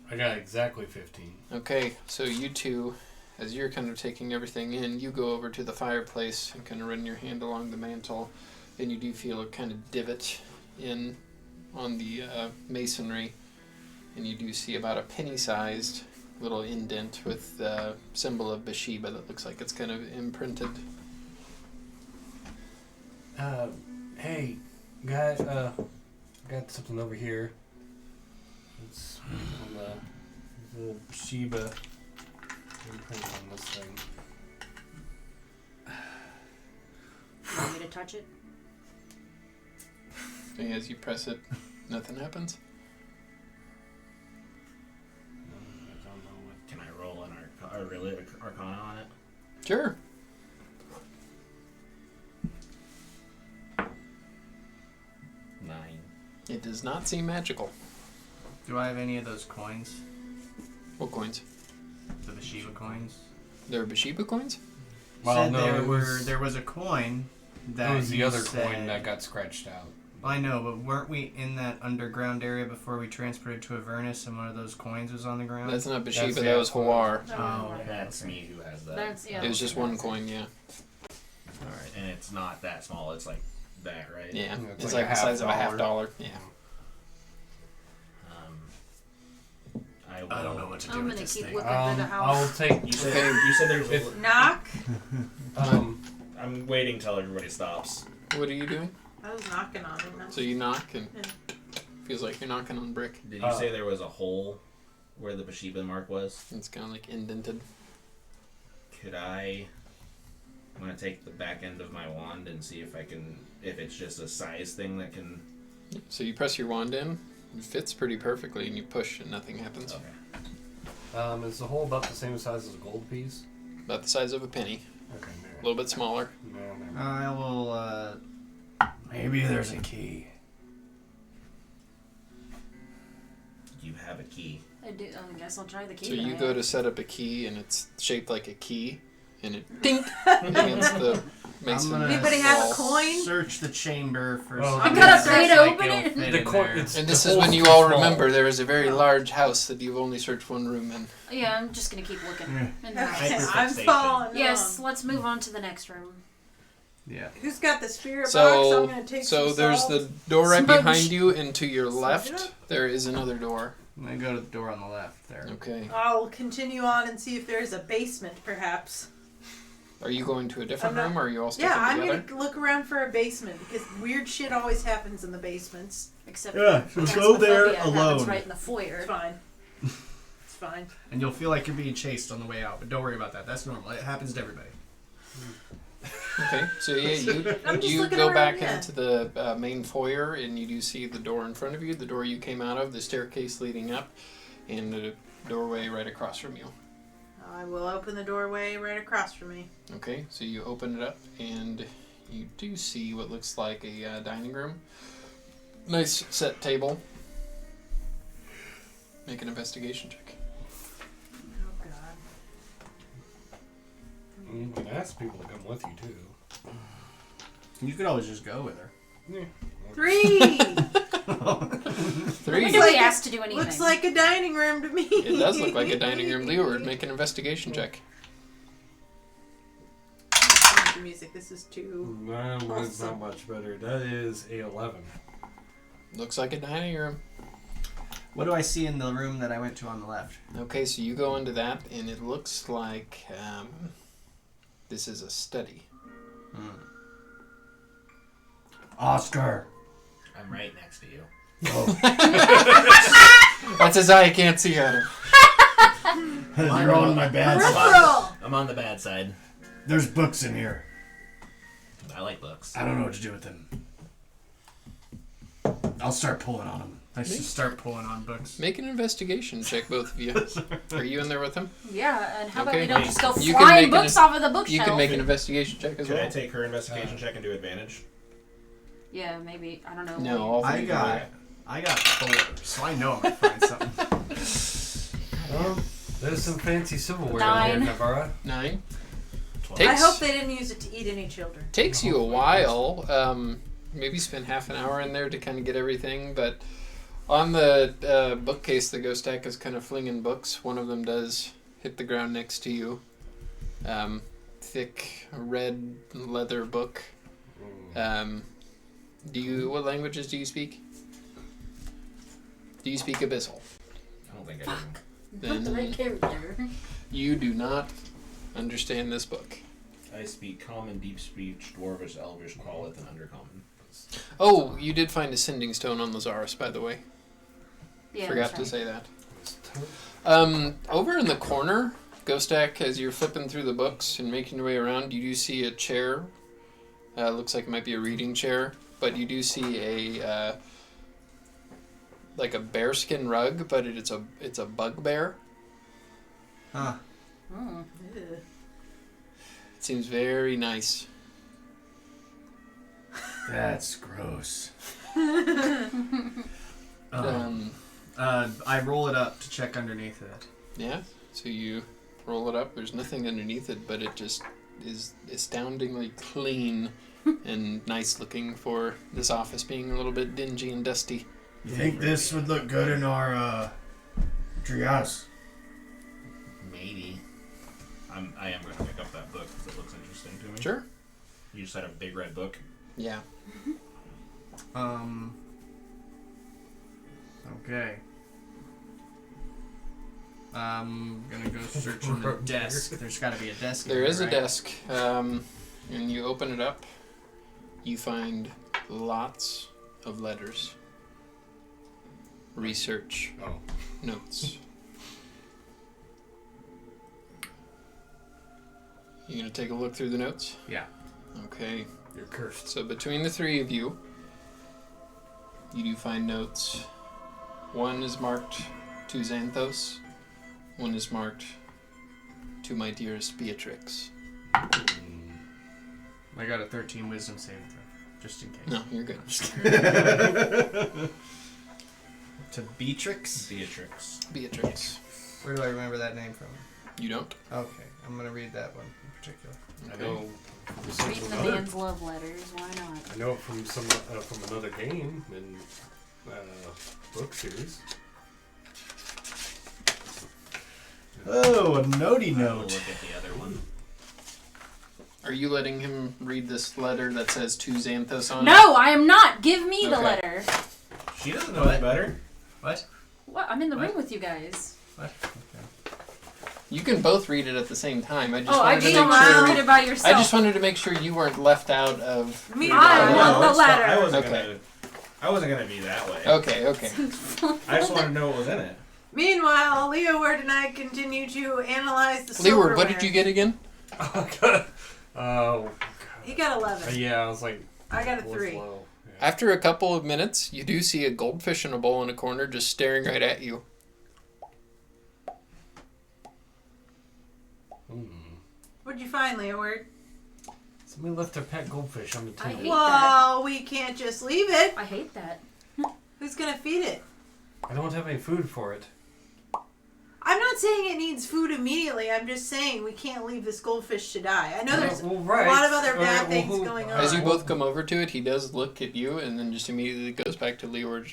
I got exactly 15. Okay, so you two, as you're kind of taking everything in, you go over to the fireplace and kind of run your hand along the mantle, and you do feel a kind of divot in on the masonry, and you do see about a penny-sized little indent with the symbol of Bathsheba that looks like it's kind of imprinted. Hey, got something over here. It's on the Sheba imprint on this thing. You want me to touch it? And as you press it, nothing happens. I don't know what. Can I roll an Arcana on it? Sure. 9. It does not seem magical. Do I have any of those coins? What coins? The Bathsheba coins? There are Bathsheba coins? Well, Said no, there was a coin that It was the you other said, coin that got scratched out. I know, but weren't we in that underground area before we transported to Avernus and one of those coins was on the ground? That's not Bathsheba, That's that was Hawar. Oh, That's me who has that. That's yeah. It was just one coin, yeah. Alright, and it's not that small, it's like that, right? Yeah, Yeah, it's like the size of a $50. Yeah. I don't know what to do I'm with gonna this keep thing. looking through the I'll house. take. You said there's a... Knock. I'm waiting till everybody stops. What are you doing? I was knocking on him. So you knock and feels like you're knocking on brick. Did you say there was a hole where the Bathsheba mark was? It's kind of like indented. I'm gonna take the back end of my wand and see if it's just a size thing that can... So you press your wand in, it fits pretty perfectly, and you push and nothing happens. Okay. Is the hole about the same size as a gold piece? About the size of a penny. Okay, A little bit smaller. I will, maybe there's a key. You have a key. I do. I guess I'll try the key. So you then. go to set up a key, and it's shaped like a key, and it dink against the mason. Anybody have a wall. coin? Search the chamber for Well, something I got a that way to looks like open it'll it. fit The in coin- there. it's- And The this is when hole's you too all small. remember there is a very large house that you've only searched one room in. Yeah, I'm just gonna keep looking. In the Okay, house. I'm Hyperfixation. following. Yes, let's move on to the next room. Yeah. Who's got the spirit box? So, I'm gonna take so some there's salt. the door right Smudge. behind you, and to your Smudge left, it up. there is another door. I'm gonna go to the door on the left there. Okay. I'll continue on and see if there's a basement, perhaps. Are you going to a different I'm not- room, or are you all sticking Yeah, I'm together? gonna look around for a basement because weird shit always happens in the basements. Except Yeah, for so go there Phasmophobia happens alone. right in the foyer. It's fine. It's fine. And you'll feel like you're being chased on the way out, but don't worry about that. That's normal. It happens to everybody. Okay, so yeah, I'm just you looking go around, back yeah. into the main foyer, and you do see the door in front of you, the door you came out of, the staircase leading up, and the doorway right across from you. I will open the doorway right across from me. Okay, so you open it up, and you do see what looks like a dining room. Nice set table. Make an investigation check. Oh god. You can ask people to come with you too. You could always just go with her. Yeah. 3! Three. When do we ask to do anything? Looks like a dining room to me. It does look like a dining room. Leeward, make an investigation check. The music. This is 2. Mine's not much better. That is a 11. Looks like a dining room. What do I see in the room that I went to on the left? Okay, so you go into that, and it looks like this is a study. Oscar. I'm right next to you. That's his eye, you can't see at him. You're on my bad side. Peripheral! I'm on the bad side. There's books in here. I like books. I don't know what to do with them. I'll start pulling on them. I should start pulling on books. Make an investigation check, both of you. Are you in there with him? Yeah, and how about Okay. we don't just go You can flying make an- books off of the bookshelf? You can make an investigation check as Could I well. take her investigation check and do advantage? Yeah, maybe. I don't know. No, all I three got 4, so I know I'm gonna find something. There's some fancy silverware in 9. here, Navarra. 9. 12. I Takes- hope they didn't use it to eat any children. Takes you a while. Maybe spend half an hour in there to kind of get everything, but on the bookcase, the ghost stack is kind of flinging books. One of them does hit the ground next to you. Thick red leather book. What languages do you speak? Do you speak Abyssal? I don't think I do. Not the right character. You do not understand this book. I speak Common, Deep Speech, Dwarvish, Elvish, Qualith, and Undercommon. Oh, you did find a sending stone on Lazarus, by the way. Yeah, Forgot that's to right. say that. Over in the corner, Ghostak, as you're flipping through the books and making your way around, you do see a chair. Looks like it might be a reading chair, but you do see a like a bearskin rug, but it's a bugbear. Huh. Mm. It seems very nice. That's gross. I roll it up to check underneath it. Yeah. So you roll it up. There's nothing underneath it, but it just is astoundingly clean and nice looking for this office being a little bit dingy and dusty. You think this would look good in our triage? Maybe. I am going to pick up that book because it looks interesting to me. Sure. You just had a big red book. Yeah. Okay. I'm gonna go search in the desk. There's gotta be a desk. There is a right? desk, and you open it up. You find lots of letters, research, notes. You gonna take a look through the notes? Yeah. Okay. You're cursed. So between the three of you, you do find notes. One is marked to Xanthos. One is marked to my dearest Beatrix. I got a 13 wisdom saving throw, just in case. No, you're good. To Beatrix? Beatrix. Where do I remember that name from? You don't? Okay, I'm gonna read that one in particular. I know. Reading the man's love letters, why not? I know it from from another game and book series. Oh, a notey We'll note. look at the other one. Are you letting him read this letter that says to Xanthos on it? No, I am not. Give me the Okay. letter. She doesn't know any better. What? What? I'm in the What? room with you guys. What? Okay. You can both read it at the same time. I just Oh, I wanted just to don't make want you to sure. read it by yourself. I just wanted to make sure you weren't left out of. Me I neither. want the it's fine. letter. I wasn't gonna be that way. Okay, okay. I just wanted to know what was in it. Meanwhile, Leeward and I continue to analyze the Leeward, what silverware. did you get again? He got 11. Yeah, I was like, I got a was 3. low. Yeah. After a couple of minutes, you do see a goldfish in a bowl in a corner just staring right at you. What'd you find, Leeward? Somebody left their pet goldfish on the I table. hate Well, we can't just leave it. I hate that. Who's gonna feed it? I don't have any food for it. I'm not saying it needs food immediately. I'm just saying we can't leave this goldfish to die. I know there's Well, a right. lot of other bad Well, things who- going As on. you both come over to it, he does look at you and then just immediately goes back to Leeward.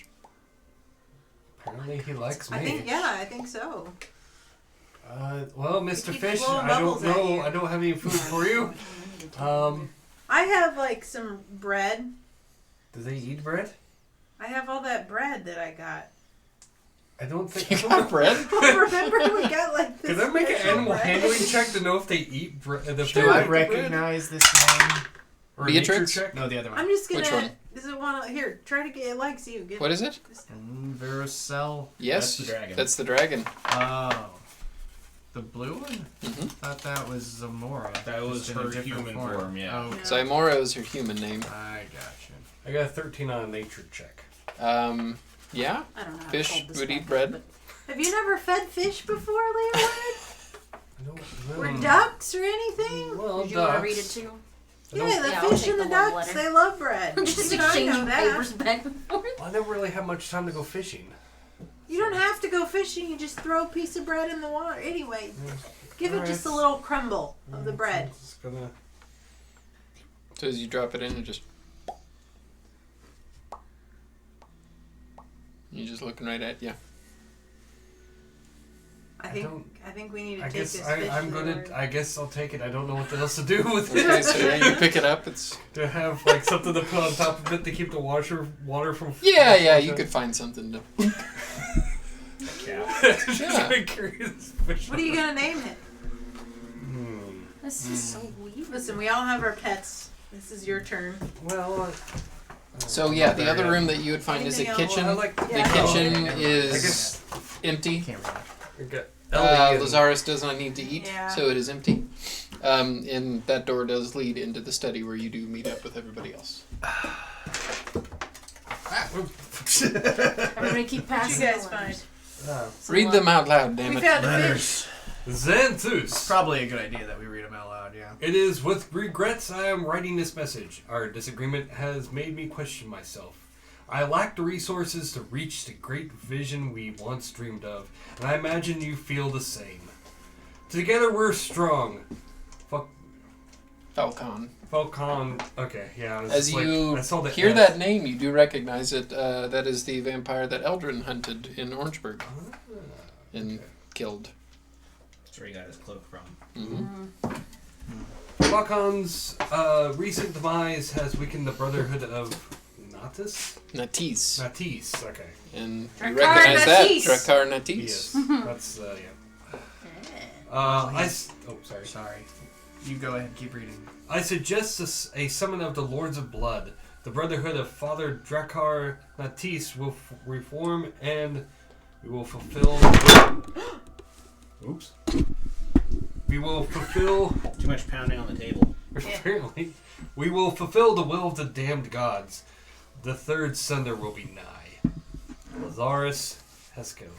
Apparently he likes me. I think so. Well, Mr. keeps Fish, blowing I don't bubbles at know. you. I don't have any food for you. I have like some bread. Do they eat bread? I have all that bread that I got. I don't think. You got bread? Remember we got like this. Can I make an special animal bread? handling check to know if they eat bread? Do I recognize this name? Or a nature Beatrix? check? No, the other one. I'm just gonna. Which one? Is it one here? Try to get. It likes you. Get What is it? Veracel. Yes. That's the dragon. That's the dragon. Oh. The blue one? Mm-hmm. Thought that was Zamora. That was just in a her different human form, yeah. Oh, Yeah. Zymora is her human name. I gotcha. I got a 13 on a nature check. Yeah. I don't know how Fish cold this would back eat is, bread. but- Have you never fed fish before, Leeward? I don't Or know. ducks or anything? Well, Did you want to ducks. read it too? Yeah, the Yeah, I'll fish take and the the love ducks, letter. they love bread. Just Even I know exchanging that. papers back and forth. Well, I never really had much time to go fishing. You don't have to go fishing. You just throw a piece of bread in the water. Anyway, give it Alright. just a little crumble of the bread. Just gonna... So as you drop it in, it just. You're just looking right at you. I don't- think we need to I take guess this I'm fish to the gonna. Lord. I guess I'll take it. I don't know what else to do with Okay, it. so yeah, you pick it up. It's. To have like something to put on top of it to keep the water from. Yeah, you could find something to. Just Yeah. trying to carry this fish. What are you gonna name it? This is so weird. Listen, we all have our pets. This is your turn. Well. So yeah, the other room that you would find is a Anything else? kitchen. I like The Yeah. kitchen I is guess. empty. Can't read it. I got Ellie and- Lazarus does not need to eat, Yeah. so it is empty. And that door does lead into the study where you do meet up with everybody else. Everybody keep What passing. you guys the find? letters. Read them out loud, damn We it. found a fish. Xanthus. Probably a good idea that we read them out loud, yeah. It is with regrets I am writing this message. Our disagreement has made me question myself. I lack the resources to reach the great vision we once dreamed of, and I imagine you feel the same. Together we're strong. Falcon. Falcon. Okay, yeah. As you I saw the hear F. that name, you do recognize it. That is the vampire that Eldrin hunted in Orangeburg and killed. That's where he got his cloak from. Mm-hmm. Falcon's recent demise has weakened the Brotherhood of Natis. Natis, okay. And you Drakkar recognize that. Natis. Drakkar Natis. Yes. That's, sorry. Sorry. You go ahead, keep reading. I suggest a summon of the Lords of Blood. The Brotherhood of Father Drakkar Natis will reform and we will fulfill... Oops. We will fulfill... Too much pounding on the table. Apparently. We will fulfill the will of the damned gods. The third sunder will be nigh. Lazarus Heskel.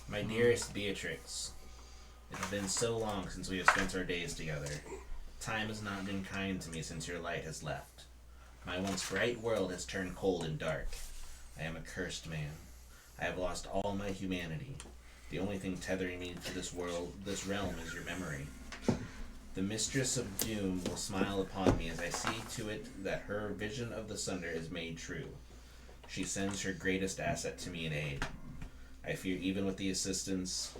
My dearest Beatrix, it has been so long since we have spent our days together. Time has not been kind to me since your light has left. My once bright world has turned cold and dark. I am a cursed man. I have lost all my humanity. The only thing tethering me to this realm is your memory. The Mistress of Doom will smile upon me as I see to it that her vision of the Sunder is made true. She sends her greatest asset to me in aid. I fear even with the assistance,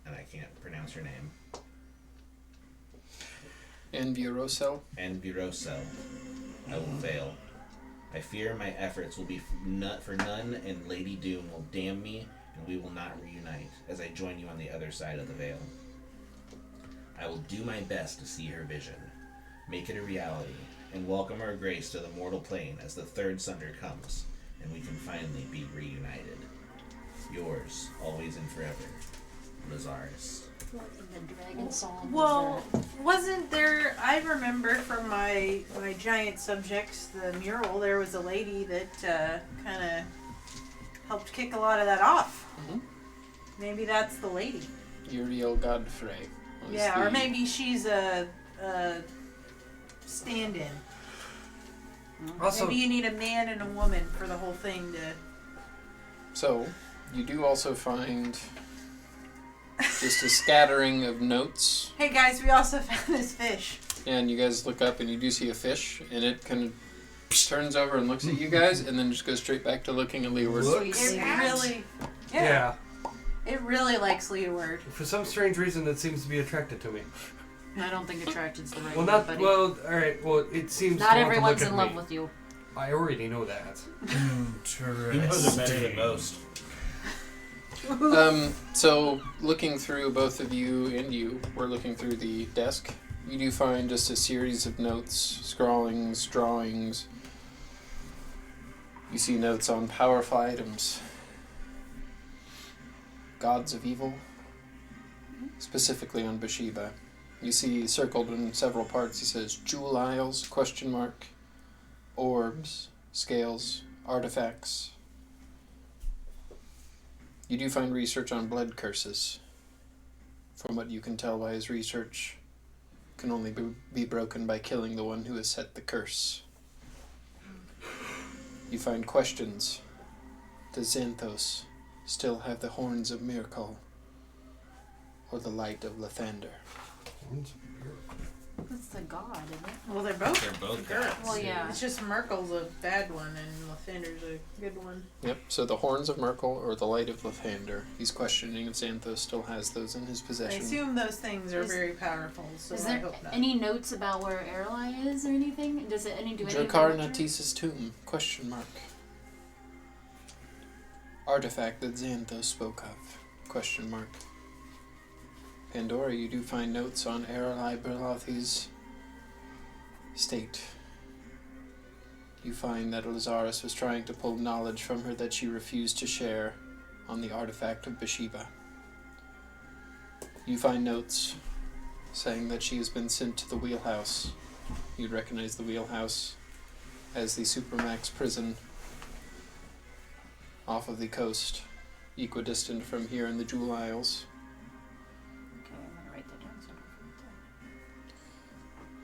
and I can't pronounce her name, Envirosel. I will fail. I fear my efforts will be for none, and Lady Doom will damn me, and we will not reunite, as I join you on the other side of the veil. I will do my best to see her vision, make it a reality, and welcome our grace to the mortal plane as the third Sunder comes, and we can finally be reunited. Yours, always and forever, Lazarus. What in the dragon song? Well, wasn't there? I remember from my giant subjects, the mural. There was a lady that kind of helped kick a lot of that off. Mm-hmm. Maybe that's the lady. Uriel Godfrey. Yeah, or maybe she's a stand-in. Also, Maybe you need a man and a woman for the whole thing to... So, you do also find just a scattering of notes. Hey guys, we also found this fish. And you guys look up and you do see a fish, and it kind of turns over and looks at you guys, and then just goes straight back to looking at Leeward. It really... yeah. It really likes Leeward. For some strange reason, it seems to be attracted to me. I don't think attracted's the right Well, word, not buddy. well. All right. Well, it seems Not to want to everyone's look in at love me. with you. I already know that. He knows it better than most. So, looking through, both of you and you, we're looking through the desk. You do find just a series of notes, scrawlings, drawings. You see notes on powerful items. Gods of evil. Specifically on Bathsheba. You see circled in several parts, he says, Jewel Isles, ? Orbs, scales, artifacts. You do find research on blood curses. From what you can tell by his research, can only be broken by killing the one who has set the curse. You find questions. Does Xanthos still have the horns of Miracle or the light of Lathander? That's the god, isn't it? Well, they're both both good. gods. Well, yeah. It's just Merkel's a bad one and Lathander's a good one. Yep, so the horns of Merkel or the light of Lathander. He's questioning if Xanthos still has those in his I possession. assume those things are Is- very powerful, so Is I there hope not. any notes about where Aralai is or anything? Does it do any Drakkar of that? Natis's tomb? ? Artifact that Xanthos spoke of? ? Pandora, you do find notes on Aralai Berlothi's state. You find that Lazarus was trying to pull knowledge from her that she refused to share on the artifact of Bathsheba. You find notes saying that she has been sent to the wheelhouse. You'd recognize the wheelhouse as the Supermax prison off of the coast, equidistant from here in the Jewel Isles. Okay, I'm gonna write that down so I don't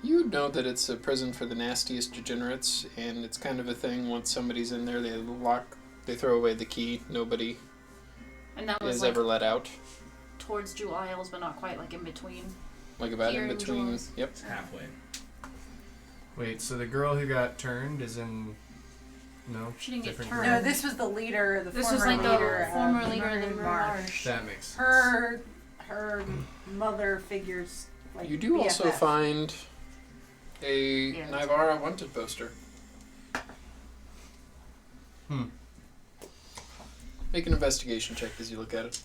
forget You know that it's a prison for the nastiest degenerates, and it's kind of a thing. Once somebody's in there, they throw away the key. Nobody that. And that was is like ever let out. towards Jewel Isles, but not quite like in between. Like about Here in in between. Jaws. Yep. It's halfway. Wait, so the girl who got turned is in... No? She didn't get different turned. No, group? this was the leader, the This former was like leader, the former of leader of the Maroon Marsh. That makes sense. Her mother figures like You do also BFF. find a Yeah. Nivara wanted poster. Make an investigation check as you look at it.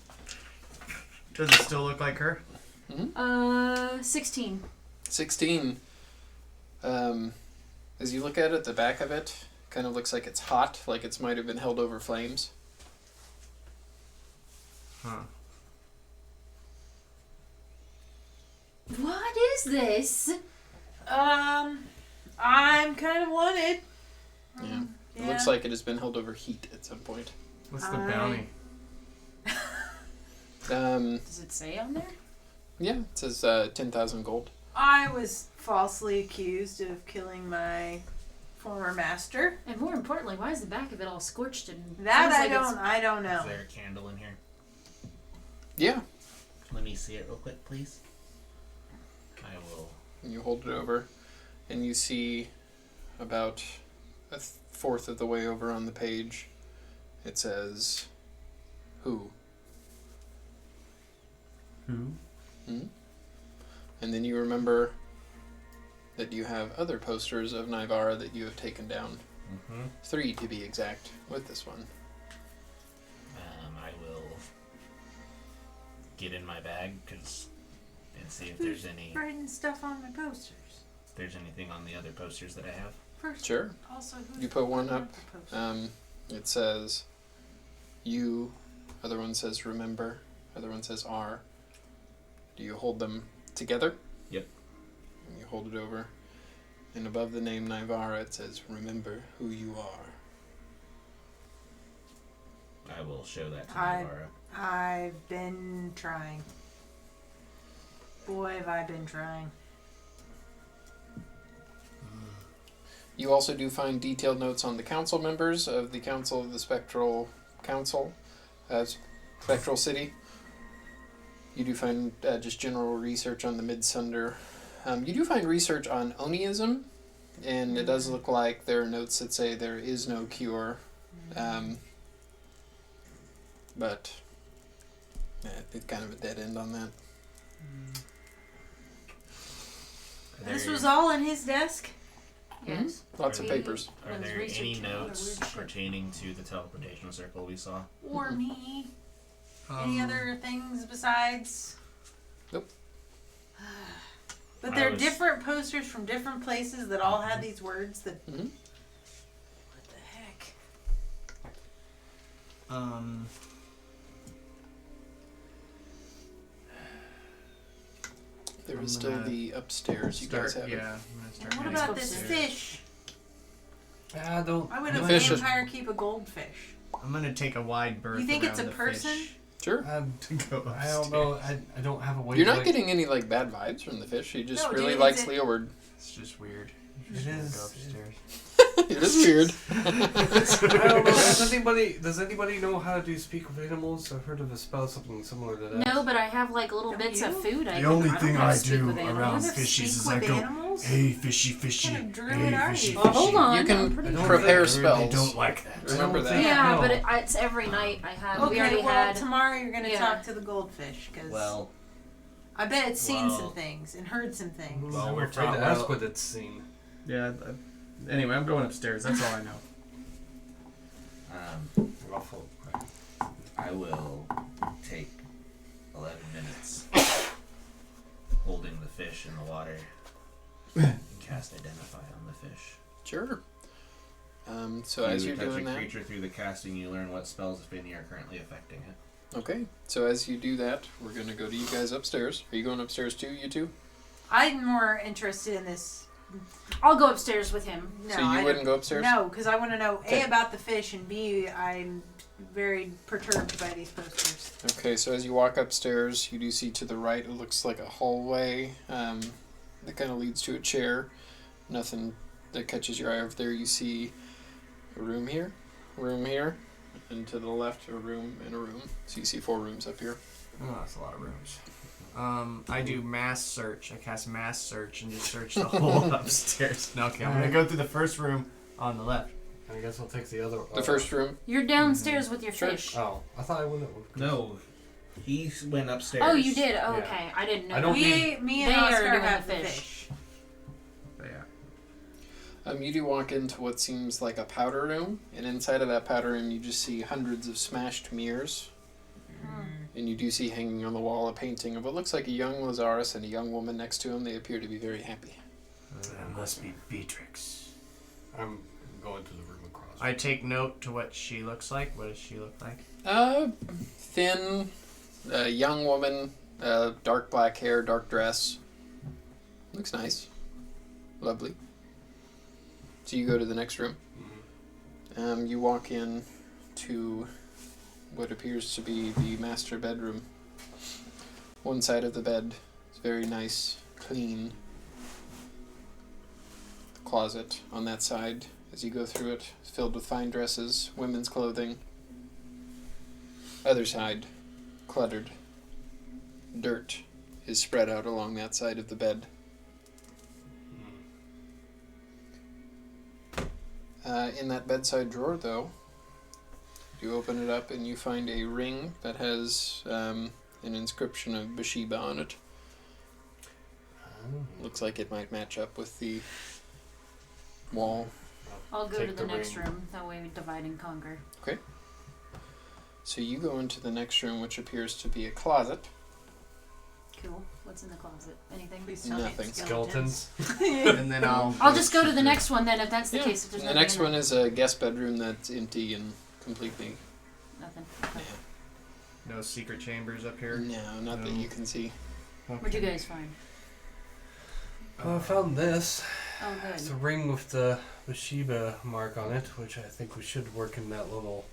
Does it still look like her? 16. 16. As you look at it, the back of it kind of looks like it's hot, like it might have been held over flames. Huh. What is this? I'm kind of wanted. Yeah. It Yeah. looks like it has been held over heat at some point. What's the I- bounty? Does it say on there? Yeah, it says 10,000 gold. I was falsely accused of killing my former master. And more importantly, why is the back of it all scorched and That seems I like don't. I don't know. Is there a candle in here? Yeah. Let me see it real quick, please. I will. And you hold it over, and you see about a fourth of the way over on the page, it says, "Who?" Who? And then you remember that you have other posters of Nivara that you have taken down. Mm-hmm. 3 to be exact, with this one. I will get in my bag and see if there's any. Writing stuff on my posters. If there's anything on the other posters that I have. First, Sure. also, who's You put one putting up. the posters? It says, "You." Other one says, "Remember." Other one says, "R." Do you hold them together? Yep. And you hold it over. And above the name Nivara, it says, "Remember who you are." I will show that to I- Nivara. I've been trying. Boy, have I been trying. You also do find detailed notes on the council members of the Council of the Spectral Council, Spectral City. You do find just general research on the Midsunder. You do find research on Oniism, and it does look like there are notes that say there is no cure. But it's kind of a dead end on that. This was all in his desk? Yes. Lots of He- papers. Are was there any researching all the notes weird shit. pertaining to the teleportation circle we saw? Or me? Any other things besides? Nope. But I they're was- different posters from different places that all had these words that. Mhm. What the heck? There I'm is still gonna the upstairs. You guys have it. Yeah, I'm gonna start. What heading about this upstairs. fish? I don't. Why would The a fish is- vampire keep a goldfish? I'm gonna take a wide berth. You think it's around a the person? fish Sure. to go I don't know. upstairs. I don't have a way. You're to, not like, getting any like bad vibes from the fish. He just No, really dude, likes it's a- Leeward. It's just weird. You It just wanna is- go upstairs. It is weird. I don't know. Does anybody know how to speak with animals? I've heard of a spell something similar to that. No, but I have like little Don't bits of you? food. The only don't thing know how I to speak do with animals. around You fishies speak is with I go, animals? "Hey, fishy, fishy, What kind of druid hey, are fishy, you? fishy." Hold on. You can I'm pretty I don't sure. prepare think- spells. They don't like that. Remember that. Yeah, No. but it's every night I have. we Okay, already well, had. tomorrow you're gonna Yeah. talk to the goldfish because Well, I bet it's seen Well- some things and heard some things. Well, I'm we're afraid to talking ask about- what it's seen. Yeah. Anyway, I'm going upstairs. That's all I know. Ruffle. I will take 11 minutes holding the fish in the water and cast Identify on the fish. Sure. So as you you're touch doing a that, creature through the casting, you learn what spells, if any, are currently affecting it. okay. So as you do that, we're gonna go to you guys upstairs. Are you going upstairs too, you two? I'm more interested in this. I'll go upstairs with him. No, So you I wouldn't go upstairs? No, because I want to know Okay. A about the fish and B I'm very perturbed by these posters. Okay. So as you walk upstairs, you do see to the right. It looks like a hallway that kind of leads to a chair. Nothing that catches your eye over there. You see a room here, and to the left a room and a room. So you see 4 rooms up here. Oh, that's a lot of rooms. I do mass search. I cast mass search and just search the whole upstairs. No, okay, I'm gonna go through the first room on the left. I guess I'll take the other. The first room. You're downstairs with your fish. Oh, I thought I wouldn't. No, he went upstairs. Oh, you did? Oh, Yeah. okay. I didn't know. I don't need- Me They and are Oscar doing have the the fish. fish. But yeah. You do walk into what seems like a powder room, and inside of that powder room, you just see hundreds of smashed mirrors. And you do see hanging on the wall a painting of what looks like a young Lazarus and a young woman next to him. They appear to be very happy. That must be Beatrix. I'm going to the room across. I take note to what she looks like. What does she look like? Thin, young woman, dark black hair, dark dress. Looks nice. Lovely. So you go to the next room. You walk in to what appears to be the master bedroom. One side of the bed is very nice, clean. The closet on that side, as you go through it, is filled with fine dresses, women's clothing. Other side, cluttered. Dirt is spread out along that side of the bed. In that bedside drawer, though, you open it up and you find a ring that has an inscription of Bathsheba on it. Looks like it might match up with the wall. I'll go Take to the next ring. room. That way we divide and conquer. So you go into the next room, which appears to be a closet. Cool. What's in the closet? Anything? Please tell me Nothing. it's Skeletons. And then I'll just go to the next one then, if that's the case. If there's The nothing next in one there. is a guest bedroom that's empty and completely. Nothing. Okay. No secret chambers up here. No, not that you can see. What'd you guys find? I found this. Oh, It's a good. ring with the Bathsheba mark on it, which I think we should work in that little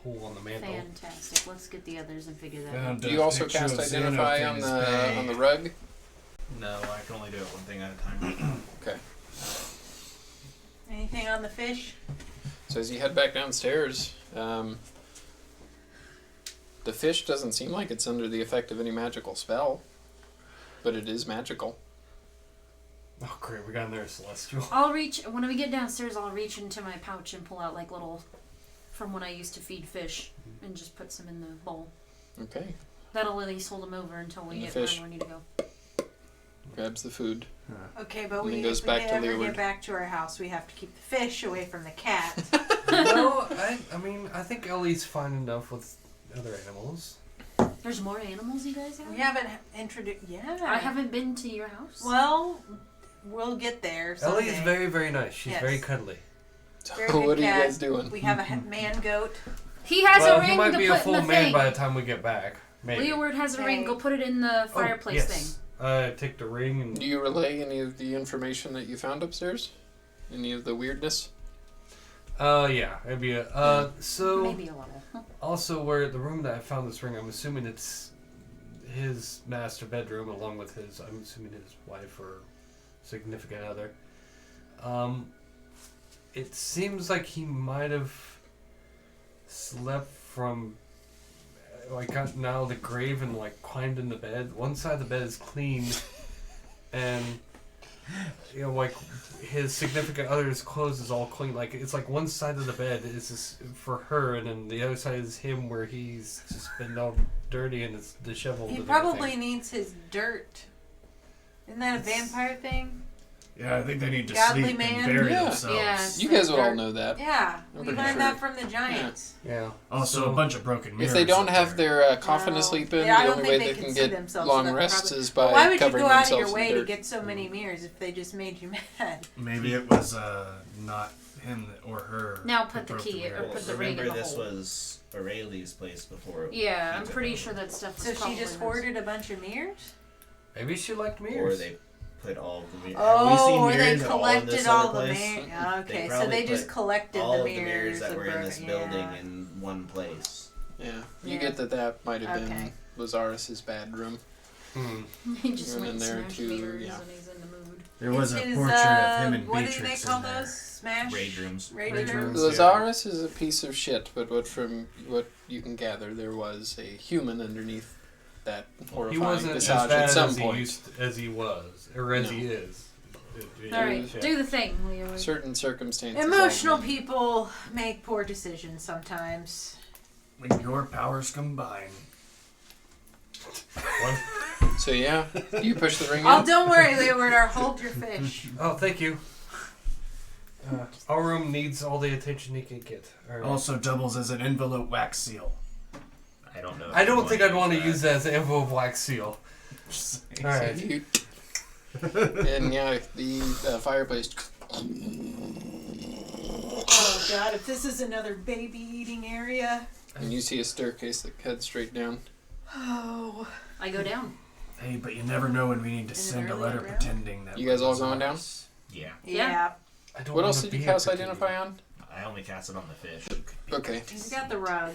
hole on the mantle. Fantastic. Let's get the others and figure that out. Found Do a you also picture cast of Xena Identify up on in the his bag. on the rug? No, I can only do it one thing at a time. Okay. Anything on the fish? So as you head back downstairs, the fish doesn't seem like it's under the effect of any magical spell, but it is magical. Oh great, we got in there a celestial. I'll reach, when we get downstairs, I'll reach into my pouch and pull out like little, from when I used to feed fish, and just put some in the bowl. Okay. That'll at least hold them over until we And the get fish. where we need to go. Grabs the food. Okay, but And then we goes if back we to ever leeward. get back to our house, we have to keep the fish away from the cat. No, I mean, I think Ellie's fine enough with other animals. There's more animals you guys have? We haven't introduced. Yeah. I haven't been to your house. Well, we'll get there. Someday. Ellie's very, very nice. She's Yes. very cuddly. Very good What are you cat. guys doing? We have a man goat. He has well, a ring he might to be put a full in the man thing. by the time we get back. Maybe. Leeward has a ring. Okay. Go put it in the fireplace yes. thing. Take the ring and Do you relay any of the information that you found upstairs? Any of the weirdness? yeah, it'd be a so Maybe a little. also where the room that I found this ring, I'm assuming it's his master bedroom along with his I'm assuming his wife or significant other. It seems like he might have slept from like gotten out of the grave and like climbed in the bed. One side of the bed is clean and you know, like his significant other's clothes is all clean. Like it's like one side of the bed is just for her, and then the other side is him, where he's just been all dirty and it's disheveled. He and probably everything. needs his dirt. Isn't that a vampire thing? Yeah, I think they need to Godly sleep man. and bury Yeah. themselves. Yeah. You guys would all Dirt. know that. Yeah, I'm we pretty learned sure. that from the giants. Yeah. Also, So- a bunch of broken mirrors. If they don't up have there. their coffin to No. sleep in, Yeah, I the don't only way think they they can can see get themselves, long so that's rests probably- is by But why would you covering go out of themselves your in way to dirt. get so many mirrors if they just made you mad? Maybe it was not him or her. Now who put the broke key mirror. or put the ring in Remember, the this hole. was Aurelia's place before. Yeah, he I'm took pretty over. sure that stuff was So she probably just hers. hoarded a bunch of mirrors? Maybe she liked Or mirrors. they put all of the mirrors. Oh, or they mirrors at collected this all other the place? mirrors. Okay, so probably they just put collected all the of the mirrors mirrors that and were in broke- this building yeah. in one place. Yeah, you Yeah. get that might have been Okay. Lazarus's bad room. Hmm. He just Went went in and there smashed too, mirrors yeah. and he's in the mood. There was a Is, portrait of him and what Beatrix do they call in there. those? Smash? Rage rooms. Rage Rage rooms? rooms. Lazarus is a piece of shit, but from what you can gather, there was a human underneath that He horrifying wasn't as visage bad at some as point. he was, or as No. he is. All right, Yeah. do the thing, Leo. Certain circumstances. Emotional only. people make poor decisions sometimes. When your powers combine. So yeah, you push the ring Oh, in. don't worry, Leonard. Hold your fish. Oh, thank you. Our room needs all the attention he can get. All right. Also doubles as an envelope wax seal. I don't know. I don't think I'd want to use that as an envelope wax seal. So Alright. you, and yeah, the fireplace. Oh God! If this is another baby eating area. And you see a staircase that heads straight down. Oh. I go down. Hey, but you never know when we need to Is it send a early letter around? pretending that. You guys all we're going down? ours. Yeah. Yeah. I don't What wanna else did you be cast a petite. identify on? I only cast it on the fish. Okay. He's got the rug,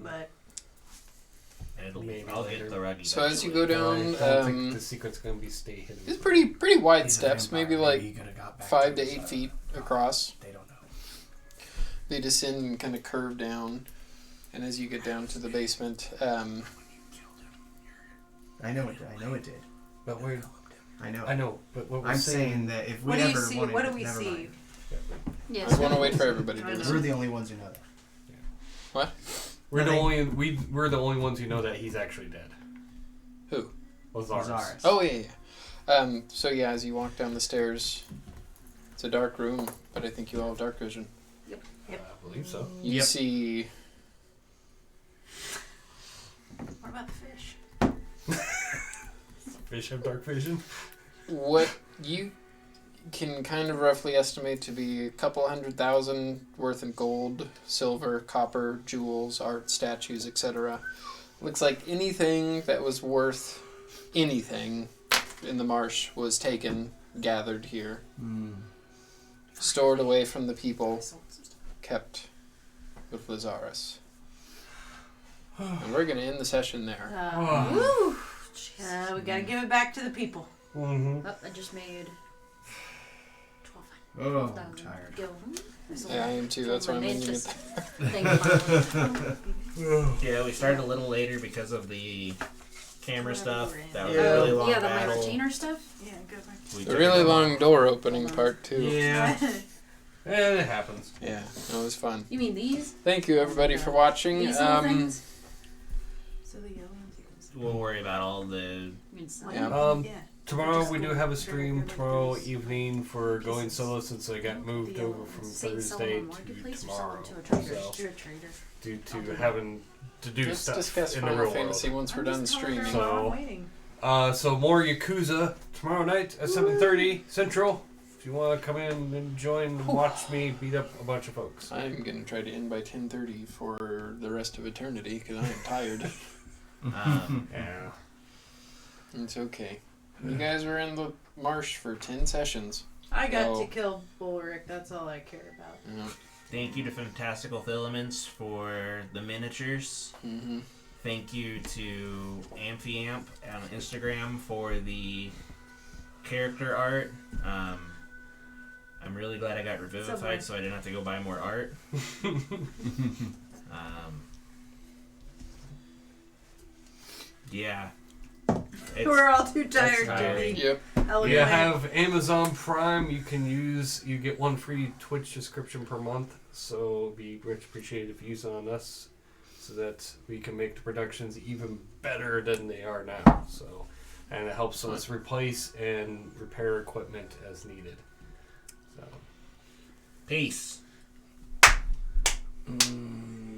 but And it'll Maybe I'll later. get the rug. So as you go eventually. down, I don't think the secret's gonna be stay hidden. it's pretty wide He's a steps, vampire. maybe Maybe like he could've got back 5 to us, 8 feet across. They don't know. They descend and kind of curve down, and as you get down to the basement, I know it did. But we're, I know. I know, but what we're I'm saying, saying that if we what do you ever see? wanted, What do we never see? mind. Yes. I want to wait for everybody to I do know. this. We're the only ones who know that. we're the Nothing. we're the only ones who know that he's actually dead. Who? Lazarus. Lazarus. Oh yeah, yeah. So yeah, as you walk down the stairs, it's a dark room, but I think you all have dark vision. I believe so. You Yep. see What about the fish? Fish have dark vision. what you can kind of roughly estimate to be a couple 100,000 worth of gold, silver, copper, jewels, art, statues, etc. Looks like anything that was worth anything in the marsh was taken, gathered here, stored away from the people, kept with Lazarus. And we're going to end the session there. Woo! We gotta give it back to the people. Mm-hmm. Oh, I just made 12. Oh, I'm 12,000. tired. Go. Yeah, I am too. That's why I'm ending it. Thing finally. Yeah, we started a little later because of the camera stuff. That was Yeah. a really long Yeah, the my battle. retainer stuff. Yeah, go back. We The took really it long door opening part, too. Yeah. And it happens. Yeah, that was fun. You mean these? Thank you, everybody, for watching. These little things? So the yellow ones you can see. We'll worry about all the. You mean some? Yeah. Yeah. Tomorrow we do have a stream tomorrow evening for going solo since I got moved over from Say sell Thursday on to marketplace or sell tomorrow. them to a trader? So You're a trader. due to having to do Let's stuff discuss in the Final real Fantasy world. once we're done streaming. So- I'm waiting. So more Yakuza tomorrow night at 7:30 Central. If you want to come in and join and watch me beat up a bunch of folks. I'm going to try to end by 10:30 for the rest of eternity because I am tired. Yeah. It's okay. You guys were in the marsh for 10 sessions. I got Oh. to kill Bullrick. That's all I care about. Yeah. Thank you to Fantastical Filaments for the miniatures. Mm-hmm. Thank you to Amphiamp on Instagram for the character art. I'm really glad I got Subway. revivified so I didn't have to go buy more art. Yeah. We're all too tired to tiring. be Yep. You eloquent. have Amazon Prime. You get one free Twitch subscription per month. So it'd be much appreciated if you use it on us, so that we can make the productions even better than they are now. So, and it helps us replace and repair equipment as needed. So. Peace. Mm.